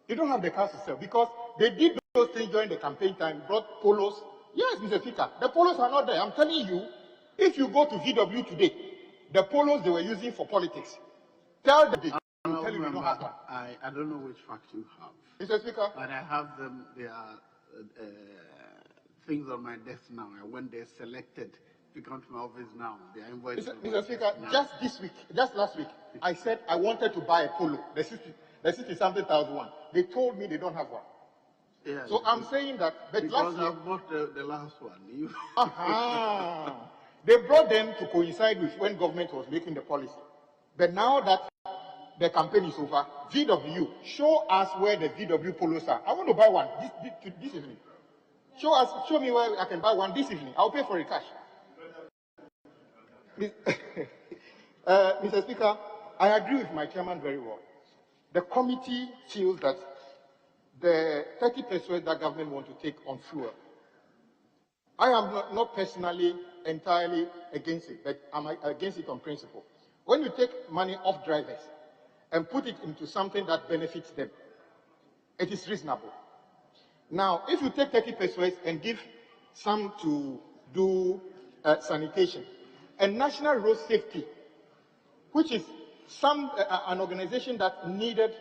They don't have the cars to sell because they did those things during the campaign time, brought polos. Yes, Mr. Speaker, the polos are not there. I'm telling you, if you go to VW today, the polos they were using for politics, tell them they tell you they don't have one.
I don't know which fact you have.
Mr. Speaker,
but I have them. They are things on my desk now. I went there, selected. You come to my office now. They are invoiced.
Mr. Speaker, just this week, just last week, I said I wanted to buy a polo, the 60-something thousand one. They told me they don't have one.
Yeah,
so I'm saying that, but
because
last year,
I bought the last one.
They brought them to coincide with when government was making the policy. But now that the campaign is over, VW, show us where the VW polos are. I want to buy one this evening. Show me where I can buy one this evening. I'll pay for it cash. Mr. Speaker, I agree with my chairman very well. The committee feels that the 30% that government want to take on fuel, I am not personally entirely against it, but I'm against it on principle. When you take money off drivers and put it into something that benefits them, it is reasonable. Now, if you take 30% and give some to do sanitation, and National Road Safety, which is an organization that needed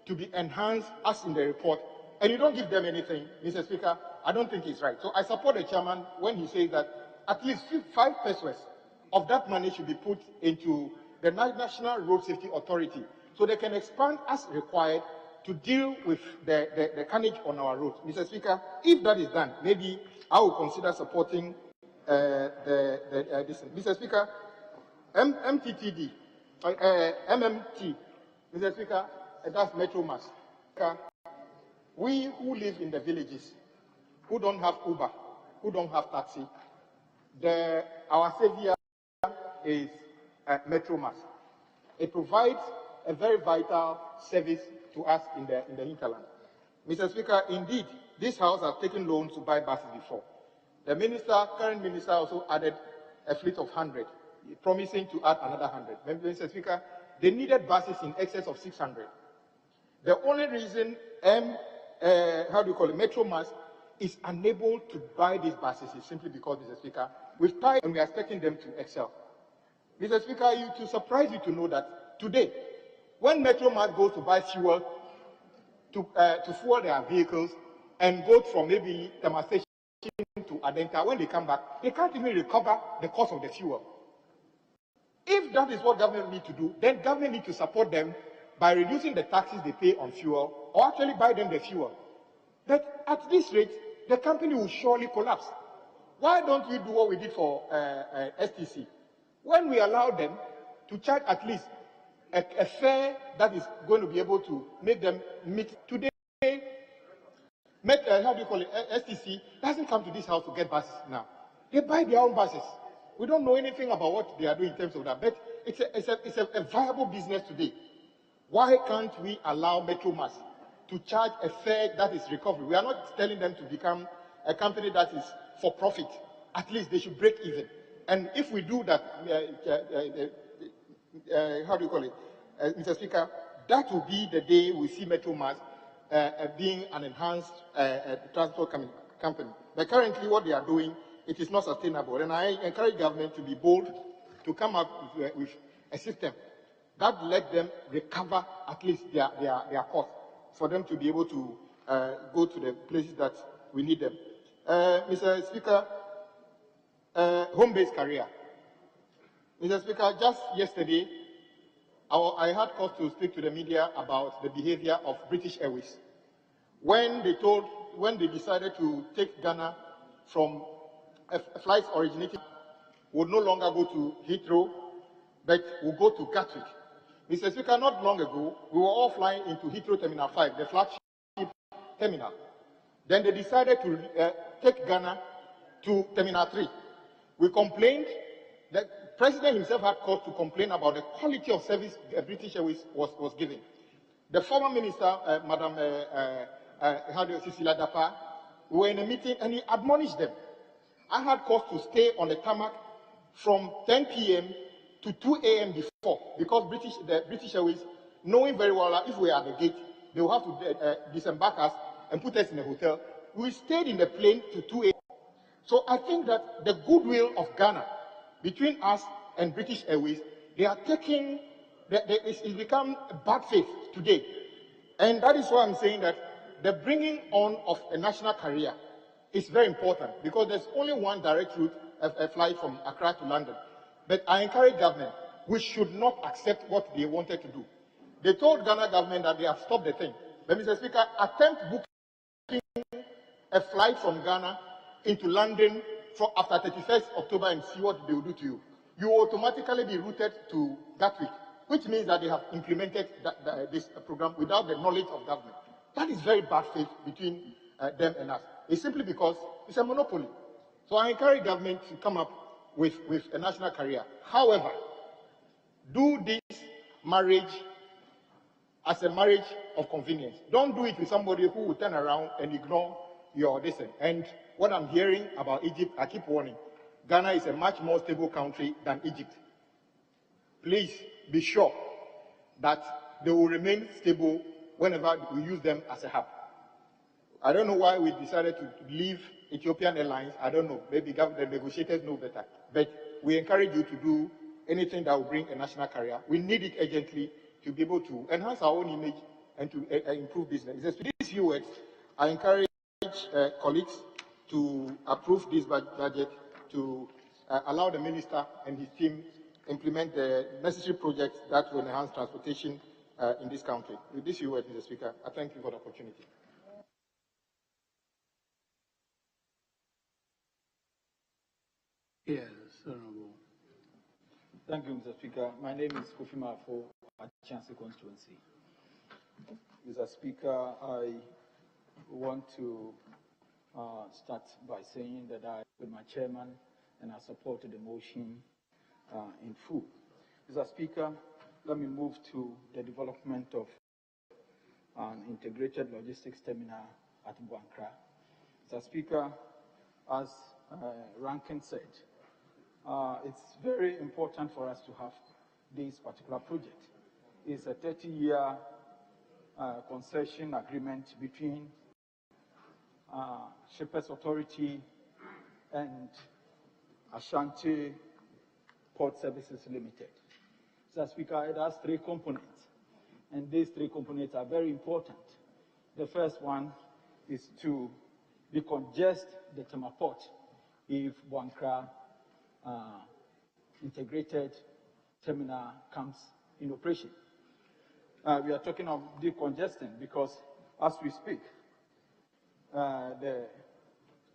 to be enhanced as in the report, and you don't give them anything, Mr. Speaker, I don't think it's right. So I support the chairman when he says that at least 5 pesos of that money should be put into the National Road Safety Authority so they can expand as required to deal with the carnage on our roads. Mr. Speaker, if that is done, maybe I will consider supporting this. Mr. Speaker, MMT, Mr. Speaker, that's Metro Mass. We who live in the villages, who don't have Uber, who don't have taxi, our savior is Metro Mass. It provides a very vital service to us in the hinterland. Mr. Speaker, indeed, this House has taken loans to buy buses before. The current minister also added a fleet of 100, promising to add another 100. Mr. Speaker, they needed buses in excess of 600. The only reason Metro Mass is unable to buy these buses is simply because, Mr. Speaker, we've tried and we are expecting them to excel. Mr. Speaker, to surprise you to know that today, when Metro Mass goes to buy fuel to fuel their vehicles and go from maybe Tama Station to Adenta, when they come back, they can't even recover the cost of the fuel. If that is what government need to do, then government need to support them by reducing the taxes they pay on fuel or actually buy them the fuel. But at this rate, the company will surely collapse. Why don't we do what we did for STC? When we allow them to charge at least a fare that is going to be able to make them meet today, STC doesn't come to this house to get buses now. They buy their own buses. We don't know anything about what they are doing in terms of that, but it's a viable business today. Why can't we allow Metro Mass to charge a fare that is recovery? We are not telling them to become a company that is for profit. At least they should break even. And if we do that, Mr. Speaker, that will be the day we see Metro Mass being an enhanced transport company. But currently what they are doing, it is not sustainable. And I encourage government to be bold, to come up with a system that let them recover at least their costs for them to be able to go to the places that we need them. Mr. Speaker, home-based career. Mr. Speaker, just yesterday, I had cause to speak to the media about the behavior of British Airways. When they decided to take Ghana from flights originating would no longer go to Heathrow, but will go to Gatwick. Mr. Speaker, not long ago, we were all flying into Heathrow Terminal 5, the flagship terminal. Then they decided to take Ghana to Terminal 3. We complained. The President himself had cause to complain about the quality of service British Airways was giving. The former minister, Madam Cecilia Dapa, we were in a meeting and he admonished them. I had cause to stay on the tarmac from 10 p.m. to 2 a.m. before, because the British Airways, knowing very well that if we are at the gate, they will have to disembark us and put us in a hotel. We stayed in the plane to 2 a.m. So I think that the goodwill of Ghana between us and British Airways, they are taking, it's become bad faith today. And that is why I'm saying that the bringing on of a national carrier is very important, because there's only one direct route, a flight from Accra to London. But I encourage government, we should not accept what they wanted to do. They told Ghana government that they have stopped the thing. But Mr. Speaker, attempt booking a flight from Ghana into London after 31st October and see what they will do to you. You will automatically be routed to Gatwick, which means that they have implemented this program without the knowledge of government. That is very bad faith between them and us. It's simply because it's a monopoly. So I encourage government to come up with a national carrier. However, do this marriage as a marriage of convenience. Don't do it with somebody who will turn around and ignore your audition. And what I'm hearing about Egypt, I keep warning, Ghana is a much more stable country than Egypt. Please be sure that they will remain stable whenever we use them as a hub. I don't know why we decided to leave Ethiopian Airlines. I don't know. Maybe the negotiators know better. But we encourage you to do anything that will bring a national carrier. We need it urgently to be able to enhance our own image and to improve business. With these few words, I encourage colleagues to approve this budget, to allow the minister and his team implement the necessary projects that will enhance transportation in this country. With this, you word, Mr. Speaker, I thank you for the opportunity.
Yes, Honorable.
Thank you, Mr. Speaker. My name is Kofi Mafo at Chaste constituency. Mr. Speaker, I want to start by saying that I, with my chairman, and I supported the motion in full. Mr. Speaker, let me move to the development of an integrated logistics terminal at Buankra. Mr. Speaker, as Rankin said, it's very important for us to have this particular project. It's a 30-year concession agreement between Shippers Authority and Ashanti Port Services Limited. Mr. Speaker, it has three components, and these three components are very important. The first one is to decongest the Tema Port if Buankra integrated terminal comes in operation. We are talking of decongesting because as we speak, the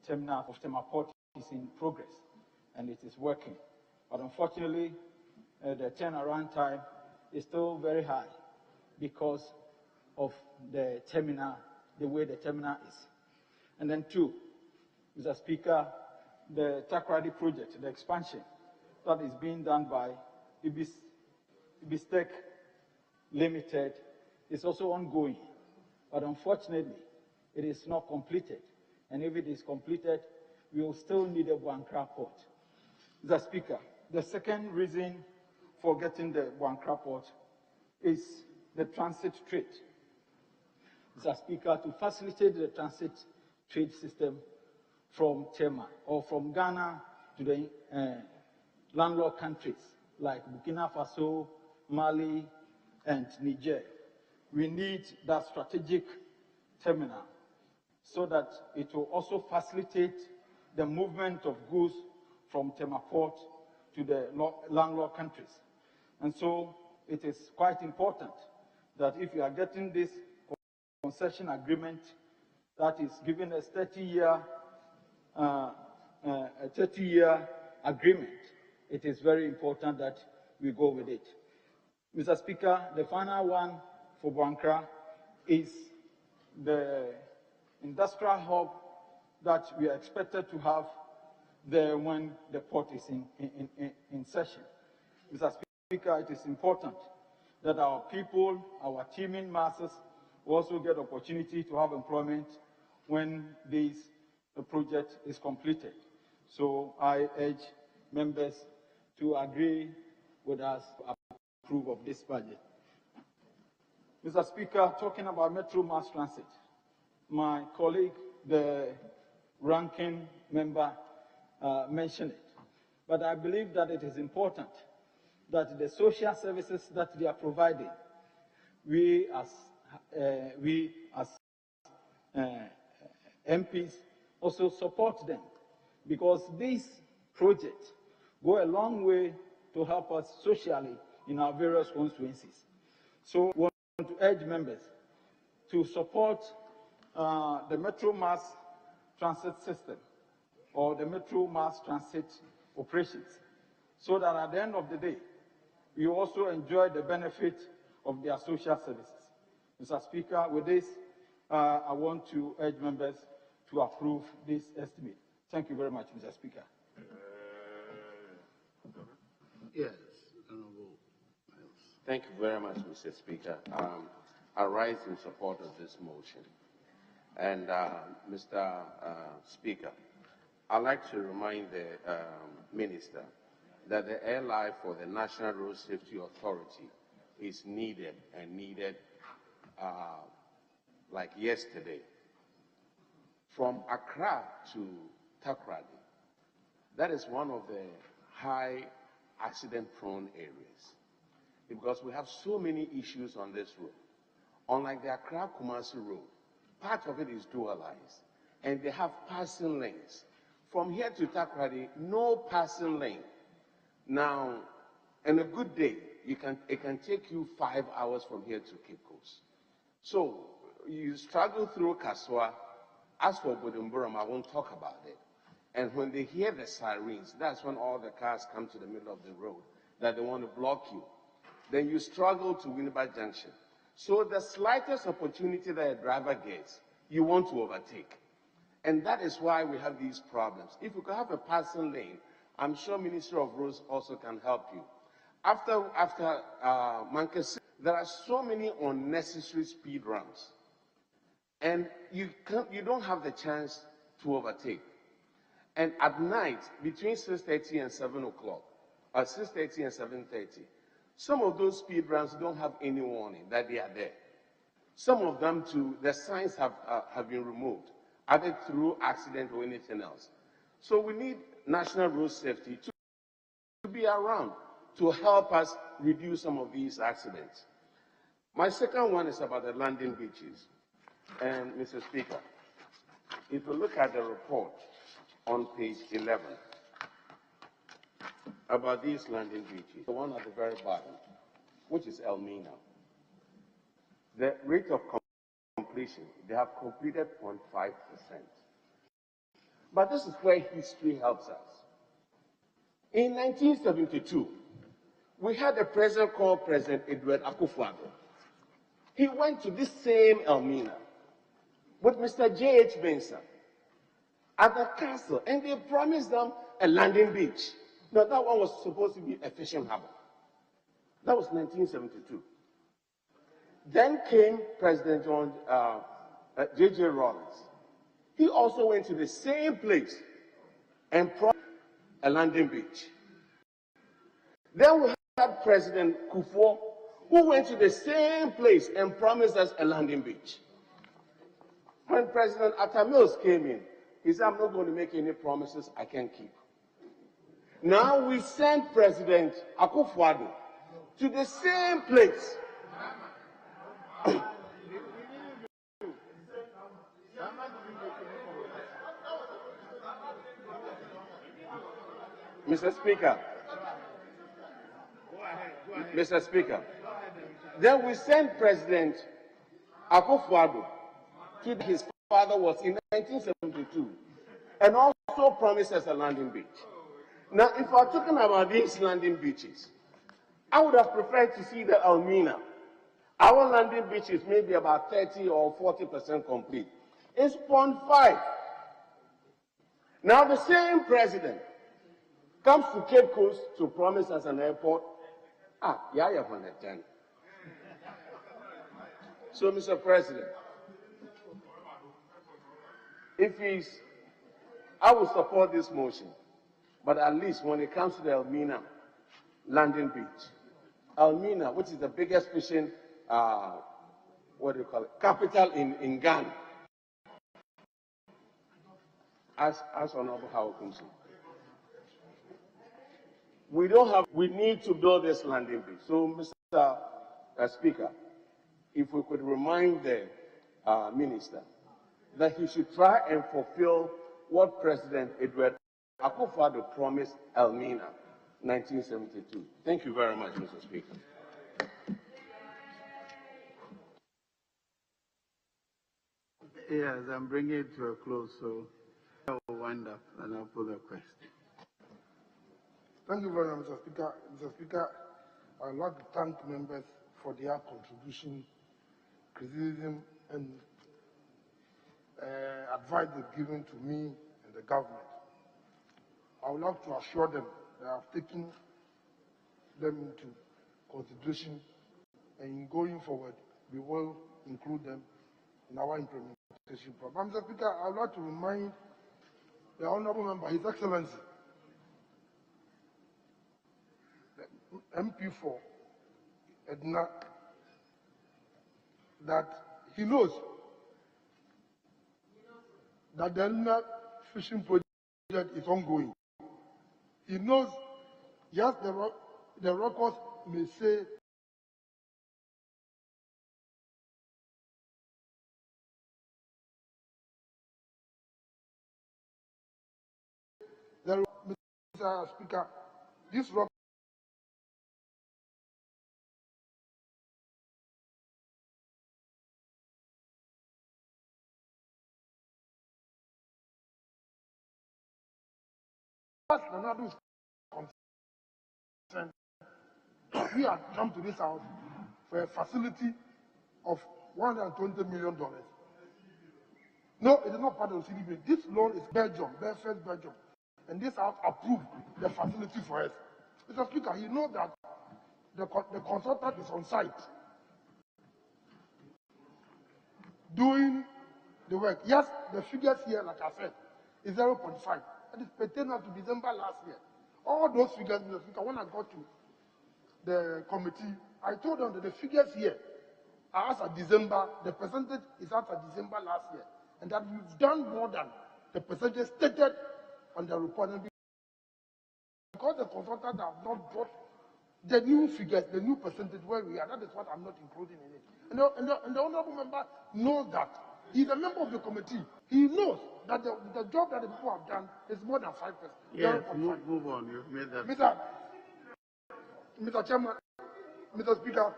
terminal of Tema Port is in progress and it is working. But unfortunately, the turnaround time is still very high because of the terminal, the way the terminal is. And then two, Mr. Speaker, the Takrady project, the expansion that is being done by Ibistec Limited is also ongoing. But unfortunately, it is not completed. And if it is completed, we will still need a Buankra port. Mr. Speaker, the second reason for getting the Buankra port is the transit trade. Mr. Speaker, to facilitate the transit trade system from Tema or from Ghana to the landlocked countries like Burkina Faso, Mali, and Niger, we need that strategic terminal so that it will also facilitate the movement of goods from Tema Port to the landlocked countries. And so it is quite important that if you are getting this concession agreement that is giving us 30-year agreement, it is very important that we go with it. Mr. Speaker, the final one for Buankra is the industrial hub that we are expected to have there when the port is in session. Mr. Speaker, it is important that our people, our teaming masses, will also get opportunity to have employment when this project is completed. So I urge members to agree with us to approve of this budget. Mr. Speaker, talking about Metro Mass Transit, my colleague, the ranking member, mentioned it. But I believe that it is important that the social services that they are providing, we as MPs also support them, because these projects go a long way to help us socially in our various constituencies. So we want to urge members to support the Metro Mass Transit system or the Metro Mass Transit operations, so that at the end of the day, we also enjoy the benefit of their social services. Mr. Speaker, with this, I want to urge members to approve this estimate. Thank you very much, Mr. Speaker.
Yes, Honorable.
Thank you very much, Mr. Speaker. I rise in support of this motion. And Mr. Speaker, I'd like to remind the Minister that the airline for the National Road Safety Authority is needed and needed like yesterday. From Accra to Takrady, that is one of the high accident-prone areas, because we have so many issues on this road. Unlike the Accra-Kumasi road, part of it is dualized, and they have passing lanes from here to Takrady, no passing lane. Now, on a good day, it can take you 5 hours from here to Cape Coast. So you struggle through Kaswa. As for Budumburam, I won't talk about it. And when they hear the sirens, that's when all the cars come to the middle of the road that they want to block you. Then you struggle to Winneba Junction. So the slightest opportunity that a driver gets, you want to overtake. And that is why we have these problems. If we could have a passing lane, I'm sure Ministry of Roads also can help you. After Mankesi, there are so many unnecessary speed ramps. And you don't have the chance to overtake. And at night, between 6:30 and 7 o'clock, or 6:30 and 7:30, some of those speed ramps don't have any warning that they are there. Some of them too, the signs have been removed, either through accident or anything else. So we need National Road Safety to be around to help us reduce some of these accidents. My second one is about the landing beaches. And Mr. Speaker, if you look at the report on page 11 about these landing beaches, the one at the very bottom, which is Elmina, the rate of completion, they have completed 0.5%. But this is where history helps us. In 1972, we had a president called President Edward Akufo-Addo. He went to this same Elmina with Mr. J.H. Benson at the castle, and they promised them a landing beach. Now, that one was supposed to be a fishing harbor. That was 1972. Then came President J.J. Rawlings. He also went to the same place and promised a landing beach. Then we had President Kufuor, who went to the same place and promised us a landing beach. When President Atta Mills came in, he said, I'm not going to make any promises I can't keep. Now we sent President Akufo-Addo to the same place. Mr. Speaker, Mr. Speaker, then we sent President Akufo-Addo to his father was in 1972 and also promised us a landing beach. Now, if we're talking about these landing beaches, I would have preferred to see the Elmina. Our landing beach is maybe about 30 or 40% complete. It's 0.5. Now, the same president comes to Cape Coast to promise us an airport. Yeah, from the 10. So, Mr. President, I will support this motion, but at least when it comes to the Elmina landing beach, Elmina, which is the biggest fishing, capital in Ghana, as Honorable Howard Kunsi. We need to build this landing beach. So, Mr. Speaker, if we could remind the minister that he should try and fulfill what President Edward Akufo-Addo promised Elmina, 1972. Thank you very much, Mr. Speaker.
Yes, I'm bringing it to a close, so I will wind up and I'll put a question.
Thank you very much, Mr. Speaker. Mr. Speaker, I would like to thank members for their contribution, criticism, and advice they've given to me and the government. I would like to assure them that I've taken them into consideration, and going forward, we will include them in our implementation program. Mr. Speaker, I would like to remind the Honourable Member, His Excellency, the MP4, Edna, that he knows that the Elmina fishing project is ongoing. He knows, yes, the records may say Mr. Speaker, this rock Nana is concerned, we have come to this house for a facility of $120 million. No, it is not part of the CDB. This loan is Belgium, first Belgium. And this house approved the facility for us. Mr. Speaker, you know that the consultant is on site doing the work. Yes, the figures here, like I said, is 0.5. That is pertaining to December last year. All those figures, Mr. Speaker, when I got to the committee, I told them that the figures here are as of December, the percentage is as of December last year, and that we've done more than the percentage stated on the report. And because the consultants have not brought the new figures, the new percentage where we are, that is what I'm not including in it. And the honorable member knows that. He's a member of the committee. He knows that the job that the people have done is more than 5%.
Yes, move on. You've made that.
Mr. Chairman, Mr. Speaker,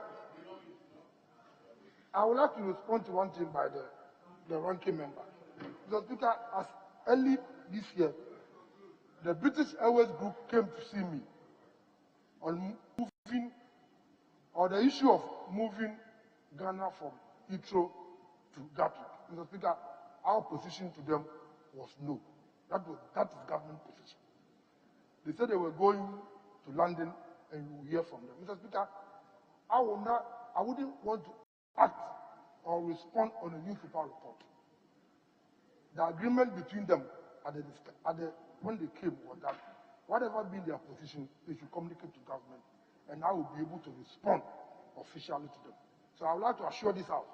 I would like to respond to one thing by the ranking member. Mr. Speaker, as early this year, the British Airways Group came to see me on moving, or the issue of moving Ghana from Heathrow to Gatwick. Mr. Speaker, our position to them was no. That is government position. They said they were going to London and you will hear from them. Mr. Speaker, I wouldn't want to act or respond on a newspaper report. The agreement between them when they came was that whatever be their position, they should communicate to government, and I will be able to respond officially to them. So I would like to assure this House,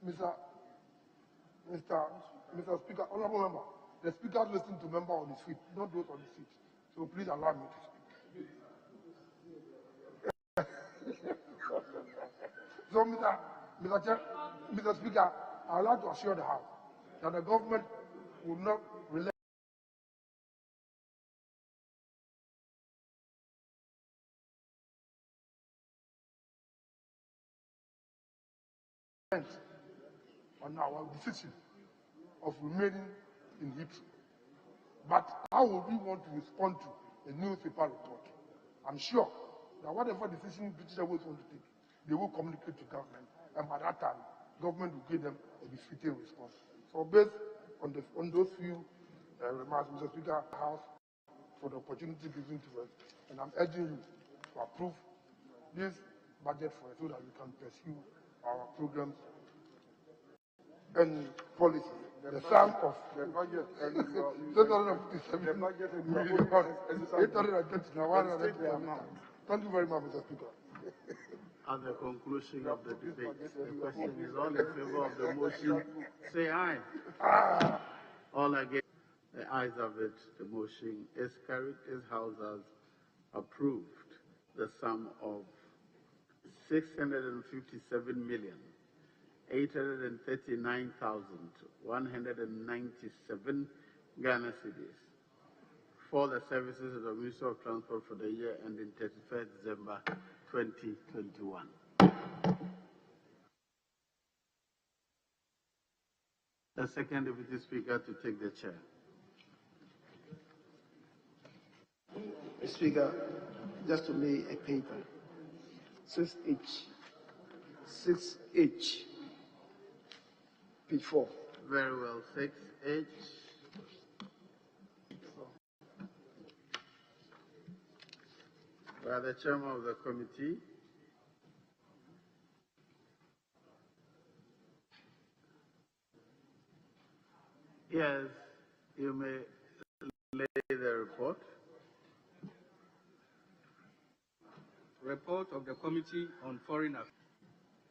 Mr. Speaker, honorable member, the speaker listens to member on his feet, not those on his seat. So please allow me to speak. So, Mr. Speaker, I would like to assure the House that the government will not relent on our decision of remaining in Heathrow. But how will we want to respond to a newspaper report? I'm sure that whatever decision British Airways want to take, they will communicate to government, and by that time, government will give them a befitting response. So based on those few remarks, Mr. Speaker, House, for the opportunity given to us, and I'm urging you to approve this budget for us so that we can pursue our programs and policies. The sum of the budget and 850 now. Thank you very much, Mr. Speaker.
At the conclusion of the debate, the question is all in favor of the motion. Say aye. All against. The ayes have it. The motion is carried. This House has approved the sum of 657,839,197 Ghana cedis for the services of the Ministry of Transport for the year ending 31st December 2021. The second Deputy Speaker to take the chair.
Speaker, just to lay a paper. 6H. Page 4.
Very well. 6H. By the chairman of the committee. Yes, you may lay the report.
Report of the Committee on Foreign Affairs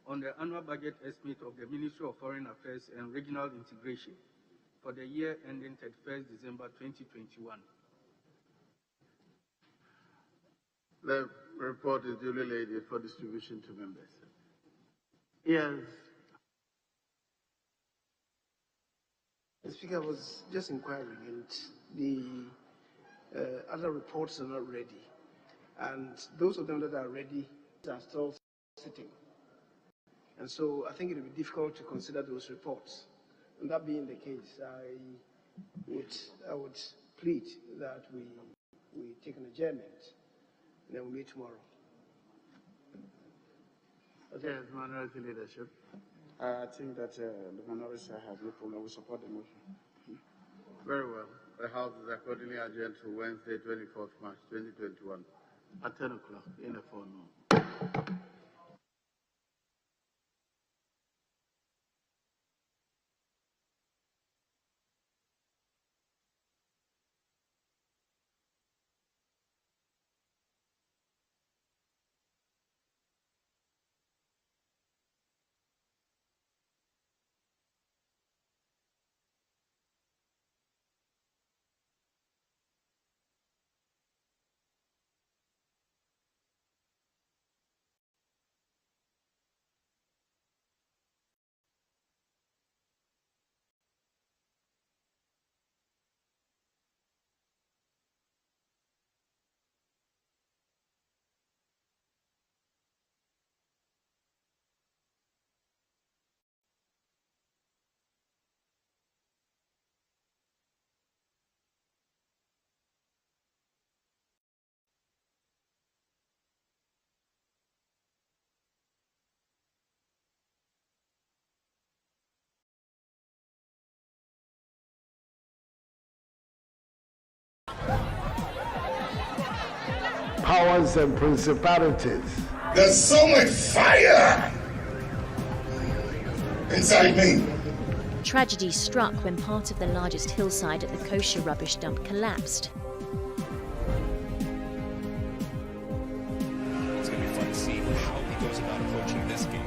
on the annual budget estimate of the Ministry of Foreign Affairs and Regional Integration for the year ending 31st December 2021.
The report is duly laid for distribution to members. Yes.
The Speaker was just inquiring, and the other reports are not ready. And those of them that are ready are still sitting. And so I think it will be difficult to consider those reports. And that being the case, I would plead that we take an adjournment and then we'll meet tomorrow.
Okay, minority leadership.
I think that the minority have no problem. We support the motion.
Very well. The House is accordingly adjourned to Wednesday, 24th March 2021 at 10 o'clock in the forenoon.
Powers and principalities. There's so much fire inside me.
Tragedy struck when part of the largest hillside at the kosher rubbish dump collapsed.
It's going to be fun to see how he goes about approaching this game.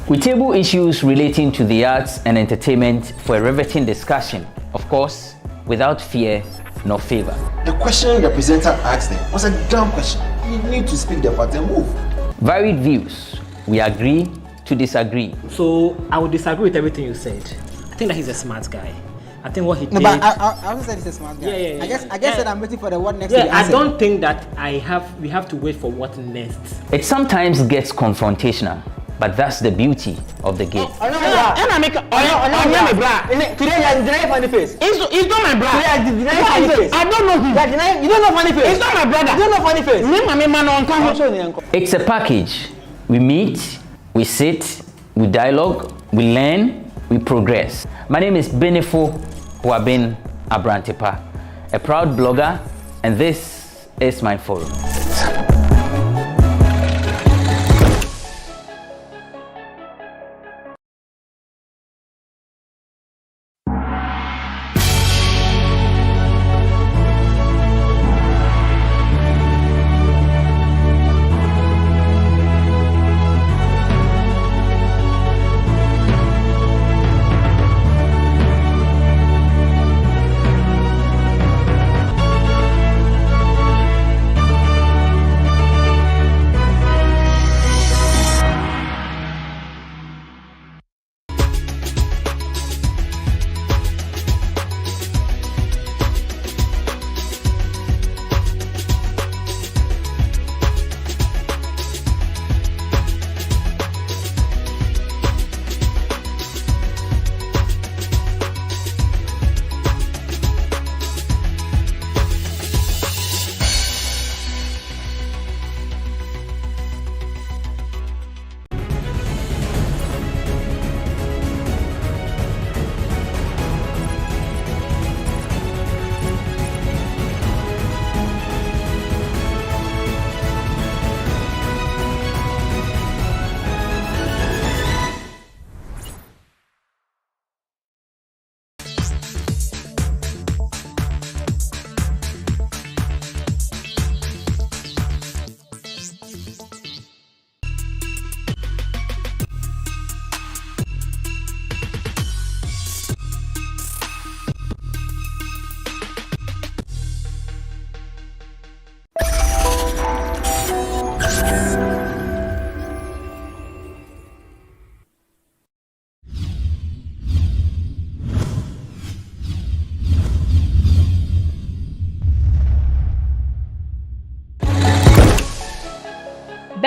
We table issues relating to the arts and entertainment for a riveting discussion, of course, without fear nor favor.
The question the presenter asked them was a dumb question. You need to speak the part and move.
Varied views. We agree to disagree.
So I would disagree with everything you said. I think that he's a smart guy. I think what he did.
No, but I also said he's a smart guy.
Yeah.
I guess that I'm waiting for the what next.
Yeah, I don't think that we have to wait for what next.
It sometimes gets confrontational, but that's the beauty of the game.
Today you are denying funny face.
It's not my brother.
Today you are denying funny face.
I don't know him.
You don't know funny face.
It's not my brother.
You don't know funny face.
It's a package. We meet, we sit, we dialogue, we learn, we progress. My name is Benefo Huabin Abrantepa, a proud blogger, and this is my forum.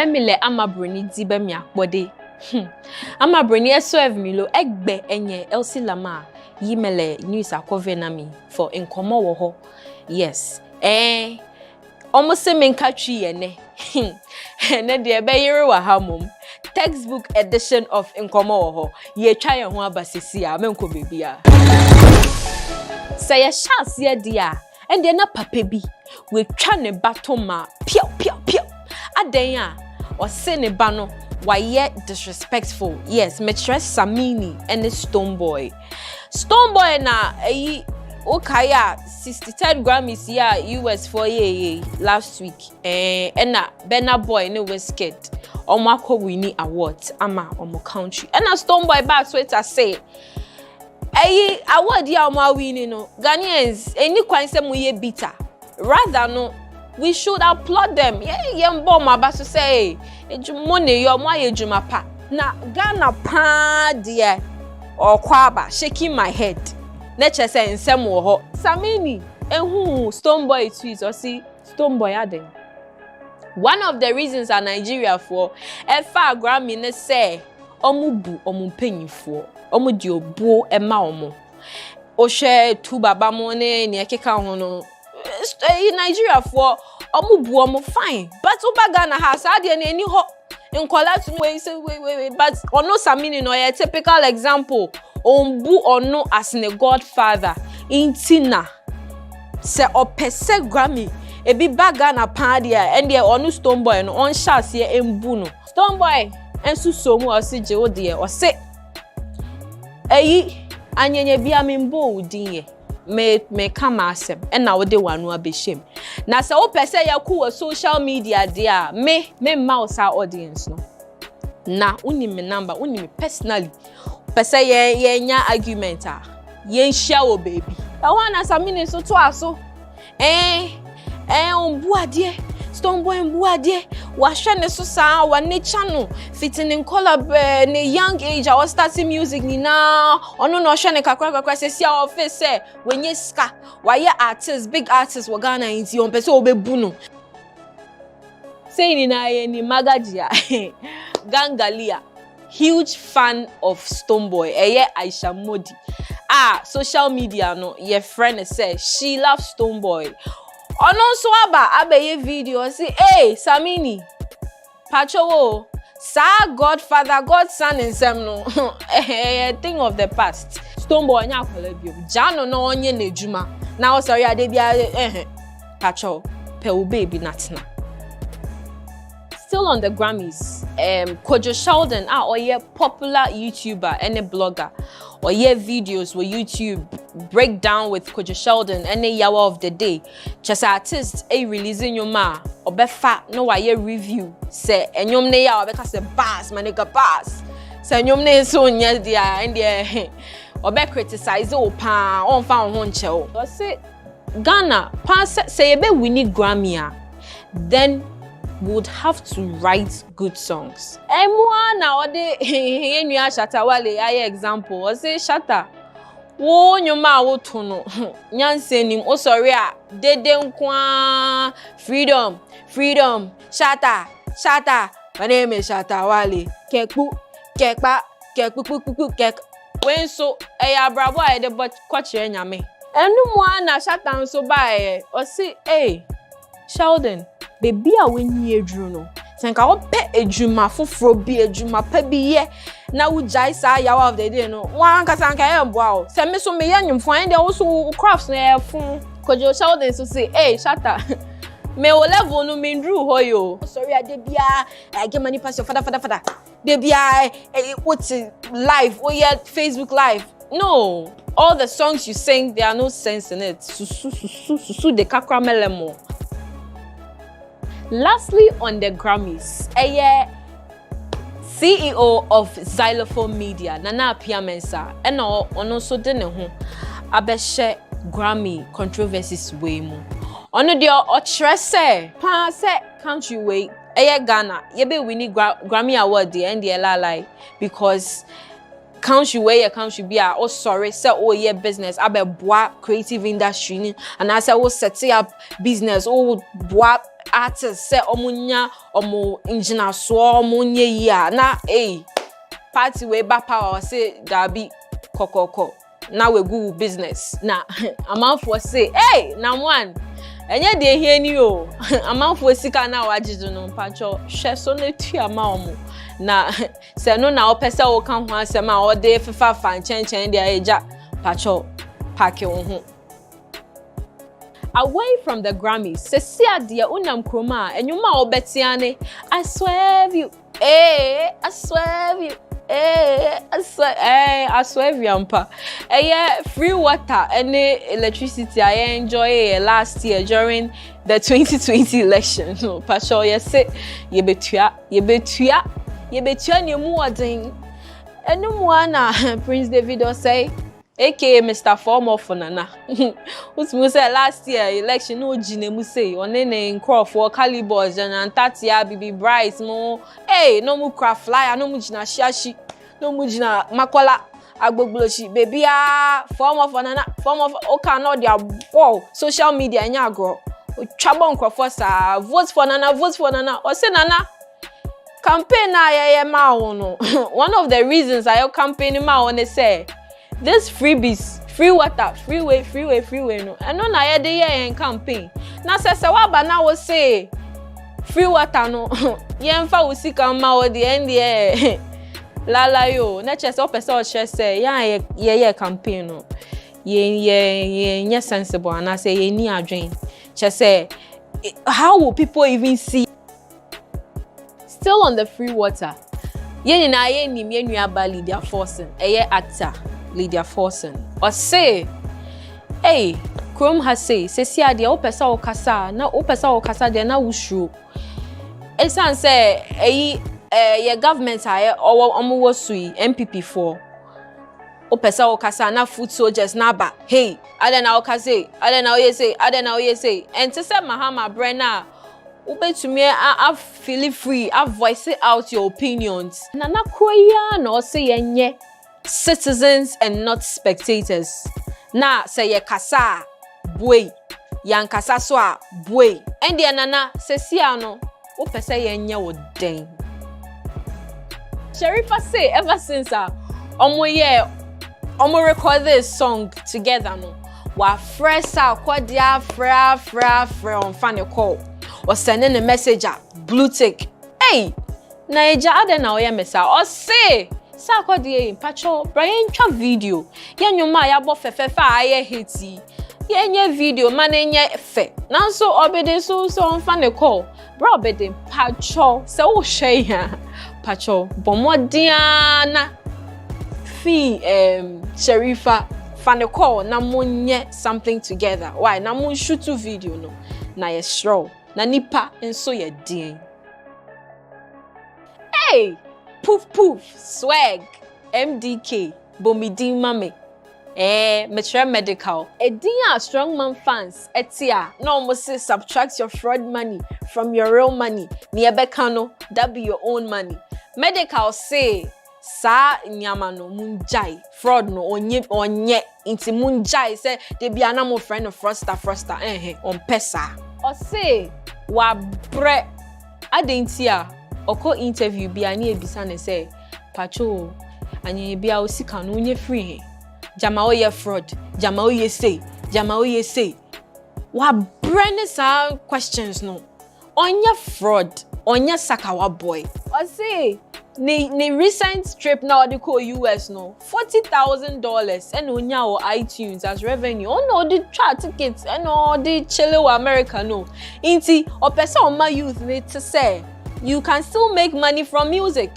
memile amabroni dibe mi akbode. Amabroni serve me lo egbe enye Elsie Lama yimele news akovenami for inkomo wo ho. Yes. Almost se men catchy ne. Ne de be yire wa hamum. Textbook edition of inkomo wo ho. Ye twa ye ho abasisi a menko bebia. Say ye chance ye dia. And then na papa bi we twa ne batoma pio pio pio. Aden a o se ne ba no why yet disrespectful. Yes, Mistress Samini and the Stoneboy. Stoneboy na Okaya 63rd Grammys yeah US for last week. And na Benna Boy no Westgate. Omako winning awards ama omo country. And na Stoneboy back Twitter say award ya omo winning no. Ghanaians any kwan say mo ye bitter. Rather no, we should applaud them. Yeah, bomb about to say money your moye jumapa. Na Ghana pa dear or kwaba shaking my head. Nature say in some ho. Samini who Stoneboy tweets or see Stoneboy adding. One of the reasons are Nigeria for far Grammy ne say omubu omumpenyi for omudi obo ema omo. O share two baba money ni ekeka hono. Nigeria for omubu omo fine. But Uba Ghana has had any ho in collect way say wait. But ono Samini no a typical example. Ombu ono as a godfather in Tina. Se opese Grammy. Ebi Ghana padia and the onu Stoneboy and on chance ye embuno. Stoneboy and susomu or si je odie or say anyenye bia mimbo udinye. Me come asem and now de one will be shame. Na se opese ya ku social media dia me mouse our audience no. Na uni me number uni me personally. Pese ye nya argument a ye share baby. I want as a minute so to aso. Ombu adie Stoneboy ombu adie wahwe ne so saa wa ne channel fitting in collab ne young age I was starting music ni na ono no hwe ne kakra sesi a office say wenye ska waye artist big artist wa Ghana inti on pese obebu no say ni na ye ni magajia Gangalia huge fan of Stoneboy Aisha Modi social media no your friend say she loves Stoneboy. Ono so abeye video say Samini Pacho sa godfather godson and sem no thing of the past. Stoneboy nya kolabio jano no onye na ejuma na sorry ade bia Pacho pe o baby natna. Still on the Grammys, Kojo Sheldon oye popular YouTuber and a blogger oye videos with YouTube breakdown with Kojo Sheldon and a yawa of the day. Just artist releasing your ma obefa no waye review say enyom ne ya obeka say bass manika bass say enyom ne so nya dia and dia obe criticize o pa on fa ho nche o say Ghana pass say ebe we need Grammy then would have to write good songs. Emwa na ode enua Shatta Wale aye example. O say Shatta wo nyoma wo to no nyanse nim o sorry a dede nkwa freedom Shatta my name is Shatta Wale kekpu when so bravo aye de but kwachire nyame enumwa na Shatta nso ba o say Sheldon baby a when ye drew no. Senka o pe ejuma foforo bi ejuma pa bi ye na wo jai sa yawa of the day no. Wan ka sanka ye mboa o. Se me so me ye nwumfo an de wo so crafts na ye fun. Kojo Sheldon so say, Shatta. Me o level no me drew ho yo. Sorry ade bia I get money pass your father. De bia what's live or yet Facebook live. No. All the songs you sing there are no sense in it. Susu de kakra melemo. Lastly, on the Grammys, CEO of Xylophone Media, Nana Piamensa, and also dene ho abeshe Grammy controversies way mo. Ono dio otrese pa se country way Ghana yebe winning Grammy award the end the because country way country be sorry say ye business abe boa creative industry and I say set up business boa artists say omunya omu engineer so omunye ya na party we ba power say dabi kokoko na we go business na amanfo say na one enye de hie ni o amanfo sika na wajidu no pacho hwe so na tu ama omo na se no na opese wo kan ho asema o de fefa fan chen de eja pacho pake wo ho. Away from the Grammys, Cecia dear unam kroma enyuma obetiane I swear you I swear you I swear you ampa free water and electricity I enjoy last year during the 2020 election. No pasho say ye betua ni mu odin enu mu ana Prince Davido say aka Mr. Former for Nana. Who's say last year election no jinemu say on in for calibers and Tatia Bibi Bryce mo no mu craft flyer no mu jina shashi no mu jina makola agbogloshi baby former for Nana former oka no dia social media nya agro twabon crofo sa vote for Nana or say Nana campaign na ye ma no. One of the reasons I campaign ma on say this freebies, free water, freeway no. And no na ye en campaign. Na se wa na wo say free water no. Ye mfa wo sika ma wo de end la yo. Na chese o pese o chese ye campaign no. Ye sensible and I say ye ni adwen. Chese how will people even see? Still on the free water. Ye na ye ni me nuaba Lydia Forson. Eye actor Lydia Forson. Or say, Chrome has say Cecia de opesa o kasa na opesa o kasa de na wushu. Esan say ye government aye omo wosui MPP4. Opesa o kasa na foot soldiers na ba. Adena o kase, adena o ye say. And to say Mahama Brenna ubetumi I feel free, I voice out your opinions. Nana kroya no say yenye citizens and not spectators. Na say ye kasa boy, yan kasa so a boy. And the nana Cecia no wo pese yenye wo den. Sherifa say ever since omo record this song together no. Wa fresh out kwadia fra on fan call. Or sending a message blue tick. Na eja ade na oya mesa. Or say sa kwa die pacho Brian twa video. Ye nyoma ya bo fefefa aye hiti. Ye nye video man enye fe. Nanso obede so on fan call. Bro obede pacho se wo hwe ya. Pacho bomodiana fi Sherifa fan call na monye something together. Why na mon shoot video no. Na ye straw. Na nipa enso ye din. Poof swag MDK bomidin mame Metra Medical edin a strong man fans etia na almost say subtract your fraud money from your real money ni ebeka no that be your own money. Medical say sa nyama no munjai fraud no onye inti munjai say de bia na mo friend of froster on pesa or say wa bre adentia oko interview bia na ebisa ne say pacho anye bia osika no nye free jama oye fraud jama oye say wa bre sa questions no onye fraud onye sakawa boy or say ni recent trip now the call US no $40,000 and onya or iTunes as revenue. Oh no, the chat tickets and all the chile America no. Inti or person on my youth need to say you can still make money from music.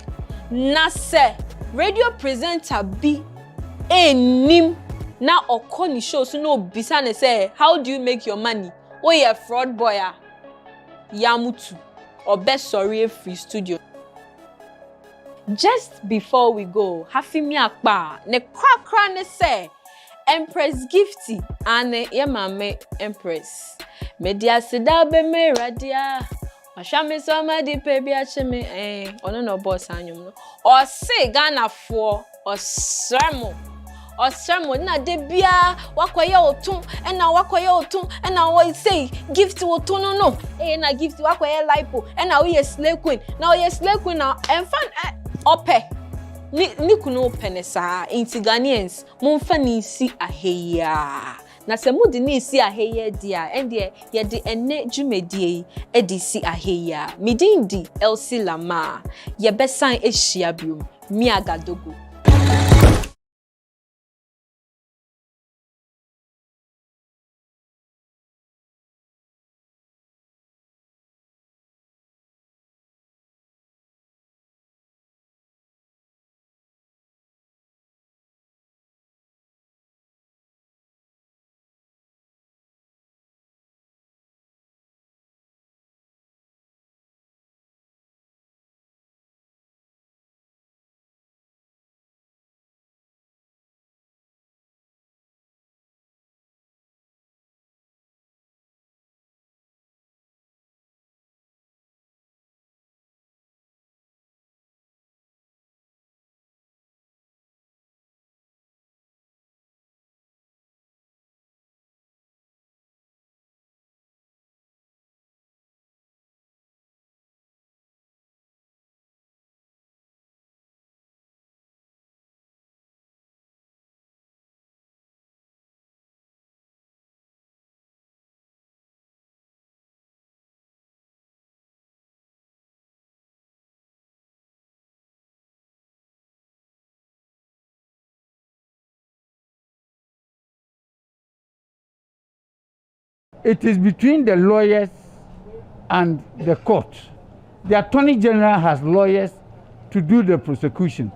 Na say radio presenter be nim na okoni show so no bisane say how do you make your money? Oh yeah, fraud boy yamutu or best sorry free studio. Just before we go, Hafimi Akpa ne krakra ne say Empress Gifty ane ye mame Empress. Media sida be me radia. Mashame sama di pebi acheme ono no boss anyum no. Or say Ghana for or sermo Osremo na de bia wakoye otun and na wakoye otun and na we say gift otun no na gift wakoye lipo and na we slay queen na we slay queen na enfan ope ni kunu penesa inti Ghanaians momfa ni si aheya na se mudi ni si aheya dia ende ye de enne dwumedie e di si aheya midindi Elsie Lama ye besan ehia biom mi agadogo.
It is between the lawyers and the court. The Attorney General has lawyers to do the prosecution,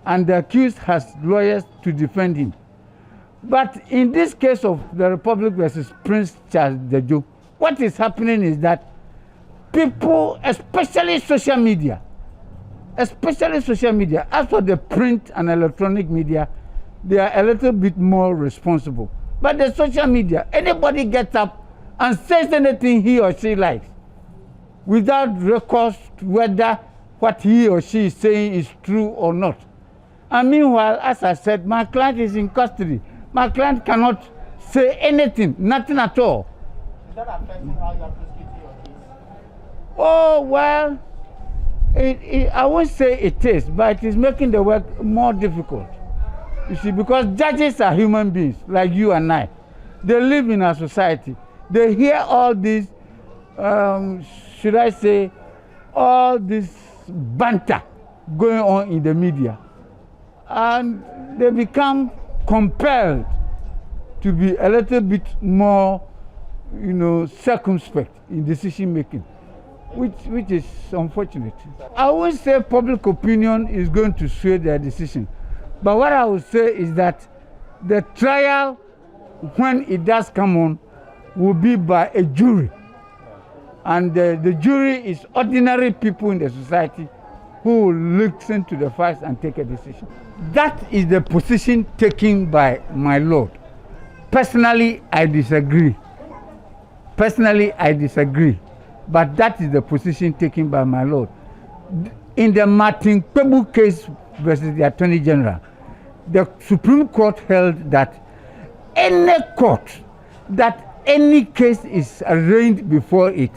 and the accused has lawyers to defend him. But in this case of the Republic versus Prince Charles Dejo, what is happening is that people, especially social media, as for the print and electronic media, they are a little bit more responsible. But the social media, anybody gets up and says anything he or she likes without recourse to whether what he or she is saying is true or not. And meanwhile, as I said, my client is in custody. My client cannot say anything, nothing at all.
Is that affecting how you are prosecuting your case?
Oh, well, I won't say it is, but it is making the work more difficult. You see, because judges are human beings like you and I. They live in our society. They hear all these, should I say, all this banter going on in the media. And they become compelled to be a little bit more, circumspect in decision making, which is unfortunate. I won't say public opinion is going to sway their decision. But what I would say is that the trial, when it does come on, will be by a jury. And the jury is ordinary people in the society who will listen to the facts and take a decision. That is the position taken by my lord. Personally, I disagree. But that is the position taken by my lord. In the Martin Kpebu case versus the Attorney General, the Supreme Court held that any court that any case is arraigned before it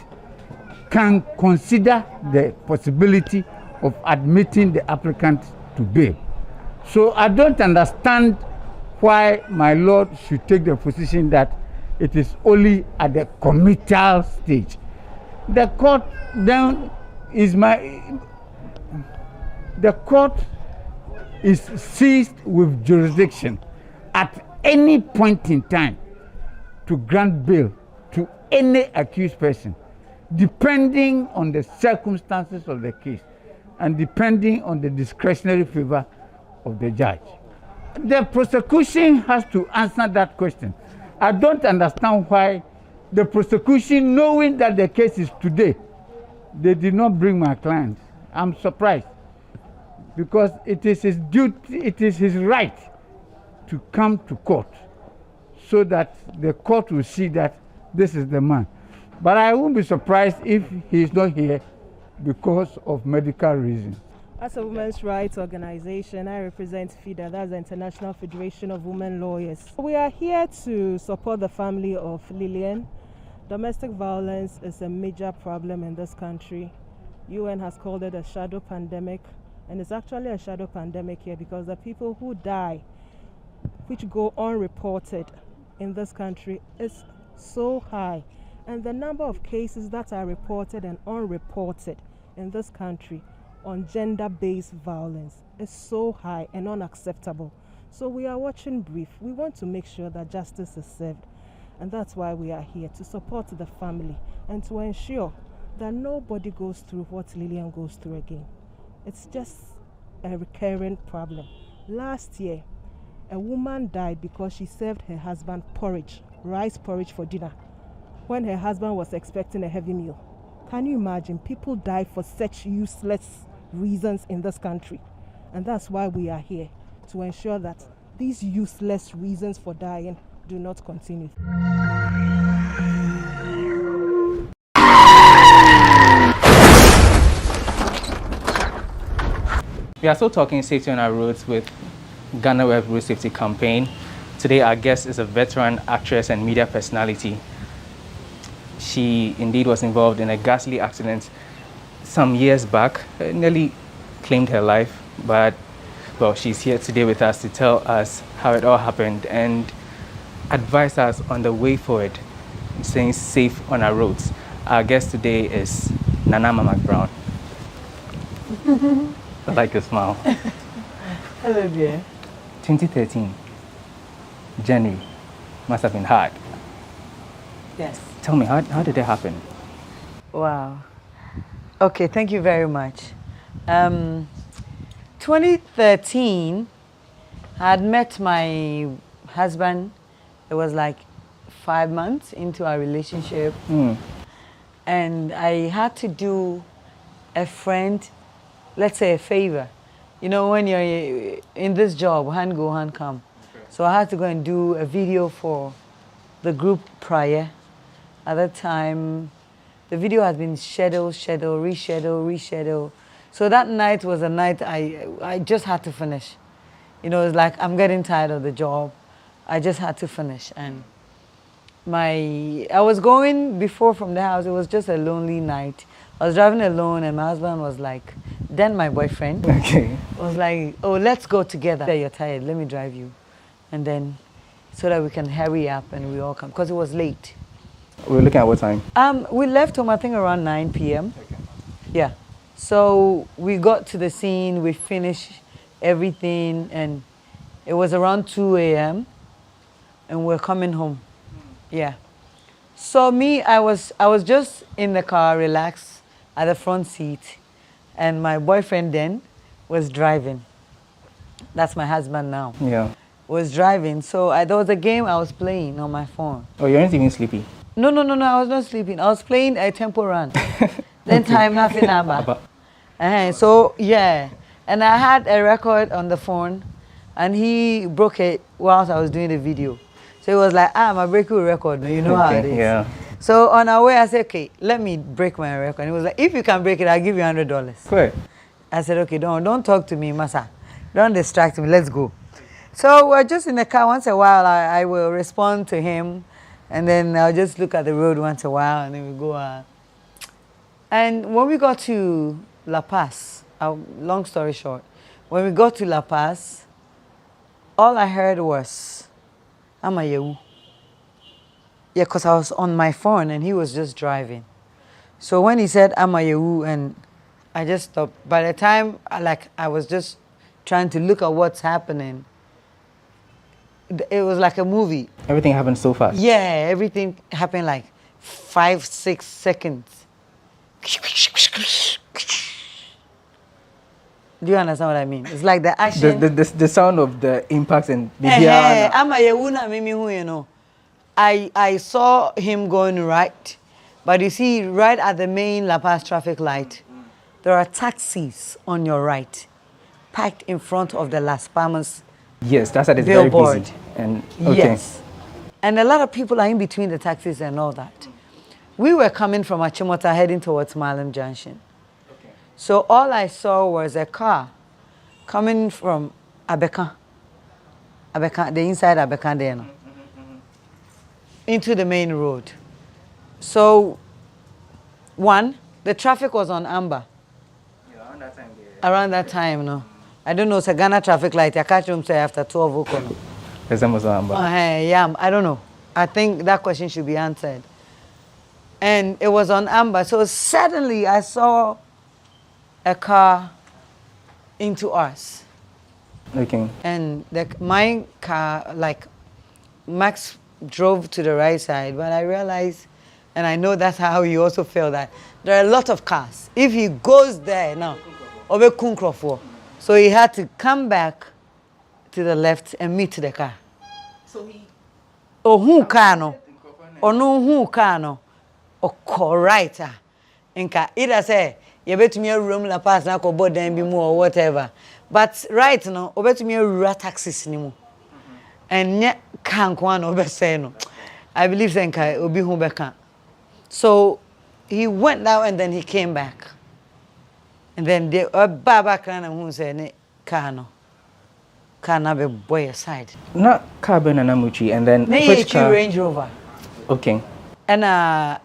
can consider the possibility of admitting the applicant to bail. So I don't understand why my lord should take the position that it is only at the committal stage. The court then the court is seized with jurisdiction at any point in time to grant bail to any accused person, depending on the circumstances of the case and depending on the discretionary favor of the judge. The prosecution has to answer that question. I don't understand why the prosecution, knowing that the case is today, they did not bring my client. I'm surprised, because it is his duty, it is his right to come to court so that the court will see that this is the man. But I won't be surprised if he is not here because of medical reasons.
As a women's rights organization, I represent FIDA, that's the International Federation of Women Lawyers. We are here to support the family of Lillian. Domestic violence is a major problem in this country. UN has called it a shadow pandemic, and it's actually a shadow pandemic here because the people who die, which go unreported in this country, is so high. And the number of cases that are reported and unreported in this country on gender-based violence is so high and unacceptable. So we are watching brief. We want to make sure that justice is served. And that's why we are here, to support the family and to ensure that nobody goes through what Lillian goes through again. It's just a recurring problem. Last year, a woman died because she served her husband porridge, rice porridge for dinner, when her husband was expecting a heavy meal. Can you imagine? People die for such useless reasons in this country. And that's why we are here, to ensure that these useless reasons for dying do not continue.
We are still talking safety on our roads with GhanaWeb Road Safety Campaign. Today our guest is a veteran actress and media personality. She indeed was involved in a ghastly accident some years back, nearly claimed her life, but well, she's here today with us to tell us how it all happened and advise us on the way forward, staying safe on our roads. Our guest today is Nana Mama Brown. I like your smile.
Hello, dear.
2013, January, must have been hard.
Yes.
Tell me, how did it happen?
Wow. Okay, thank you very much. 2013, I had met my husband. It was like 5 months into our relationship. And I had to do a friend, let's say a favor. You know, when you're in this job, hand go, hand come. Okay. So I had to go and do a video for the group prior. At that time, the video had been rescheduled. So that night was a night I just had to finish. You know, it's like I'm getting tired of the job. I just had to finish. And I was going before from the house. It was just a lonely night. I was driving alone, and my husband was like, then my boyfriend, was like, oh, let's go together. You're tired, let me drive you. And then, so that we can hurry up and we all come, because it was late.
We were looking at what time?
We left home, I think, around 9 p.m. Okay. Yeah. So we got to the scene, we finished everything, and it was around 2 a.m. and we're coming home. Yeah. So me, I was just in the car, relaxed, at the front seat, and my boyfriend then was driving. That's my husband now.
Yeah.
Was driving. So there was a game I was playing on my phone.
Oh, you weren't even sleepy?
No, I was not sleeping. I was playing a temple run. Then time nothing about. So yeah, and I had a record on the phone, and he broke it whilst I was doing the video. So he was like, my breakthrough record, you know how it is. Yeah. So on our way, I said, okay, let me break my record. And he was like, if you can break it, I'll give you $100.
Great.
I said, okay, don't talk to me, Masa. Don't distract me, let's go. So we're just in the car. Once in a while, I will respond to him, and then I'll just look at the road once in a while, and then we go. And when we got to La Paz, long story short, when we got to La Paz, all I heard was, Amayewu. Yeah, because I was on my phone and he was just driving. So when he said Amayewu, and I just stopped. By the time I was just trying to look at what's happening, it was like a movie.
Everything happened so fast.
Yeah, everything happened like 5-6 seconds. Do you understand what I mean? It's like the action.
The sound of the impact and the
you know. I saw him going right, but you see, right at the main La Paz traffic light, there are taxis on your right, parked in front of the Las Palmas.
Yes, that's at the
billboard.
Very busy. And okay.
Yes, and a lot of people are in between the taxis and all that. We were coming from Achimota heading towards Marlem Junction. Okay. So all I saw was a car coming from Abeka, the inside Abeka there, no? Into the main road. So, one, the traffic was on amber. Around that time, no. I don't know, it's a Ghana traffic light. I catch them say after 12 o'clock.
The same was on amber.
Yeah, I don't know. I think that question should be answered. And it was on amber. So suddenly I saw a car into us.
Okay.
And my car, like, Max drove to the right side, but I realized, and I know that's how you also feel, that there are a lot of cars. If he goes there now, Obe Kunkrofo, so he had to come back to the left and meet the car.
So he...
Oh, who car no? Or no, who car no? Or right. Inka, either say, you bet me a room la pass na ko board then be more or whatever. But right now, obe to me a rat taxis ni mo. And yet can't one over say no. I believe Zenka will be home back. So he went down and then he came back. And then the Baba Clan who said, Kano. Kana be boy aside.
Not carbon and amuchi, and then
which car? Range Rover.
Okay.
And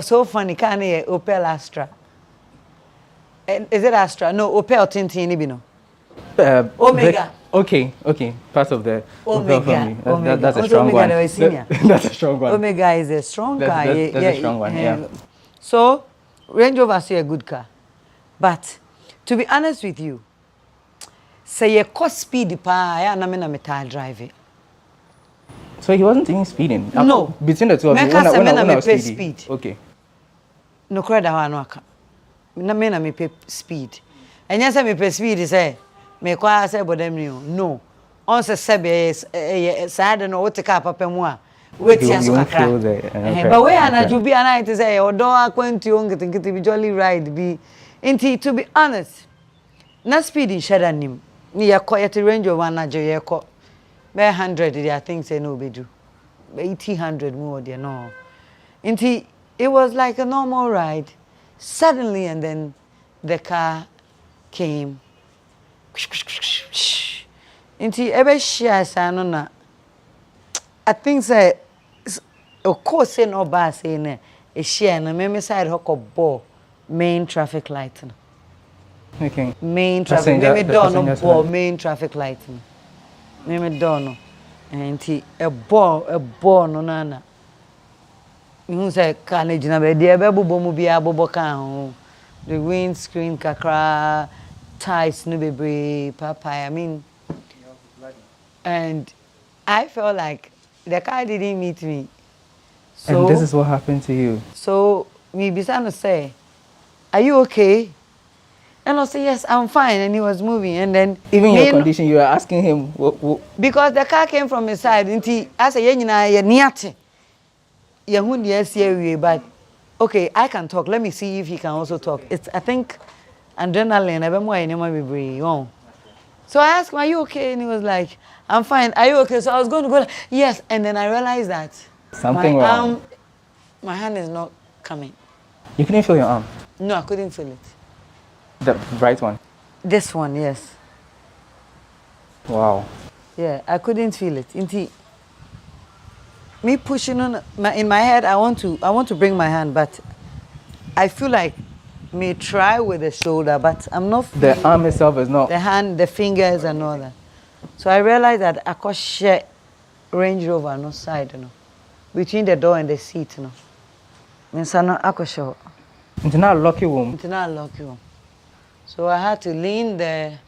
so funny, can Opel Astra. Is it Astra? No, Opel Tintin Ibino. Omega.
Okay, part of the
Omega.
Omega. That's a strong one. That's a strong one.
Omega is a strong car.
That's a strong one, yeah.
So, Range Rover is a good car. But, to be honest with you, say a cost speed pa, I am driving.
So he wasn't even speeding?
No.
Between the two of you, when I was
speed.
Okay.
No credit how I know. I me pay speed. And yes, I me pay speed, say, me kwa say but them no. On se sebe sad no what take up more. Wait yes kakra. But where na to be an to say odo akwenti on get be jolly ride be. Inti to be honest. Na speed in shada nim. Ni yakọ yet range of one na je yakọ. Be 100 I think say no be do. 80-100 more there no. Inti it was like a normal ride. Suddenly and then the car came. Inti ebe share sano na. I think say of course say no ba say na e share na me side hoko ball main traffic light.
Okay.
Main traffic me don't ball main traffic light. Me don't. Inti a ball no na. You say can e jina be dia be bobo mu bia bobo kan ho. The windscreen kakra ties no bebre papa I mean, and I felt like the car didn't meet me. So
and this is what happened to you.
So we began to say, "Are you okay?" And I said, "Yes, I'm fine." And he was moving, and then
even your condition, you were asking him what?
Because the car came from his side. And I said, "Yeah, niate, yeah, but okay, I can talk. Let me see if he can also talk." It's I think adrenaline. So I asked him, "Are you okay?" And he was like, "I'm fine. Are you okay?" So I was going to go, yes. And then I realized that
something wrong.
My hand is not coming.
You couldn't feel your arm?
No, I couldn't feel it.
The right one?
This one, yes.
Wow.
Yeah, I couldn't feel it. Me pushing on in my head, I want to bring my hand, but I feel like me try with the shoulder, but I'm not feeling
the arm itself is not.
The hand, the fingers and all that. So I realized that I could share Range Rover no side, between the door and the seat, Means I could show.
It's not a lucky room.
It's not a lucky room. So I had to lean there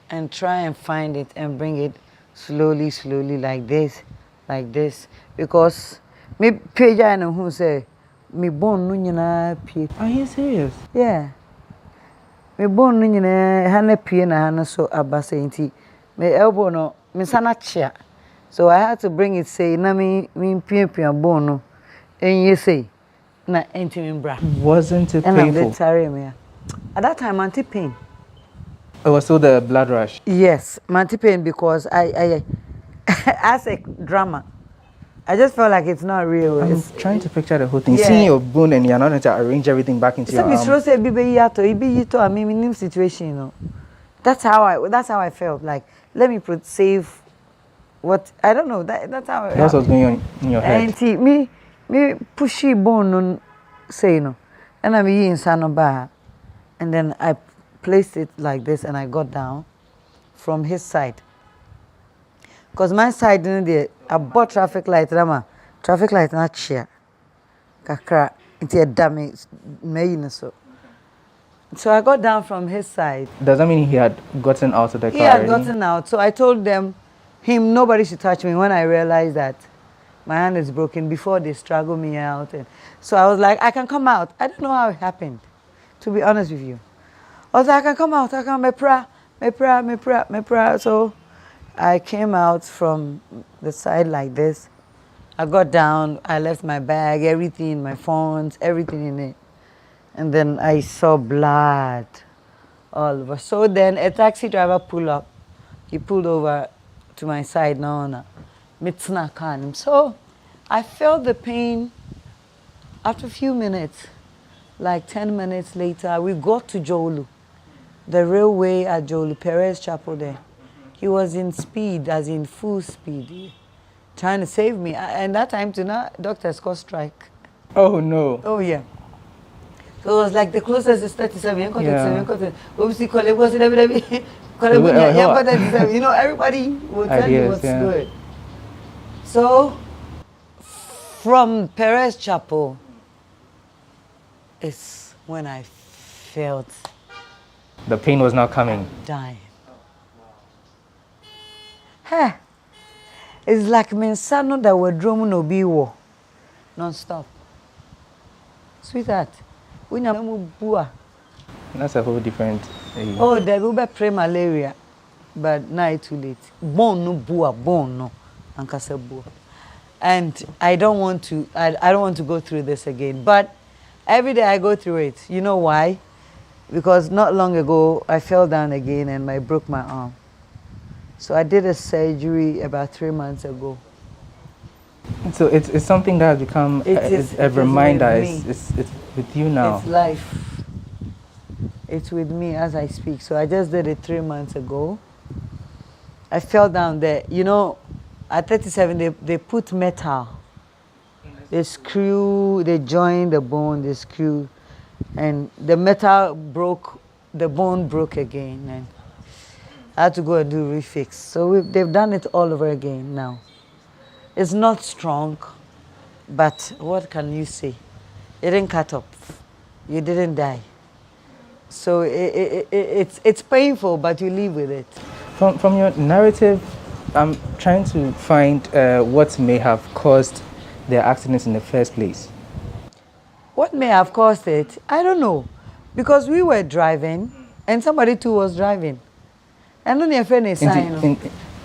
and try and find it and bring it slowly, like this, because me page I know who say me bone no nyina pie.
Are you serious?
Yeah. Me bone no nyina hana pie na hana so abase nti me elbow no me sana chia. So I had to bring it say na me pie bone no enye say na enti me bra.
Wasn't it
and
painful?
Me. At that time anti-pain.
It was still the blood rush?
Yes, anti-pain because I as a drama I just felt like it's not real.
I'm
It's
trying to picture the whole thing.
Yeah.
Seeing your bone and you're not going to arrange everything back into your arm.
I mean, situation, you know. That's how I felt. Like, let me save what I don't know. That's how.
That's what's going on in your head.
And see, me pushy bone on say no, and I'm in Sanoba, and then I placed it like this, and I got down from his side. Cause my side didn't there. I bought traffic light, traffic light not chair. Kakra, it's a damage, so. So I got down from his side.
Does that mean he had gotten out of the car?
He had gotten out. So I told him nobody should touch me when I realized that my hand is broken before they struggle me out. And so I was like, I can come out. I don't know how it happened, to be honest with you. I was like, I can come out. I can me pra. So I came out from the side like this. I got down. I left my bag, everything, my phones, everything in it. And then I saw blood all over. So then a taxi driver pulled up. He pulled over to my side now. So I felt the pain after a few minutes. Like 10 minutes later, we got to Jolu, the railway at Jolu, Perez Chapel there. He was in speed, as in full speed, trying to save me. And that time, doctors got strike.
Oh, no.
Oh, yeah. So it was like the closest is 37.
Yeah.
You know, everybody will tell you what's good. So from Perez Chapel is when I felt
the pain was not coming.
Dying. Hey, it's like mensano that were drumming no be war non-stop. Sweetheart.
That's a whole different.
Oh, there will be pre-malaria, but now it's too late. Bone no, and I don't want to. I don't want to go through this again. But every day I go through it. You know why? Because not long ago I fell down again and I broke my arm. So I did a surgery about 3 months ago.
So it's something that has become a reminder. It's with you now.
It's life. It's with me as I speak. So I just did it 3 months ago. I fell down there. You know, at 37, they put metal. They screw, they join the bone, they screw. And the metal broke, the bone broke again. And I had to go and do refix. So they've done it all over again now. It's not strong, but what can you say? It didn't cut off. You didn't die. So it's painful, but you live with it.
From your narrative, I'm trying to find what may have caused the accidents in the first place.
What may have caused it? I don't know. Because we were driving, and somebody too was driving. And then your friend is saying,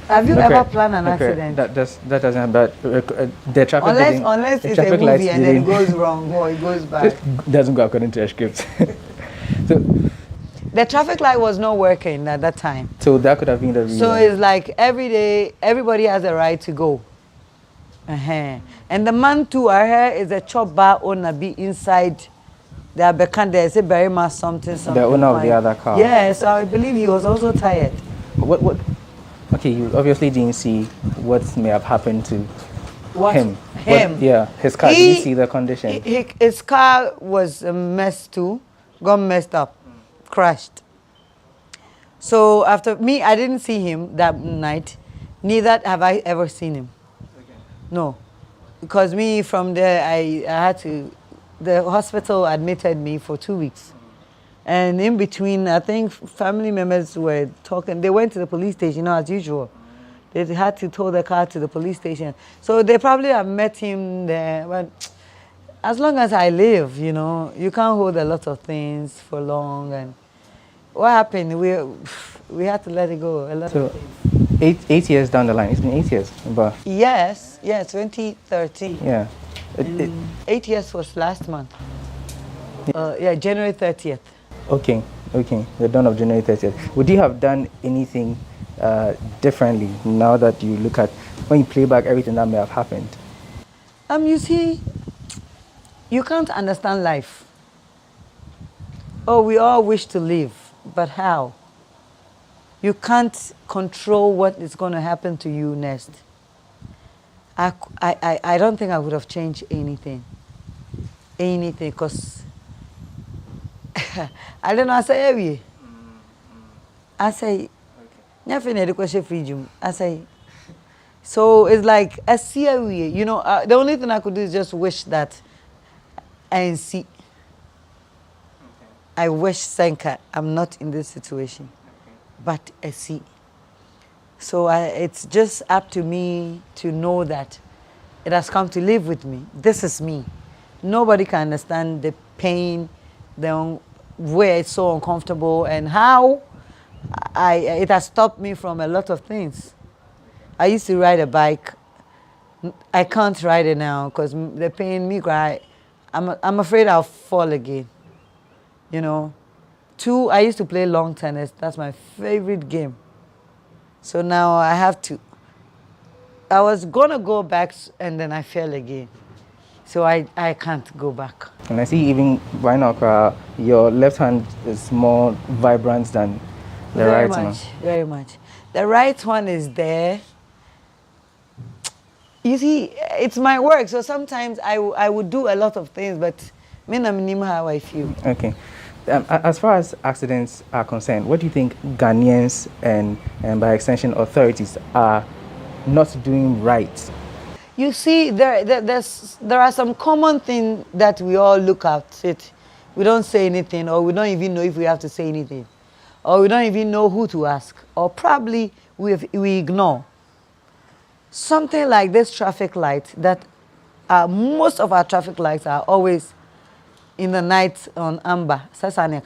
have you ever planned an accident?
That doesn't, but the traffic
unless it's a movie and then it goes wrong or it goes bad.
It doesn't go according to the script. So
the traffic light was not working at that time.
So that could have been the reason.
So it's like every day, everybody has a right to go. And the man too, I heard, is a chop bar owner be inside. There's a very much something.
The owner of the other car.
Yeah, so I believe he was also tired.
What? Okay, you obviously didn't see what may have happened to him. Yeah, his car. Did you see the condition?
His car was messed too, got messed up, crashed. So after me, I didn't see him that night. Neither have I ever seen him. No, because me from there, I had to. The hospital admitted me for 2 weeks. And in between, I think family members were talking. They went to the police station, as usual. They had to tow the car to the police station. So they probably have met him there. But as long as I live, you know, you can't hold a lot of things for long. And what happened? We had to let it go. A lot of things.
8 years down the line. It's been 8 years. But
yes, 2013.
Yeah.
8 years was last month. Yeah, January 30th.
Okay, the dawn of January 30th. Would you have done anything differently now that you look at, when you play back everything that may have happened?
You see, you can't understand life. Oh, we all wish to live, but how? You can't control what is going to happen to you next. I don't think I would have changed anything. Anything, because I don't know, I say, I say, so it's like, you know, the only thing I could do is just wish that I see. I wish, Senka, I'm not in this situation, but I see. So it's just up to me to know that it has come to live with me. This is me. Nobody can understand the pain, where it's so uncomfortable, and how it has stopped me from a lot of things. I used to ride a bike. I can't ride it now because the pain me cry. I'm afraid I'll fall again. You know. 2, I used to play lawn tennis. That's my favorite game. So now I have to. I was gonna go back and then I fell again. So I can't go back.
And I see even right now, your left hand is more vibrant than the right one.
Very much. The right one is there. You see, it's my work, so sometimes I would do a lot of things, but I know how I feel.
Okay. As far as accidents are concerned, what do you think Ghanaians and by extension authorities are not doing right?
You see, there are some common things that we all look at it. We don't say anything, or we don't even know if we have to say anything, or we don't even know who to ask, or probably we ignore. Something like this traffic light, that most of our traffic lights are always in the night on amber. Yellow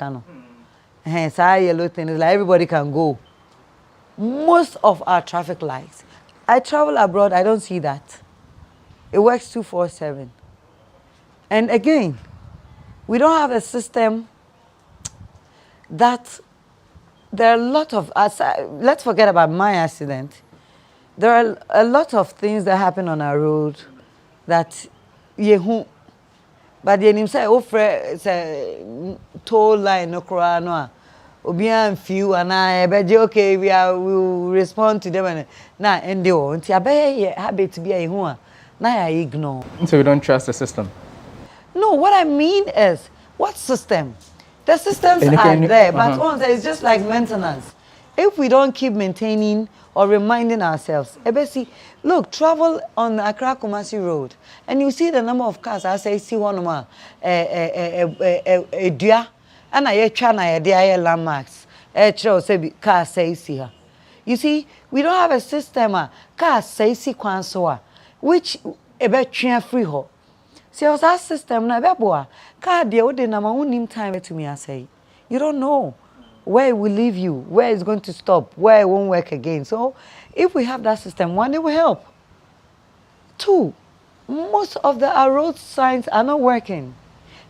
thing is like everybody can go. Most of our traffic lights. I travel abroad, I don't see that. It works 24/7. And again, we don't have a system that there are a lot of, let's forget about my accident. There are a lot of things that happen on our road that but the say offer say toll line no cry no obian few and I okay we will respond to them and na end o nti abe habit be a hu na I ignore.
So we don't trust the system?
No, what I mean is, what system? The systems are there, but it's just like maintenance. If we don't keep maintaining or reminding ourselves, look, travel on Accra Kumasi Road, and you see the number of cars. I say, see one more, dear, and I try dear landmarks. Car say see her. You see, we don't have a system. Car say see kwansoa, which free ho. See, our system na beboa. Car dear, what the number one time to me? I say, you don't know where it will leave you, where it's going to stop, where it won't work again. So if we have that system, one, it will help. 2, most of our road signs are not working.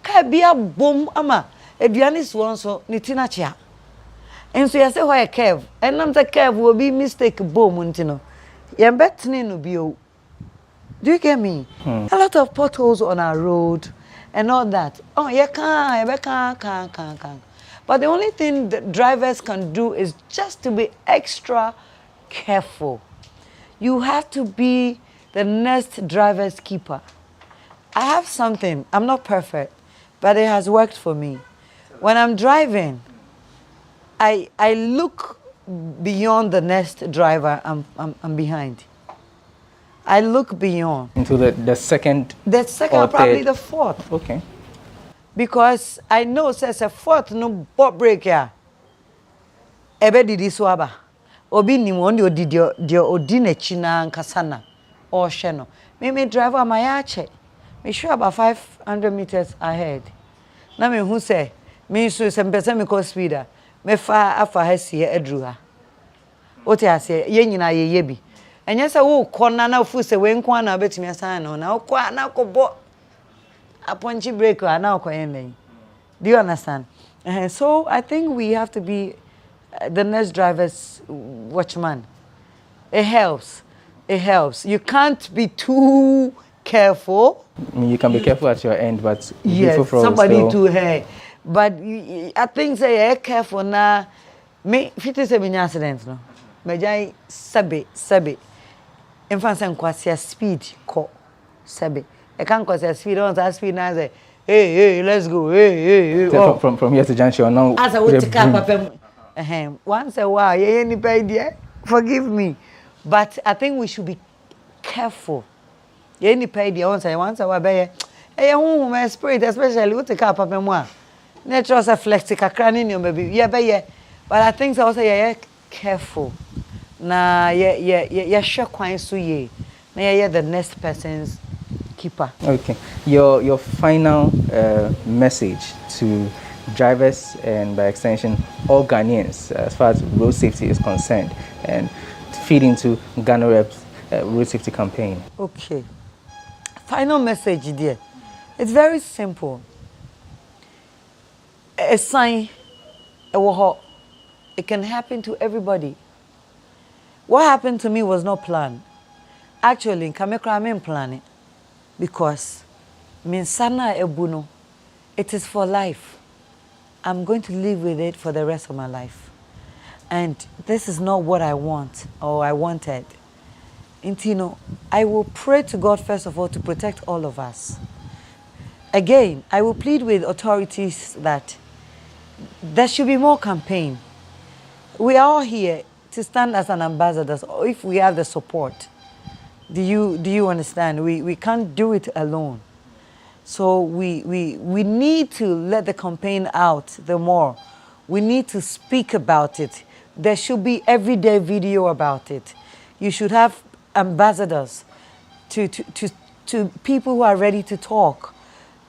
Can be a boom ama eduanis one so nitina chia. And so you say why a curve, and I'm the curve will be mistake boom untino. Yambetni no bio. Do you get me? A lot of potholes on our road and all that. Oh, you can't. But the only thing that drivers can do is just to be extra careful. You have to be the next driver's keeper. I have something, I'm not perfect, but it has worked for me. When I'm driving, I look beyond the next driver I'm behind. I look beyond.
Into the second?
The second or probably the fourth.
Okay.
Because I know says a fourth no board break here. Ebe didi swaba. Obi ni mo ndi odi odine china nkasana or sheno. Me driver my ache. Me sure about 500 meters ahead. Na me who say me so some person me call speeder. Me fa afa hesi edru ha. Ote ase ye nyina ye yebi. Enye se wo kona na fu se we nkwa na betimi asan no na okwa na kobo a punchy breaker now. Do you understand? So I think we have to be the next driver's watchman. It helps. You can't be too careful.
I mean, you can be careful at your end, but
Yes, somebody to her. But I think say careful now. Me 57 accidents no. Mejai sabe. In fact, I'm quite speed ko sabe. I can't cause speed on that speed now say hey let's go hey.
So from here to junction now.
As I would take up once a while, any idea? Forgive me, but I think we should be careful. Any idea once a while, hey, my spirit, especially with the car, papa moi. Natural a flexica cranium, baby. Yeah, but I think so. Also, careful. Na sure quite so ye. Na the next person's keeper.
Okay. Your final message to drivers and by extension all Ghanaians as far as road safety is concerned and feed into GhanaWeb's road safety campaign.
Okay. Final message there. It's very simple. A sign, it can happen to everybody. What happened to me was not planned. Actually, Kamekra men plan it because Minsana Ebuno, it is for life. I'm going to live with it for the rest of my life. And this is not what I want or I wanted. Intino, I will pray to God first of all to protect all of us. Again, I will plead with authorities that there should be more campaign. We are all here to stand as an ambassador if we have the support. Do you understand? We can't do it alone. So we need to let the campaign out the more. We need to speak about it. There should be everyday video about it. You should have ambassadors to people who are ready to talk,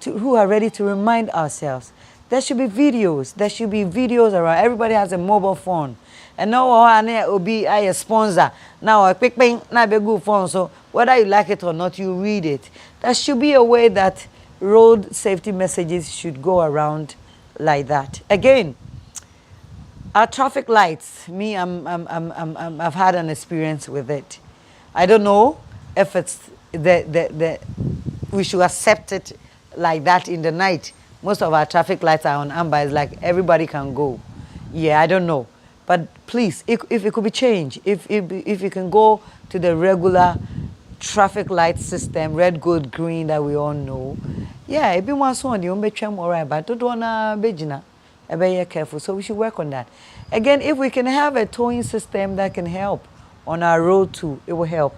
who are ready to remind ourselves. There should be videos. There should be videos around. Everybody has a mobile phone. And now I will be a sponsor. Now a quick thing, now be good phone. So whether you like it or not, you read it. There should be a way that road safety messages should go around like that. Again, our traffic lights. Me, I've had an experience with it. I don't know if it's we should accept it like that in the night. Most of our traffic lights are on amber. It's like everybody can go. Yeah, I don't know. But please, if it could be changed, if you can go to the regular traffic light system, red, gold, green that we all know. Yeah, if you want someone, you may try more right, but don't wanna be careful. So we should work on that. Again, if we can have a towing system that can help on our road too, it will help.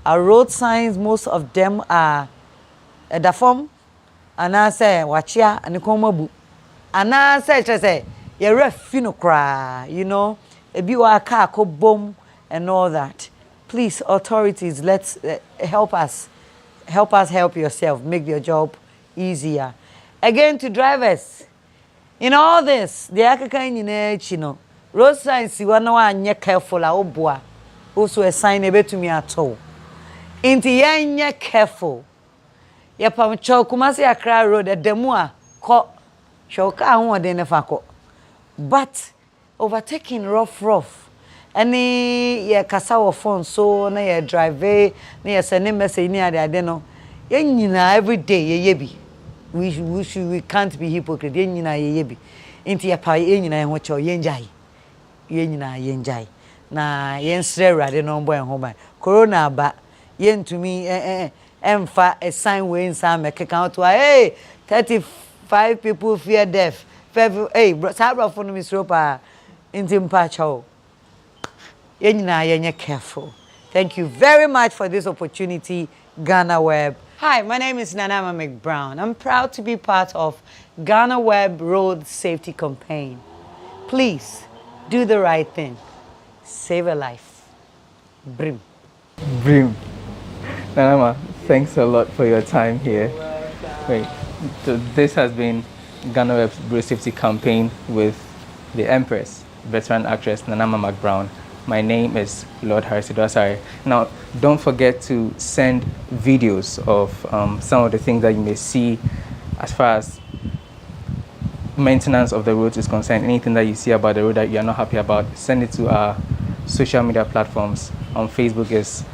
Our road signs, most of them are the form, and I say wachia and komabu, and I say you're ref, you know, a biwa car ko bomb and all that. Please, authorities, let's help us help yourself, make your job easier. Again, to drivers, in all this, the Akaka in road signs, you are not careful, obua. Also, a sign a bit to me at all. Into yanya careful. Yapam Chokumasi Accra Road at Demua, caught Shoka one day nefako. But overtaking rough. Any kasawa phone so na ya drive na ya send message ni ade ade no yenyina every day yebi we can't be hypocrite yenyina yebi inti ya pa yenyina ho cho yenjai na yensre rade no mbo en ho ban corona ba yentumi emfa a sign we inside me keka to hey 35 people fear death. Hey, Sabra for Miss Ropa in Timpacho. You're careful. Thank you very much for this opportunity, GhanaWeb. Hi, my name is Nanama McBrown. I'm proud to be part of GhanaWeb Road Safety Campaign. Please do the right thing. Save a life. Brim.
Nanama, thanks a lot for your time here. Wait, so this has been GhanaWeb's Road Safety Campaign with the Empress, veteran actress Nanama McBrown. My name is Lord Harisidosari. Now, don't forget to send videos of some of the things that you may see as far as maintenance of the roads is concerned. Anything that you see about the road that you are not happy about, send it to our social media platforms. On Facebook is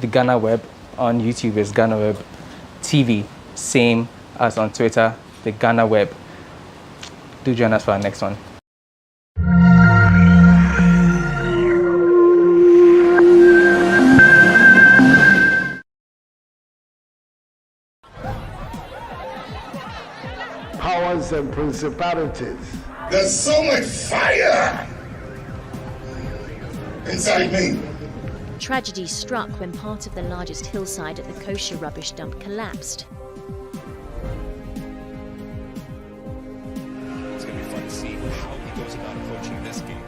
the GhanaWeb, on YouTube is GhanaWeb, TV, same as on Twitter, the GhanaWeb. Do join us for our next one.
Powers and principalities.
There's so much fire inside me.
Tragedy struck when part of the largest hillside at the kosher rubbish dump collapsed.
It's going to be fun to see how he goes about approaching this game.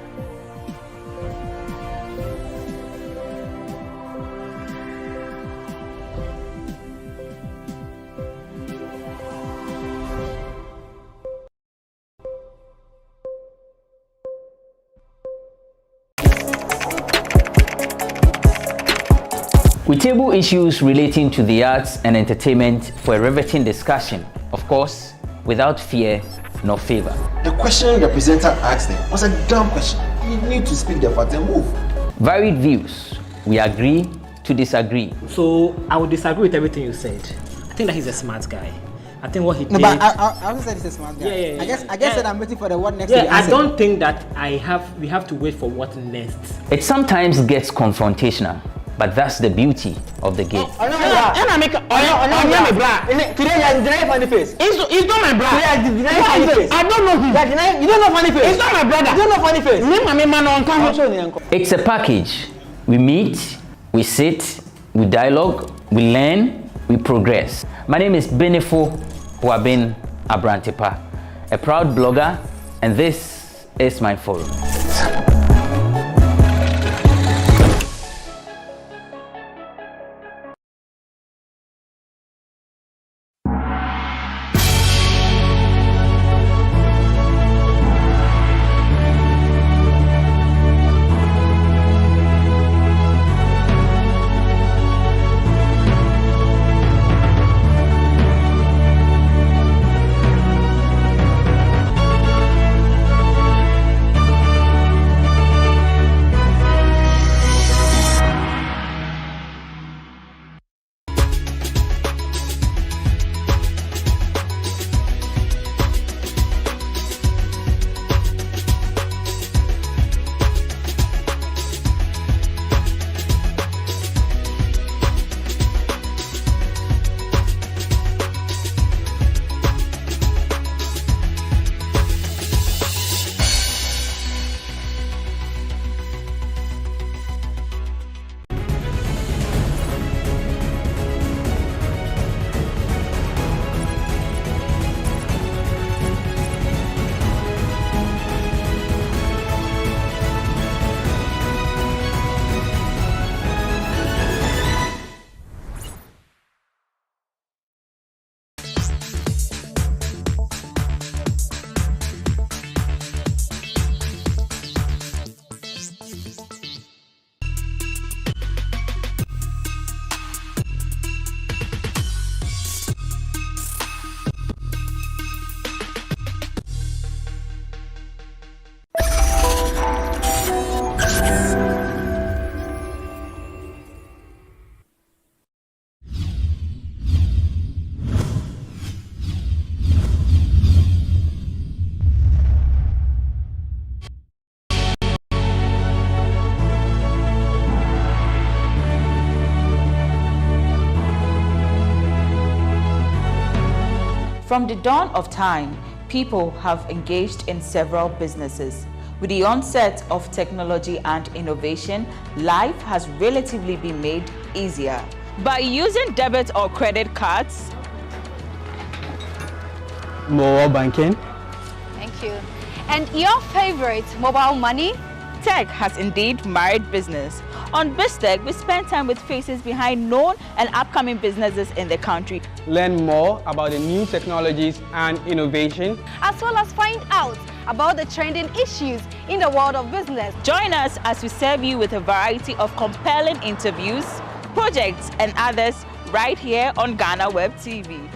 We table issues relating to the arts and entertainment for a riveting discussion, of course, without fear nor favor.
The question the presenter asked them was a dumb question. You need to speak the fact and move.
Varied views. We agree to disagree.
So I would disagree with everything you said. I think that he's a smart guy. I think what he did.
No, but I also said he's a smart guy.
Yeah.
I guess that I'm waiting for the what next.
Yeah, I don't think that we have to wait for what next.
It sometimes gets confrontational, but that's the beauty of the game.
Today you're denying funny face.
It's not my brother.
Today you're denying funny face.
I don't know him.
You don't know funny face.
It's not my brother.
You don't know funny face.
It's a package. We meet, we sit, we dialogue, we learn, we progress. My name is Bead Abrantepa, a proud blogger, and this is my forum.
From the dawn of time, people have engaged in several businesses. With the onset of technology and innovation, life has relatively been made easier. By using debit or credit cards,
Mobile banking.
Thank you. And your favorite, mobile money?
tech has indeed married business. On BizTech, we spend time with faces behind known and upcoming businesses in the country.
Learn more about the new technologies and innovation,
as well as find out about the trending issues in the world of business.
Join us as we serve you with a variety of compelling interviews, projects, and others right here on GhanaWeb TV.